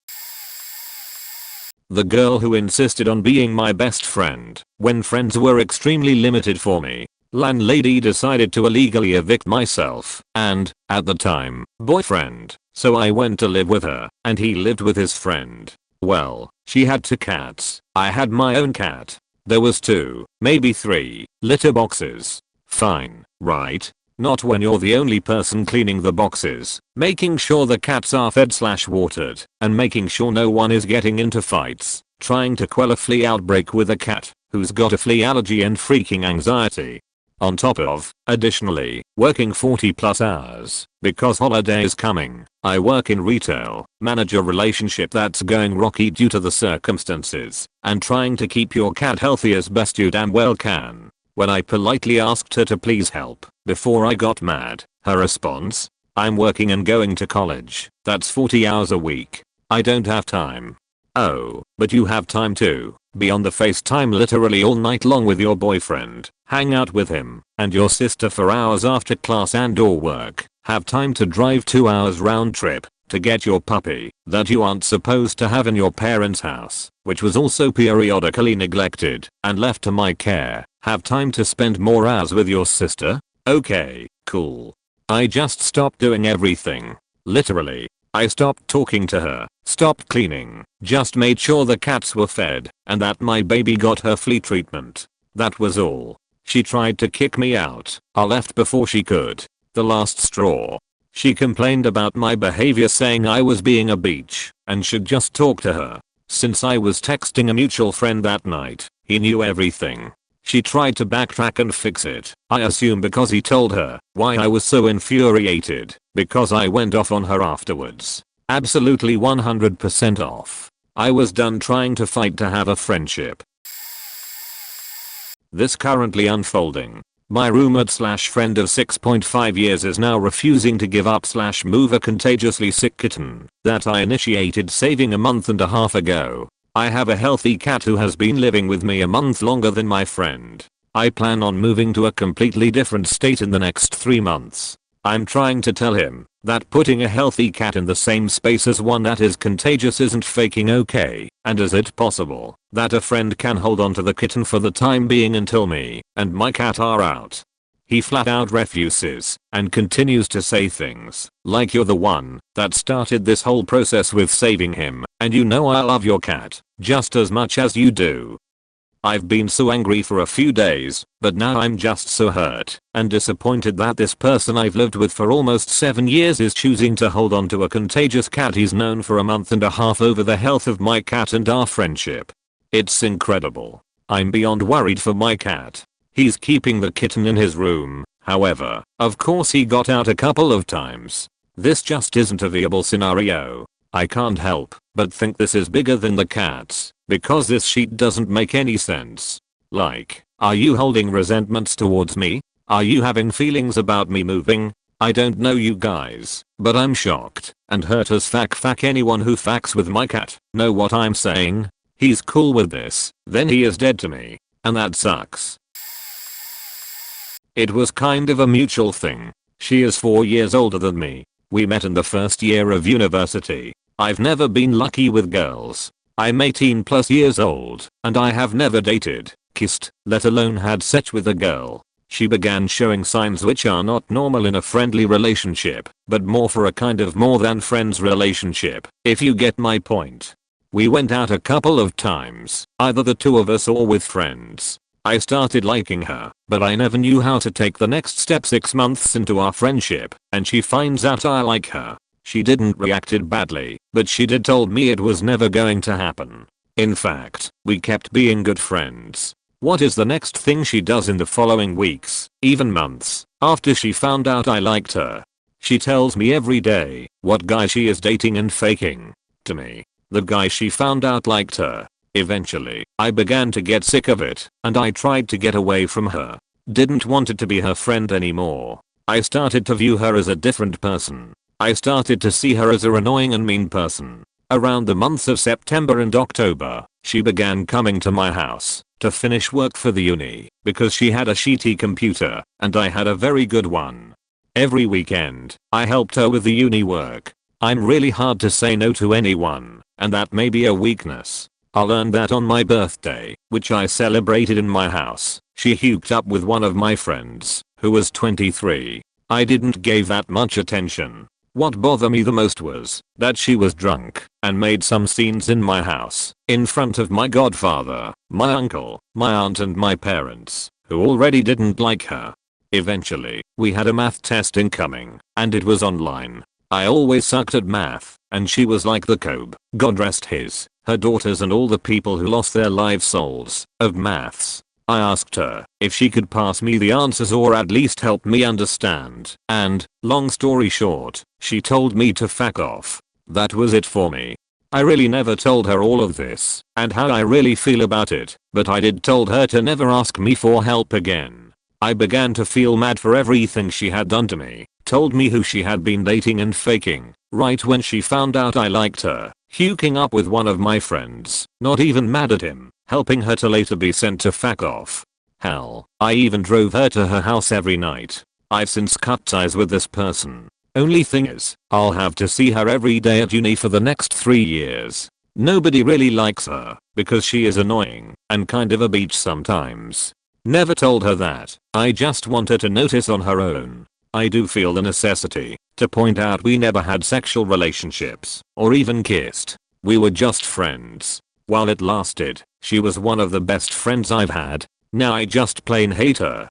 The girl who insisted on being my best friend when friends were extremely limited for me. Landlady decided to illegally evict myself and, at the time, boyfriend. So I went to live with her, and he lived with his friend. Well, she had 2 cats. I had my own cat. There was 2, maybe 3, litter boxes. Fine, right? Not when you're the only person cleaning the boxes, making sure the cats are fed/watered, and making sure no one is getting into fights, trying to quell a flea outbreak with a cat who's got a flea allergy and freaking anxiety. On top of, additionally, working 40+ hours because holiday is coming. I work in retail, manage a relationship that's going rocky due to the circumstances, and trying to keep your cat healthy as best you damn well can. When I politely asked her to please help before I got mad, her response, "I'm working and going to college. That's 40 hours a week. I don't have time." Oh, but you have time to be on the FaceTime literally all night long with your boyfriend, hang out with him and your sister for hours after class and or work, have time to drive 2 hours round trip to get your puppy that you aren't supposed to have in your parents' house, which was also periodically neglected and left to my care, have time to spend more hours with your sister? Okay, cool. I just stopped doing everything. Literally. I stopped talking to her, stopped cleaning, just made sure the cats were fed, and that my baby got her flea treatment. That was all. She tried to kick me out. I left before she could. The last straw. She complained about my behavior, saying I was being a bitch and should just talk to her. Since I was texting a mutual friend that night, he knew everything. She tried to backtrack and fix it, I assume because he told her why I was so infuriated, because I went off on her afterwards. Absolutely 100% off. I was done trying to fight to have a friendship. This currently unfolding. My roommate/friend of 6.5 years is now refusing to give up/move a contagiously sick kitten that I initiated saving a month and a half ago. I have a healthy cat who has been living with me a month longer than my friend. I plan on moving to a completely different state in the next 3 months. I'm trying to tell him that putting a healthy cat in the same space as one that is contagious isn't faking okay, and is it possible that a friend can hold on to the kitten for the time being until me and my cat are out. He flat out refuses and continues to say things like you're the one that started this whole process with saving him, and you know I love your cat just as much as you do. I've been so angry for a few days, but now I'm just so hurt and disappointed that this person I've lived with for almost 7 years is choosing to hold on to a contagious cat he's known for a month and a half over the health of my cat and our friendship. It's incredible. I'm beyond worried for my cat. He's keeping the kitten in his room, however, of course he got out a couple of times. This just isn't a viable scenario. I can't help but think this is bigger than the cats, because this sheet doesn't make any sense. Like, are you holding resentments towards me? Are you having feelings about me moving? I don't know you guys, but I'm shocked and hurt as fuck. Anyone who fucks with my cat know what I'm saying. He's cool with this, then he is dead to me, and that sucks. It was kind of a mutual thing. She is 4 years older than me. We met in the first year of university. I've never been lucky with girls. I'm 18+ years old, and I have never dated, kissed, let alone had sex with a girl. She began showing signs which are not normal in a friendly relationship, but more for a kind of more than friends relationship, if you get my point. We went out a couple of times, either the two of us or with friends. I started liking her, but I never knew how to take the next step. 6 months into our friendship, and she finds out I like her. She didn't reacted badly, but she did told me it was never going to happen. In fact, we kept being good friends. What is the next thing she does in the following weeks, even months, after she found out I liked her? She tells me every day what guy she is dating and faking to me the guy she found out liked her. Eventually, I began to get sick of it, and I tried to get away from her. Didn't want it to be her friend anymore. I started to view her as a different person. I started to see her as an annoying and mean person. Around the months of September and October, she began coming to my house to finish work for the uni because she had a shitty computer and I had a very good one. Every weekend, I helped her with the uni work. I'm really hard to say no to anyone, and that may be a weakness. I learned that on my birthday, which I celebrated in my house. She hooked up with one of my friends, who was 23. I didn't give that much attention. What bothered me the most was that she was drunk and made some scenes in my house, in front of my godfather, my uncle, my aunt and my parents, who already didn't like her. Eventually, we had a math test incoming, and it was online. I always sucked at math, and she was like the Kobe, God rest his, her daughters and all the people who lost their lives souls, of maths. I asked her if she could pass me the answers or at least help me understand, and, long story short, she told me to fuck off. That was it for me. I really never told her all of this, and how I really feel about it, but I did told her to never ask me for help again. I began to feel mad for everything she had done to me, told me who she had been dating and faking, right when she found out I liked her, hooking up with one of my friends, not even mad at him, helping her to later be sent to fuck off. Hell, I even drove her to her house every night. I've since cut ties with this person. Only thing is, I'll have to see her every day at uni for the next 3 years. Nobody really likes her, because she is annoying, and kind of a bitch sometimes. Never told her that, I just want her to notice on her own. I do feel the necessity to point out we never had sexual relationships, or even kissed. We were just friends. While it lasted, she was one of the best friends I've had. Now I just plain hate her.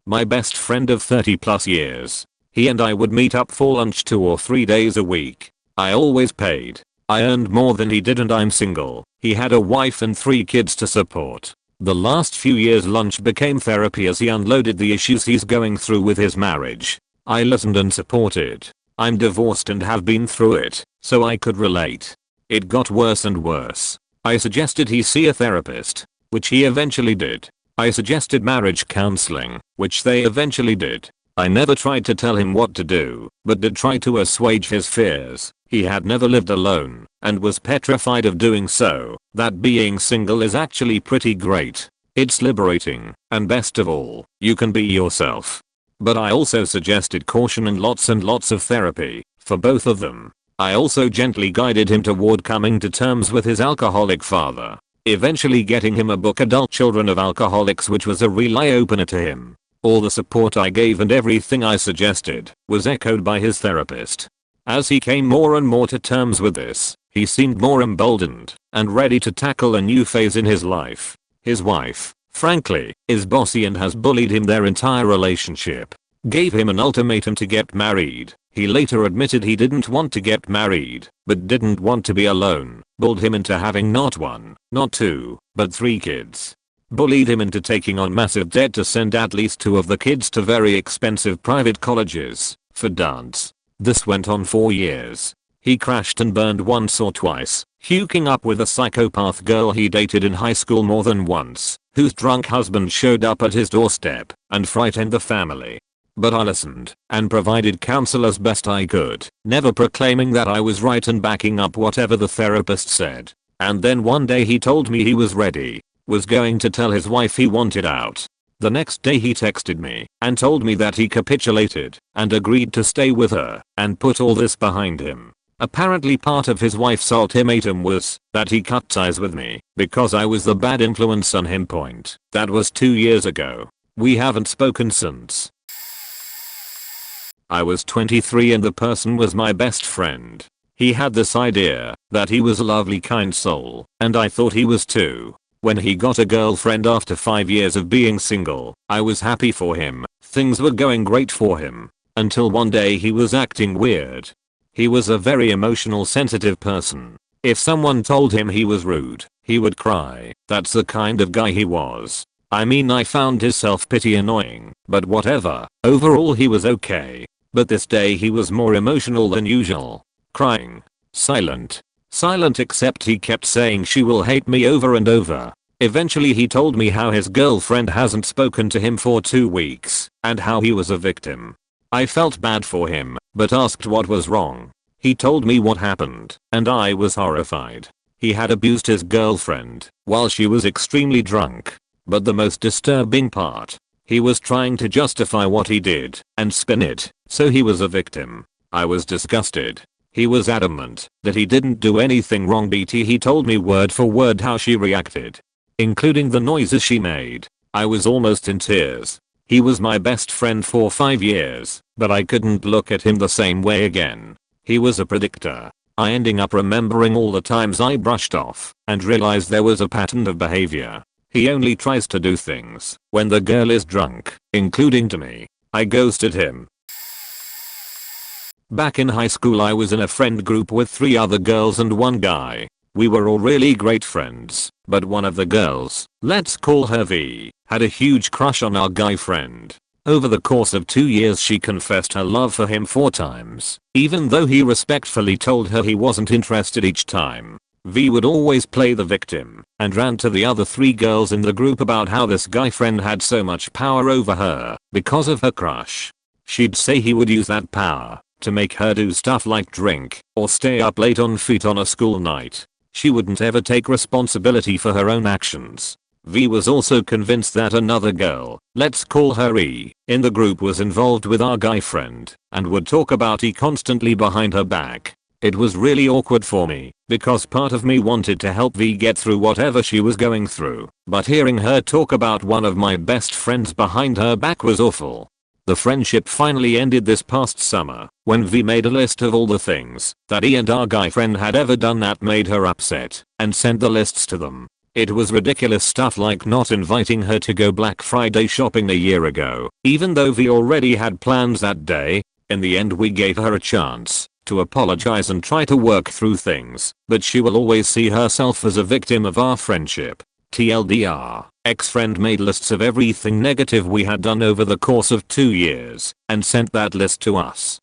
My best friend of 30+ years. He and I would meet up for lunch 2 or 3 days a week. I always paid. I earned more than he did and I'm single. He had a wife and 3 kids to support. The last few years lunch became therapy as he unloaded the issues he's going through with his marriage. I listened and supported. I'm divorced and have been through it, so I could relate. It got worse and worse. I suggested he see a therapist, which he eventually did. I suggested marriage counseling, which they eventually did. I never tried to tell him what to do, but did try to assuage his fears. He had never lived alone, and was petrified of doing so, that being single is actually pretty great. It's liberating, and best of all, you can be yourself. But I also suggested caution and lots of therapy, for both of them. I also gently guided him toward coming to terms with his alcoholic father. eventually getting him a book Adult Children of Alcoholics, which was a real eye-opener to him. All the support I gave and everything I suggested was echoed by his therapist. As he came more and more to terms with this, he seemed more emboldened and ready to tackle a new phase in his life. His wife, frankly, is bossy and has bullied him their entire relationship. Gave him an ultimatum to get married. He later admitted he didn't want to get married, but didn't want to be alone. Bullied him into having not one, not two, but 3 kids. Bullied him into taking on massive debt to send at least 2 of the kids to very expensive private colleges for dance. This went on for years. He crashed and burned once or twice, hooking up with a psychopath girl he dated in high school more than once, whose drunk husband showed up at his doorstep and frightened the family. But I listened and provided counsel as best I could, never proclaiming that I was right and backing up whatever the therapist said. And then one day he told me he was ready, was going to tell his wife he wanted out. The next day he texted me and told me that he capitulated and agreed to stay with her and put all this behind him. Apparently part of his wife's ultimatum was that he cut ties with me because I was the bad influence on him. That was 2 years ago. We haven't spoken since. I was 23 and the person was my best friend. He had this idea that he was a lovely kind soul, and I thought he was too. When he got a girlfriend after 5 years of being single, I was happy for him. Things were going great for him. Until one day he was acting weird. He was a very emotional, sensitive person. If someone told him he was rude, he would cry. That's the kind of guy he was. I mean, I found his self-pity annoying, but whatever. Overall he was okay. But this day he was more emotional than usual. Crying. Silent. Silent, except he kept saying she will hate me over and over. Eventually he told me how his girlfriend hasn't spoken to him for 2 weeks and how he was a victim. I felt bad for him, but asked what was wrong. He told me what happened, and I was horrified. He had abused his girlfriend while she was extremely drunk. But the most disturbing part, he was trying to justify what he did and spin it so he was a victim. I was disgusted. He was adamant that he didn't do anything wrong. He told me word for word how she reacted, including the noises she made. I was almost in tears. He was my best friend for 5 years, but I couldn't look at him the same way again. He was a predictor. I ending up remembering all the times I brushed off and realized there was a pattern of behavior. He only tries to do things when the girl is drunk, including to me. I ghosted him. Back in high school I was in a friend group with 3 other girls and 1 guy. We were all really great friends, but one of the girls, let's call her V, had a huge crush on our guy friend. Over the course of 2 years she confessed her love for him 4 times, even though he respectfully told her he wasn't interested each time. V would always play the victim and rant to the other 3 girls in the group about how this guy friend had so much power over her because of her crush. She'd say he would use that power to make her do stuff like drink or stay up late on feet on a school night. She wouldn't ever take responsibility for her own actions. V was also convinced that another girl, let's call her E, in the group was involved with our guy friend and would talk about E constantly behind her back. It was really awkward for me because part of me wanted to help V get through whatever she was going through, but hearing her talk about one of my best friends behind her back was awful. The friendship finally ended this past summer when V made a list of all the things that E and our guy friend had ever done that made her upset and sent the lists to them. It was ridiculous stuff like not inviting her to go Black Friday shopping a year ago, even though V already had plans that day. In the end we gave her a chance to apologize and try to work through things, but she will always see herself as a victim of our friendship. TLDR, ex-friend made lists of everything negative we had done over the course of 2 years and sent that list to us.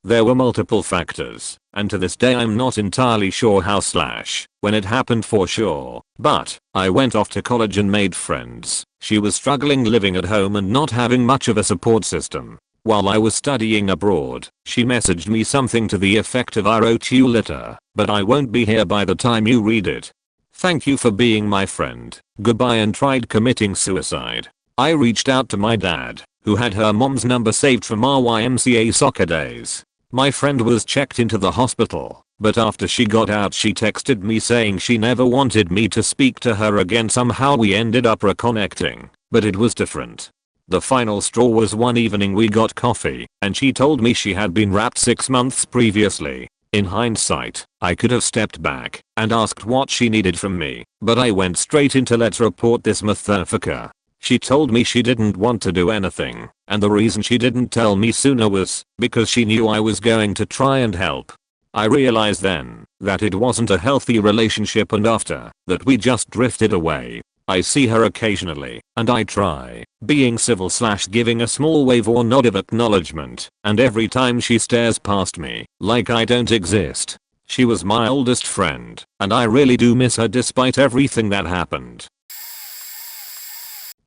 There were multiple factors, and to this day I'm not entirely sure how / when it happened for sure, but I went off to college and made friends. She was struggling living at home and not having much of a support system. While I was studying abroad, she messaged me something to the effect of I wrote you later, but I won't be here by the time you read it. Thank you for being my friend. Goodbye, and tried committing suicide. I reached out to my dad, who had her mom's number saved from our YMCA soccer days. My friend was checked into the hospital, But after she got out she texted me saying she never wanted me to speak to her again. Somehow we ended up reconnecting, but it was different. The final straw was one evening we got coffee and she told me she had been raped 6 months previously. In hindsight, I could have stepped back and asked what she needed from me, but I went straight into let's report this motherfucker. She told me she didn't want to do anything, and the reason she didn't tell me sooner was because she knew I was going to try and help. I realized then that it wasn't a healthy relationship, and after that we just drifted away. I see her occasionally and I try being civil / giving a small wave or nod of acknowledgement, and every time she stares past me like I don't exist. She was my oldest friend and I really do miss her despite everything that happened.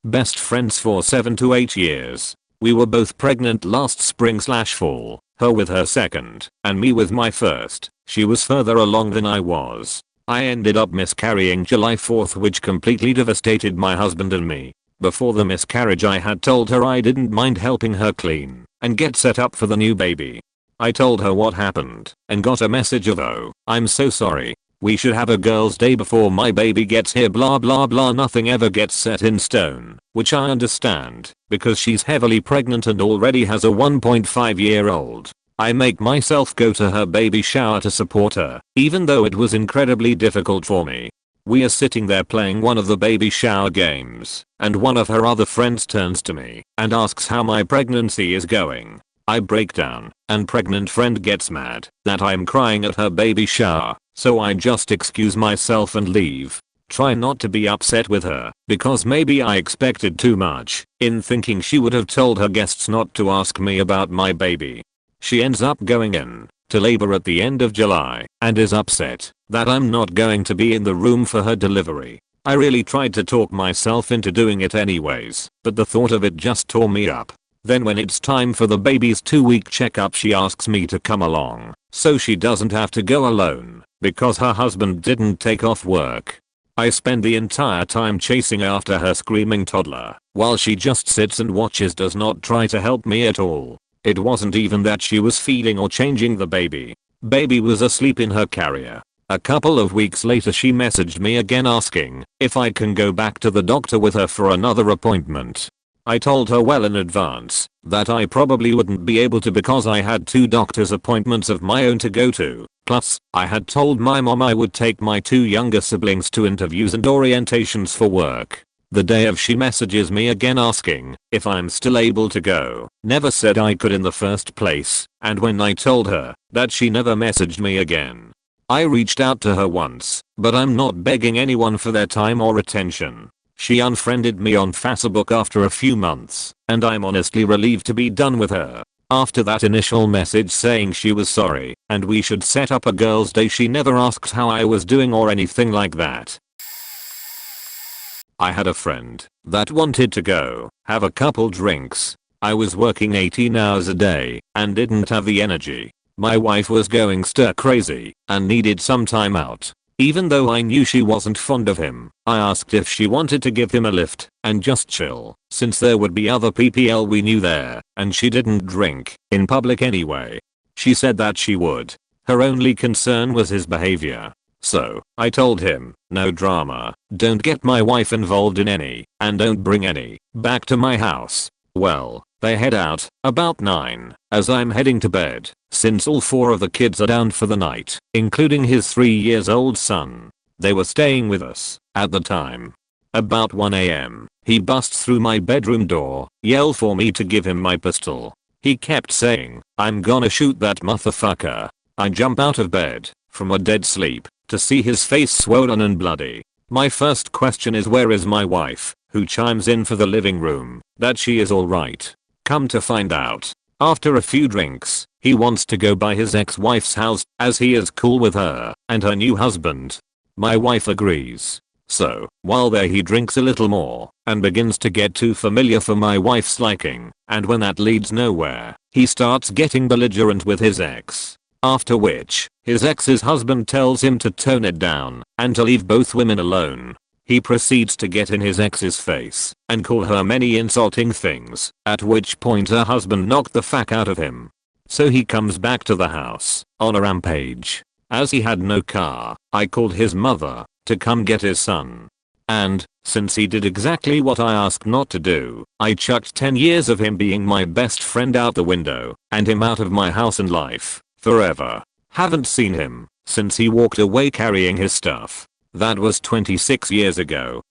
Best friends for 7 to 8 years. We were both pregnant last spring / fall, her with her second and me with my first. She was further along than I was. I ended up miscarrying July 4th, which completely devastated my husband and me. Before the miscarriage I had told her I didn't mind helping her clean and get set up for the new baby. I told her what happened and got a message of "Oh, I'm so sorry. We should have a girl's day before my baby gets here blah blah blah." Nothing ever gets set in stone, which I understand because she's heavily pregnant and already has a 1.5-year-old. I make myself go to her baby shower to support her, even though it was incredibly difficult for me. We are sitting there playing one of the baby shower games, and one of her other friends turns to me and asks how my pregnancy is going. I break down, and pregnant friend gets mad that I'm crying at her baby shower, so I just excuse myself and leave. Try not to be upset with her, because maybe I expected too much in thinking she would have told her guests not to ask me about my baby. She ends up going in to labor at the end of July and is upset that I'm not going to be in the room for her delivery. I really tried to talk myself into doing it anyways, but the thought of it just tore me up. Then when it's time for the baby's 2-week checkup she asks me to come along so she doesn't have to go alone because her husband didn't take off work. I spend the entire time chasing after her screaming toddler while she just sits and watches, does not try to help me at all. It wasn't even that she was feeding or changing the baby. Baby was asleep in her carrier. A couple of weeks later she messaged me again asking if I can go back to the doctor with her for another appointment. I told her well in advance that I probably wouldn't be able to because I had 2 doctor's appointments of my own to go to. Plus, I had told my mom I would take my 2 younger siblings to interviews and orientations for work. The day of she messages me again asking if I'm still able to go. Never said I could in the first place, and when I told her that, she never messaged me again. I reached out to her once, but I'm not begging anyone for their time or attention. She unfriended me on Facebook after a few months, and I'm honestly relieved to be done with her. After that initial message saying she was sorry and we should set up a girl's day, she never asked how I was doing or anything like that. I had a friend that wanted to go have a couple drinks. I was working 18 hours a day and didn't have the energy. My wife was going stir crazy and needed some time out. Even though I knew she wasn't fond of him, I asked if she wanted to give him a lift and just chill, since there would be other PPL we knew there, and she didn't drink in public anyway. She said that she would. Her only concern was his behavior. So, I told him, no drama, don't get my wife involved in any, and don't bring any back to my house. Well, they head out about 9 as I'm heading to bed, since all 4 of the kids are down for the night, including his 3-year-old son. They were staying with us at the time. About 1 AM, he busts through my bedroom door, yelled for me to give him my pistol. He kept saying, "I'm gonna shoot that motherfucker." I jump out of bed from a dead sleep to see his face swollen and bloody. My first question is, where is my wife, who chimes in for the living room that she is alright. Come to find out, after a few drinks, he wants to go by his ex-wife's house as he is cool with her and her new husband. My wife agrees. So, while there he drinks a little more and begins to get too familiar for my wife's liking, and when that leads nowhere, he starts getting belligerent with his ex. After which, his ex's husband tells him to tone it down and to leave both women alone. He proceeds to get in his ex's face and call her many insulting things, at which point her husband knocked the fuck out of him. So he comes back to the house on a rampage. As he had no car, I called his mother to come get his son. And, since he did exactly what I asked not to do, I chucked 10 years of him being my best friend out the window, and him out of my house and life, forever. Haven't seen him since he walked away carrying his stuff. That was 26 years ago.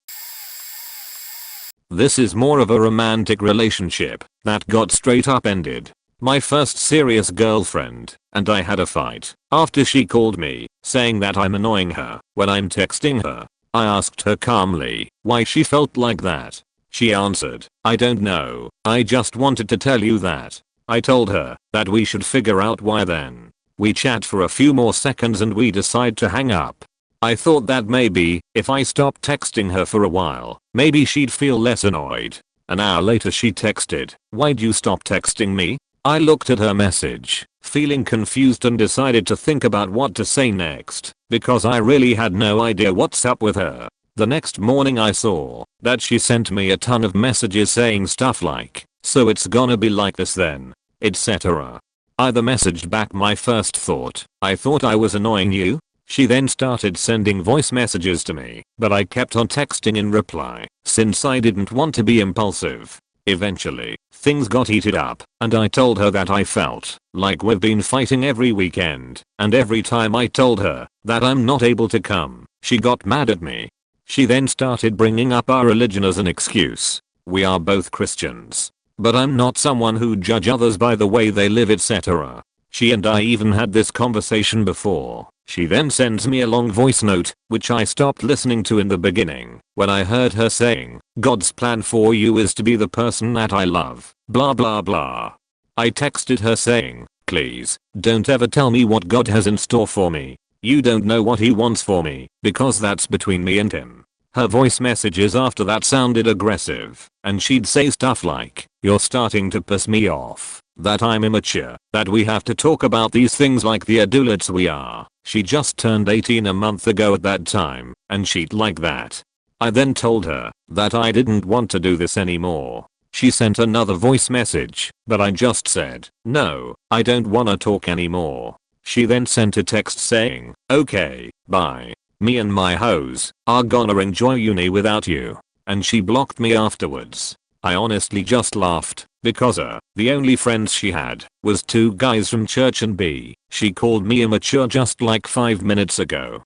This is more of a romantic relationship that got straight up ended. My first serious girlfriend and I had a fight after she called me saying that I'm annoying her when I'm texting her. I asked her calmly why she felt like that. She answered, "I don't know, I just wanted to tell you that." I told her that we should figure out why then. We chat for a few more seconds and we decide to hang up. I thought that maybe, if I stopped texting her for a while, maybe she'd feel less annoyed. An hour later she texted, "Why'd you stop texting me?" I looked at her message, feeling confused and decided to think about what to say next, because I really had no idea what's up with her. The next morning I saw that she sent me a ton of messages saying stuff like, "So it's gonna be like this then," etc. I messaged back my first thought, "I thought I was annoying you?" She then started sending voice messages to me, but I kept on texting in reply, since I didn't want to be impulsive. Eventually, things got heated up, and I told her that I felt like we've been fighting every weekend, and every time I told her that I'm not able to come, she got mad at me. She then started bringing up our religion as an excuse. We are both Christians, but I'm not someone who judge others by the way they live, etc. She and I even had this conversation before. She then sends me a long voice note, which I stopped listening to in the beginning, when I heard her saying, "God's plan for you is to be the person that I love, blah blah blah." I texted her saying, "Please, don't ever tell me what God has in store for me. You don't know what he wants for me, because that's between me and him." Her voice messages after that sounded aggressive, and she'd say stuff like, "You're starting to piss me off, that I'm immature, that we have to talk about these things like the adults we are." She just turned 18 a month ago at that time, and she'd like that. I then told her that I didn't want to do this anymore. She sent another voice message, but I just said, "No, I don't wanna talk anymore." She then sent a text saying, "Okay, bye. Me and my hoes are gonna enjoy uni without you." And she blocked me afterwards. I honestly just laughed, because the only friends she had was 2 guys from church, and she called me immature just like 5 minutes ago.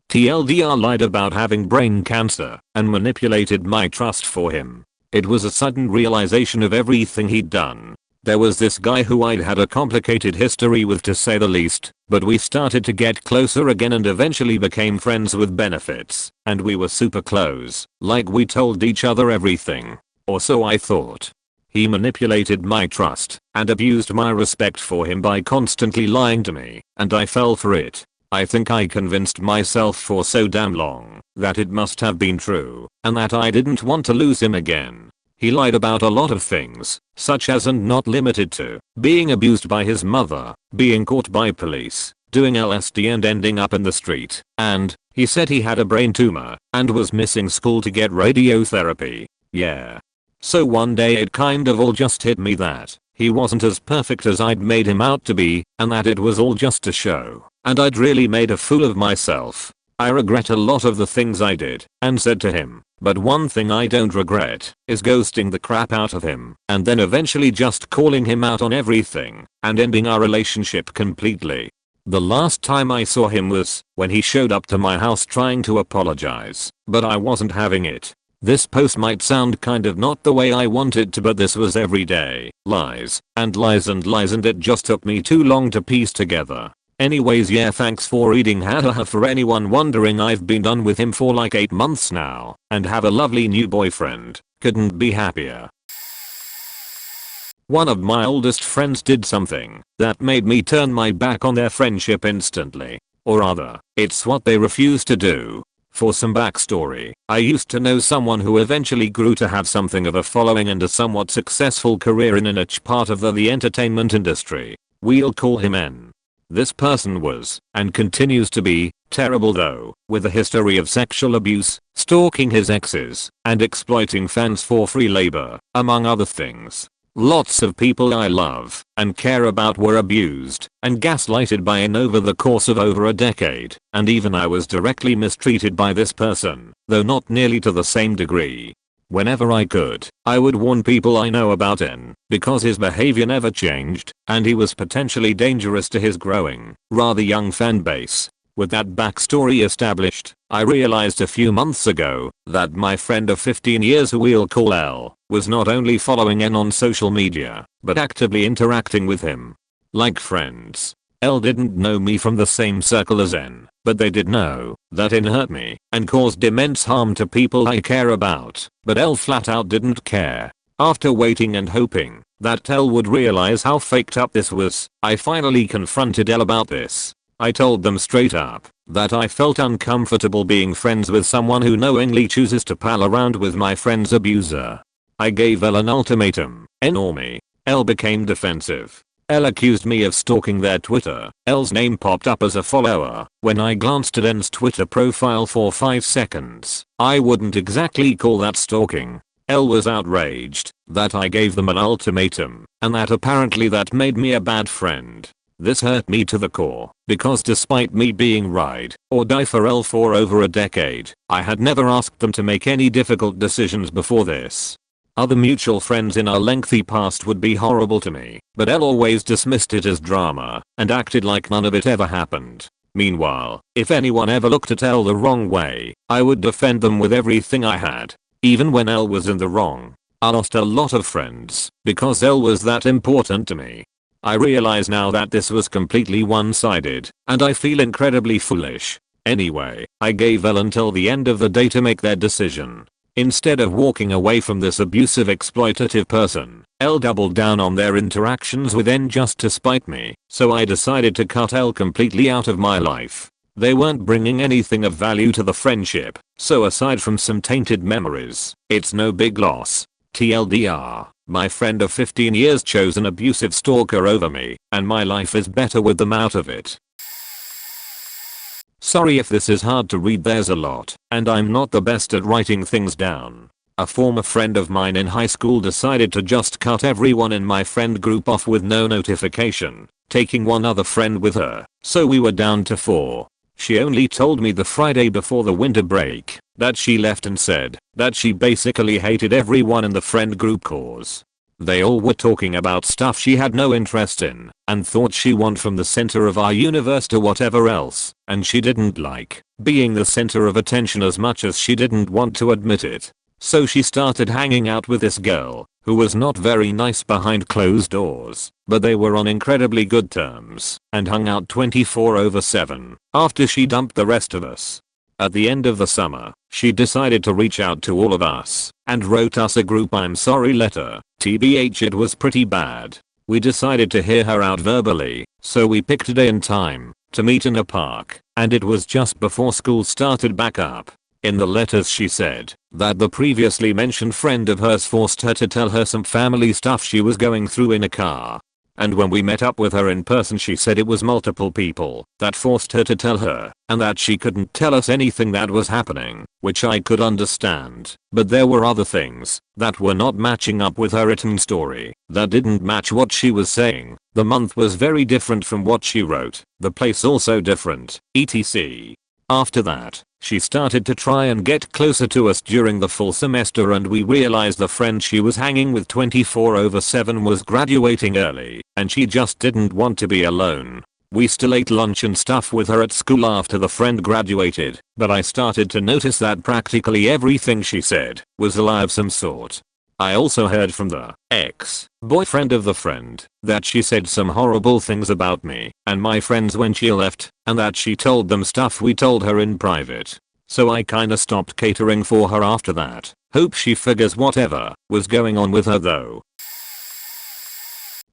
TLDR lied about having brain cancer and manipulated my trust for him. It was a sudden realization of everything he'd done. There was this guy who I'd had a complicated history with, to say the least, but we started to get closer again and eventually became friends with benefits, and we were super close, like we told each other everything. Or so I thought. He manipulated my trust and abused my respect for him by constantly lying to me, and I fell for it. I think I convinced myself for so damn long that it must have been true, and that I didn't want to lose him again. He lied about a lot of things, such as and not limited to being abused by his mother, being caught by police, doing LSD and ending up in the street, and he said he had a brain tumor and was missing school to get radiotherapy. Yeah. So one day it kind of all just hit me that he wasn't as perfect as I'd made him out to be, and that it was all just a show, and I'd really made a fool of myself. I regret a lot of the things I did and said to him, but one thing I don't regret is ghosting the crap out of him and then eventually just calling him out on everything and ending our relationship completely. The last time I saw him was when he showed up to my house trying to apologize, but I wasn't having it. This post might sound kind of not the way I wanted to, but this was every day, lies and lies and lies, and it just took me too long to piece together. Anyways, yeah, thanks for reading. Hahaha. For anyone wondering, I've been done with him for like 8 months now and have a lovely new boyfriend. Couldn't be happier. One of my oldest friends did something that made me turn my back on their friendship instantly. Or rather, it's what they refused to do. For some backstory, I used to know someone who eventually grew to have something of a following and a somewhat successful career in a niche part of the entertainment industry. We'll call him N. This person was, and continues to be, terrible though, with a history of sexual abuse, stalking his exes, and exploiting fans for free labor, among other things. Lots of people I love and care about were abused and gaslighted by N over the course of over a decade, and even I was directly mistreated by this person, though not nearly to the same degree. Whenever I could, I would warn people I know about N, because his behavior never changed, and he was potentially dangerous to his growing, rather young fan base. With that backstory established, I realized a few months ago that my friend of 15 years who we'll call L was not only following N on social media, but actively interacting with him. Like friends. L didn't know me from the same circle as N, but they did know that N hurt me and caused immense harm to people I care about, but L flat out didn't care. After waiting and hoping that L would realize how faked up this was, I finally confronted L about this. I told them straight up that I felt uncomfortable being friends with someone who knowingly chooses to pal around with my friend's abuser. I gave L an ultimatum, N or me. L became defensive. L accused me of stalking their Twitter. L's name popped up as a follower when I glanced at N's Twitter profile for 5 seconds. I wouldn't exactly call that stalking. L was outraged that I gave them an ultimatum, and that apparently that made me a bad friend. This hurt me to the core, because despite me being ride or die for L for over a decade, I had never asked them to make any difficult decisions before this. Other mutual friends in our lengthy past would be horrible to me, but L always dismissed it as drama and acted like none of it ever happened. Meanwhile, if anyone ever looked at L the wrong way, I would defend them with everything I had. Even when L was in the wrong. I lost a lot of friends because L was that important to me. I realize now that this was completely one-sided, and I feel incredibly foolish. Anyway, I gave L until the end of the day to make their decision. Instead of walking away from this abusive exploitative person, L doubled down on their interactions with N just to spite me, so I decided to cut L completely out of my life. They weren't bringing anything of value to the friendship, so aside from some tainted memories, it's no big loss. TLDR, my friend of 15 years chose an abusive stalker over me, and my life is better with them out of it. Sorry if this is hard to read, there's a lot, and I'm not the best at writing things down. A former friend of mine in high school decided to just cut everyone in my friend group off with no notification, taking one other friend with her, so we were down to 4. She only told me the Friday before the winter break that she left and said that she basically hated everyone in the friend group cause they all were talking about stuff she had no interest in and thought she went from the center of our universe to whatever else, and she didn't like being the center of attention as much as she didn't want to admit it. So she started hanging out with this girl who was not very nice behind closed doors, but they were on incredibly good terms and hung out 24/7 after she dumped the rest of us. At the end of the summer, she decided to reach out to all of us and wrote us a group I'm sorry letter. TBH, it was pretty bad. We decided to hear her out verbally, so we picked a day and time to meet in a park, and it was just before school started back up. In the letters she said that the previously mentioned friend of hers forced her to tell her some family stuff she was going through in a car. And when we met up with her in person, she said it was multiple people that forced her to tell her, and that she couldn't tell us anything that was happening, which I could understand. But there were other things that were not matching up with her written story, that didn't match what she was saying. The month was very different from what she wrote, the place also different, etc. After that, she started to try and get closer to us during the fall semester, and we realized the friend she was hanging with 24/7 was graduating early, and she just didn't want to be alone. We still ate lunch and stuff with her at school after the friend graduated, but I started to notice that practically everything she said was a lie of some sort. I also heard from the ex-boyfriend of the friend that she said some horrible things about me and my friends when she left, and that she told them stuff we told her in private. So I kinda stopped catering for her after that. Hope she figures whatever was going on with her though.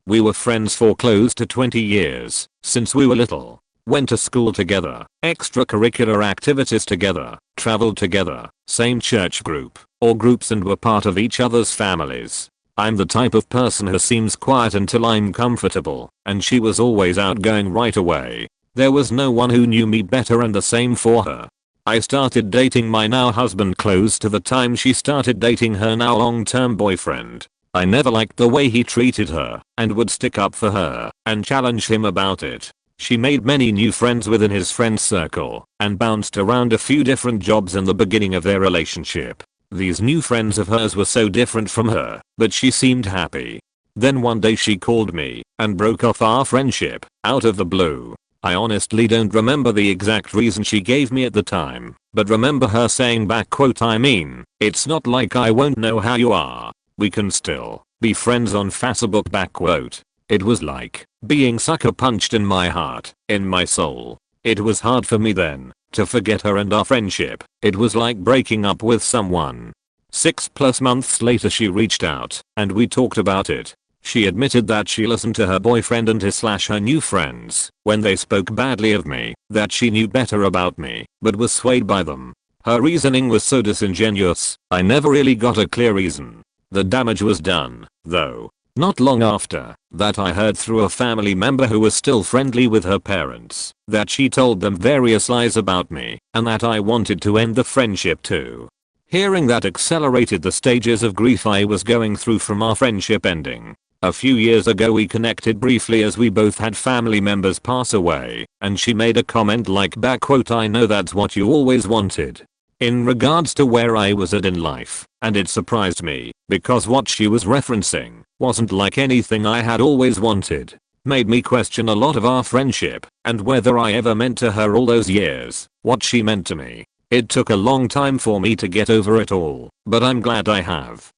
We were friends for close to 20 years, since we were little. Went to school together, extracurricular activities together, traveled together, same church group, or groups, and were part of each other's families. I'm the type of person who seems quiet until I'm comfortable, and she was always outgoing right away. There was no one who knew me better, and the same for her. I started dating my now husband close to the time she started dating her now long-term boyfriend. I never liked the way he treated her and would stick up for her and challenge him about it. She made many new friends within his friend circle and bounced around a few different jobs in the beginning of their relationship. These new friends of hers were so different from her, but she seemed happy. Then one day she called me and broke off our friendship out of the blue. I honestly don't remember the exact reason she gave me at the time, but remember her saying back quote, "I mean, it's not like I won't know how you are. We can still be friends on Facebook," back quote. It was like being sucker punched in my heart, in my soul. It was hard for me then to forget her and our friendship. It was like breaking up with someone. 6+ months later she reached out and we talked about it. She admitted that she listened to her boyfriend and her new friends when they spoke badly of me, that she knew better about me, but was swayed by them. Her reasoning was so disingenuous, I never really got a clear reason. The damage was done, though. Not long after that I heard through a family member who was still friendly with her parents that she told them various lies about me and that I wanted to end the friendship too. Hearing that accelerated the stages of grief I was going through from our friendship ending. A few years ago we connected briefly as we both had family members pass away, and she made a comment like back quote, "I know that's what you always wanted," in regards to where I was at in life, and it surprised me because what she was referencing wasn't like anything I had always wanted. Made me question a lot of our friendship and whether I ever meant to her all those years what she meant to me. It took a long time for me to get over it all, but I'm glad I have.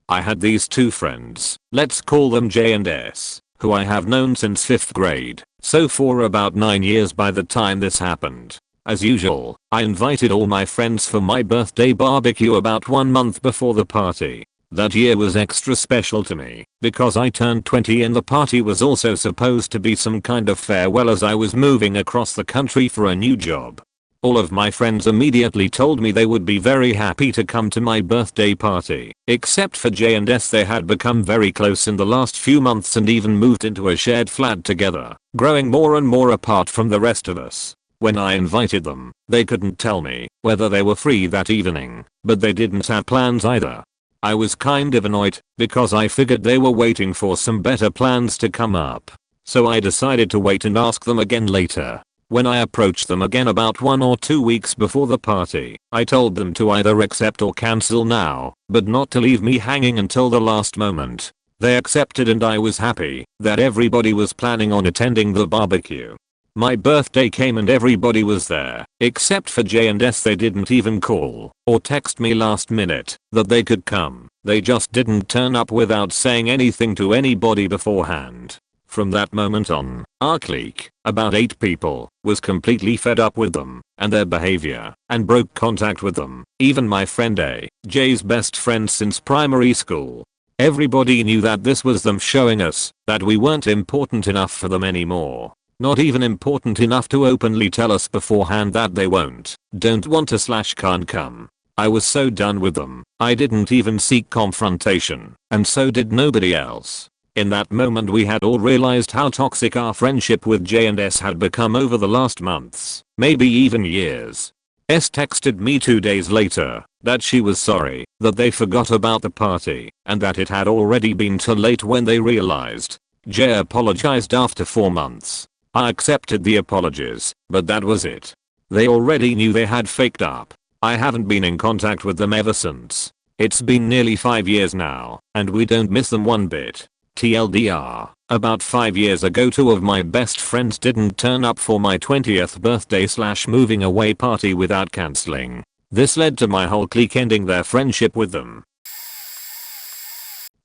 I had these two friends, let's call them J and S, who I have known since 5th grade, so for about 9 years by the time this happened. As usual, I invited all my friends for my birthday barbecue about 1 month before the party. That year was extra special to me because I turned 20 and the party was also supposed to be some kind of farewell as I was moving across the country for a new job. All of my friends immediately told me they would be very happy to come to my birthday party, except for J and S. They had become very close in the last few months and even moved into a shared flat together, growing more and more apart from the rest of us. When I invited them, they couldn't tell me whether they were free that evening, but they didn't have plans either. I was kind of annoyed because I figured they were waiting for some better plans to come up. So I decided to wait and ask them again later. When I approached them again about 1 or 2 weeks before the party, I told them to either accept or cancel now, but not to leave me hanging until the last moment. They accepted and I was happy that everybody was planning on attending the barbecue. My birthday came and everybody was there, except for J and S. They didn't even call or text me last minute that they could come. They just didn't turn up without saying anything to anybody beforehand. From that moment on, our clique, about 8 people, was completely fed up with them and their behavior and broke contact with them. Even my friend A, J's best friend since primary school. Everybody knew that this was them showing us that we weren't important enough for them anymore. Not even important enough to openly tell us beforehand that they don't want to / can't come. I was so done with them, I didn't even seek confrontation, and so did nobody else. In that moment we had all realized how toxic our friendship with J and S had become over the last months, maybe even years. S texted me 2 days later that she was sorry that they forgot about the party and that it had already been too late when they realized. J apologized after 4 months. I accepted the apologies, but that was it. They already knew they had faked up. I haven't been in contact with them ever since. It's been nearly 5 years now, and we don't miss them one bit. TLDR, about 5 years ago 2 of my best friends didn't turn up for my 20th birthday / moving away party without cancelling. This led to my whole clique ending their friendship with them.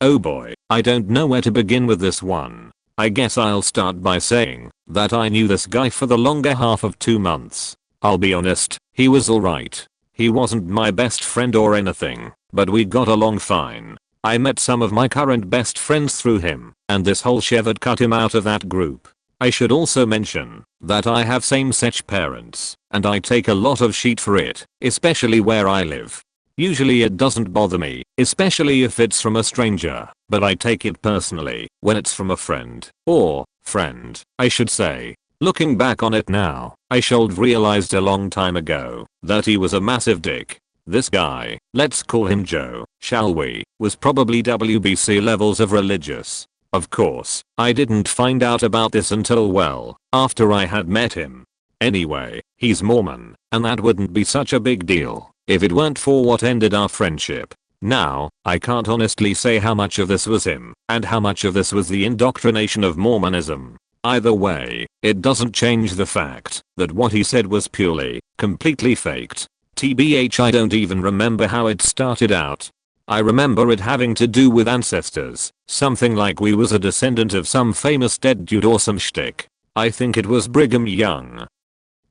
Oh boy, I don't know where to begin with this one. I guess I'll start by saying that I knew this guy for the longer half of 2 months. I'll be honest, he was alright. He wasn't my best friend or anything, but we got along fine. I met some of my current best friends through him, and this whole shit had cut him out of that group. I should also mention that I have same-sex parents, and I take a lot of shit for it, especially where I live. Usually it doesn't bother me, especially if it's from a stranger, but I take it personally when it's from a friend, or friend, I should say. Looking back on it now, I should realized a long time ago that he was a massive dick. This guy, let's call him Joe, shall we, was probably WBC levels of religious. Of course, I didn't find out about this until well, after I had met him. Anyway, he's Mormon, and that wouldn't be such a big deal if it weren't for what ended our friendship. Now, I can't honestly say how much of this was him, and how much of this was the indoctrination of Mormonism. Either way, it doesn't change the fact that what he said was purely, completely faked. TBH, I don't even remember how it started out. I remember it having to do with ancestors, something like we was a descendant of some famous dead dude or some shtick. I think it was Brigham Young.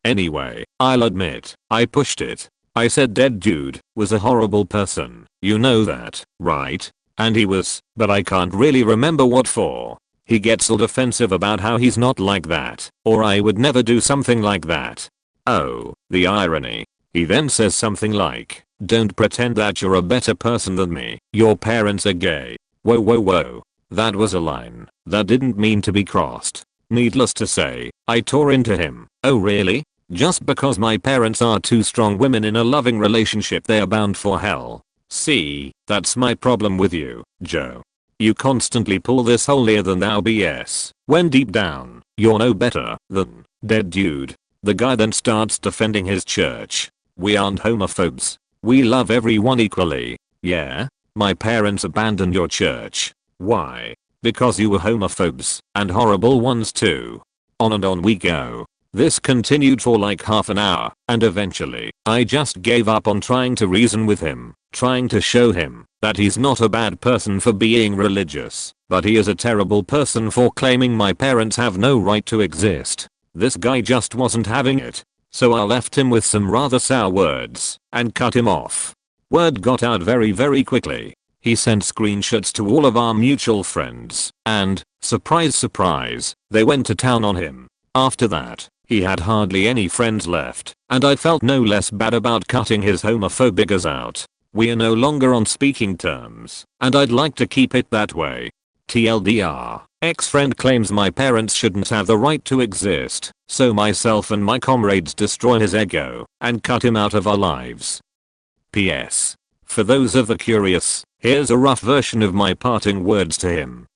Anyway, I'll admit, I pushed it. I said dead dude was a horrible person, you know that, right? And he was, but I can't really remember what for. He gets all defensive about how he's not like that, or I would never do something like that. Oh, the irony. He then says something like, don't pretend that you're a better person than me, your parents are gay. Whoa whoa whoa. That was a line that didn't mean to be crossed. Needless to say, I tore into him. Oh really? Just because my parents are two strong women in a loving relationship they're bound for hell. See, that's my problem with you, Joe. You constantly pull this holier than thou BS, when deep down, you're no better than dead dude. The guy then starts defending his church. We aren't homophobes. We love everyone equally. Yeah? My parents abandoned your church. Why? Because you were homophobes, and horrible ones too. On and on we go. This continued for like half an hour, and eventually, I just gave up on trying to reason with him, trying to show him that he's not a bad person for being religious, but he is a terrible person for claiming my parents have no right to exist. This guy just wasn't having it. So I left him with some rather sour words, and cut him off. Word got out very quickly. He sent screenshots to all of our mutual friends, and, surprise surprise, they went to town on him. After that, he had hardly any friends left, and I felt no less bad about cutting his homophobic ass out. We are no longer on speaking terms, and I'd like to keep it that way. TLDR, ex-friend claims my parents shouldn't have the right to exist, so myself and my comrades destroy his ego, and cut him out of our lives. PS. For those of the curious, here's a rough version of my parting words to him.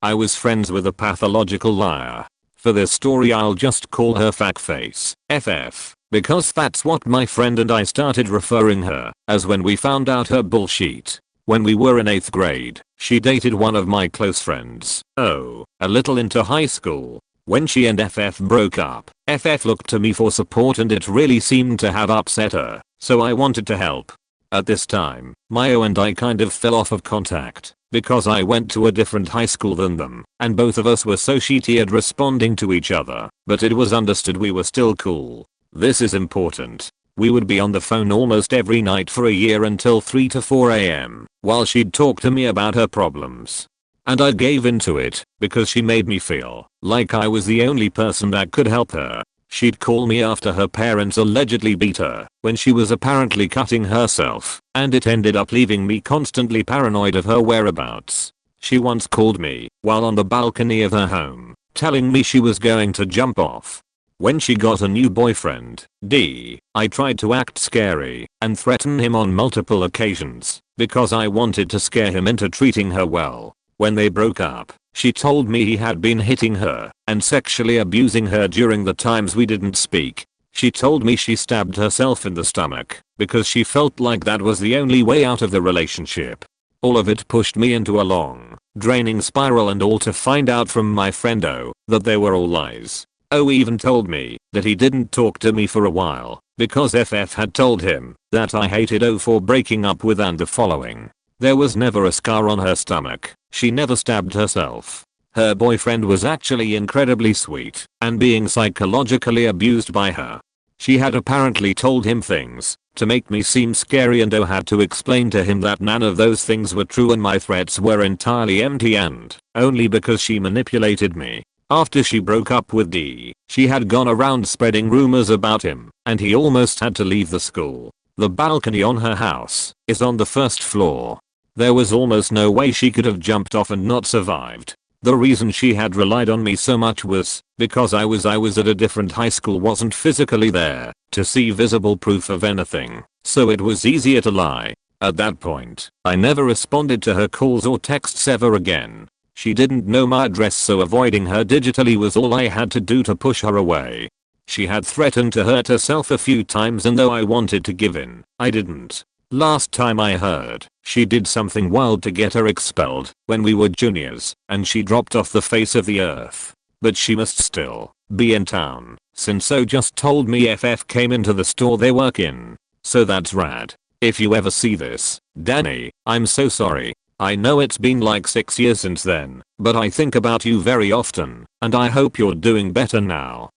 I was friends with a pathological liar. For this story I'll just call her Fuckface, FF, because that's what my friend and I started referring her as when we found out her bullshit. When we were in 8th grade, she dated one of my close friends. Oh, a little into high school. When she and FF broke up, FF looked to me for support and it really seemed to have upset her, so I wanted to help. At this time, Mayo and I kind of fell off of contact, because I went to a different high school than them, and both of us were so shitty at responding to each other, but it was understood we were still cool. This is important. We would be on the phone almost every night for a year until 3 to 4 AM, while she'd talk to me about her problems. And I gave into it, because she made me feel like I was the only person that could help her. She'd call me after her parents allegedly beat her, when she was apparently cutting herself, and it ended up leaving me constantly paranoid of her whereabouts. She once called me, while on the balcony of her home, telling me she was going to jump off. When she got a new boyfriend, D, I tried to act scary and threaten him on multiple occasions because I wanted to scare him into treating her well. When they broke up, she told me he had been hitting her and sexually abusing her during the times we didn't speak. She told me she stabbed herself in the stomach because she felt like that was the only way out of the relationship. All of it pushed me into a long, draining spiral, and all to find out from my friendo that they were all lies. O even told me that he didn't talk to me for a while because FF had told him that I hated O for breaking up with and the following. There was never a scar on her stomach. She never stabbed herself. Her boyfriend was actually incredibly sweet and being psychologically abused by her. She had apparently told him things to make me seem scary, and O had to explain to him that none of those things were true and my threats were entirely empty, and only because she manipulated me. After she broke up with D, she had gone around spreading rumors about him, and he almost had to leave the school. The balcony on her house is on the first floor. There was almost no way she could have jumped off and not survived. The reason she had relied on me so much was because I was at a different high school, wasn't physically there to see visible proof of anything, so it was easier to lie. At that point, I never responded to her calls or texts ever again. She didn't know my address, so avoiding her digitally was all I had to do to push her away. She had threatened to hurt herself a few times, and though I wanted to give in, I didn't. Last time I heard, she did something wild to get her expelled when we were juniors, and she dropped off the face of the earth. But she must still be in town, since So just told me FF came into the store they work in. So that's rad. If you ever see this, Danny, I'm so sorry. I know it's been like 6 years since then, but I think about you very often, and I hope you're doing better now.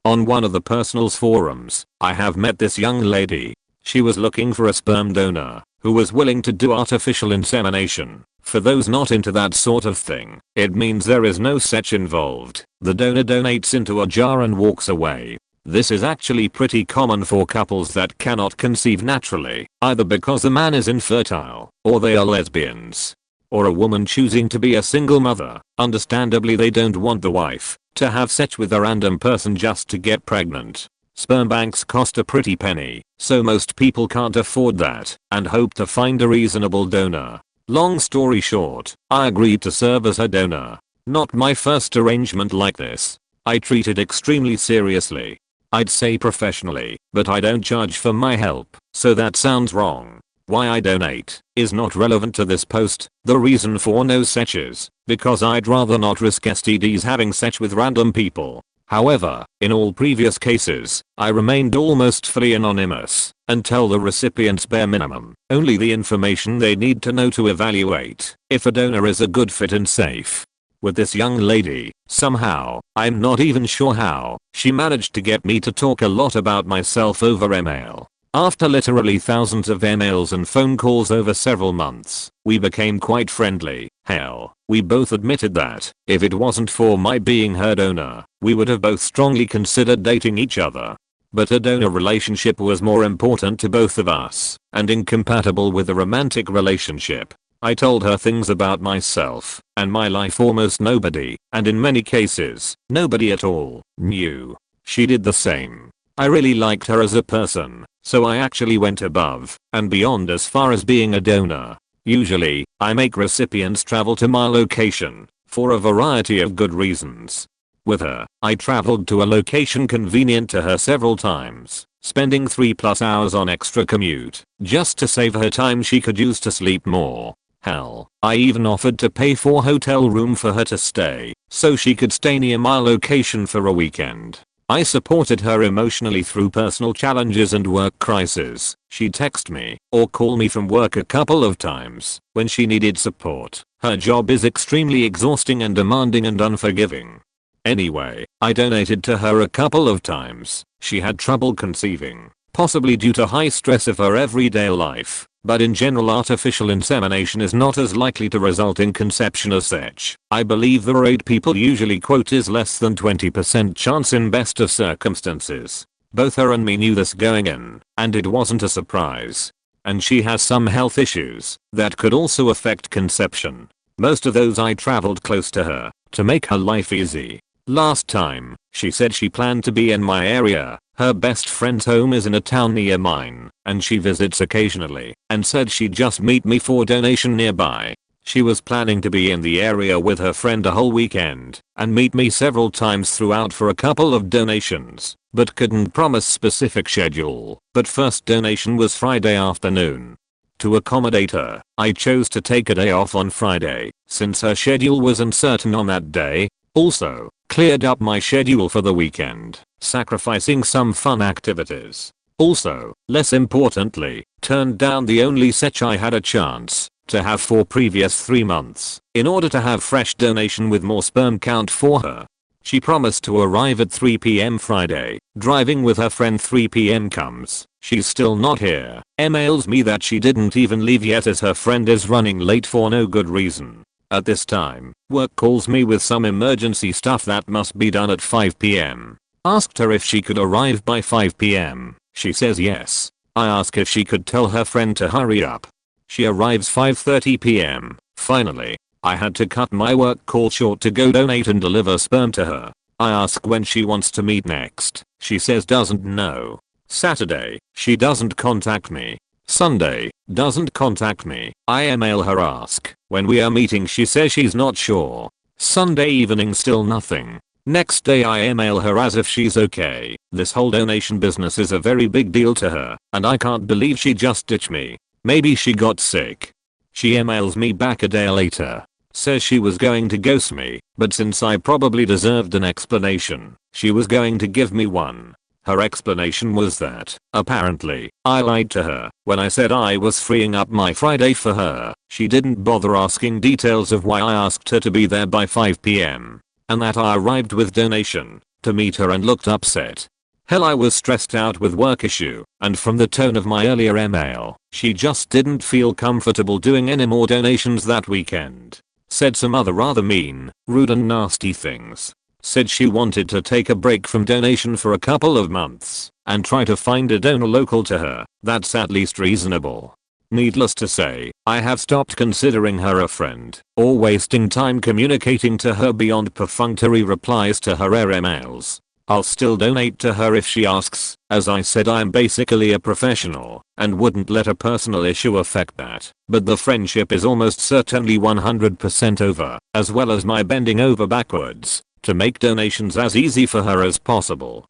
On one of the personals forums, I have met this young lady. She was looking for a sperm donor who was willing to do artificial insemination. For those not into that sort of thing, it means there is no sex involved. The donor donates into a jar and walks away. This is actually pretty common for couples that cannot conceive naturally, either because the man is infertile, or they are lesbians, or a woman choosing to be a single mother. Understandably, they don't want the wife to have sex with a random person just to get pregnant. Sperm banks cost a pretty penny, so most people can't afford that and hope to find a reasonable donor. Long story short, I agreed to serve as her donor. Not my first arrangement like this. I treat it extremely seriously. I'd say professionally, but I don't charge for my help, so that sounds wrong. Why I donate is not relevant to this post. The reason for no sex is because I'd rather not risk STDs having sex with random people. However, in all previous cases, I remained almost fully anonymous and tell the recipients bare minimum, only the information they need to know to evaluate if a donor is a good fit and safe. With this young lady, somehow, I'm not even sure how, she managed to get me to talk a lot about myself over email. After literally thousands of emails and phone calls over several months, we became quite friendly. Hell, we both admitted that, if it wasn't for my being her donor, we would have both strongly considered dating each other. But a donor relationship was more important to both of us, and incompatible with a romantic relationship. I told her things about myself and my life almost nobody, and in many cases, nobody at all, knew. She did the same. I really liked her as a person, so I actually went above and beyond as far as being a donor. Usually, I make recipients travel to my location for a variety of good reasons. With her, I traveled to a location convenient to her several times, spending 3+ hours on extra commute just to save her time she could use to sleep more. Hell, I even offered to pay for hotel room for her to stay so she could stay near my location for a weekend. I supported her emotionally through personal challenges and work crises. She'd text me or call me from work a couple of times when she needed support. Her job is extremely exhausting and demanding and unforgiving. Anyway, I donated to her a couple of times. She had trouble conceiving, possibly due to high stress of her everyday life, but in general artificial insemination is not as likely to result in conception as such. I believe the rate people usually quote is less than 20% chance in best of circumstances. Both her and me knew this going in, and it wasn't a surprise. And she has some health issues that could also affect conception. Most of those I traveled close to her to make her life easy. Last time, she said she planned to be in my area. Her best friend's home is in a town near mine, and she visits occasionally, and said she'd just meet me for donation nearby. She was planning to be in the area with her friend a whole weekend, and meet me several times throughout for a couple of donations, but couldn't promise specific schedule. But first donation was Friday afternoon. To accommodate her, I chose to take a day off on Friday, since her schedule was uncertain on that day. Also, cleared up my schedule for the weekend, sacrificing some fun activities. Also, less importantly, turned down the only sex I had a chance to have for previous 3 months in order to have fresh donation with more sperm count for her. She promised to arrive at 3 PM Friday, driving with her friend. 3 PM comes, she's still not here, emails me that she didn't even leave yet as her friend is running late for no good reason. At this time, work calls me with some emergency stuff that must be done at 5 PM. Asked her if she could arrive by 5 PM. She says yes. I ask if she could tell her friend to hurry up. She arrives 5:30 PM. Finally, I had to cut my work call short to go donate and deliver sperm to her. I ask when she wants to meet next. She says doesn't know. Saturday, she doesn't contact me. Sunday, doesn't contact me. I email her ask when we are meeting, she says she's not sure. Sunday evening still nothing. Next day I email her as if she's okay. This whole donation business is a very big deal to her and I can't believe she just ditched me. Maybe she got sick. She emails me back a day later. Says she was going to ghost me, but since I probably deserved an explanation, she was going to give me one. Her explanation was that, apparently, I lied to her when I said I was freeing up my Friday for her. She didn't bother asking details of why I asked her to be there by 5 PM. And that I arrived with donation to meet her and looked upset. Hell, I was stressed out with work issue, and from the tone of my earlier email, she just didn't feel comfortable doing any more donations that weekend. Said some other rather mean, rude and nasty things. Said she wanted to take a break from donation for a couple of months and try to find a donor local to her. That's at least reasonable. Needless to say, I have stopped considering her a friend or wasting time communicating to her beyond perfunctory replies to her emails. I'll still donate to her if she asks. As I said, I'm basically a professional and wouldn't let a personal issue affect that. But the friendship is almost certainly 100% over, as well as my bending over backwards to make donations as easy for her as possible.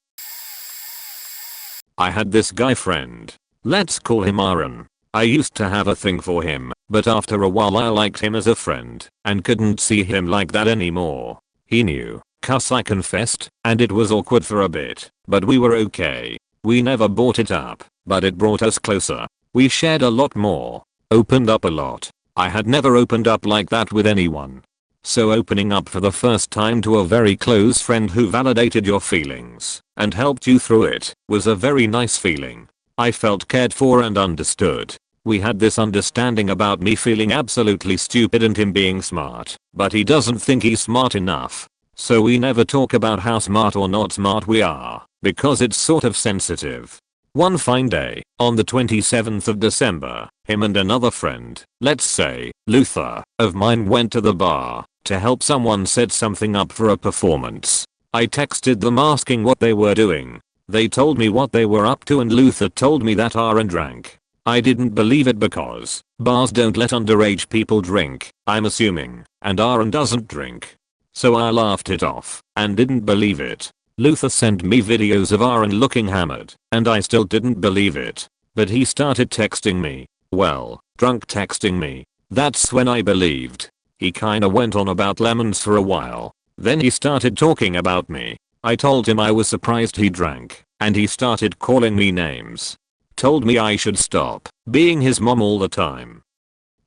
I had this guy friend. Let's call him Aaron. I used to have a thing for him, but after a while I liked him as a friend and couldn't see him like that anymore. He knew, cuss I confessed, and it was awkward for a bit, but we were okay. We never brought it up, but it brought us closer. We shared a lot more, opened up a lot. I had never opened up like that with anyone. So opening up for the first time to a very close friend who validated your feelings and helped you through it was a very nice feeling. I felt cared for and understood. We had this understanding about me feeling absolutely stupid and him being smart, but he doesn't think he's smart enough. So we never talk about how smart or not smart we are, because it's sort of sensitive. One fine day, on the 27th of December, him and another friend, let's say, Luther, of mine went to the bar to help someone set something up for a performance. I texted them asking what they were doing. They told me what they were up to and Luther told me that Aaron drank. I didn't believe it because bars don't let underage people drink, I'm assuming, and Aaron doesn't drink. So I laughed it off and didn't believe it. Luther sent me videos of Aaron looking hammered and I still didn't believe it. But he started texting me. Well, drunk texting me. That's when I believed. He kinda went on about lemons for a while. Then he started talking about me. I told him I was surprised he drank, and he started calling me names. Told me I should stop being his mom all the time.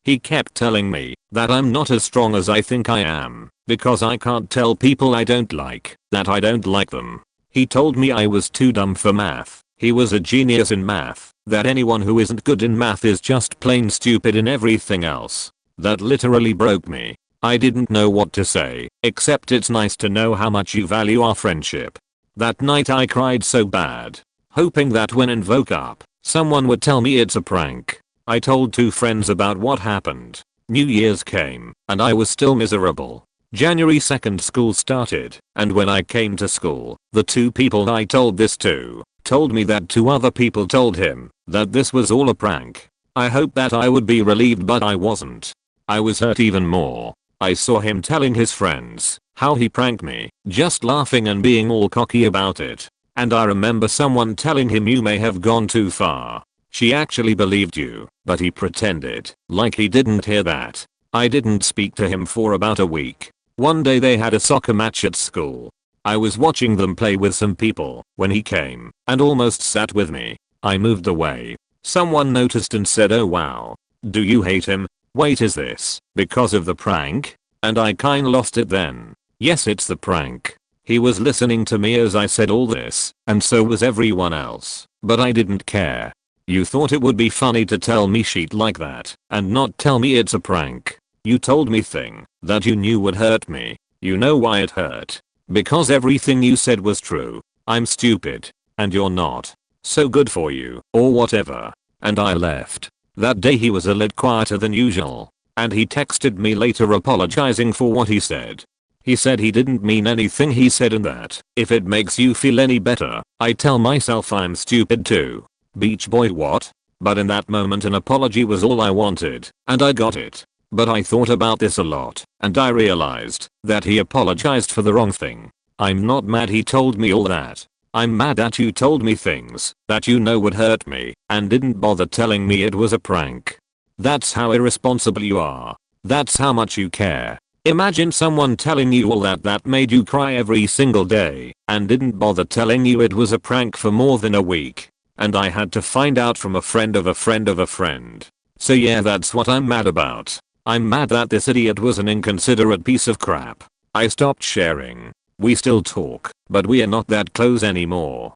He kept telling me that I'm not as strong as I think I am, because I can't tell people I don't like that I don't like them. He told me I was too dumb for math. He was a genius in math, that anyone who isn't good in math is just plain stupid in everything else. That literally broke me. I didn't know what to say, except it's nice to know how much you value our friendship. That night I cried so bad, hoping that when I woke up, someone would tell me it's a prank. I told 2 friends about what happened. New Year's came, and I was still miserable. January 2nd school started, and when I came to school, the 2 people I told this to told me that 2 other people told him that this was all a prank. I hoped that I would be relieved, but I wasn't. I was hurt even more. I saw him telling his friends how he pranked me, just laughing and being all cocky about it. And I remember someone telling him you may have gone too far. She actually believed you, but he pretended like he didn't hear that. I didn't speak to him for about a week. One day they had a soccer match at school. I was watching them play with some people when he came and almost sat with me. I moved away. Someone noticed and said, "Oh wow. Do you hate him? Wait, is this because of the prank?" And I kinda lost it then. Yes, it's the prank. He was listening to me as I said all this, and so was everyone else, but I didn't care. You thought it would be funny to tell me shit like that and not tell me it's a prank. You told me thing that you knew would hurt me. You know why it hurt? Because everything you said was true. I'm stupid, and you're not. So good for you, or whatever. And I left. That day he was a little quieter than usual. and he texted me later apologizing for what he said. He said he didn't mean anything he said and that if it makes you feel any better, I tell myself I'm stupid too. Beach boy what? But in that moment an apology was all I wanted, and I got it. But I thought about this a lot, and I realized that he apologized for the wrong thing. I'm not mad he told me all that. I'm mad that you told me things that you know would hurt me and didn't bother telling me it was a prank. That's how irresponsible you are. That's how much you care. Imagine someone telling you all that made you cry every single day and didn't bother telling you it was a prank for more than a week. And I had to find out from a friend of a friend of a friend. So yeah, that's what I'm mad about. I'm mad that this idiot was an inconsiderate piece of crap. I stopped sharing. We still talk, but we are not that close anymore.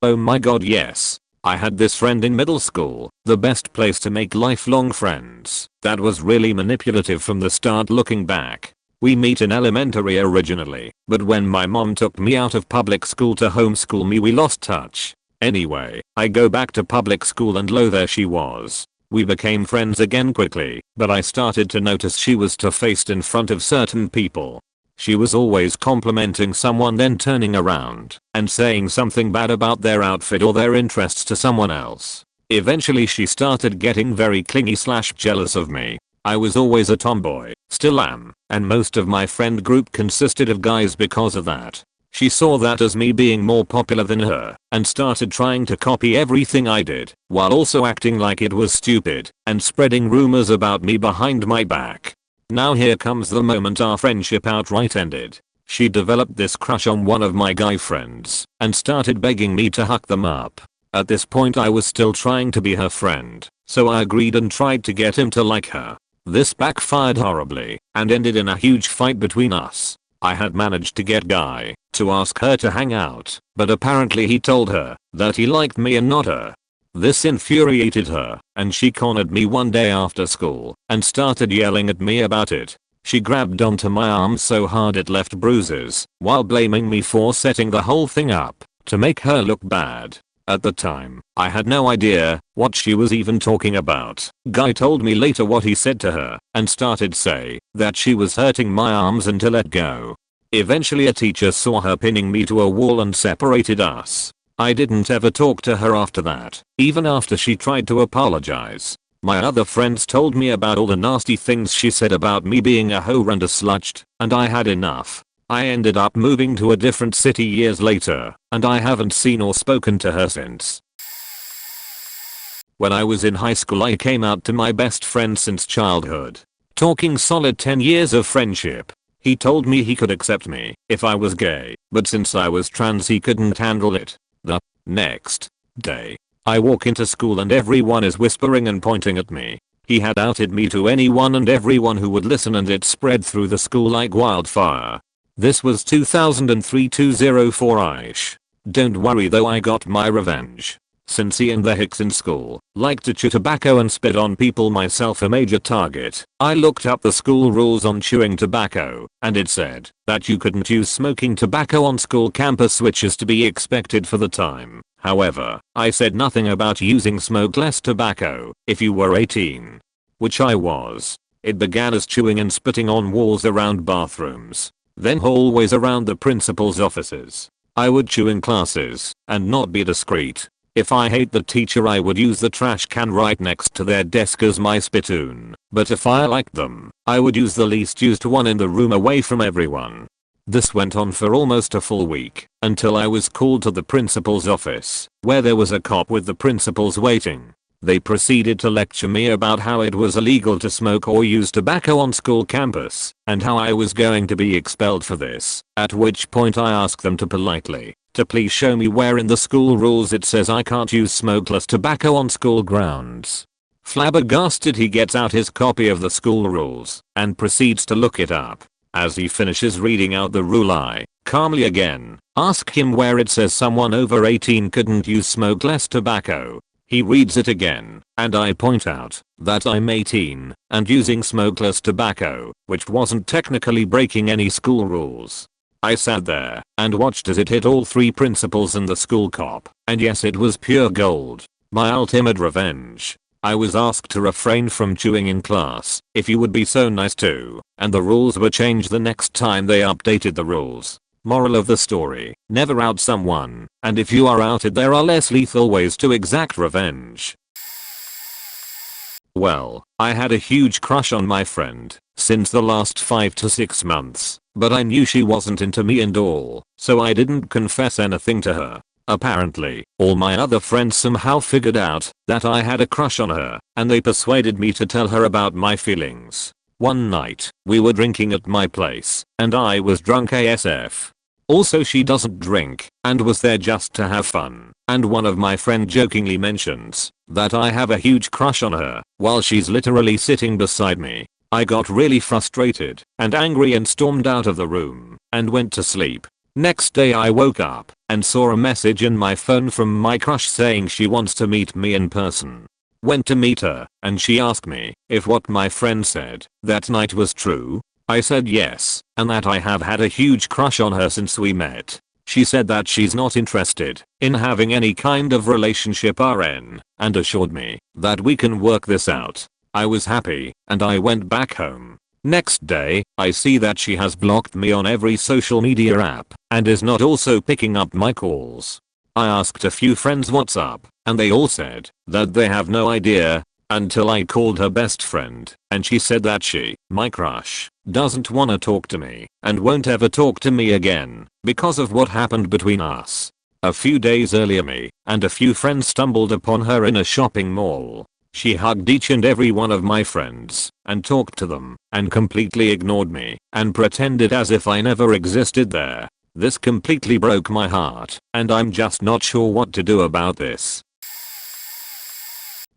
Oh my god, yes. I had this friend in middle school, the best place to make lifelong friends, that was really manipulative from the start looking back. We meet in elementary originally, but when my mom took me out of public school to homeschool me we lost touch. Anyway, I go back to public school and lo there she was. We became friends again quickly, but I started to notice she was two-faced in front of certain people. She was always complimenting someone then turning around and saying something bad about their outfit or their interests to someone else. Eventually she started getting very clingy/jealous of me. I was always a tomboy, still am, and most of my friend group consisted of guys because of that. She saw that as me being more popular than her and started trying to copy everything I did while also acting like it was stupid and spreading rumors about me behind my back. Now here comes the moment our friendship outright ended. She developed this crush on one of my guy friends and started begging me to hook them up. At this point I was still trying to be her friend, so I agreed and tried to get him to like her. This backfired horribly and ended in a huge fight between us. I had managed to get Guy to ask her to hang out, but apparently he told her that he liked me and not her. This infuriated her, and she cornered me one day after school and started yelling at me about it. She grabbed onto my arm so hard it left bruises while blaming me for setting the whole thing up to make her look bad. At the time, I had no idea what she was even talking about. Guy told me later what he said to her and started say that she was hurting my arms and to let go. Eventually a teacher saw her pinning me to a wall and separated us. I didn't ever talk to her after that, even after she tried to apologize. My other friends told me about all the nasty things she said about me being a hoe and a slut, and I had enough. I ended up moving to a different city years later, and I haven't seen or spoken to her since. When I was in high school I came out to my best friend since childhood. Talking solid 10 years of friendship. He told me he could accept me if I was gay, but since I was trans he couldn't handle it. The next day, I walk into school and everyone is whispering and pointing at me. He had outed me to anyone and everyone who would listen and it spread through the school like wildfire. This was 2003-2004-ish. Don't worry though, I got my revenge. Since he and the hicks in school liked to chew tobacco and spit on people, myself a major target, I looked up the school rules on chewing tobacco, and it said that you couldn't use smoking tobacco on school campus, which is to be expected for the time. However, I said nothing about using smokeless tobacco if you were 18. Which I was. It began as chewing and spitting on walls around bathrooms, then hallways around the principal's offices. I would chew in classes and not be discreet. If I hate the teacher I would use the trash can right next to their desk as my spittoon, but if I liked them, I would use the least used one in the room away from everyone. This went on for almost a full week, until I was called to the principal's office, where there was a cop with the principals waiting. They proceeded to lecture me about how it was illegal to smoke or use tobacco on school campus, and how I was going to be expelled for this, at which point I asked them to politely to please show me where in the school rules it says I can't use smokeless tobacco on school grounds. Flabbergasted, he gets out his copy of the school rules and proceeds to look it up. As he finishes reading out the rule I calmly again ask him where it says someone over 18 couldn't use smokeless tobacco. He reads it again, and I point out that I'm 18 and using smokeless tobacco, which wasn't technically breaking any school rules. I sat there and watched as it hit all three principals and the school cop, and yes, it was pure gold. My ultimate revenge. I was asked to refrain from chewing in class, if you would be so nice to, and the rules were changed the next time they updated the rules. Moral of the story, never out someone, and if you are outed there are less lethal ways to exact revenge. Well, I had a huge crush on my friend since the last 5 to 6 months, but I knew she wasn't into me and all, so I didn't confess anything to her. Apparently, all my other friends somehow figured out that I had a crush on her, and they persuaded me to tell her about my feelings. One night, we were drinking at my place, and I was drunk ASF. Also she doesn't drink, and was there just to have fun, and one of my friend jokingly mentions that I have a huge crush on her, while she's literally sitting beside me. I got really frustrated and angry and stormed out of the room, and went to sleep. Next day I woke up, and saw a message in my phone from my crush saying she wants to meet me in person. Went to meet her, and she asked me if what my friend said that night was true. I said yes, and that I have had a huge crush on her since we met. She said that she's not interested in having any kind of relationship RN, and assured me that we can work this out. I was happy, and I went back home. Next day, I see that she has blocked me on every social media app, and is not also picking up my calls. I asked a few friends what's up, and they all said that they have no idea, until I called her best friend, and she said that she, my crush, doesn't wanna talk to me, and won't ever talk to me again, because of what happened between us. A few days earlier me and a few friends stumbled upon her in a shopping mall. She hugged each and every one of my friends, and talked to them, and completely ignored me, and pretended as if I never existed there. This completely broke my heart, and I'm just not sure what to do about this.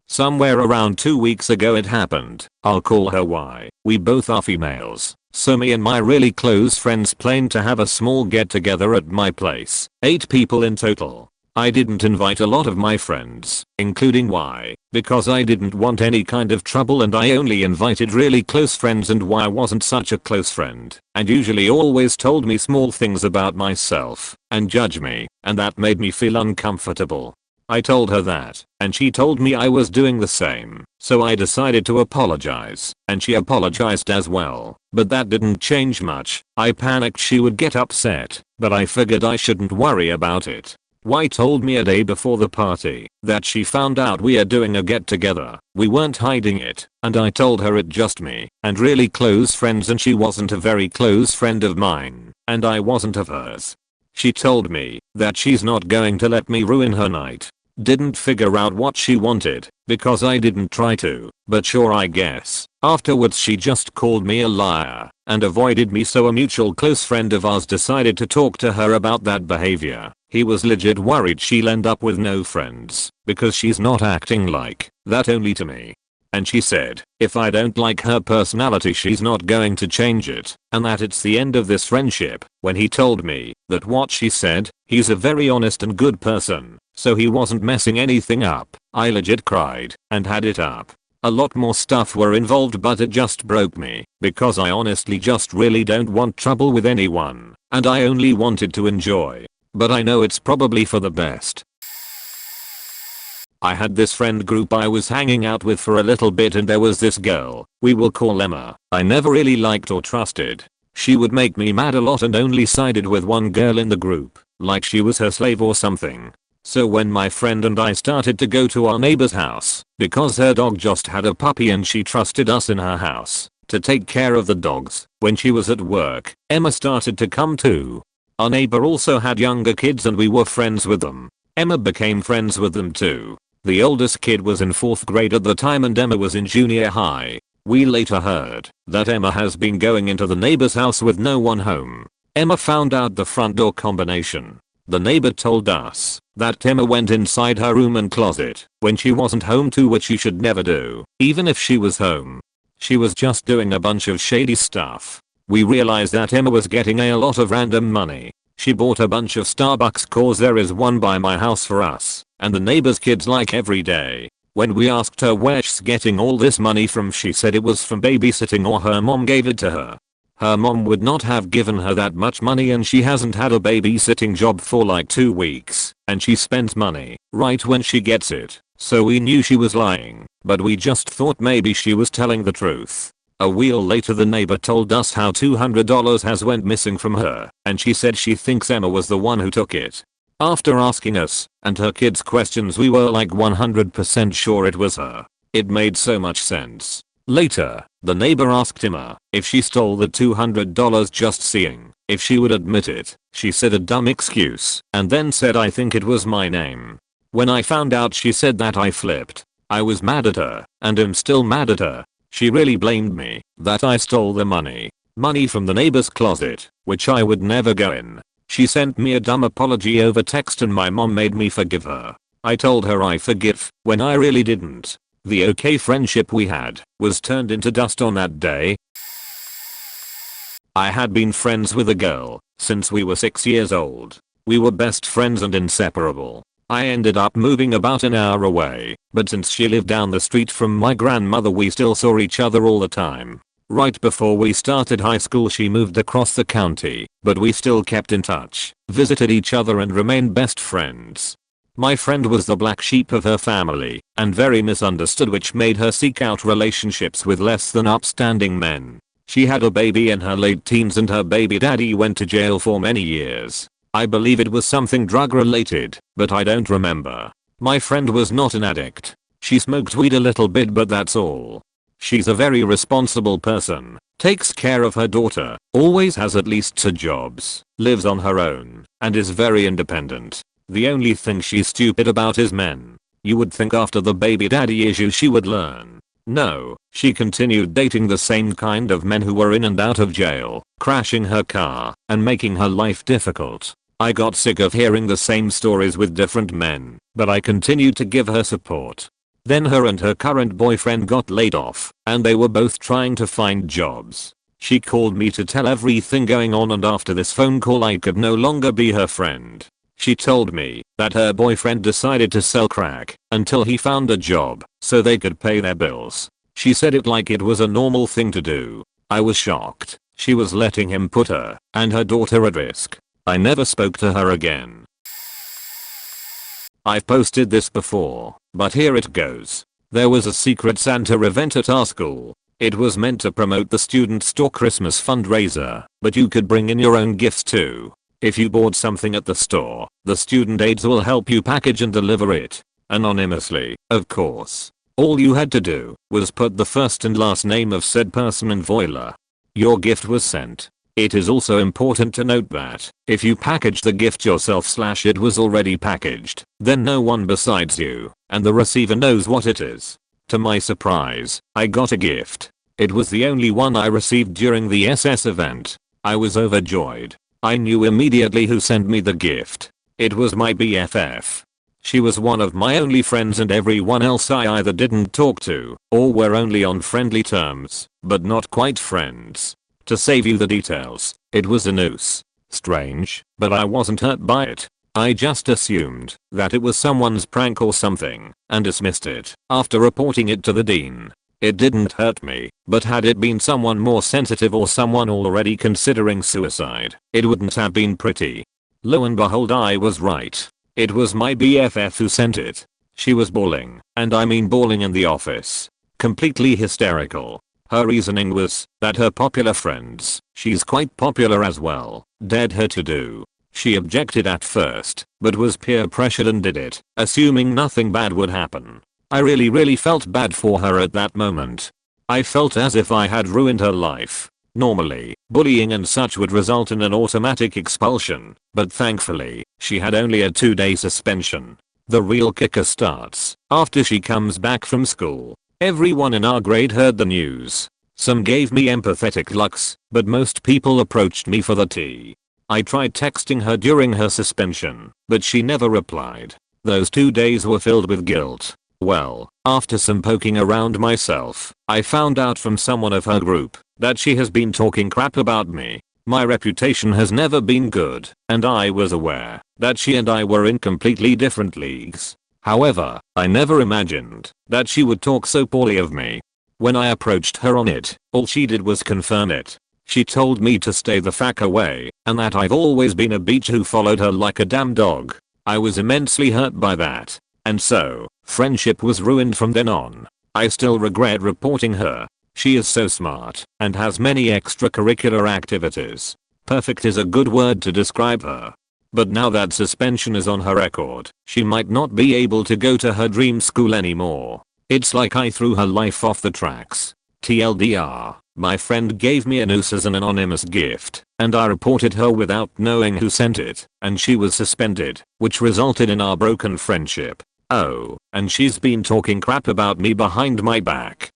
Somewhere around 2 weeks ago it happened. I'll call her Y. We both are females, so me and my really close friends planned to have a small get together at my place. 8 people in total. I didn't invite a lot of my friends, including Y, because I didn't want any kind of trouble, and I only invited really close friends, and Y wasn't such a close friend, and usually always told me small things about myself, and judge me, and that made me feel uncomfortable. I told her that, and she told me I was doing the same, so I decided to apologize, and she apologized as well, but that didn't change much. I panicked she would get upset, but I figured I shouldn't worry about it. Y told me a day before the party that she found out we are doing a get together. We weren't hiding it, and I told her it just me and really close friends, and she wasn't a very close friend of mine, and I wasn't of hers. She told me that she's not going to let me ruin her night. Didn't figure out what she wanted, because I didn't try to, but sure I guess. Afterwards she just called me a liar, and avoided me, so a mutual close friend of ours decided to talk to her about that behavior. He was legit worried she'll end up with no friends, because she's not acting like that only to me. And she said, if I don't like her personality she's not going to change it, and that it's the end of this friendship. When he told me that what she said, he's a very honest and good person, so he wasn't messing anything up, I legit cried and had it up. A lot more stuff were involved, but it just broke me, because I honestly just really don't want trouble with anyone, and I only wanted to enjoy. But I know it's probably for the best. I had this friend group I was hanging out with for a little bit, and there was this girl, we will call Emma, I never really liked or trusted. She would make me mad a lot and only sided with one girl in the group, like she was her slave or something. So when my friend and I started to go to our neighbor's house, because her dog just had a puppy and she trusted us in her house to take care of the dogs, when she was at work, Emma started to come too. Our neighbor also had younger kids and we were friends with them. Emma became friends with them too. The oldest kid was in 4th grade at the time and Emma was in junior high. We later heard that Emma has been going into the neighbor's house with no one home. Emma found out the front door combination. The neighbor told us that Emma went inside her room and closet when she wasn't home too, which you should never do, even if she was home. She was just doing a bunch of shady stuff. We realized that Emma was getting a lot of random money. She bought a bunch of Starbucks cause there is one by my house for us, and the neighbor's kids like every day. When we asked her where she's getting all this money from, she said it was from babysitting or her mom gave it to her. Her mom would not have given her that much money and she hasn't had a babysitting job for like 2 weeks, and she spends money right when she gets it. so we knew she was lying, but we just thought maybe she was telling the truth. A while later the neighbor told us how $200 has went missing from her, and she said she thinks Emma was the one who took it. After asking us and her kids questions, we were like 100% sure it was her. It made so much sense. Later, the neighbor asked Emma if she stole the $200, just seeing if she would admit it. She said a dumb excuse and then said, "I think it was my name." When I found out she said that, I flipped. I was mad at her and am still mad at her. She really blamed me that I stole the money from the neighbor's closet, which I would never go in. She sent me a dumb apology over text and my mom made me forgive her. I told her I forgive when I really didn't. The okay friendship we had was turned into dust on that day. I had been friends with a girl since we were 6 years old. We were best friends and inseparable. I ended up moving about an hour away, but since she lived down the street from my grandmother, we still saw each other all the time. Right before we started high school she moved across the county, but we still kept in touch, visited each other and remained best friends. My friend was the black sheep of her family and very misunderstood, which made her seek out relationships with less than upstanding men. She had a baby in her late teens and her baby daddy went to jail for many years. I believe it was something drug related, but I don't remember. My friend was not an addict. She smoked weed a little bit, but that's all. She's a very responsible person, takes care of her daughter, always has at least 2 jobs, lives on her own, and is very independent. The only thing she's stupid about is men. You would think after the baby daddy issue she would learn. No, she continued dating the same kind of men who were in and out of jail, crashing her car, and making her life difficult. I got sick of hearing the same stories with different men, but I continued to give her support. Then her and her current boyfriend got laid off, and they were both trying to find jobs. She called me to tell everything going on, and after this phone call I could no longer be her friend. She told me that her boyfriend decided to sell crack until he found a job so they could pay their bills. She said it like it was a normal thing to do. I was shocked. She was letting him put her and her daughter at risk. I never spoke to her again. I've posted this before, but here it goes. There was a Secret Santa event at our school. It was meant to promote the student store Christmas fundraiser, but you could bring in your own gifts too. If you bought something at the store, the student aides will help you package and deliver it. Anonymously, of course. All you had to do was put the first and last name of said person in voila. Your gift was sent. It is also important to note that if you package the gift yourself / it was already packaged, then no one besides you and the receiver knows what it is. To my surprise, I got a gift. It was the only one I received during the SS event. I was overjoyed. I knew immediately who sent me the gift. It was my BFF. She was one of my only friends, and everyone else I either didn't talk to or were only on friendly terms, but not quite friends. To save you the details, it was a noose. Strange, but I wasn't hurt by it. I just assumed that it was someone's prank or something and dismissed it after reporting it to the dean. It didn't hurt me, but had it been someone more sensitive or someone already considering suicide, it wouldn't have been pretty. Lo and behold, I was right. It was my BFF who sent it. She was bawling, and I mean bawling in the office. Completely hysterical. Her reasoning was that her popular friends, she's quite popular as well, dared her to do. She objected at first, but was peer pressured and did it, assuming nothing bad would happen. I really felt bad for her at that moment. I felt as if I had ruined her life. Normally, bullying and such would result in an automatic expulsion, but thankfully, she had only a 2-day suspension. The real kicker starts after she comes back from school. Everyone in our grade heard the news. Some gave me empathetic looks, but most people approached me for the tea. I tried texting her during her suspension, but she never replied. Those 2 days were filled with guilt. Well, after some poking around myself, I found out from someone of her group that she has been talking crap about me. My reputation has never been good, and I was aware that she and I were in completely different leagues. However, I never imagined that she would talk so poorly of me. When I approached her on it, all she did was confirm it. She told me to stay the fuck away, and that I've always been a bitch who followed her like a damn dog. I was immensely hurt by that. And so, friendship was ruined from then on. I still regret reporting her. She is so smart and has many extracurricular activities. Perfect is a good word to describe her. But now that suspension is on her record, she might not be able to go to her dream school anymore. It's like I threw her life off the tracks. TLDR, my friend gave me a noose as an anonymous gift, and I reported her without knowing who sent it, and she was suspended, which resulted in our broken friendship. Oh, and she's been talking crap about me behind my back.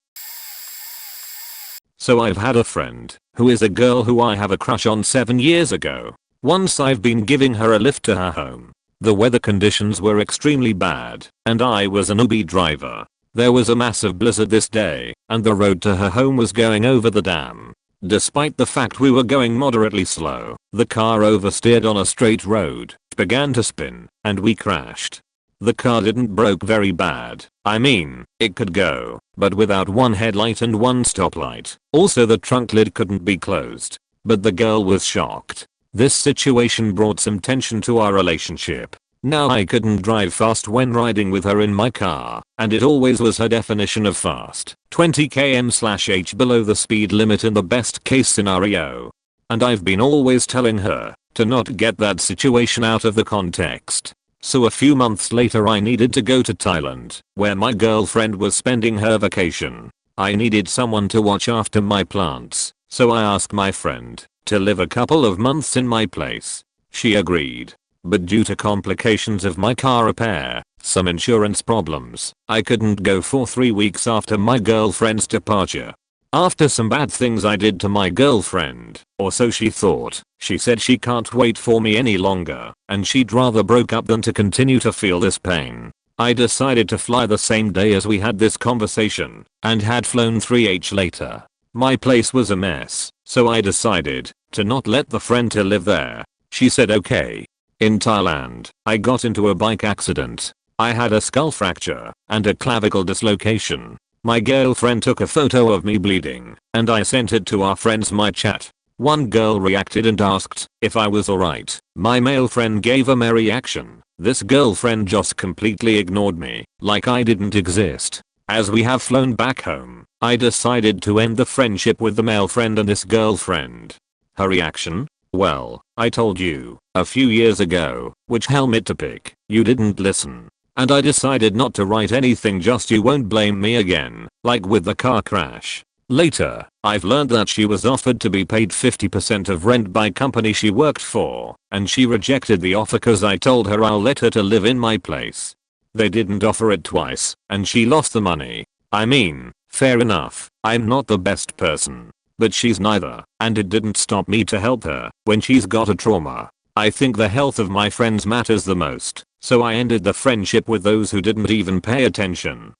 So I've had a friend, who is a girl who I have a crush on 7 years ago. Once I've been giving her a lift to her home. The weather conditions were extremely bad, and I was an Uber driver. There was a massive blizzard this day, and the road to her home was going over the dam. Despite the fact we were going moderately slow, the car oversteered on a straight road, began to spin, and we crashed. The car didn't broke very bad. I mean, it could go, but without one headlight and one stoplight. Also the trunk lid couldn't be closed. But the girl was shocked. This situation brought some tension to our relationship. Now I couldn't drive fast when riding with her in my car, and it always was her definition of fast, 20 km/h below the speed limit in the best case scenario. And I've been always telling her to not get that situation out of the context. So a few months later I needed to go to Thailand, where my girlfriend was spending her vacation. I needed someone to watch after my plants, so I asked my friend to live a couple of months in my place. She agreed. But due to complications of my car repair, some insurance problems, I couldn't go for 3 weeks after my girlfriend's departure. After some bad things I did to my girlfriend, or so she thought, she said she can't wait for me any longer, and she'd rather broke up than to continue to feel this pain. I decided to fly the same day as we had this conversation, and had flown 3h later. My place was a mess, so I decided to not let the friend to live there. She said okay. In Thailand, I got into a bike accident. I had a skull fracture and a clavicle dislocation. My girlfriend took a photo of me bleeding, and I sent it to our friends my chat. One girl reacted and asked if I was alright. My male friend gave a merry reaction. This girlfriend just completely ignored me, like I didn't exist. As we have flown back home, I decided to end the friendship with the male friend and this girlfriend. Her reaction? Well, I told you, a few years ago, which helmet to pick. You didn't listen. And I decided not to write anything, just you won't blame me again, like with the car crash. Later, I've learned that she was offered to be paid 50% of rent by company she worked for, and she rejected the offer cause I told her I'll let her to live in my place. They didn't offer it twice, and she lost the money. I mean, fair enough, I'm not the best person. But she's neither, and it didn't stop me to help her when she's got a trauma. I think the health of my friends matters the most, so I ended the friendship with those who didn't even pay attention.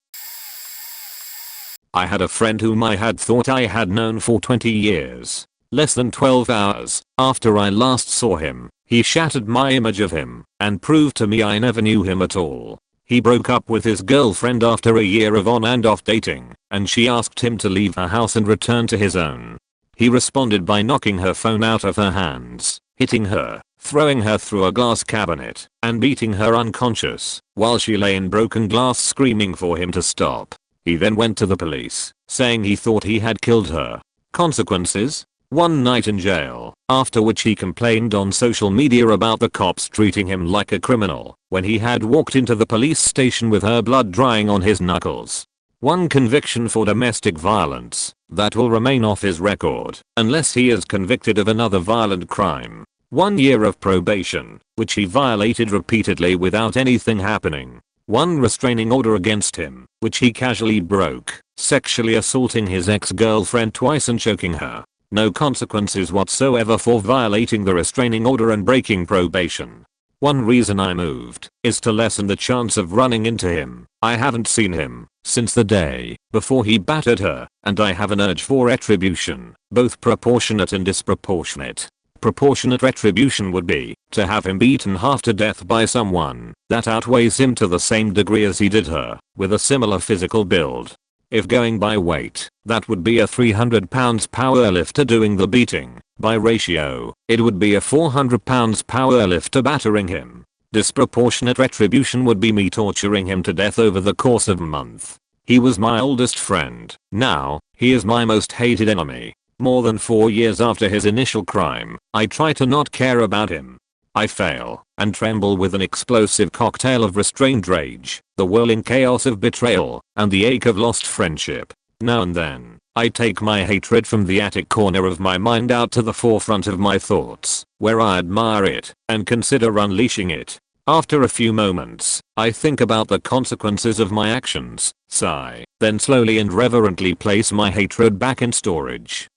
I had a friend whom I had thought I had known for 20 years. Less than 12 hours after I last saw him, he shattered my image of him and proved to me I never knew him at all. He broke up with his girlfriend after a year of on and off dating, and she asked him to leave her house and return to his own. He responded by knocking her phone out of her hands, hitting her, throwing her through a glass cabinet, and beating her unconscious while she lay in broken glass screaming for him to stop. He then went to the police, saying he thought he had killed her. Consequences? 1 night in jail, after which he complained on social media about the cops treating him like a criminal when he had walked into the police station with her blood drying on his knuckles. 1 conviction for domestic violence that will remain off his record unless he is convicted of another violent crime. 1 year of probation, which he violated repeatedly without anything happening. 1 restraining order against him, which he casually broke, sexually assaulting his ex-girlfriend twice and choking her. No consequences whatsoever for violating the restraining order and breaking probation. 1 reason I moved is to lessen the chance of running into him. I haven't seen him since the day before he battered her, and I have an urge for retribution, both proportionate and disproportionate. Proportionate retribution would be to have him beaten half to death by someone that outweighs him to the same degree as he did her, with a similar physical build. If going by weight, that would be a 300 pounds powerlifter doing the beating. By ratio, it would be a 400 pounds powerlifter battering him. Disproportionate retribution would be me torturing him to death over the course of a month. He was my oldest friend. Now, he is my most hated enemy. More than 4 years after his initial crime, I try to not care about him. I fail and tremble with an explosive cocktail of restrained rage, the whirling chaos of betrayal, and the ache of lost friendship. Now and then, I take my hatred from the attic corner of my mind out to the forefront of my thoughts, where I admire it and consider unleashing it. After a few moments, I think about the consequences of my actions, sigh, then slowly and reverently place my hatred back in storage.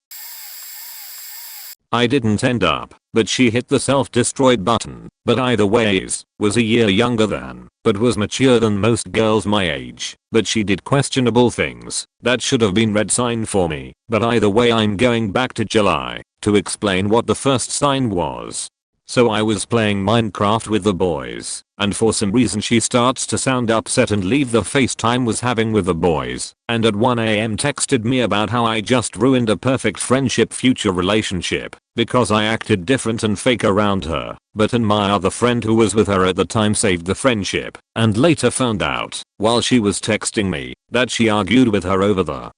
I didn't end up, but she hit the self-destroyed button, but either ways, was a year younger than, but was mature than most girls my age, but she did questionable things, that should have been red sign for me, but either way I'm going back to July, to explain what the first sign was. So I was playing Minecraft with the boys, and for some reason she starts to sound upset and leave the FaceTime was having with the boys, and at 1 AM texted me about how I just ruined a perfect friendship future relationship, because I acted different and fake around her, but and my other friend who was with her at the time saved the friendship, and later found out, while she was texting me, that she argued with her over the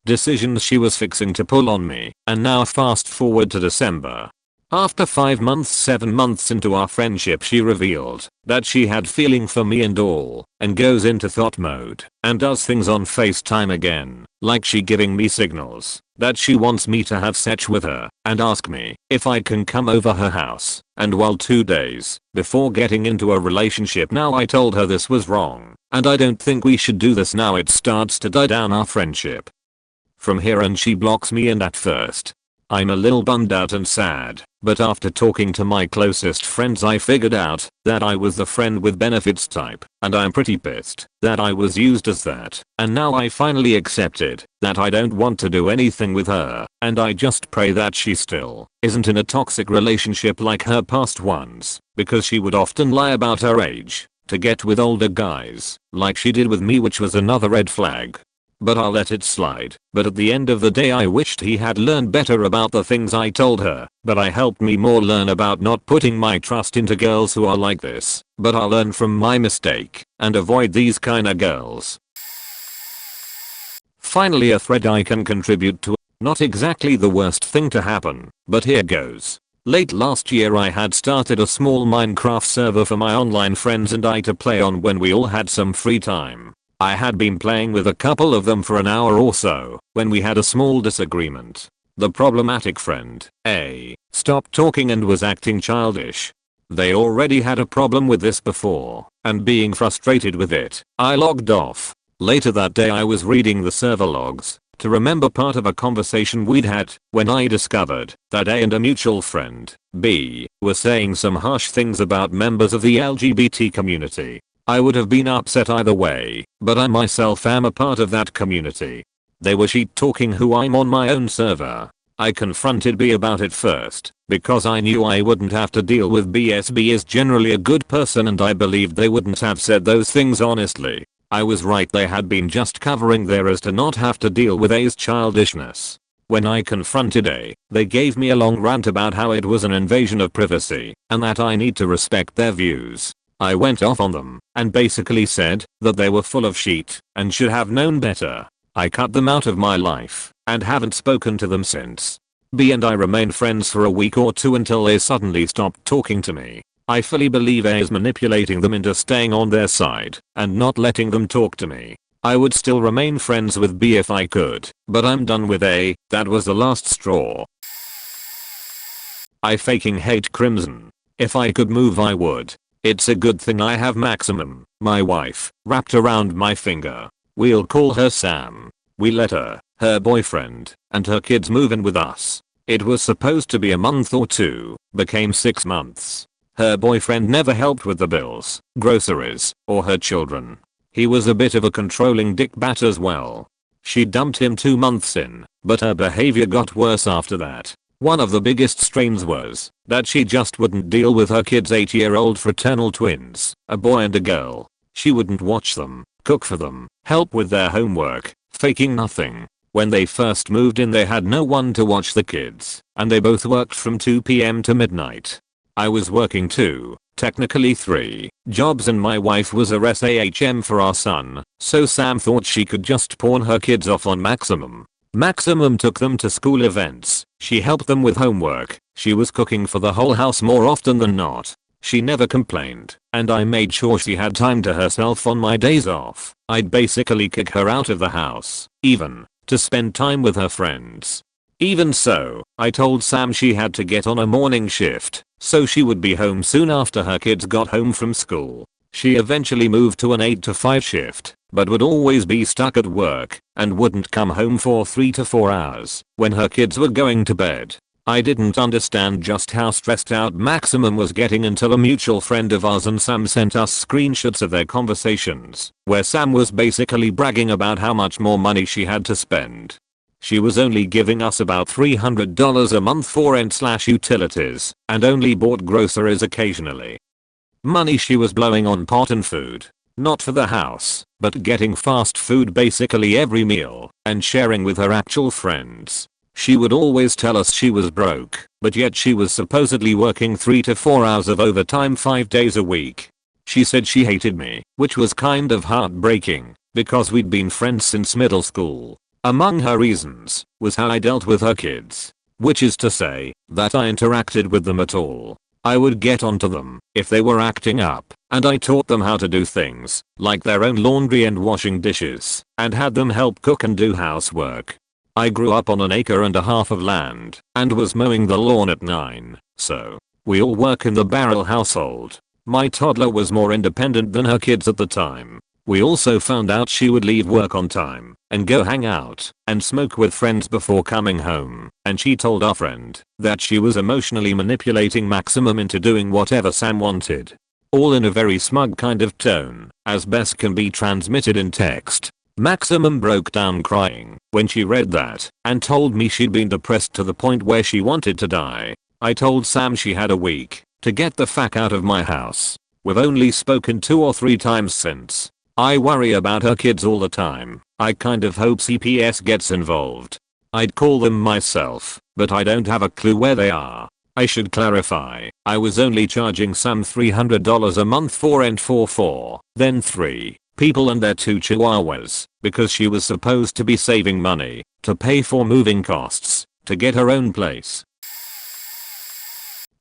decisions she was fixing to pull on me, and now fast forward to December. After 7 months into our friendship she revealed that she had feeling for me and all, and goes into thought mode, and does things on FaceTime again, like she giving me signals that she wants me to have sex with her, and ask me if I can come over her house, and while 2 days before getting into a relationship now I told her this was wrong, and I don't think we should do this now it starts to die down our friendship from here and she blocks me and at first, I'm a little bummed out and sad, but after talking to my closest friends I figured out that I was the friend with benefits type, and I'm pretty pissed that I was used as that, and now I finally accepted that I don't want to do anything with her, and I just pray that she still isn't in a toxic relationship like her past ones, because she would often lie about her age to get with older guys, like she did with me, which was another red flag. But I'll let it slide. But at the end of the day I wished he had learned better about the things I told her, but I helped me more learn about not putting my trust into girls who are like this, but I'll learn from my mistake and avoid these kinda girls. Finally a thread I can contribute to, not exactly the worst thing to happen, but here goes. Late last year I had started a small Minecraft server for my online friends and I to play on when we all had some free time. I had been playing with a couple of them for an hour or so, when we had a small disagreement. The problematic friend, A, stopped talking and was acting childish. They already had a problem with this before, and being frustrated with it, I logged off. Later that day I was reading the server logs to remember part of a conversation we'd had when I discovered that A and a mutual friend, B, were saying some harsh things about members of the LGBT community. I would have been upset either way, but I myself am a part of that community. They were shit talking who I'm on my own server. I confronted B about it first, because I knew I wouldn't have to deal with B as B is generally a good person and I believed they wouldn't have said those things honestly. I was right, they had been just covering their ears to not have to deal with A's childishness. When I confronted A, they gave me a long rant about how it was an invasion of privacy, and that I need to respect their views. I went off on them, and basically said that they were full of shit, and should have known better. I cut them out of my life, and haven't spoken to them since. B and I remained friends for a week or two until they suddenly stopped talking to me. I fully believe A is manipulating them into staying on their side, and not letting them talk to me. I would still remain friends with B if I could, but I'm done with A, that was the last straw. I fucking hate Crimson. If I could move I would. It's a good thing I have Maximum, my wife, wrapped around my finger. We'll call her Sam. We let her boyfriend, and her kids move in with us. It was supposed to be a month or 2, became 6 months. Her boyfriend never helped with the bills, groceries, or her children. He was a bit of a controlling dickbat as well. She dumped him 2 months in, but her behavior got worse after that. One of the biggest strains was that she just wouldn't deal with her kids' 8-year-old fraternal twins, a boy and a girl. She wouldn't watch them, cook for them, help with their homework, faking nothing. When they first moved in they had no one to watch the kids, and they both worked from 2 PM to midnight. I was working too, technically 3 jobs, and my wife was a SAHM for our son, so Sam thought she could just pawn her kids off on Maximum. Maximum took them to school events, she helped them with homework, she was cooking for the whole house more often than not. She never complained, and I made sure she had time to herself on my days off. I'd basically kick her out of the house, even to spend time with her friends. Even so, I told Sam she had to get on a morning shift, so she would be home soon after her kids got home from school. She eventually moved to an 8 to 5 shift, but would always be stuck at work, and wouldn't come home for 3 to 4 hours when her kids were going to bed. I didn't understand just how stressed out Maximum was getting until a mutual friend of ours and Sam sent us screenshots of their conversations, where Sam was basically bragging about how much more money she had to spend. She was only giving us about $300 a month for rent/utilities, and only bought groceries occasionally. Money she was blowing on pot and food. Not for the house, but getting fast food basically every meal, and sharing with her actual friends. She would always tell us she was broke, but yet she was supposedly working 3 to 4 hours of overtime 5 days a week. She said she hated me, which was kind of heartbreaking, because we'd been friends since middle school. Among her reasons was how I dealt with her kids, which is to say that I interacted with them at all. I would get onto them if they were acting up, and I taught them how to do things like their own laundry and washing dishes, and had them help cook and do housework. I grew up on an 1.5 acres of land and was mowing the lawn at 9, so we all work in the Barrel household. My toddler was more independent than her kids at the time. We also found out she would leave work on time and go hang out and smoke with friends before coming home, and she told our friend that she was emotionally manipulating Maximum into doing whatever Sam wanted. All in a very smug kind of tone, as best can be transmitted in text. Maximum broke down crying when she read that and told me she'd been depressed to the point where she wanted to die. I told Sam she had a week to get the fuck out of my house. We've only spoken 2 or 3 times since. I worry about her kids all the time. I kind of hope CPS gets involved. I'd call them myself, but I don't have a clue where they are. I should clarify, I was only charging Sam $300 a month for rent for 4, then 3 people and their 2 chihuahuas, because she was supposed to be saving money to pay for moving costs to get her own place.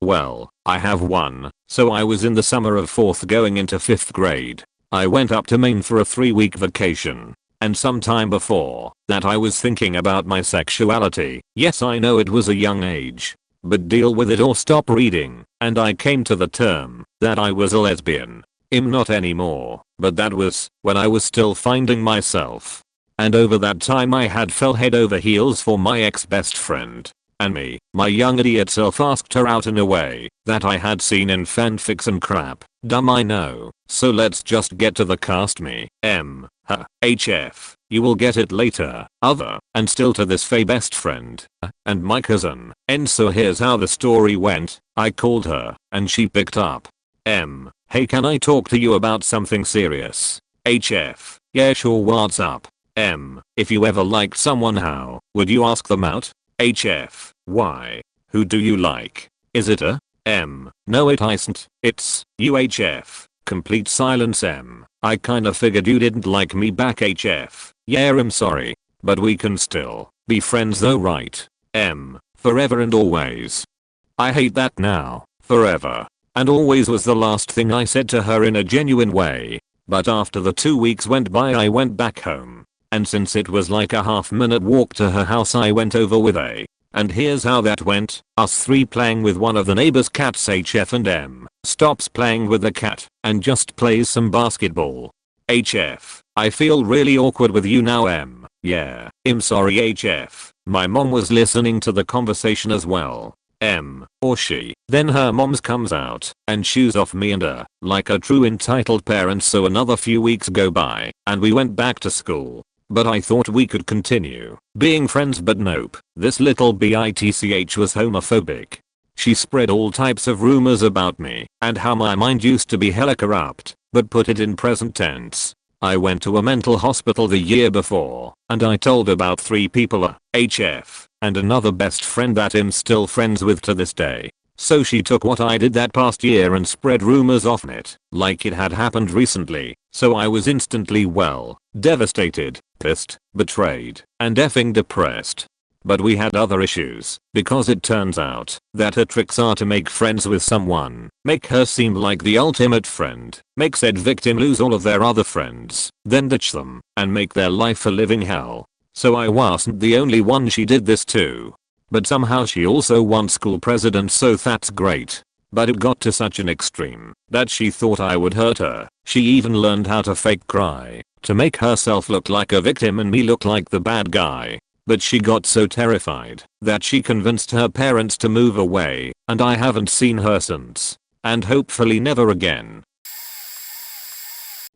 Well, I have one. So I was in the summer of 4th going into 5th grade. I went up to Maine for a 3-week vacation. And sometime before that I was thinking about my sexuality. Yes, I know it was a young age. But deal with it or stop reading. And I came to the term that I was a lesbian. I'm not anymore, but that was when I was still finding myself. And over that time I had fell head over heels for my ex-best friend. And me, my young idiot self, asked her out in a way that I had seen in fanfics and crap. Dumb, I know. So let's just get to the cast. Me, M, her, HF, you will get it later, other, and still to this Faye best friend, and my cousin. And so here's how the story went. I called her, and she picked up. M, hey, can I talk to you about something serious? HF, yeah sure, what's up? M, if you ever liked someone, how would you ask them out? HF, why? Who do you like? Is it a? M, no it isn't, it's UHF. Complete silence. M, I kinda figured you didn't like me back. HF, yeah I'm sorry, but we can still be friends though, right? M, forever and always. I hate that now. Forever and always was the last thing I said to her in a genuine way. But after the 2 weeks went by I went back home. And since it was like a half-minute walk to her house, I went over with A. And here's how that went. Us 3 playing with one of the neighbor's cats. HF and M stops playing with the cat and just plays some basketball. HF, I feel really awkward with you now. M, yeah, I'm sorry. HF, my mom was listening to the conversation as well. M, or she. Then her mom's comes out and shoos off me and her like a true entitled parent. So another few weeks go by and we went back to school. But I thought we could continue being friends, but nope. This little bitch was homophobic. She spread all types of rumors about me and how my mind used to be hella corrupt, but put it in present tense. I went to a mental hospital the year before and I told about 3 people, a HF and another best friend that I'm still friends with to this day. So she took what I did that past year and spread rumors of it, like it had happened recently. So I was instantly devastated, pissed, betrayed, and effing depressed. But we had other issues, because it turns out that her tricks are to make friends with someone, make her seem like the ultimate friend, make said victim lose all of their other friends, then ditch them, and make their life a living hell. So I wasn't the only one she did this to. But somehow she also won school president, so that's great. But it got to such an extreme that she thought I would hurt her. She even learned how to fake cry, to make herself look like a victim and me look like the bad guy. But she got so terrified that she convinced her parents to move away, and I haven't seen her since. And hopefully never again.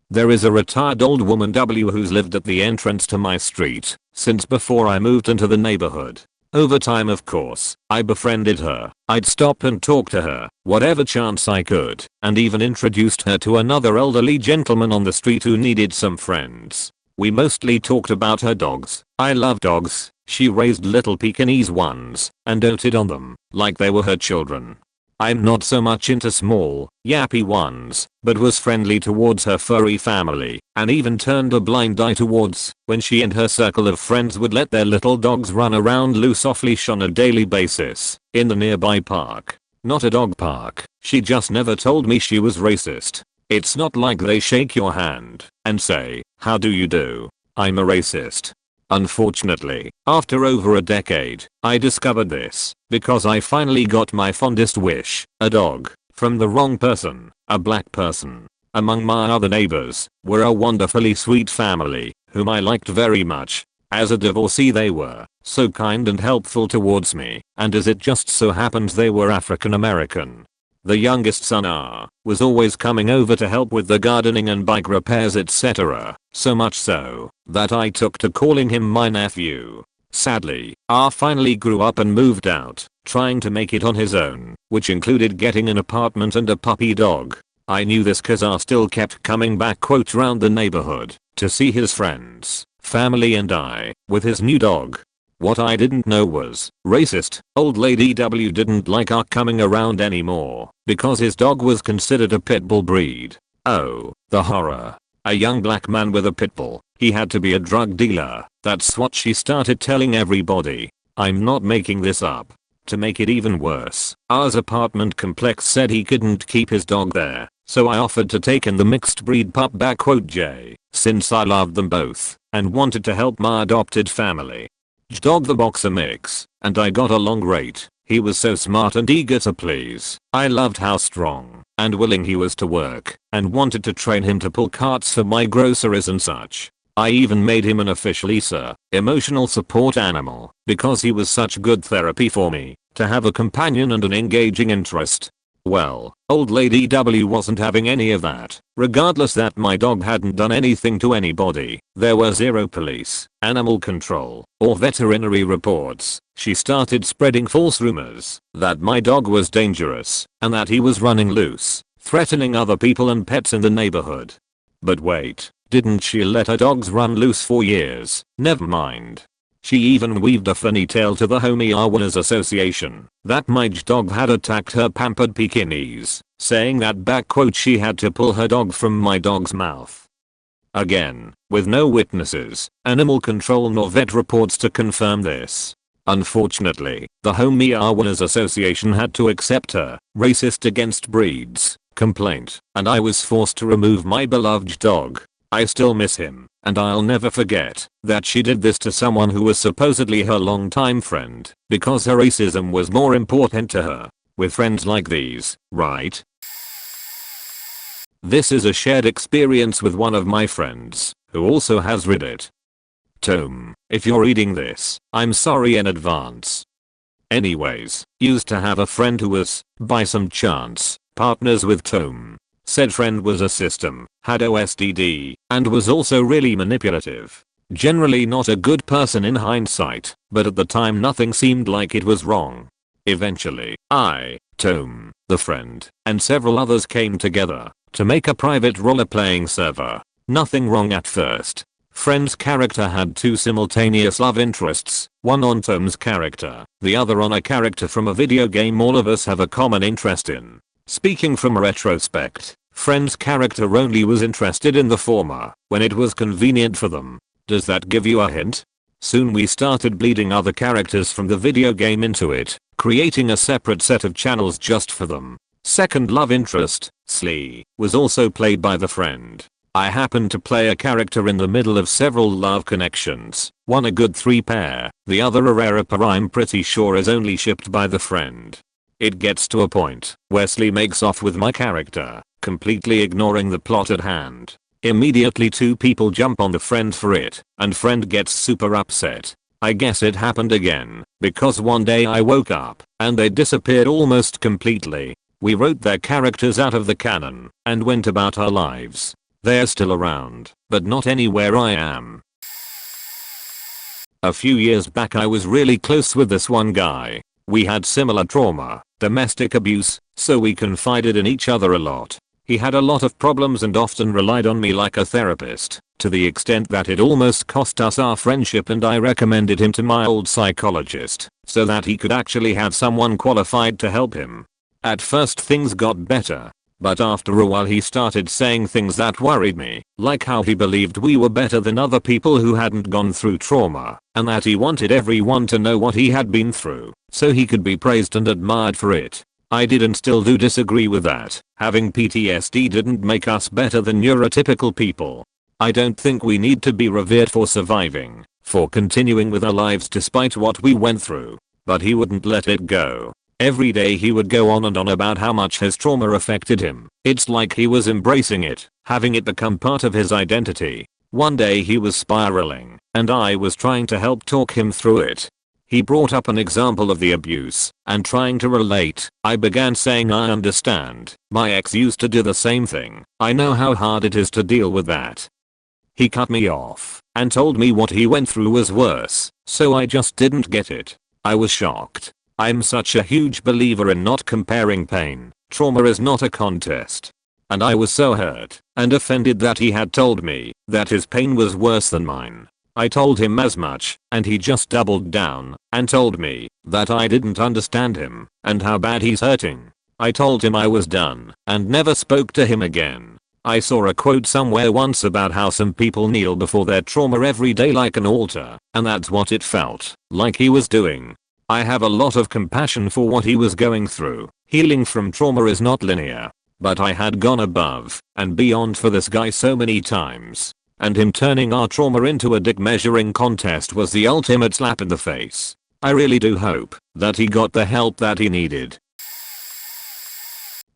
There is a retired old woman who's lived at the entrance to my street since before I moved into the neighborhood. Over time, of course, I befriended her. I'd stop and talk to her whatever chance I could, and even introduced her to another elderly gentleman on the street who needed some friends. We mostly talked about her dogs. I love dogs. She raised little Pekingese ones and doted on them like they were her children. I'm not so much into small, yappy ones, but was friendly towards her furry family, and even turned a blind eye towards when she and her circle of friends would let their little dogs run around loose off leash on a daily basis in the nearby park. Not a dog park. She just never told me she was racist. It's not like they shake your hand and say, "How do you do? I'm a racist." Unfortunately, after over a decade, I discovered this because I finally got my fondest wish, a dog, from the wrong person, a black person. Among my other neighbors were a wonderfully sweet family whom I liked very much. As a divorcee, they were so kind and helpful towards me, and as it just so happens they were African American. The youngest son was always coming over to help with the gardening and bike repairs, etc. So much so that I took to calling him my nephew. Sadly, finally grew up and moved out, trying to make it on his own, which included getting an apartment and a puppy dog. I knew this cause still kept coming back round the neighborhood to see his friends, family and I, with his new dog. What I didn't know was, racist, old lady didn't like our coming around anymore because his dog was considered a pit bull breed. Oh, the horror. A young black man with a pit bull. He had to be a drug dealer. That's what she started telling everybody. I'm not making this up. To make it even worse, ours apartment complex said he couldn't keep his dog there, so I offered to take in the mixed breed pup J, since I loved them both and wanted to help my adopted family. Dog the boxer mix, and I got along great. He was so smart and eager to please. I loved how strong and willing he was to work, and wanted to train him to pull carts for my groceries and such. I even made him an official ESA, emotional support animal, because he was such good therapy for me to have a companion and an engaging interest. Well, old lady wasn't having any of that. Regardless that my dog hadn't done anything to anybody, there were zero police, animal control, or veterinary reports. She started spreading false rumors that my dog was dangerous and that he was running loose, threatening other people and pets in the neighborhood. But wait, didn't she let her dogs run loose for years? Never mind. She even weaved a funny tale to the homeowners association that my dog had attacked her pampered Pekingese, saying that she had to pull her dog from my dog's mouth. Again, with no witnesses, animal control nor vet reports to confirm this. Unfortunately, the homeowners association had to accept her racist against breeds complaint, and I was forced to remove my beloved dog. I still miss him, and I'll never forget that she did this to someone who was supposedly her longtime friend, because her racism was more important to her. With friends like these, right? This is a shared experience with one of my friends, who also has read it. Tom, if you're reading this, I'm sorry in advance. Anyways, used to have a friend who was, by some chance, partners with Tom. Said friend was a system, had OSDD, and was also really manipulative. Generally not a good person in hindsight, but at the time nothing seemed like it was wrong. Eventually, Tom, the friend, and several others came together to make a private role-playing server. Nothing wrong at first. Friend's character had two simultaneous love interests, one on Tom's character, the other on a character from a video game all of us have a common interest in. Speaking from retrospect, Friend's character only was interested in the former when it was convenient for them. Does that give you a hint? Soon we started bleeding other characters from the video game into it, creating a separate set of channels just for them. Second love interest, Slee, was also played by the friend. I happened to play a character in the middle of several love connections, one a good 3 pair, the other a rarer pair I'm pretty sure is only shipped by the friend. It gets to a point where Slee makes off with my character, completely ignoring the plot at hand. Immediately two people jump on the friend for it, and friend gets super upset. I guess it happened again, because one day I woke up, and they disappeared almost completely. We wrote their characters out of the canon, and went about our lives. They're still around, but not anywhere I am. A few years back I was really close with this one guy. We had similar trauma, domestic abuse, so we confided in each other a lot. He had a lot of problems and often relied on me like a therapist, to the extent that it almost cost us our friendship, and I recommended him to my old psychologist, so that he could actually have someone qualified to help him. At first things got better, but after a while he started saying things that worried me, like how he believed we were better than other people who hadn't gone through trauma, and that he wanted everyone to know what he had been through, so he could be praised and admired for it. I did and still do disagree with that. Having PTSD didn't make us better than neurotypical people. I don't think we need to be revered for surviving, for continuing with our lives despite what we went through. But he wouldn't let it go. Every day he would go on and on about how much his trauma affected him. It's like he was embracing it, having it become part of his identity. One day he was spiraling, and I was trying to help talk him through it. He brought up an example of the abuse, and trying to relate, I began saying I understand. My ex used to do the same thing. I know how hard it is to deal with that. He cut me off, and told me what he went through was worse, so I just didn't get it. I was shocked. I'm such a huge believer in not comparing pain. Trauma is not a contest. And I was so hurt and offended that he had told me that his pain was worse than mine. I told him as much, and he just doubled down and told me that I didn't understand him and how bad he's hurting. I told him I was done and never spoke to him again. I saw a quote somewhere once about how some people kneel before their trauma every day like an altar, and that's what it felt like he was doing. I have a lot of compassion for what he was going through. Healing from trauma is not linear. But I had gone above and beyond for this guy so many times. And him turning our trauma into a dick measuring contest was the ultimate slap in the face. I really do hope that he got the help that he needed.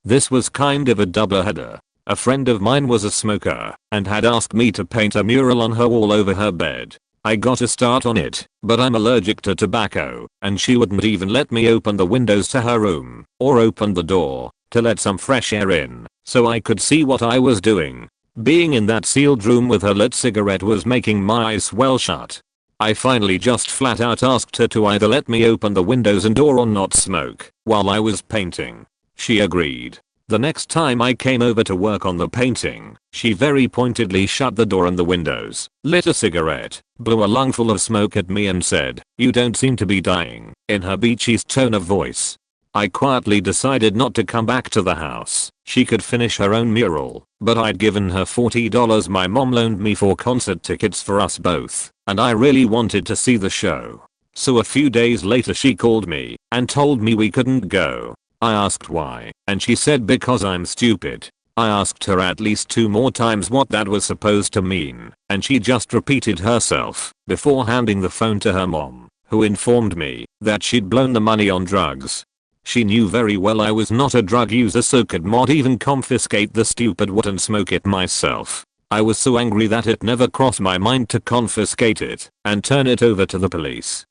This was kind of a doubleheader. A friend of mine was a smoker and had asked me to paint a mural on her wall over her bed. I got a start on it, but I'm allergic to tobacco, and she wouldn't even let me open the windows to her room, or open the door, to let some fresh air in, so I could see what I was doing. Being in that sealed room with her lit cigarette was making my eyes swell shut. I finally just flat out asked her to either let me open the windows and door or not smoke, while I was painting. She agreed. The next time I came over to work on the painting, she very pointedly shut the door and the windows, lit a cigarette, blew a lungful of smoke at me and said, "You don't seem to be dying," in her beachiest tone of voice. I quietly decided not to come back to the house. She could finish her own mural, but I'd given her $40 my mom loaned me for concert tickets for us both, and I really wanted to see the show. So a few days later she called me and told me we couldn't go. I asked why, and she said because I'm stupid. I asked her at least 2 more times what that was supposed to mean, and she just repeated herself before handing the phone to her mom, who informed me that she'd blown the money on drugs. She knew very well I was not a drug user, so could not even confiscate the stupid wood and smoke it myself. I was so angry that it never crossed my mind to confiscate it and turn it over to the police.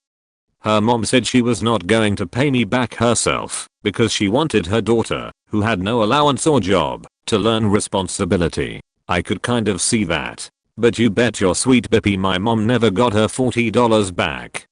Her mom said she was not going to pay me back herself because she wanted her daughter, who had no allowance or job, to learn responsibility. I could kind of see that. But you bet your sweet bippy my mom never got her $40 back.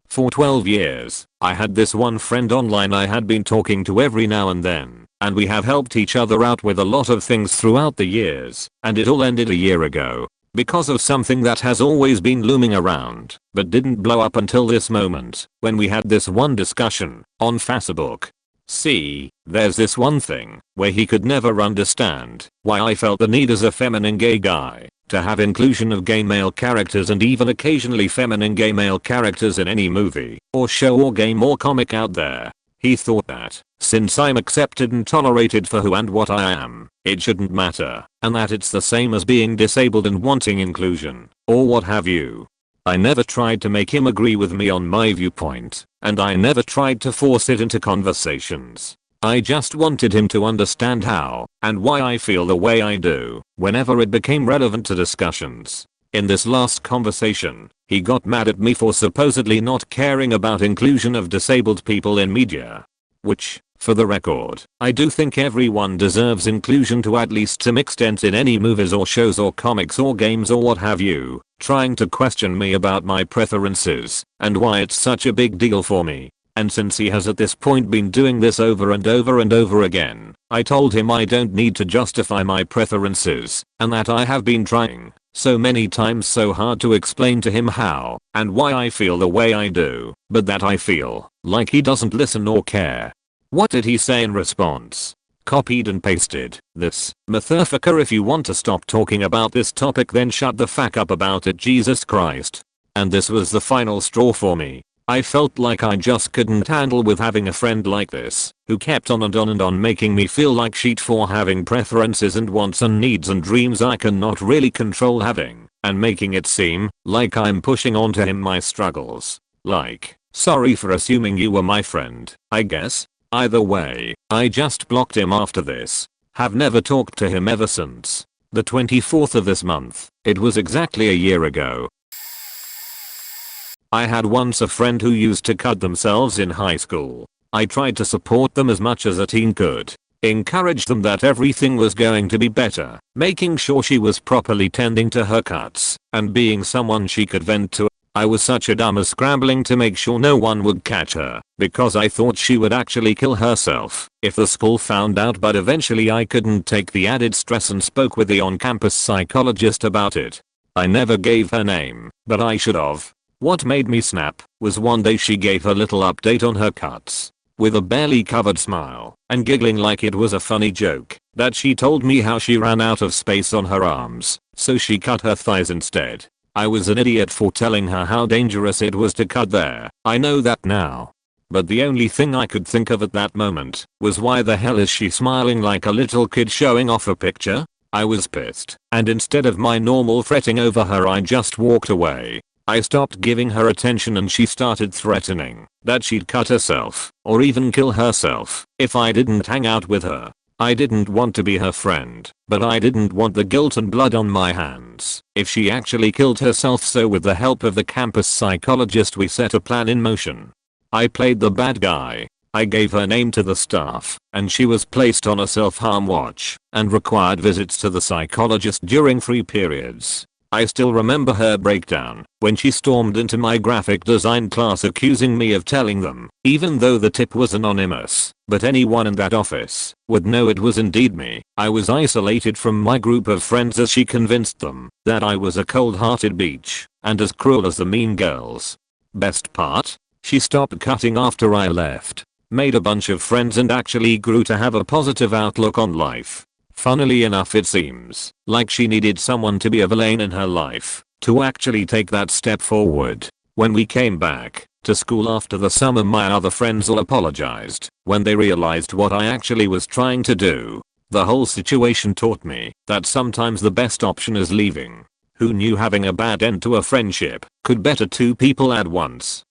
For 12 years, I had this one friend online I had been talking to every now and then, and we have helped each other out with a lot of things throughout the years, and it all ended a year ago. because of something that has always been looming around, but didn't blow up until this moment, when we had this one discussion, on Facebook. See, there's this one thing, where he could never understand, why I felt the need as a feminine gay guy, to have inclusion of gay male characters and even occasionally feminine gay male characters in any movie, or show or game or comic out there. He thought that, since I'm accepted and tolerated for who and what I am, it shouldn't matter, and that it's the same as being disabled and wanting inclusion, or what have you. I never tried to make him agree with me on my viewpoint, and I never tried to force it into conversations. I just wanted him to understand how, and why I feel the way I do, whenever it became relevant to discussions. In this last conversation, he got mad at me for supposedly not caring about inclusion of disabled people in media. Which, for the record, I do think everyone deserves inclusion to at least some extent in any movies or shows or comics or games or what have you, trying to question me about my preferences, and why it's such a big deal for me. And since he has at this point been doing this over and over and over again, I told him I don't need to justify my preferences, and that I have been trying so many times so hard to explain to him how and why I feel the way I do, but that I feel like he doesn't listen or care. What did he say in response? Copied and pasted. This, motherfucker, if you want to stop talking about this topic then shut the fuck up about it, Jesus Christ. And this was the final straw for me. I felt like I just couldn't handle with having a friend like this, who kept on and on and on making me feel like shit for having preferences and wants and needs and dreams I cannot really control having, and making it seem like I'm pushing onto him my struggles. Like, sorry for assuming you were my friend, I guess. Either way, I just blocked him after this. Have never talked to him ever since. The 24th of this month, it was exactly a year ago. I had once a friend who used to cut themselves in high school. I tried to support them as much as a teen could. Encourage them that everything was going to be better, making sure she was properly tending to her cuts, and being someone she could vent to. I was such a dumbass scrambling to make sure no one would catch her, because I thought she would actually kill herself if the school found out, but eventually I couldn't take the added stress and spoke with the on-campus psychologist about it. I never gave her name, but I should have. What made me snap was one day she gave a little update on her cuts, with a barely covered smile, and giggling like it was a funny joke, that she told me how she ran out of space on her arms, so she cut her thighs instead. I was an idiot for telling her how dangerous it was to cut there. I know that now. But the only thing I could think of at that moment was, why the hell is she smiling like a little kid showing off a picture? I was pissed, and instead of my normal fretting over her I just walked away. I stopped giving her attention and she started threatening that she'd cut herself or even kill herself if I didn't hang out with her. I didn't want to be her friend, but I didn't want the guilt and blood on my hands if she actually killed herself, so with the help of the campus psychologist we set a plan in motion. I played the bad guy. I gave her name to the staff, and she was placed on a self-harm watch and required visits to the psychologist during free periods. I still remember her breakdown when she stormed into my graphic design class accusing me of telling them, even though the tip was anonymous, but anyone in that office would know it was indeed me. I was isolated from my group of friends as she convinced them that I was a cold-hearted bitch and as cruel as the mean girls. Best part? She stopped cutting after I left, made a bunch of friends and actually grew to have a positive outlook on life. Funnily enough, it seems like she needed someone to be a villain in her life to actually take that step forward. When we came back to school after the summer, my other friends all apologized when they realized what I actually was trying to do. The whole situation taught me that sometimes the best option is leaving. Who knew having a bad end to a friendship could better two people at once?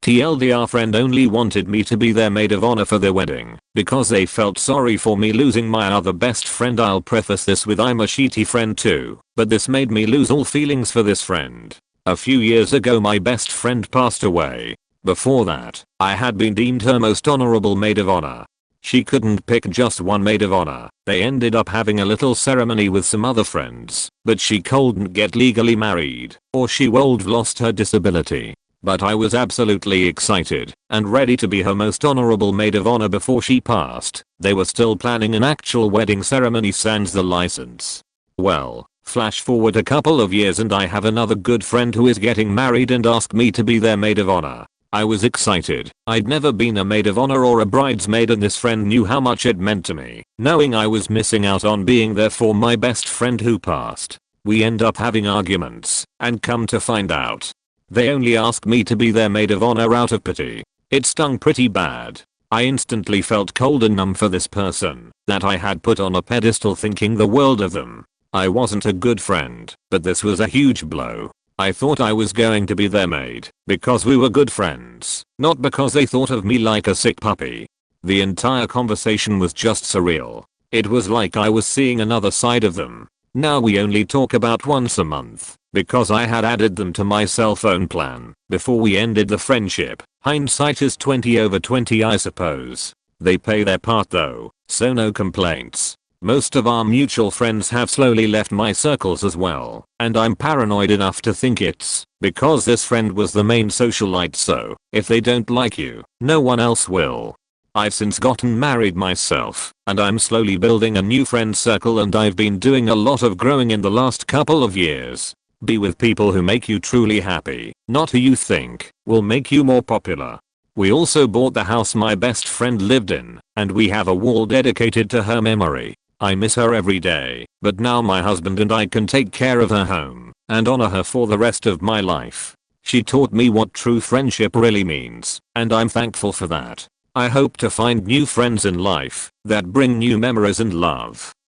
TLDR, friend only wanted me to be their maid of honor for their wedding because they felt sorry for me losing my other best friend. I'll preface this with, I'm a shitty friend too, but this made me lose all feelings for this friend. A few years ago my best friend passed away. Before that, I had been deemed her most honorable maid of honor. She couldn't pick just one maid of honor. They ended up having a little ceremony with some other friends, but she couldn't get legally married or she would lost her disability. But I was absolutely excited and ready to be her most honorable maid of honor before she passed. They were still planning an actual wedding ceremony sans the license. Well, Flash forward a couple of years and I have another good friend who is getting married and asked me to be their maid of honor. I was excited. I'd never been a maid of honor or a bridesmaid and this friend knew how much it meant to me, knowing I was missing out on being there for my best friend who passed. We end up having arguments, and come to find out, they only asked me to be their maid of honor out of pity. It stung pretty bad. I instantly felt cold and numb for this person that I had put on a pedestal thinking the world of them. I wasn't a good friend, but this was a huge blow. I thought I was going to be their maid because we were good friends, not because they thought of me like a sick puppy. The entire conversation was just surreal. It was like I was seeing another side of them. Now we only talk about once a month because I had added them to my cell phone plan before we ended the friendship. Hindsight is 20/20 I suppose. They pay their part though, so no complaints. Most of our mutual friends have slowly left my circles as well, and I'm paranoid enough to think it's because this friend was the main socialite, so if they don't like you, no one else will. I've since gotten married myself, and I'm slowly building a new friend circle and I've been doing a lot of growing in the last couple of years. Be with people who make you truly happy, not who you think will make you more popular. We also bought the house my best friend lived in, and we have a wall dedicated to her memory. I miss her every day, but now my husband and I can take care of her home and honor her for the rest of my life. She taught me what true friendship really means, and I'm thankful for that. I hope to find new friends in life that bring new memories and love.